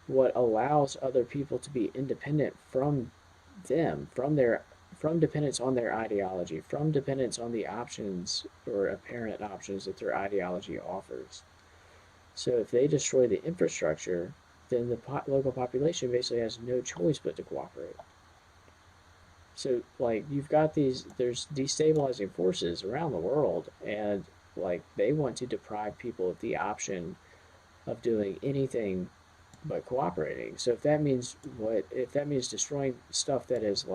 what allows other people to be independent from them, from dependence on their ideology, from dependence on the options or apparent options that their ideology offers. So if they destroy the infrastructure, then the local population basically has no choice but to cooperate. So you've got there's destabilizing forces around the world, and they want to deprive people of the option of doing anything but cooperating. So if that means destroying stuff that is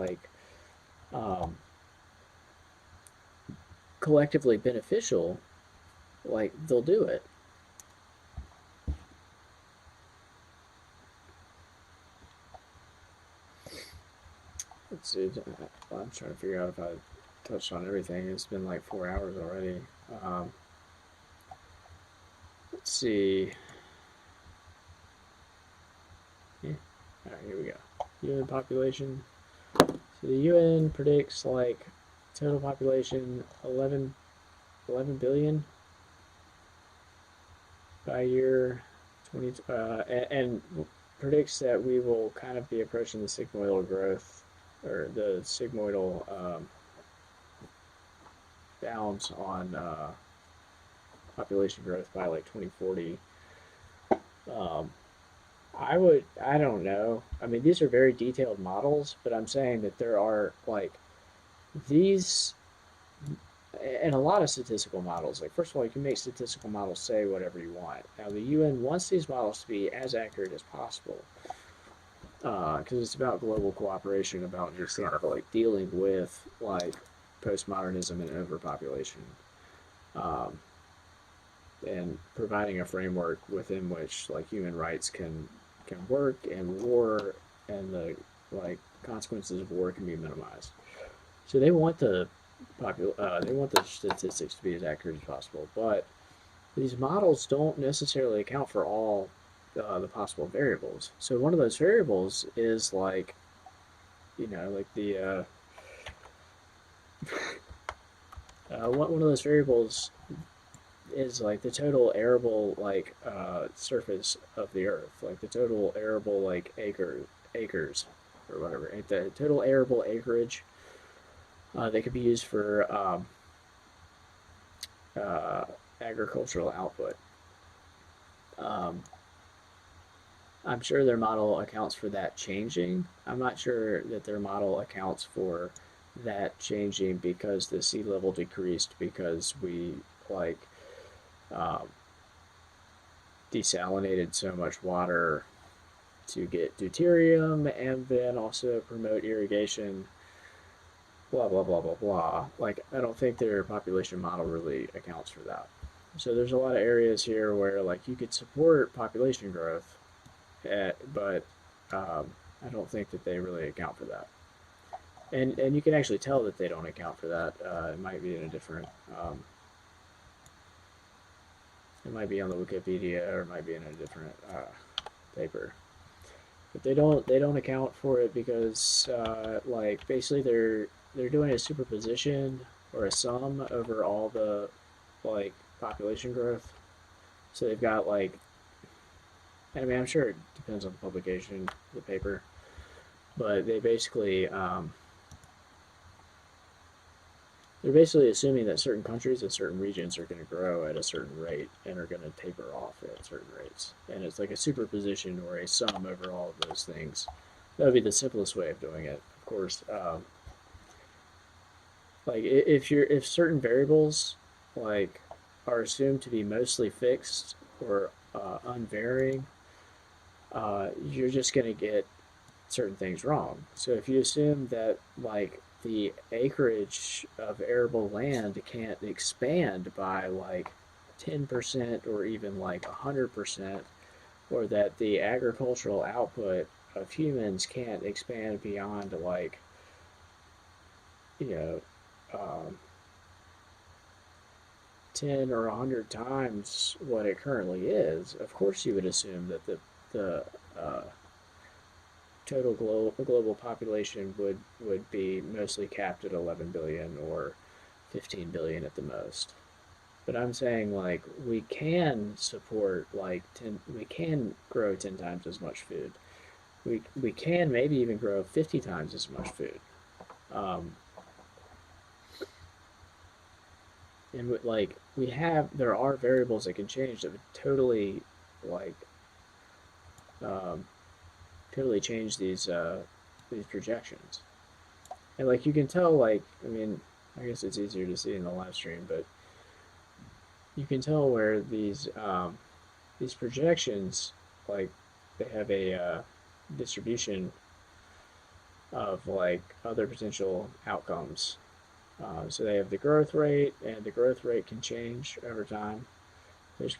collectively beneficial, they'll do it. Let's see. I'm trying to figure out if I touched on everything. It's been 4 hours already. Let's see. Yeah. All right, here we go. UN population. So the UN predicts total population 11 billion by year 20, and predicts that we will kind of be approaching the sigmoidal growth, or the sigmoidal bounds on population growth by 2040. I don't know. I mean, these are very detailed models, but I'm saying that there are these, and a lot of statistical models. First of all, you can make statistical models say whatever you want. Now, the UN wants these models to be as accurate as possible, because it's about global cooperation, about just dealing with postmodernism and overpopulation, and providing a framework within which human rights can work, and war and the consequences of war can be minimized. So they want the statistics to be as accurate as possible, but these models don't necessarily account for all the possible variables. So one of those variables is one of those variables is the total arable surface of the earth, the total arable acres or whatever, the total arable acreage that could be used for agricultural output. I'm sure their model accounts for that changing. I'm not sure that their model accounts for that changing because the sea level decreased because we desalinated so much water to get deuterium and then also promote irrigation, blah, blah, blah, blah, blah. Like, I don't think their population model really accounts for that. So there's a lot of areas here where, like, you could support population growth, but I don't think that they really account for that. And you can actually tell that they don't account for that. It might be in a different, it might be on the Wikipedia or it might be in a different paper. But they don't account for it because like basically they're doing a superposition or a sum over all the like population growth. So they've got like, I mean, I'm sure it depends on the publication, the paper, but they're basically assuming that certain countries and certain regions are going to grow at a certain rate and are going to taper off at certain rates. And it's like a superposition or a sum over all of those things. That would be the simplest way of doing it. Of course, like if certain variables like are assumed to be mostly fixed or unvarying, you're just going to get certain things wrong. So if you assume that like the acreage of arable land can't expand by like 10% or even like 100%, or that the agricultural output of humans can't expand beyond like, you know, 10 or 100 times what it currently is, of course you would assume that the total global population would be mostly capped at 11 billion or 15 billion at the most. But I'm saying like we can support like we can grow 10 times as much food. We can maybe even grow 50 times as much food. And like there are variables that can change that would totally like totally change these projections. And like you can tell, like, I mean, I guess it's easier to see in the live stream, but you can tell where these projections, like, they have a distribution of like other potential outcomes. So they have the growth rate, and the growth rate can change over time, which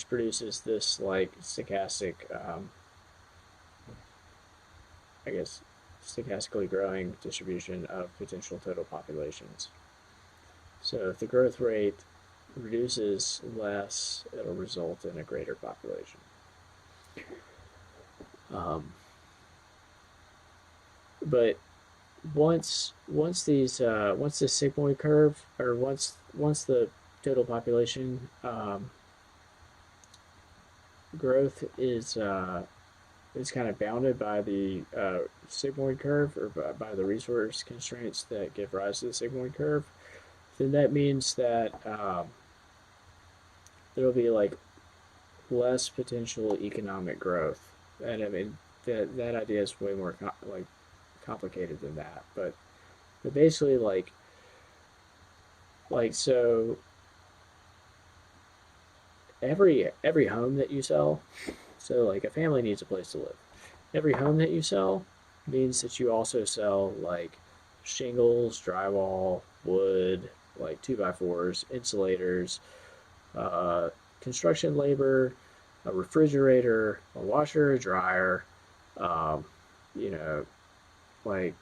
produces this like stochastic, I guess, stochastically growing distribution of potential total populations. So if the growth rate reduces less, it'll result in a greater population. But once the sigmoid curve, or once the total population growth is kind of bounded by the sigmoid curve, or by the resource constraints that give rise to the sigmoid curve, then that means that there will be like less potential economic growth. And I mean that idea is way more complicated than that, but basically like so every home that you sell, so like a family needs a place to live. Every home that you sell means that you also sell like shingles, drywall, wood, like 2x4s, insulators, construction labor, a refrigerator, a washer, a dryer, you know, like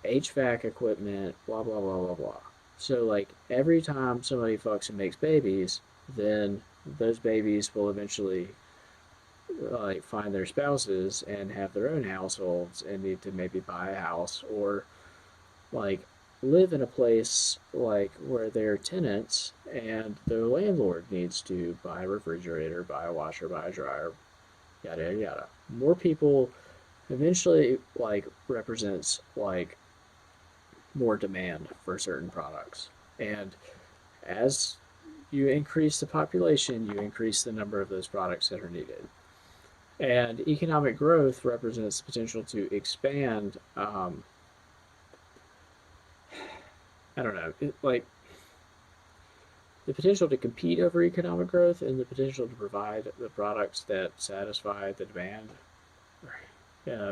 HVAC equipment, blah, blah, blah, blah, blah. So, like, every time somebody fucks and makes babies, then those babies will eventually, like, find their spouses and have their own households and need to maybe buy a house, or, like, live in a place, like, where they're tenants and their landlord needs to buy a refrigerator, buy a washer, buy a dryer, yada, yada. More people eventually, like, represents, like, more demand for certain products. And as you increase the population, you increase the number of those products that are needed. And economic growth represents the potential to expand, I don't know, like the potential to compete over economic growth and the potential to provide the products that satisfy the demand, or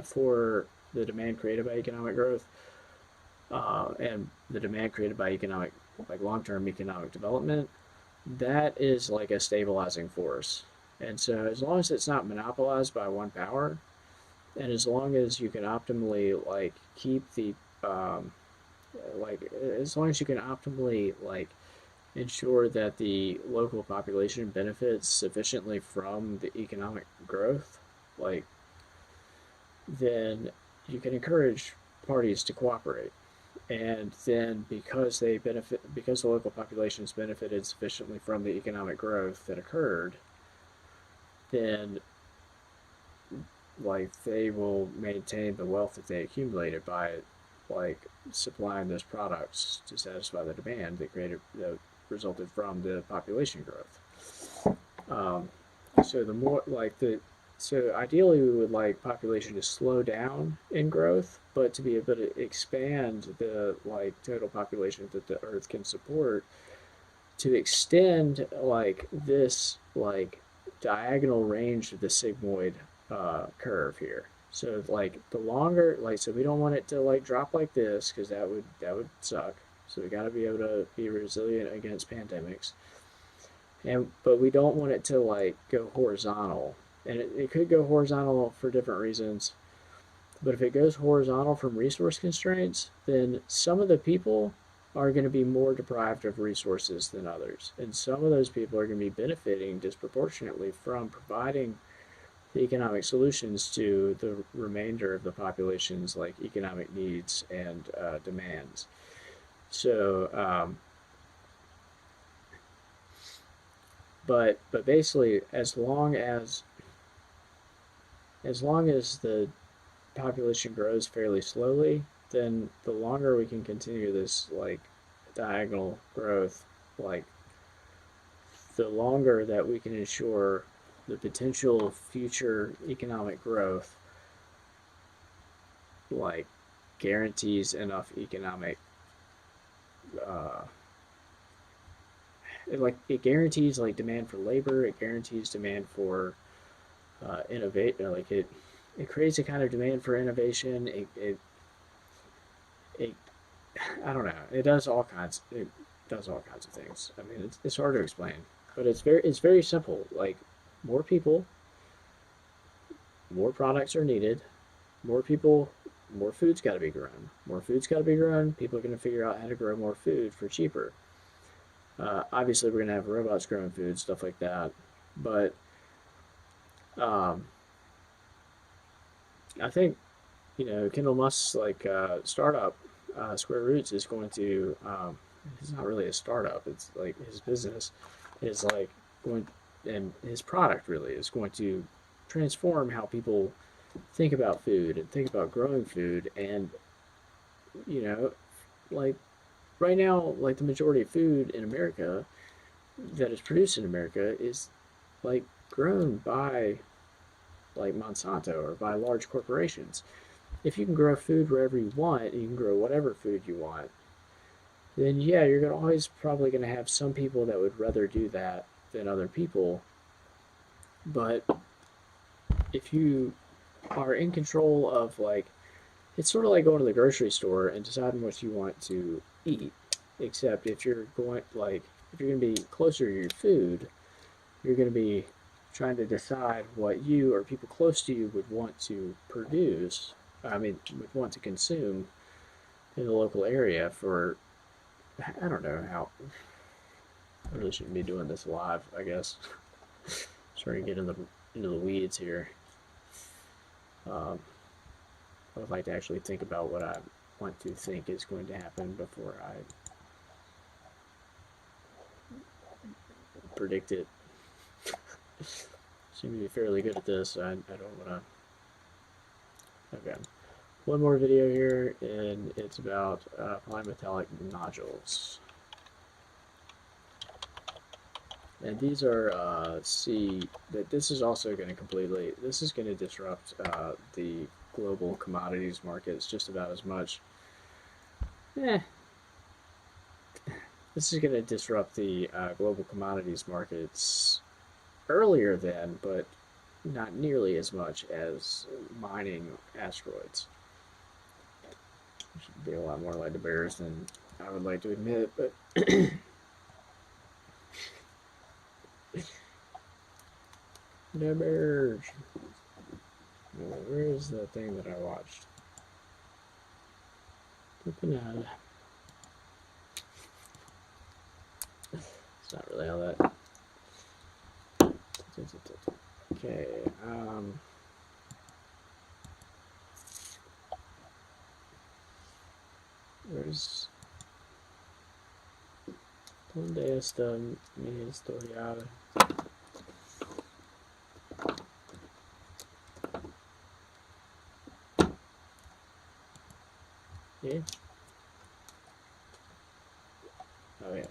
for the demand created by economic growth and the demand created by economic, like long-term economic development, that is like a stabilizing force. And so as long as it's not monopolized by one power, and as long as you can optimally like keep the like as long as you can optimally like ensure that the local population benefits sufficiently from the economic growth, like then you can encourage parties to cooperate. And then because they benefit, because the local populations benefited sufficiently from the economic growth that occurred, then like they will maintain the wealth that they accumulated by like supplying those products to satisfy the demand that resulted from the population growth. So the more like the so ideally we would like population to slow down in growth, but to be able to expand the like total population that the Earth can support, to extend like this like diagonal range of the sigmoid curve here. So like the longer, like so we don't want it to like drop like this because that would suck. So we got to be able to be resilient against pandemics, and but we don't want it to like go horizontal. And it could go horizontal for different reasons. But if it goes horizontal from resource constraints, then some of the people are going to be more deprived of resources than others. And some of those people are going to be benefiting disproportionately from providing the economic solutions to the remainder of the population's like economic needs and demands. So, but basically, as long as the population grows fairly slowly, then the longer we can continue this like diagonal growth, like the longer that we can ensure the potential future economic growth like guarantees enough economic it guarantees like demand for labor, it guarantees demand for innovate like it creates a kind of demand for innovation. It I don't know. It does all kinds. It does all kinds of things. I mean, it's hard to explain, but it's very simple. Like more people, more products are needed. More people, more food's got to be grown. More food's got to be grown. People are going to figure out how to grow more food for cheaper. Obviously, we're going to have robots growing food, stuff like that. But I think Kendall Musk's like startup, Square Roots, is going to. It's not really a startup. It's like his business is like going, and his product really is going to transform how people think about food and think about growing food. And like right now, like the majority of food in America that is produced in America is like grown by like Monsanto or by large corporations. If you can grow food wherever you want, you can grow whatever food you want, then yeah, you're always probably going to have some people that would rather do that than other people. But if you are in control of like, it's sort of like going to the grocery store and deciding what you want to eat. Except if you're going if you're going to be closer to your food, you're going to be trying to decide what you or people close to you would want to produce. I mean, would want to consume in the local area for. I don't know how. I really shouldn't be doing this live, I guess. Starting to get into the weeds here. I would like to actually think about what I want to think is going to happen before I predict it. Seem to be fairly good at this. I don't want to. Okay. One more video here, and it's about polymetallic nodules. And these are this is also going to this is going to disrupt the global commodities markets just about as much. This is going to disrupt the global commodities markets earlier than, but not nearly as much as mining asteroids. It should be a lot more like the bears than I would like to admit, but the bears. Where is the thing that I watched? It's not really how that. Okay. Where's ¿Dónde está mi historial? Yeah. Oh yeah.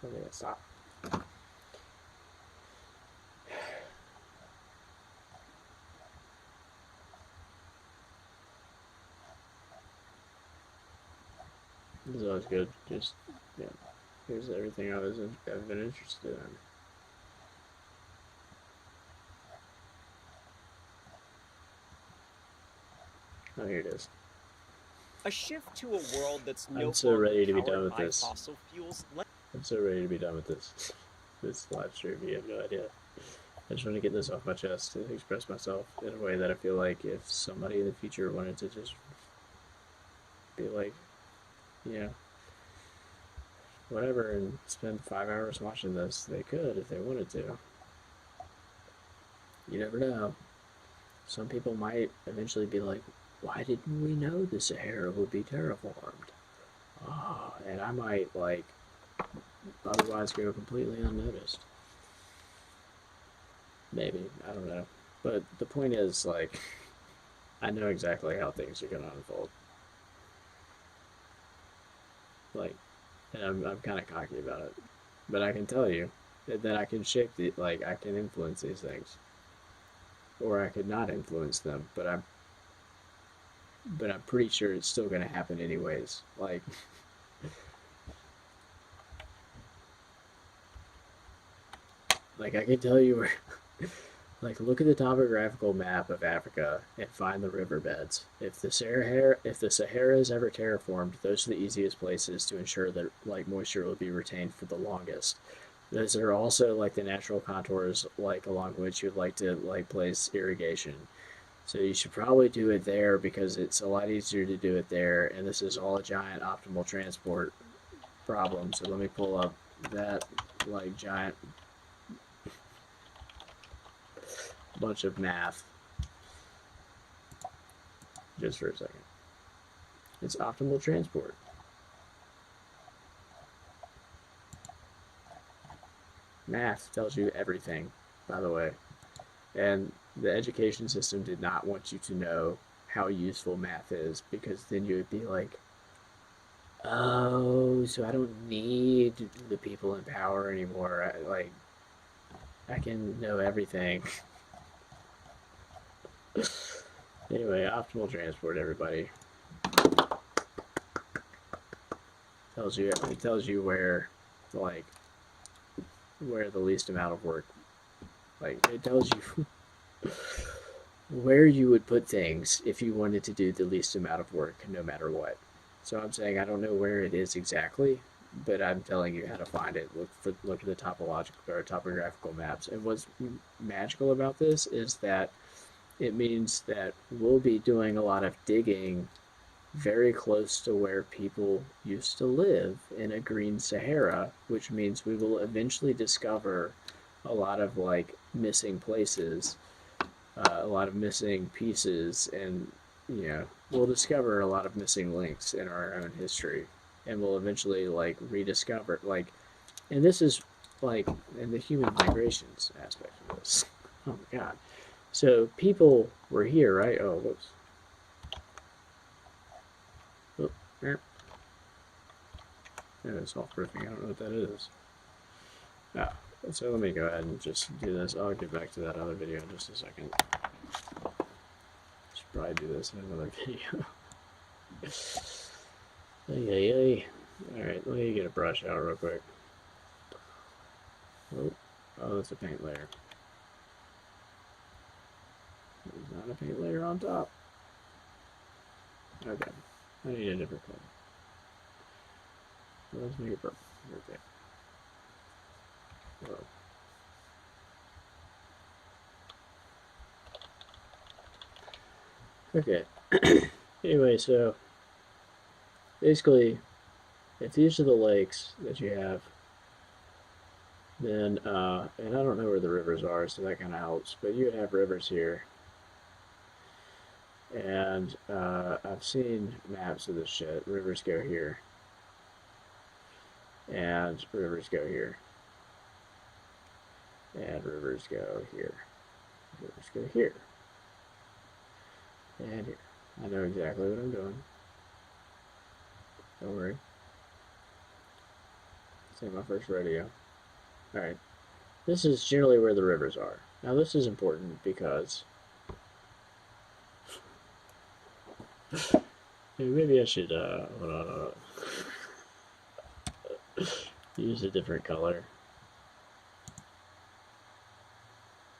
¿Dónde está? This is always good. Just, yeah. Here's everything I've been interested in. Oh, here it is. A shift to a world that's no I'm so longer ready to be powered done with by this. fossil fuels. I'm so ready to be done with this. This live stream, you have no idea. I just want to get this off my chest to express myself in a way that I feel like if somebody in the future wanted to just be like, you know, whatever, and spend 5 hours watching this, they could if they wanted to. You never know. Some people might eventually be like, why didn't we know the Sahara would be terraformed? Oh, and I might, like, otherwise go completely unnoticed. Maybe, I don't know. But the point is, like, I know exactly how things are going to unfold. Like, and I'm kind of cocky about it. But I can tell you that I can shape the, like, I can influence these things. Or I could not influence them, but I'm pretty sure it's still going to happen anyways. Like, like I can tell you where, like, look at the topographical map of Africa and find the riverbeds. If the Sahara is ever terraformed, those are the easiest places to ensure that, like, moisture will be retained for the longest. Those are also, like, the natural contours, like, along which you'd like to, like, place irrigation. So you should probably do it there because it's a lot easier to do it there, and this is all a giant optimal transport problem. So let me pull up that, like, giant bunch of math just for a second. It's optimal transport. Math tells you everything, by the way. And the education system did not want you to know how useful math is, because then you would be like, oh, so I don't need the people in power anymore. I can know everything. Anyway, optimal transport, everybody. It tells you where, like, where the least amount of work, like, it tells you where you would put things if you wanted to do the least amount of work, no matter what. So I'm saying I don't know where it is exactly, but I'm telling you how to find it. Look at the topographical maps. And what's magical about this is that it means that we'll be doing a lot of digging very close to where people used to live in a green Sahara, which means we will eventually discover a lot of, like, missing places, a lot of missing pieces, and, you know, we'll discover a lot of missing links in our own history, and we'll eventually, like, rediscover, like, and this is, like, in the human migrations aspect of this. Oh my god. So people were here, right? Oh, whoops. Oh, yeah. Yeah, soft proofing. I don't know what that is. Ah, so let me go ahead and just do this. I'll get back to that other video in just a second. Should probably do this in another video. Ay, ay, ay. Alright, let me get a brush out real quick. Oh, that's a paint layer. There's not a paint layer on top. Okay, I need a different color. So let's make it purple. Whoa. Okay. Anyway, so basically, if these are the lakes that you have, then, and I don't know where the rivers are, so that kind of helps, but you would have rivers here. And I've seen maps of this shit. Rivers go here. And rivers go here. And rivers go here. Rivers go here. And here. I know exactly what I'm doing. Don't worry. This ain't my first rodeo. Alright. This is generally where the rivers are. Now this is important because maybe I should hold on. Use a different color.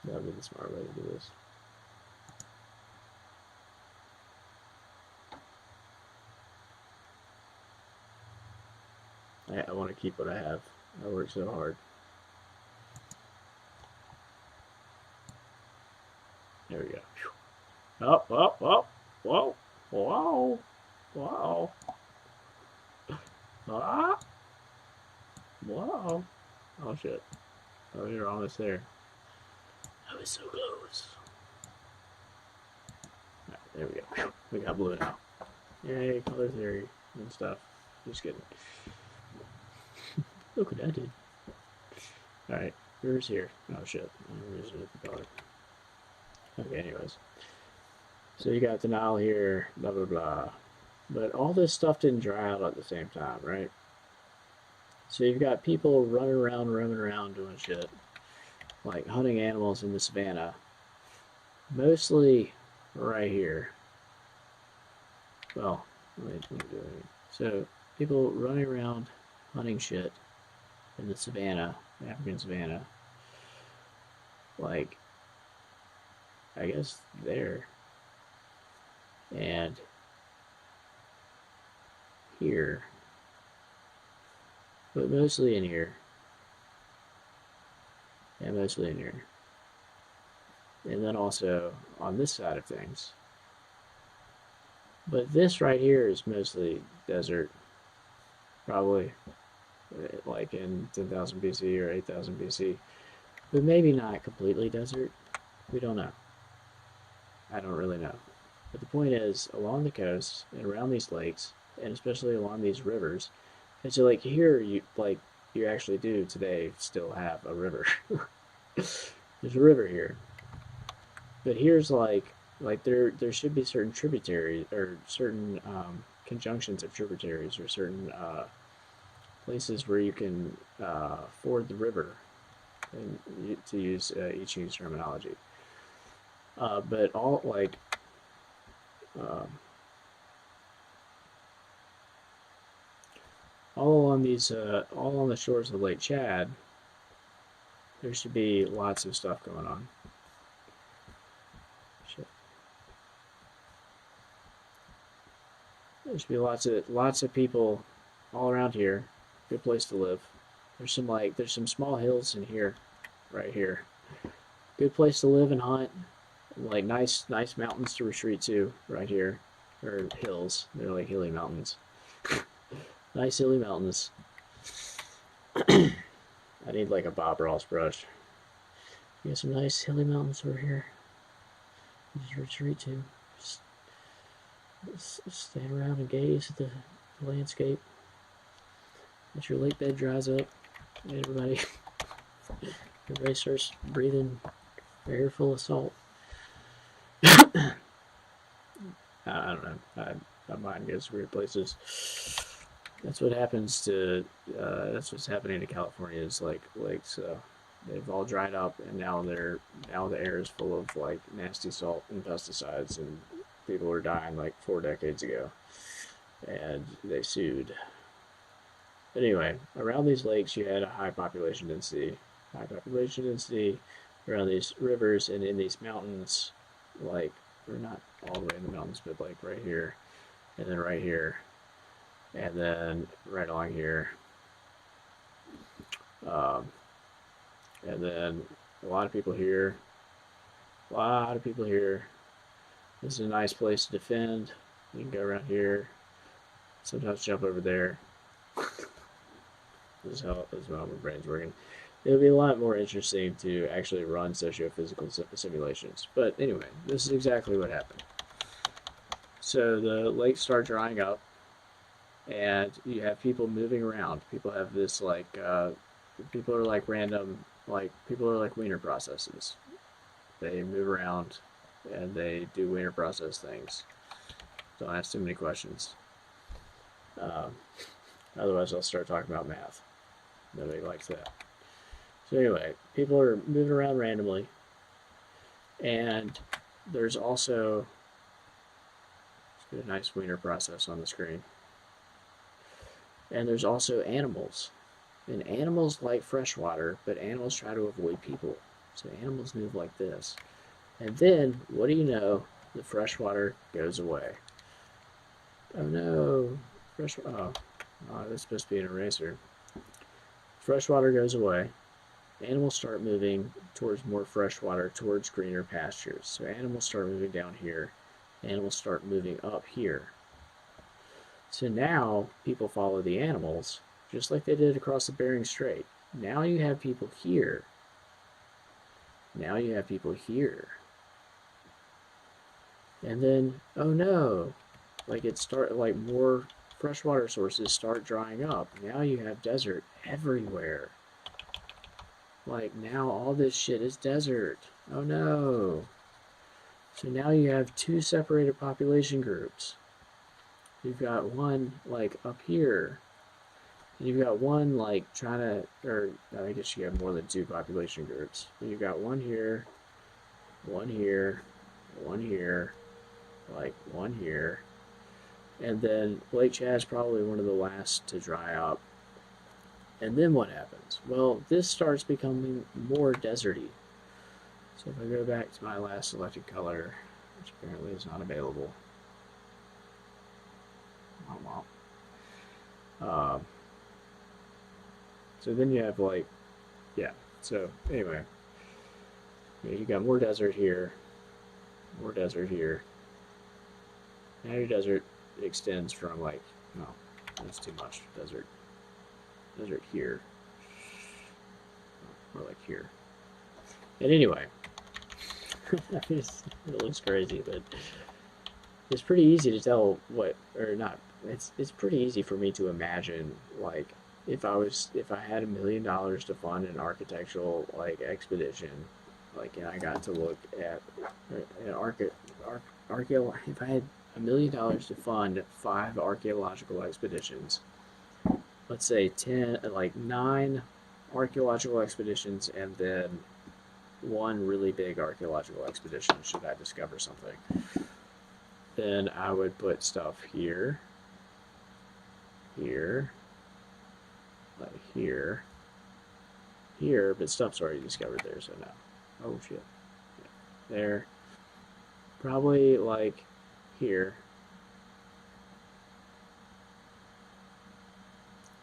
That would be the smart way to do this. I want to keep what I have. I worked so hard. There we go. Up, up, up. Whoa, whoa, whoa. Ah, whoa. Oh shit. Oh, you're almost there. I was so close. Right, there we go. We got blue now. Yay, color theory and stuff. Just kidding. Look what I did. Alright, where's here? Oh shit. Where's the color? Okay, anyways. So you got the Nile here, blah blah blah. But all this stuff didn't dry out at the same time, right? So you've got people running around, roaming around, doing shit. Like hunting animals in the savannah. Mostly right here. Well, let me do it. So people running around hunting shit in the savannah, the African savannah. Like, I guess there. And here. But mostly in here. And mostly in here. And then also on this side of things. But this right here is mostly desert. Probably like in 10,000 BC or 8,000 BC. But maybe not completely desert. We don't know. I don't really know. But the point is, along the coast and around these lakes, and especially along these rivers, and so like here, you actually do today still have a river. There's a river here, but here's like there should be certain tributaries or certain conjunctions of tributaries or certain places where you can ford the river, and to use Ichi's terminology. But all like all along these all on the shores of Lake Chad, there should be lots of stuff going on. Shit. There should be lots of people all around here. Good place to live. There's some small hills in here, right here. Good place to live and hunt. Like nice mountains to retreat to right here, or hills. They're like hilly mountains. Nice hilly mountains. I need like a Bob Ross brush. You got some nice hilly mountains over here. Just retreat to. Just stand around and gaze at the landscape. As your lake bed dries up, and everybody starts breathing air full of salt. I don't know. My mind goes weird places. That's what happens to. That's what's happening to California's lakes. They've all dried up, and now the air is full of like nasty salt and pesticides, and people were dying like 4 decades ago, and they sued. But anyway, around these lakes, you had a high population density, high population density around these rivers and in these mountains, like, or not all the way in the mountains, but like right here, and then right here, and then right along here, and then a lot of people here, a lot of people here. This is a nice place to defend. You can go around here, sometimes jump over there. This is how my brain's working. It'll be a lot more interesting to actually run socio-physical simulations. But anyway, this is exactly what happened. So the lakes start drying up, and you have people moving around. People have this like, people are like random, like people are like wiener processes. They move around, and they do wiener process things. Don't ask too many questions. Otherwise, I'll start talking about math. Nobody likes that. So anyway, people are moving around randomly, and there's also, let's get a nice wiener process on the screen. And there's also animals. And animals like fresh water, but animals try to avoid people. So animals move like this. And then, what do you know? The fresh water goes away. Oh no, oh, that's supposed to be an eraser. Fresh water goes away. Animals start moving towards more fresh water, towards greener pastures. So animals start moving down here. Animals start moving up here. So now people follow the animals, just like they did across the Bering Strait. Now you have people here. Now you have people here. And then, oh no, like more freshwater sources start drying up. Now you have desert everywhere. Like now all this shit is desert. Oh no. So now you have two separated population groups. You've got one like up here. And you've got one like trying to, or I guess you have more than two population groups. But you've got one here, one here, one here, like one here. And then Lake Chad's probably one of the last to dry up. And then what happens? Well, this starts becoming more deserty. So if I go back to my last selected color, which apparently is not available. Oh well. So then you have like, yeah. So anyway, you got more desert here, more desert here. Now your desert extends from like, no, that's too much. Desert here, or like here. And anyway, it looks crazy, but it's pretty easy to tell what, or not. It's pretty easy for me to imagine, like, if I had $1 million to fund an architectural like expedition, like, and I got to look at an if I had $1 million to fund 5 archaeological expeditions, let's say 9 archaeological expeditions, and then 1 really big archaeological expedition should I discover something, then I would put stuff here, here, like here, but stuff's already discovered there, so no. Oh shit. Yeah. There. Probably like here.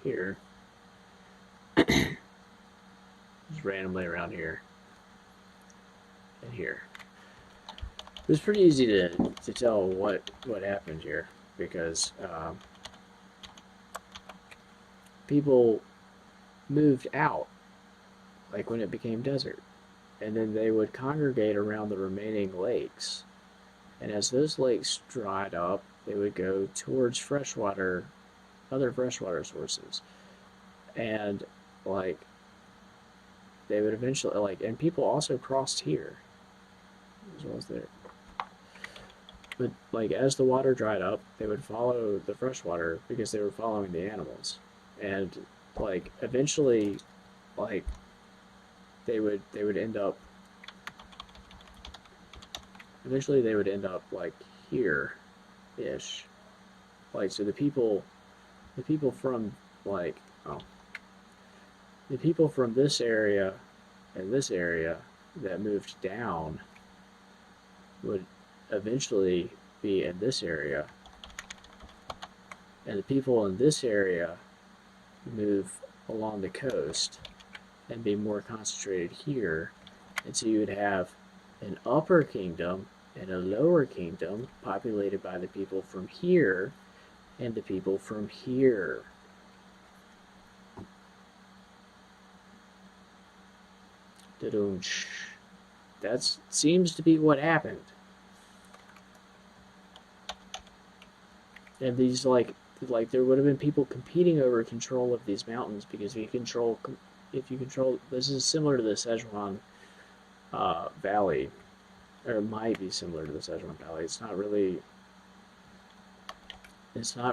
Here. Just randomly around here. And here. It was pretty easy to tell what happened here, because people moved out, like when it became desert, and then they would congregate around the remaining lakes, and as those lakes dried up, they would go towards freshwater, other freshwater sources, and like they would eventually, like, and people also crossed here as well as there. But like as the water dried up, they would follow the freshwater because they were following the animals, and like eventually, like they would end up. Eventually, they would end up like here-ish. Like so, the people from like the people from this area in this area that moved down would eventually be in this area, and the people in this area move along the coast and be more concentrated here, and so you would have an upper kingdom and a lower kingdom populated by the people from here and the people from here. That seems to be what happened. And these like there would have been people competing over control of these mountains, because if you control, this is similar to the Szechuan Valley, or it might be similar to the Szechuan Valley. It's not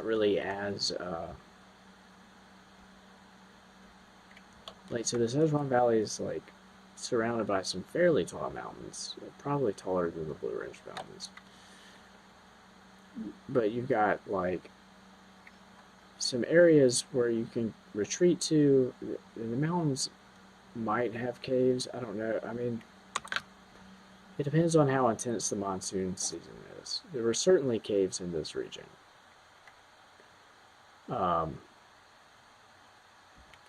really as like, so the Szechuan Valley is like surrounded by some fairly tall mountains, probably taller than the Blue Ridge Mountains. But you've got like some areas where you can retreat to. The mountains might have caves. I don't know. I mean, it depends on how intense the monsoon season is. There were certainly caves in this region.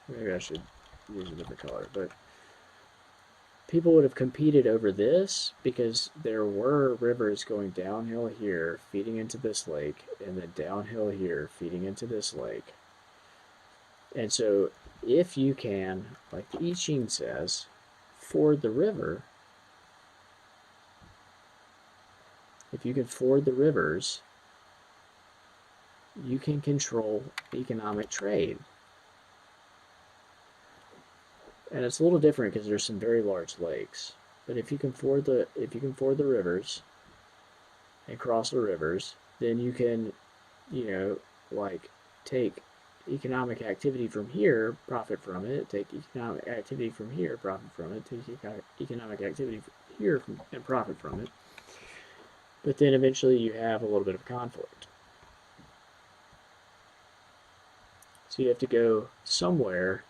Maybe I should use a different color, but people would have competed over this because there were rivers going downhill here, feeding into this lake, and then downhill here, feeding into this lake. And so if you can, like the I Ching says, ford the river, if you can ford the rivers, you can control economic trade. And it's a little different because there's some very large lakes. But if you can ford the rivers and cross the rivers, then you can, like take economic activity from here, profit from it, take economic activity from here, profit from it, take economic activity from here and profit from it. But then eventually you have a little bit of conflict. So you have to go somewhere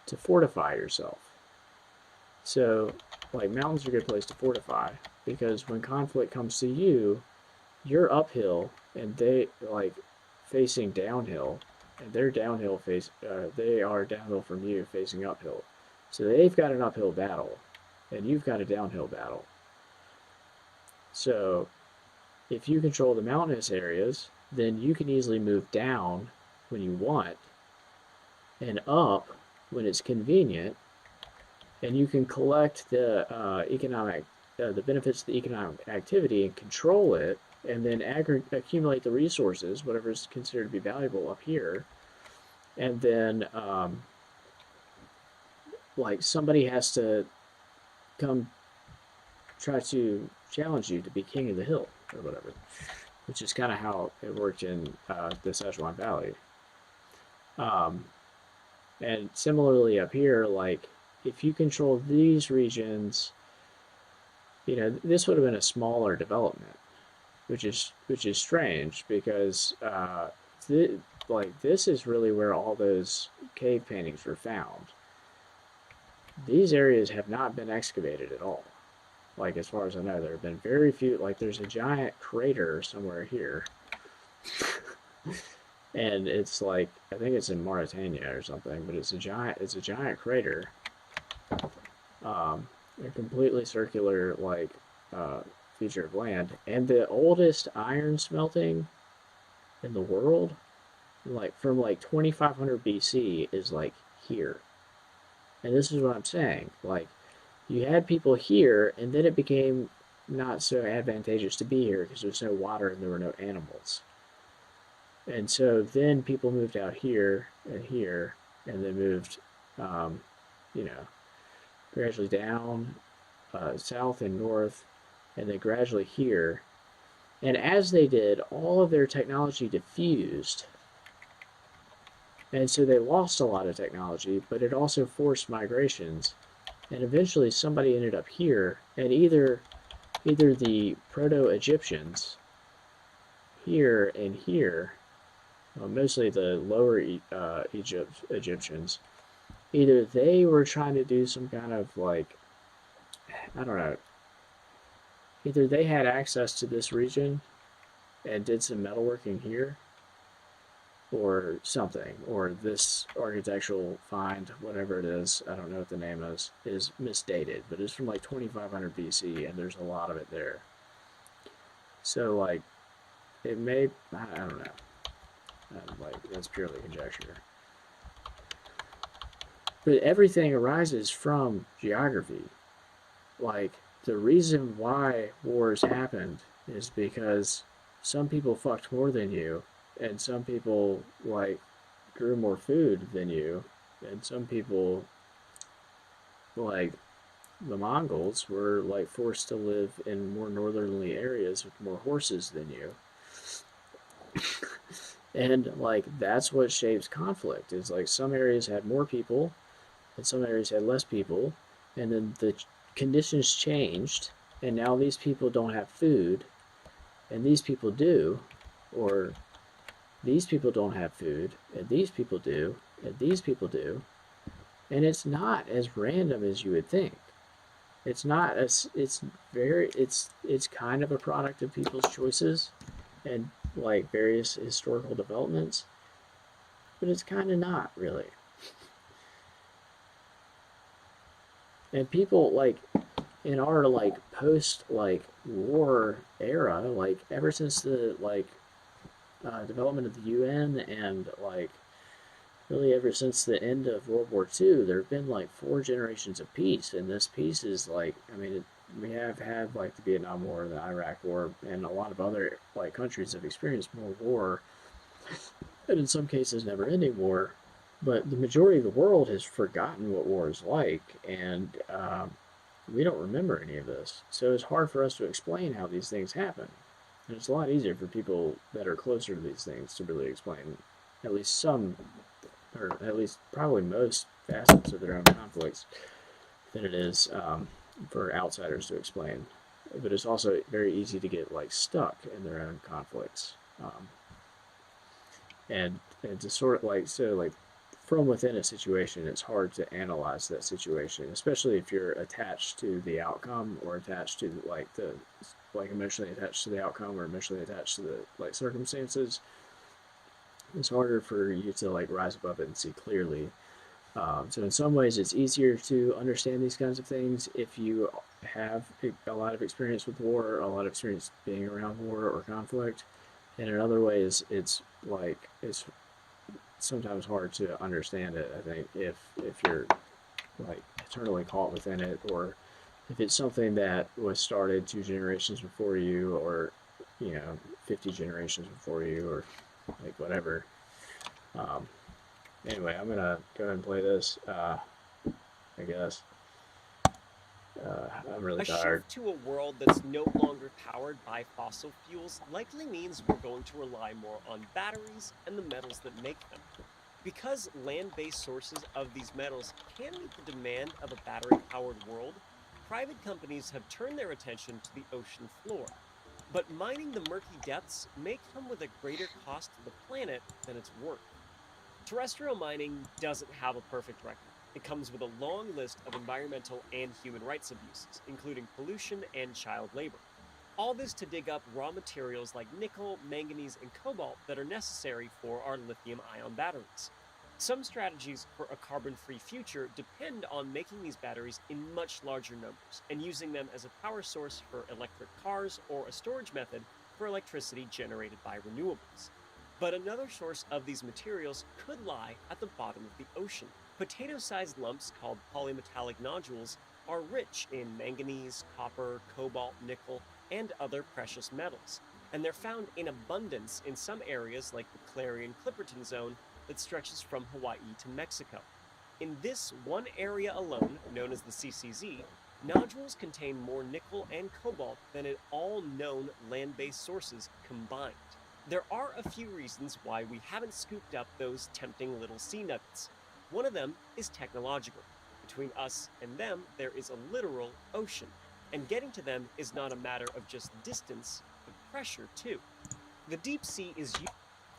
to fortify yourself. So, like, mountains are a good place to fortify, because when conflict comes to you, you're uphill and they like facing downhill, and they're downhill they are downhill from you facing uphill. So they've got an uphill battle and you've got a downhill battle. So if you control the mountainous areas, then you can easily move down when you want and up when it's convenient, and you can collect the the benefits of the economic activity and control it, and then accumulate the resources, whatever is considered to be valuable up here, and then like somebody has to come try to challenge you to be king of the hill or whatever, which is kind of how it worked in the Szechuan Valley. And similarly up here, like if you control these regions, this would have been a smaller development, which is strange, because this is really where all those cave paintings were found. These areas have not been excavated at all. Like, as far as I know, there have been very few. Like, there's a giant crater somewhere here. And it's like, I think it's in Mauritania or something, but it's a giant crater. A completely circular, like, feature of land. And the oldest iron smelting in the world, like, from like 2500 BC, is like here. And this is what I'm saying. Like, you had people here, and then it became not so advantageous to be here because there's no water and there were no animals. And so then people moved out here, and then moved, gradually down, south and north, and then gradually here. And as they did, all of their technology diffused. And so they lost a lot of technology, but it also forced migrations. And eventually somebody ended up here, and either the Proto-Egyptians here and here, mostly the lower Egyptians, either they were trying to do some kind of like I don't know. Either they had access to this region and did some metalworking here, or something, or this architectural find, whatever it is, I don't know what the name is misdated, but it's from like 2500 BC, and there's a lot of it there. So, like, it may, I don't know. Like, that's purely conjecture. But everything arises from geography. Like, the reason why wars happened is because some people fucked more than you, and some people, like, grew more food than you, and some people, like the Mongols, were, like, forced to live in more northerly areas with more horses than you. And, like, that's what shapes conflict, is, like, some areas had more people, and some areas had less people, and then the conditions changed, and now these people don't have food, and these people do, or these people don't have food, and these people do, and these people do, and it's not as random as you would think. It's not as it's kind of a product of people's choices and, like, various historical developments, but it's kind of not really. And people, like, in our, like, post, like, war era, like, ever since the, like, development of the UN, and, like, really ever since the end of World War II, there have been, like, 4 generations of peace, and this peace is, like, I mean, we have had, like, the Vietnam War, the Iraq War, and a lot of other, like, countries have experienced more war, and in some cases never-ending war, but the majority of the world has forgotten what war is like, and we don't remember any of this. So it's hard for us to explain how these things happen. And it's a lot easier for people that are closer to these things to really explain at least some, or at least probably most facets of their own conflicts than it is for outsiders to explain. But it's also very easy to get, like, stuck in their own conflicts. And to sort of, like, so, like, from within a situation, it's hard to analyze that situation, especially if you're attached to the outcome, or attached to, like, the, like, emotionally attached to the outcome, or emotionally attached to the, like, circumstances. It's harder for you to, like, rise above it and see clearly. So in some ways, it's easier to understand these kinds of things if you have a lot of experience with war, a lot of experience being around war or conflict. And in other ways, it's, like, it's sometimes hard to understand it, I think, if you're, like, eternally caught within it, or if it's something that was started 2 generations before you, or, 50 generations before you, or, like, whatever. Anyway, I'm gonna go ahead and play this, I guess. I'm really A tired. shift to a world that's no longer powered by fossil fuels likely means we're going to rely more on batteries and the metals that make them. Because land-based sources of these metals can meet the demand of a battery-powered world, private companies have turned their attention to the ocean floor. But mining the murky depths may come with a greater cost to the planet than it's worth. Terrestrial mining doesn't have a perfect record. It comes with a long list of environmental and human rights abuses, including pollution and child labor. All this to dig up raw materials like nickel, manganese, and cobalt that are necessary for our lithium-ion batteries. Some strategies for a carbon-free future depend on making these batteries in much larger numbers and using them as a power source for electric cars, or a storage method for electricity generated by renewables. But another source of these materials could lie at the bottom of the ocean. Potato-sized lumps called polymetallic nodules are rich in manganese, copper, cobalt, nickel, and other precious metals, and they're found in abundance in some areas like the Clarion-Clipperton Zone that stretches from Hawaii to Mexico. In this one area alone, known as the CCZ, nodules contain more nickel and cobalt than in all known land-based sources combined. There are a few reasons why we haven't scooped up those tempting little sea nuggets. One of them is technological. Between us and them, there is a literal ocean, and getting to them is not a matter of just distance, but pressure too. The deep sea is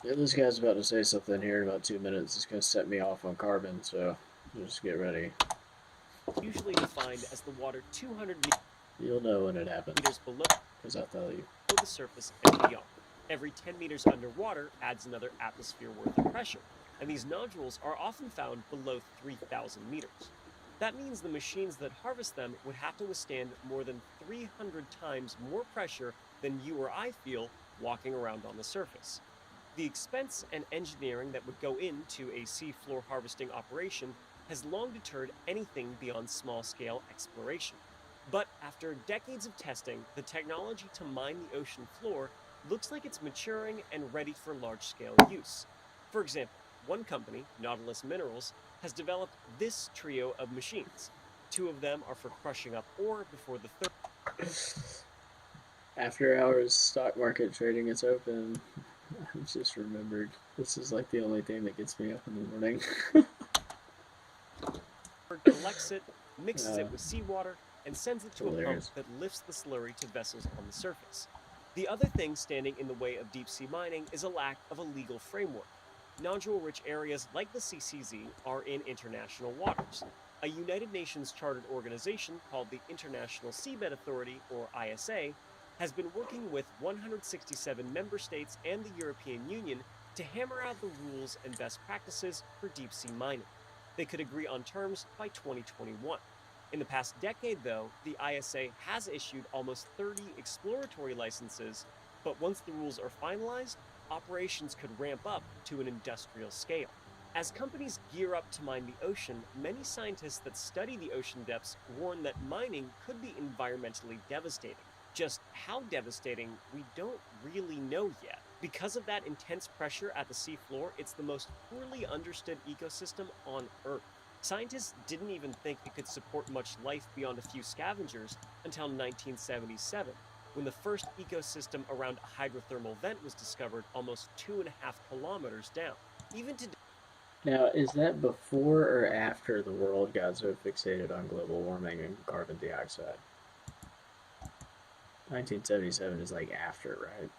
Yeah, this guy's about to say something here in about 2 minutes. It's gonna set me off on carbon, so just get ready. usually defined as the water 200 You'll know when it happens, meters below because I'll tell you. the surface and beyond. Every 10 meters underwater adds another atmosphere worth of pressure, and these nodules are often found below 3,000 meters. That means the machines that harvest them would have to withstand more than 300 times more pressure than you or I feel walking around on the surface. The expense and engineering that would go into a seafloor harvesting operation has long deterred anything beyond small-scale exploration. But after decades of testing, the technology to mine the ocean floor looks like it's maturing and ready for large-scale use. For example, one company, Nautilus Minerals, has developed this trio of machines. Two of them are for crushing up ore before the third. After hours stock market trading is open. I just remembered. This is like the only thing that gets me up in the morning. Collects it, mixes it with seawater, and sends it to a pump that lifts the slurry to vessels on the surface. The other thing standing in the way of deep-sea mining is a lack of a legal framework. Nodule-rich areas like the CCZ are in international waters. A United Nations chartered organization called the International Seabed Authority, or ISA, has been working with 167 member states and the European Union to hammer out the rules and best practices for deep-sea mining. They could agree on terms by 2021. In the past decade, though, the ISA has issued almost 30 exploratory licenses, but once the rules are finalized, operations could ramp up to an industrial scale. As companies gear up to mine the ocean, many scientists that study the ocean depths warn that mining could be environmentally devastating. Just how devastating, we don't really know yet. Because of that intense pressure at the seafloor, it's the most poorly understood ecosystem on Earth. Scientists didn't even think it could support much life beyond a few scavengers until 1977, when the first ecosystem around a hydrothermal vent was discovered almost 2.5 kilometers down. Even today. Now, is that before or after the world got so fixated on global warming and carbon dioxide? 1977 is like after, right?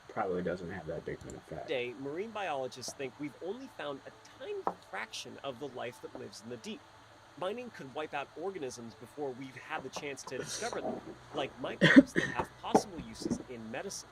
Probably doesn't have that big of an effect. Today, marine biologists think we've only found a tiny fraction of the life that lives in the deep. Mining could wipe out organisms before we've had the chance to discover them, like microbes that have possible uses in medicine.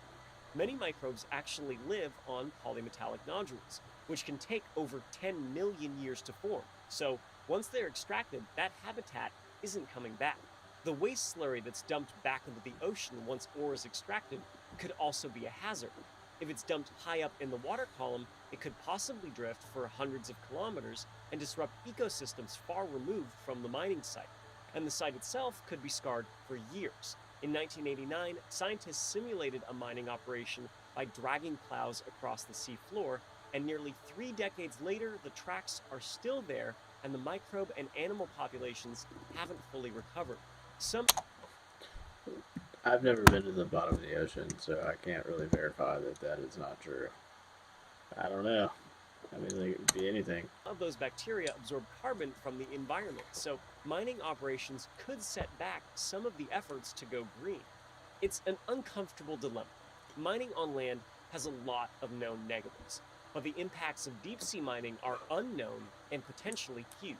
Many microbes actually live on polymetallic nodules, which can take over 10 million years to form. So once they're extracted, that habitat isn't coming back. The waste slurry that's dumped back into the ocean once ore is extracted could also be a hazard. If it's dumped high up in the water column, it could possibly drift for hundreds of kilometers and disrupt ecosystems far removed from the mining site. And the site itself could be scarred for years. In 1989, scientists simulated a mining operation by dragging plows across the sea floor, and nearly 3 decades later, the tracks are still there, and the microbe and animal populations haven't fully recovered. I've never been to the bottom of the ocean, so I can't really verify that that is not true. I don't know. I mean, it could be anything. Of those bacteria absorb carbon from the environment, so mining operations could set back some of the efforts to go green. It's an uncomfortable dilemma. Mining on land has a lot of known negatives, but the impacts of deep-sea mining are unknown and potentially huge.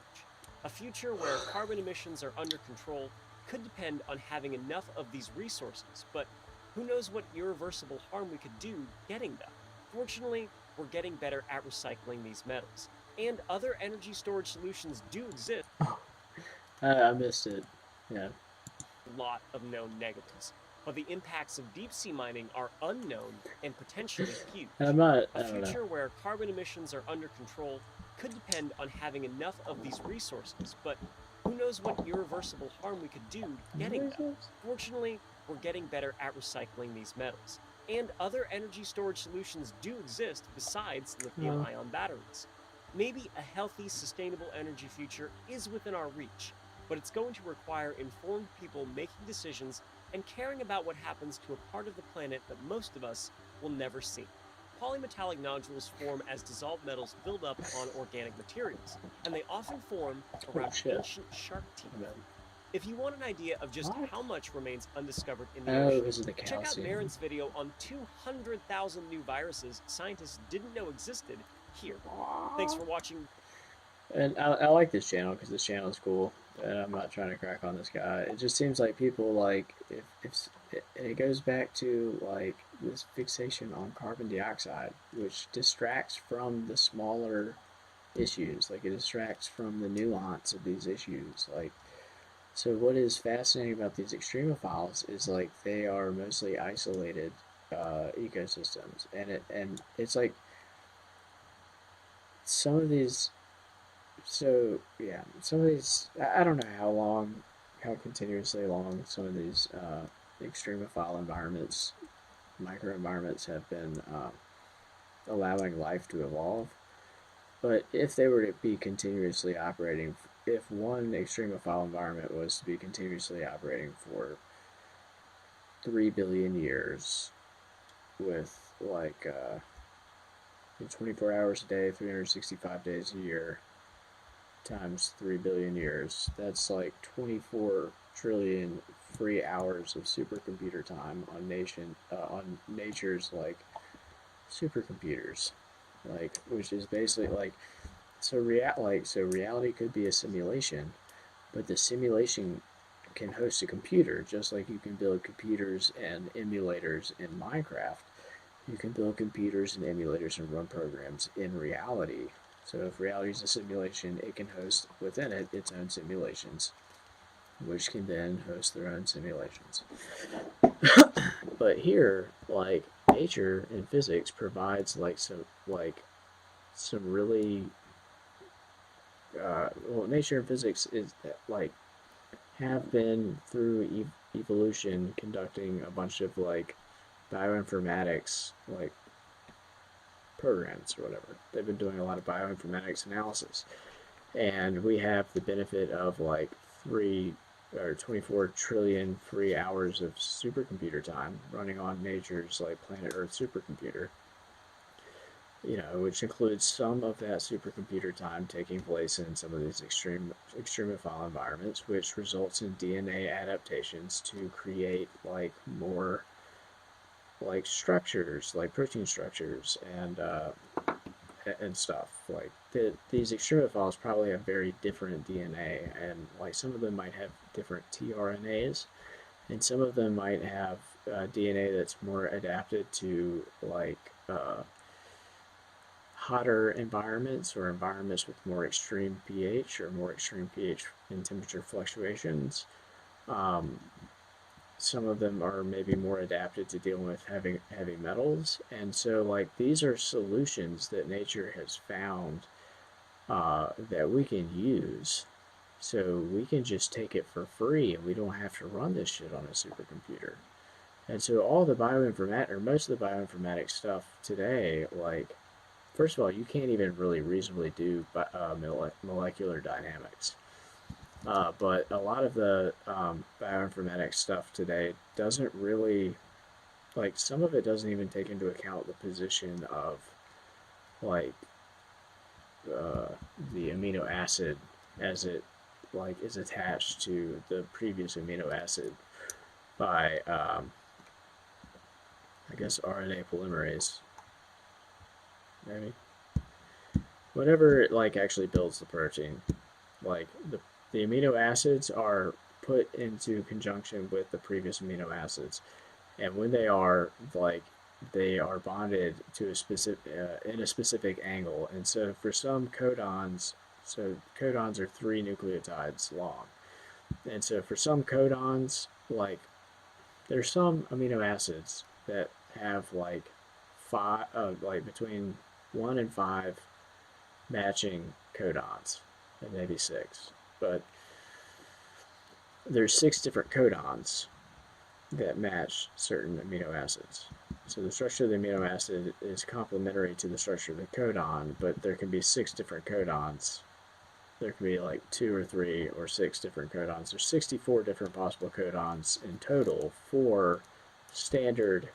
A future where carbon emissions are under control could depend on having enough of these resources, but who knows what irreversible harm we could do getting them. Fortunately, we're getting better at recycling these metals, and other energy storage solutions do exist. I missed it. Yeah. A lot of known negatives, but the impacts of deep-sea mining are unknown and potentially huge. A future where carbon emissions are under control could depend on having enough of these resources, but who knows what irreversible harm we could do getting them. Fortunately, we're getting better at recycling these metals, and other energy storage solutions do exist besides lithium-ion batteries. Maybe a healthy, sustainable energy future is within our reach, but it's going to require informed people making decisions and caring about what happens to a part of the planet that most of us will never see. Polymetallic nodules form as dissolved metals build up on organic materials, and they often form around ancient shark teeth. If you want an idea of just how much remains undiscovered in the ocean, check out Marin's video on 200,000 new viruses scientists didn't know existed here. Thanks for watching. And I like this channel because this channel is cool. And I'm not trying to crack on this guy. It just seems like people like if it goes back to like this fixation on carbon dioxide, which distracts from the smaller issues. Like it distracts from the nuance of these issues. Like so, what is fascinating about these extremophiles is like they are mostly isolated ecosystems, and it's like some of these. So yeah, some of these I don't know how continuously long some of these extremophile environments, microenvironments have been allowing life to evolve. But if they were to be continuously operating, if one extremophile environment was to be continuously operating for 3 billion years with like 24 hours a day, 365 days a year, times 3 billion years, that's like 24 trillion free hours of supercomputer time on nature's like supercomputers, like which is basically like so reality could be a simulation, but the simulation can host a computer just like you can build computers and emulators in Minecraft. You can build computers and emulators and run programs in reality. So if reality is a simulation, it can host within it its own simulations, which can then host their own simulations. But here, like nature and physics provides some really well, nature and physics is like have been through evolution conducting a bunch of like bioinformatics like programs or whatever. They've been doing a lot of bioinformatics analysis, and we have the benefit of like 24 trillion free hours of supercomputer time running on nature's like planet Earth supercomputer. You know, which includes some of that supercomputer time taking place in some of these extremophile environments, which results in DNA adaptations to create like more like structures, like protein structures and stuff. Like these extremophiles probably have very different DNA, and like some of them might have different tRNAs, and some of them might have DNA that's more adapted to like hotter environments or environments with more extreme pH or more extreme pH and temperature fluctuations. Um, some of them are maybe more adapted to dealing with heavy metals, and so like these are solutions that nature has found that we can use. So we can just take it for free, and we don't have to run this shit on a supercomputer. And so all the bioinformatics, or most of the bioinformatics stuff today, like first of all, you can't even really reasonably do molecular dynamics. But a lot of the bioinformatics stuff today doesn't really, like, some of it doesn't even take into account the position of, like, the amino acid as it, like, is attached to the previous amino acid by, I guess, RNA polymerase. Maybe. Whatever, like, actually builds the protein. Like, the amino acids are put into conjunction with the previous amino acids, and when they are like they are bonded to a specific in a specific angle. And so for some codons, so codons are 3 nucleotides long, and so for some codons, like there's some amino acids that have like like between 1 and 5 matching codons, and maybe 6, but there's 6 different codons that match certain amino acids. So the structure of the amino acid is complementary to the structure of the codon, but there can be 6 different codons. There can be like 2 or 3 or 6 different codons. There's 64 different possible codons in total for standard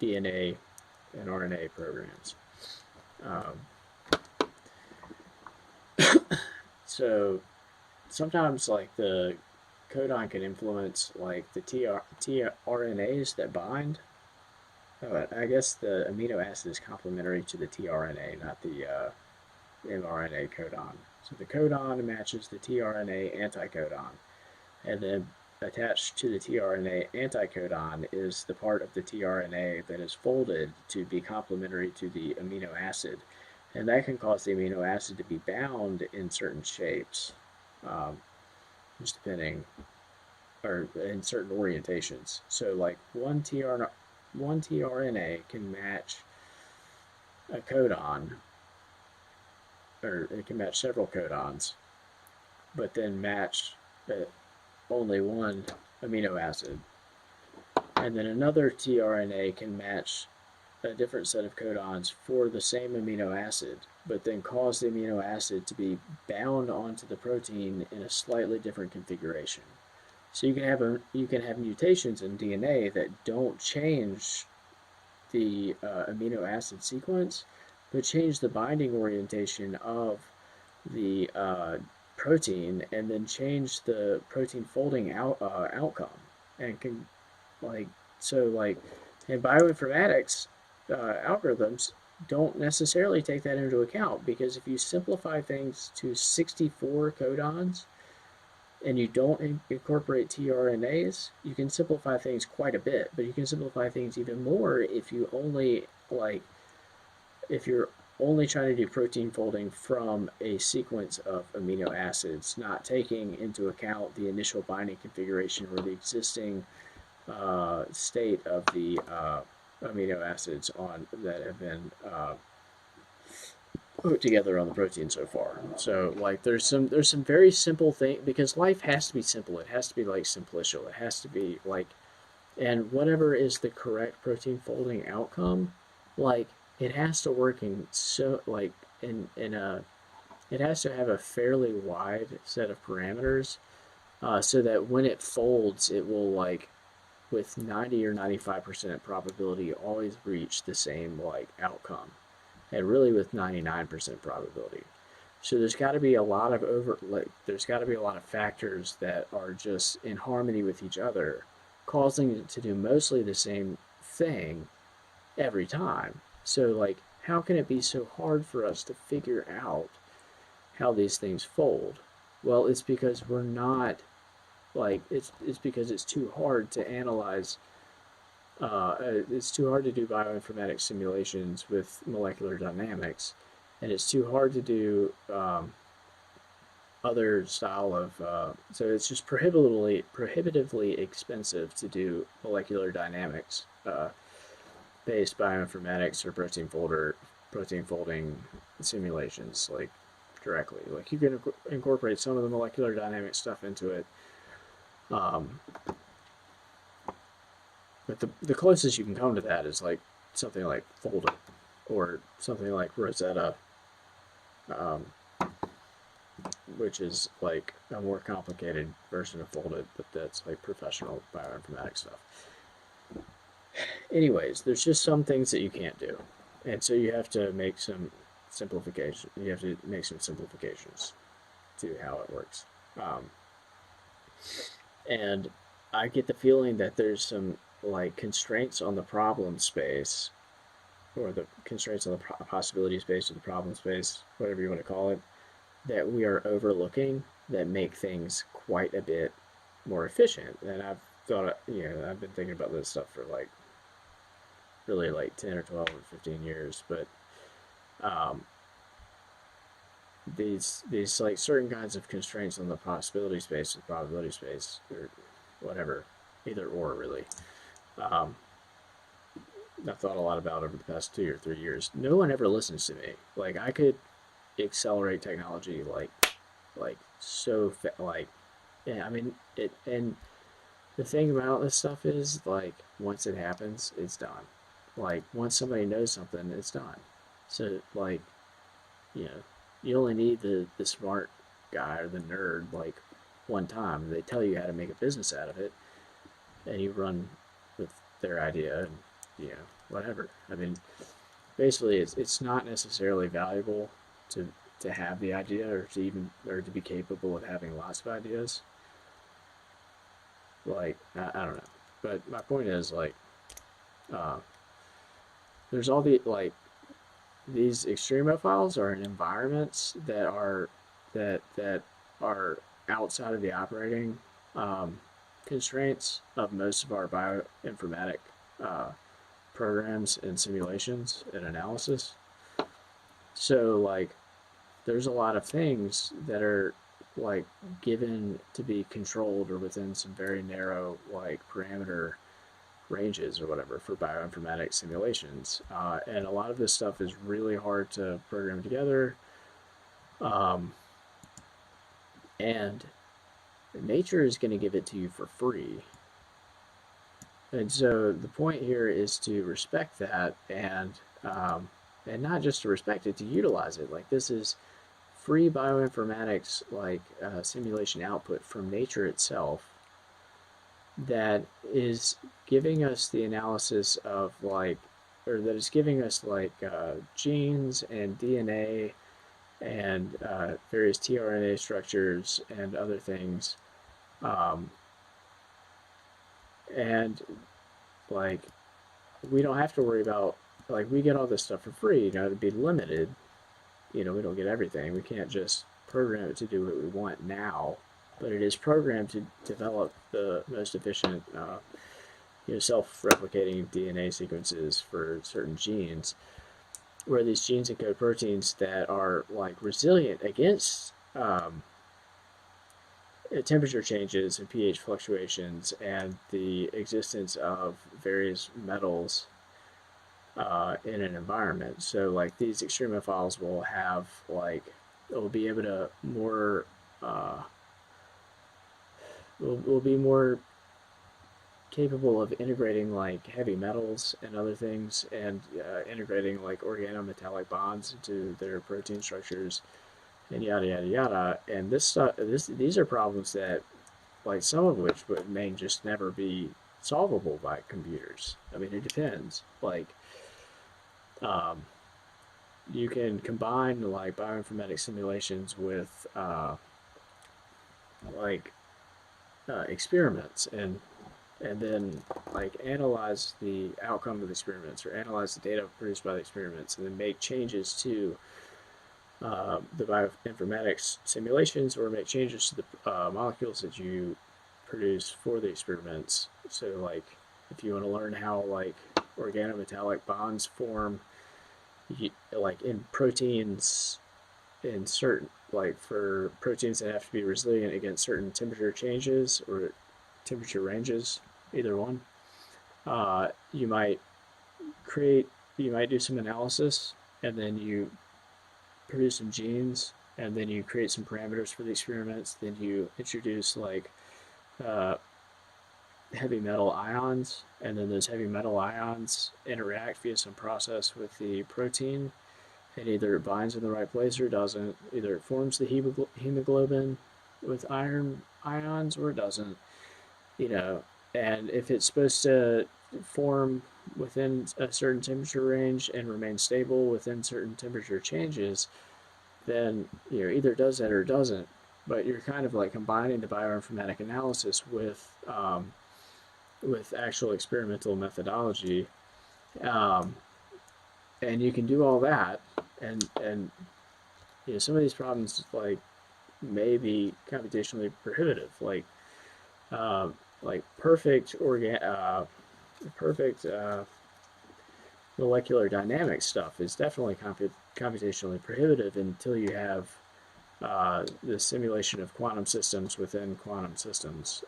DNA and RNA programs. So sometimes like the codon can influence like the tRNAs that bind. I guess the amino acid is complementary to the tRNA, not the mRNA codon. So the codon matches the tRNA anticodon, and then attached to the tRNA anticodon is the part of the tRNA that is folded to be complementary to the amino acid. And that can cause the amino acid to be bound in certain shapes, just depending, or in certain orientations. So like one tRNA can match a codon, or it can match several codons, but then match only one amino acid. And then another tRNA can match a different set of codons for the same amino acid, but then cause the amino acid to be bound onto the protein in a slightly different configuration. So you can have mutations in DNA that don't change the amino acid sequence, but change the binding orientation of the protein, and then change the protein folding outcome, and can in bioinformatics algorithms don't necessarily take that into account, because if you simplify things to 64 codons and you don't incorporate tRNAs, you can simplify things quite a bit, but you can simplify things even more if you only if you're only trying to do protein folding from a sequence of amino acids, not taking into account the initial binding configuration or the existing state of the amino acids that have been put together on the protein so far. So like there's some very simple thing, because life has to be simple. It has to be like simplicial. It has to be like, and whatever is the correct protein folding outcome, like it has to work in it has to have a fairly wide set of parameters, so that when it folds, it will with 90 or 95% probability always reach the same outcome, and really with 99% probability. So there's got to be a lot of there's got to be a lot of factors that are just in harmony with each other, causing it to do mostly the same thing every time. So how can it be so hard for us to figure out how these things fold? Well, it's because we're not it's because it's too hard to analyze. It's too hard to do bioinformatics simulations with molecular dynamics, and it's too hard to do other style of. So it's just prohibitively expensive to do molecular dynamics based bioinformatics or protein folding simulations directly. You can incorporate some of the molecular dynamics stuff into it. But the closest you can come to that is something like Foldit, or something like Rosetta, which is a more complicated version of Foldit, but that's professional bioinformatics stuff. Anyways, there's just some things that you can't do, and so you have to make some simplification. You have to make some simplifications to how it works. And I get the feeling that there's some constraints on the problem space, or the constraints on the possibility space, or the problem space, whatever you want to call it, that we are overlooking, that make things quite a bit more efficient. And I've been thinking about this stuff for really 10 or 12 or 15 years, but these certain kinds of constraints on the possibility space and probability space, or whatever, either or really, I've thought a lot about over the past 2 or 3 years. No one ever listens to me. I could accelerate technology so yeah, I mean it. And the thing about this stuff is once it happens, it's done. Once somebody knows something, it's done. So you only need the smart guy or the nerd one time. They tell you how to make a business out of it, and you run with their idea, and whatever. I mean, basically, it's not necessarily valuable to have the idea, or to be capable of having lots of ideas. I don't know, but my point is there's all the these extremophiles are in environments that are that are outside of the operating constraints of most of our bioinformatic programs and simulations and analysis. So like there's a lot of things that are like given to be controlled or within some very narrow like parameter ranges or whatever for bioinformatics simulations. And a lot of this stuff is really hard to program together. And nature is going to give it to you for free. And so the point here is to respect that and not just to respect it, to utilize it. Like this is free bioinformatics, like simulation output from nature itself that is giving us the analysis of like, or that is giving us like genes and DNA and various tRNA structures and other things. And like, we don't have to worry about, like, we get all this stuff for free, to be limited. We don't get everything. We can't just program it to do what we want now, but it is programmed to develop the most efficient, self-replicating DNA sequences for certain genes, where these genes encode proteins that are like resilient against temperature changes and pH fluctuations and the existence of various metals in an environment. So like these extremophiles will have will be able to more will be more capable of integrating like heavy metals and other things, and integrating like organometallic bonds into their protein structures, and yada yada yada. And these are problems that, like, some of which may just never be solvable by computers. I mean, it depends. Like, you can combine like bioinformatics simulations with experiments, and then like analyze the outcome of the experiments, or analyze the data produced by the experiments, and then make changes to the bioinformatics simulations, or make changes to the molecules that you produce for the experiments. So like if you want to learn how like organometallic bonds form like in proteins, in certain, like for proteins that have to be resilient against certain temperature changes or temperature ranges, either one, you might do some analysis, and then you produce some genes, and then you create some parameters for the experiments. Then you introduce like heavy metal ions, and then those heavy metal ions interact via some process with the protein, and either it binds in the right place or it doesn't. Either it forms the hemoglobin with iron ions, or it doesn't. And if it's supposed to form within a certain temperature range and remain stable within certain temperature changes, then either it does that or it doesn't. But you're kind of like combining the bioinformatic analysis with actual experimental methodology, and you can do all that, and some of these problems like may be computationally prohibitive, like perfect molecular dynamics stuff is definitely computationally prohibitive until you have the simulation of quantum systems within quantum systems,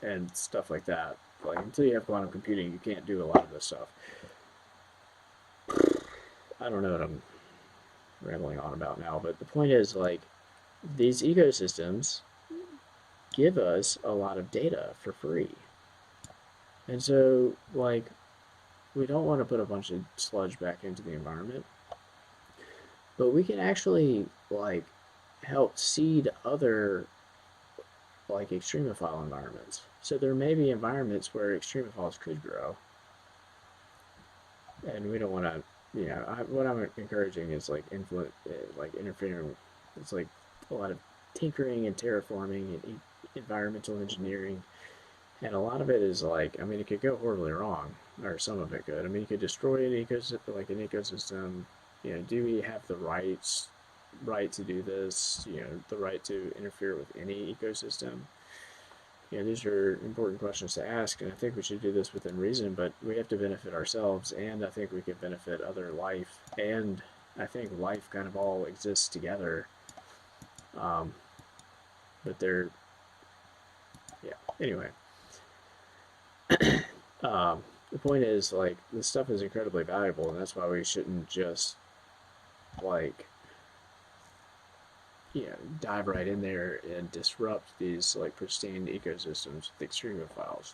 and stuff like that. Like, until you have quantum computing, you can't do a lot of this stuff. I don't know what I'm rambling on about now, but the point is, like, these ecosystems give us a lot of data for free. And so, like, we don't want to put a bunch of sludge back into the environment, but we can actually, like, help seed other, like, extremophile environments. So there may be environments where extremophiles could grow, and we don't want to, what I'm encouraging is, like, interfering. It's like a lot of tinkering and terraforming and environmental engineering, and a lot of it is like, I mean, it could go horribly wrong. or some of it could. I mean, you could destroy an ecosystem. Do we have the right to do this? The right to interfere with any ecosystem? These are important questions to ask, and I think we should do this within reason, but we have to benefit ourselves, and I think we could benefit other life, and I think life kind of all exists together. But anyway. The point is, like, this stuff is incredibly valuable, and that's why we shouldn't just, like, dive right in there and disrupt these, like, pristine ecosystems with extremophiles.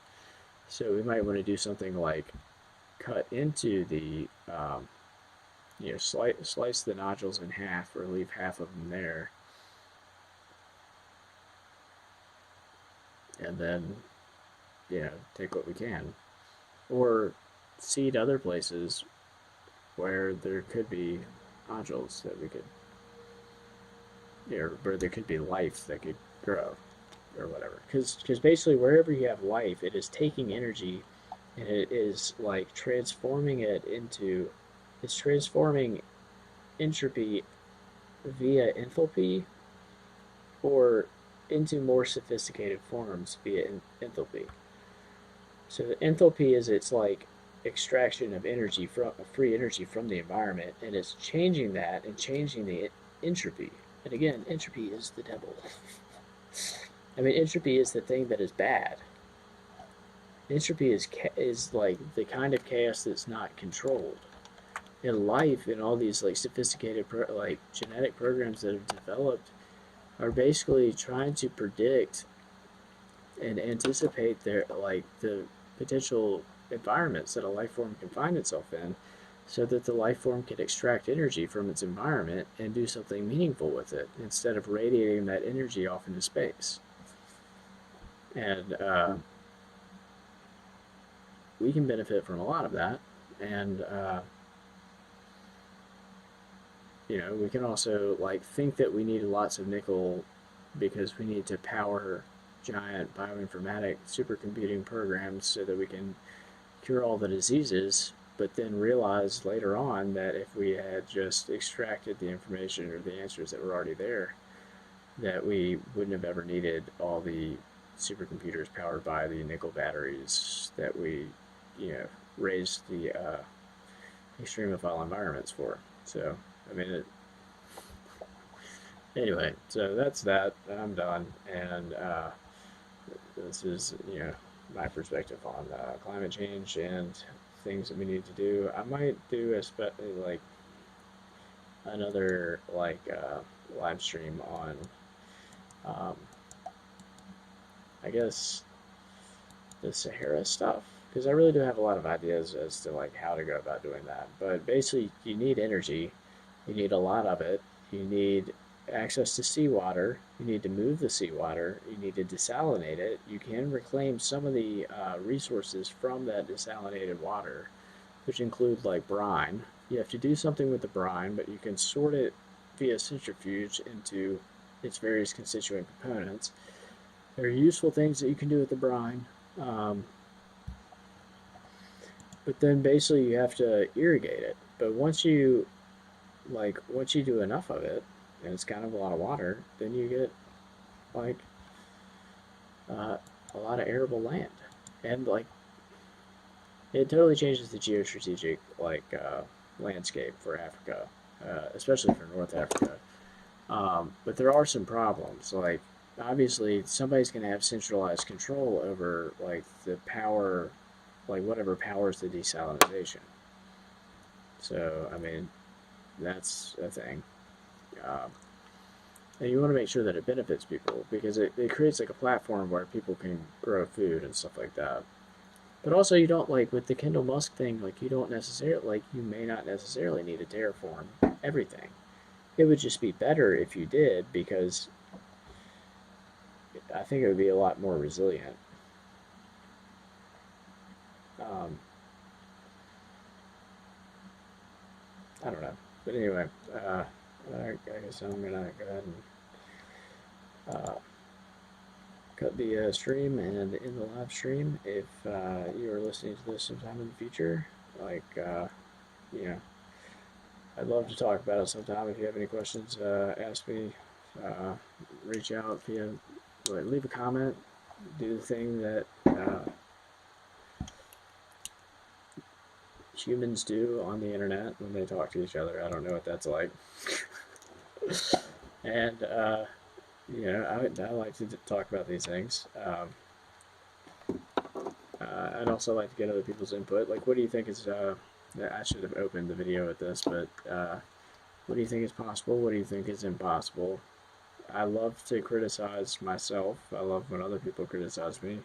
So we might want to do something like cut into the, slice the nodules in half or leave half of them there. And then, take what we can. Or seed other places where there could be nodules that we could, where there could be life that could grow or whatever. Because basically wherever you have life, it is taking energy and it is like transforming entropy via enthalpy or into more sophisticated forms via enthalpy. So the enthalpy is its like extraction of energy from free energy from the environment, and it's changing that and changing the entropy. And again, entropy is the devil. I mean, entropy is the thing that is bad. Entropy is like the kind of chaos that's not controlled. And life and all these like sophisticated like genetic programs that have developed are basically trying to predict and anticipate the potential environments that a life form can find itself in, so that the life form can extract energy from its environment and do something meaningful with it instead of radiating that energy off into space. And we can benefit from a lot of that. And we can also like think that we need lots of nickel because we need to power giant bioinformatic supercomputing programs so that we can cure all the diseases, but then realize later on that if we had just extracted the information or the answers that were already there, that we wouldn't have ever needed all the supercomputers powered by the nickel batteries that we, raised the extremophile environments for. So, I mean, anyway, so that's that. I'm done, and this is, my perspective on climate change and things that we need to do. I might do another live stream on, I guess, the Sahara stuff, because I really do have a lot of ideas as to like how to go about doing that. But basically, you need energy. You need a lot of it. You need access to seawater. You need to move the seawater. You need to desalinate it. You can reclaim some of the resources from that desalinated water, which include like brine. You have to do something with the brine, but you can sort it via centrifuge into its various constituent components. There are useful things that you can do with the brine. But then basically you have to irrigate it. But once you do enough of it, and it's kind of a lot of water, then you get like a lot of arable land, and like it totally changes the geostrategic landscape for Africa, especially for North Africa. But there are some problems. Like obviously somebody's going to have centralized control over like the power, like whatever powers the desalination. So I mean, that's a thing. And you want to make sure that it benefits people, because it creates like a platform where people can grow food and stuff like that. But also you don't, like with the Kendall Musk thing, like you don't necessarily, like you may not necessarily need to terraform everything. It would just be better if you did, because I think it would be a lot more resilient. I don't know. But anyway, I guess I'm going to go ahead and cut the stream and in the live stream. If you are listening to this sometime in the future, like, you know, I'd love to talk about it sometime. If you have any questions, ask me. Reach out via, leave a comment. Do the thing that humans do on the internet when they talk to each other. I don't know what that's like. And, you know, I like to talk about these things. I'd also like to get other people's input. Like, what do you think is, I should have opened the video with this, but what do you think is possible? What do you think is impossible? I love to criticize myself. I love when other people criticize me.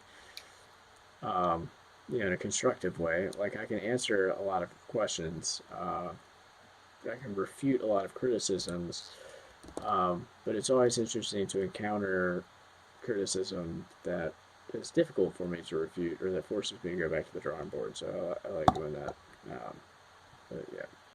You know, in a constructive way. Like, I can answer a lot of questions. I can refute a lot of criticisms. But it's always interesting to encounter criticism that is difficult for me to refute or that forces me to go back to the drawing board. So I like doing that. But yeah.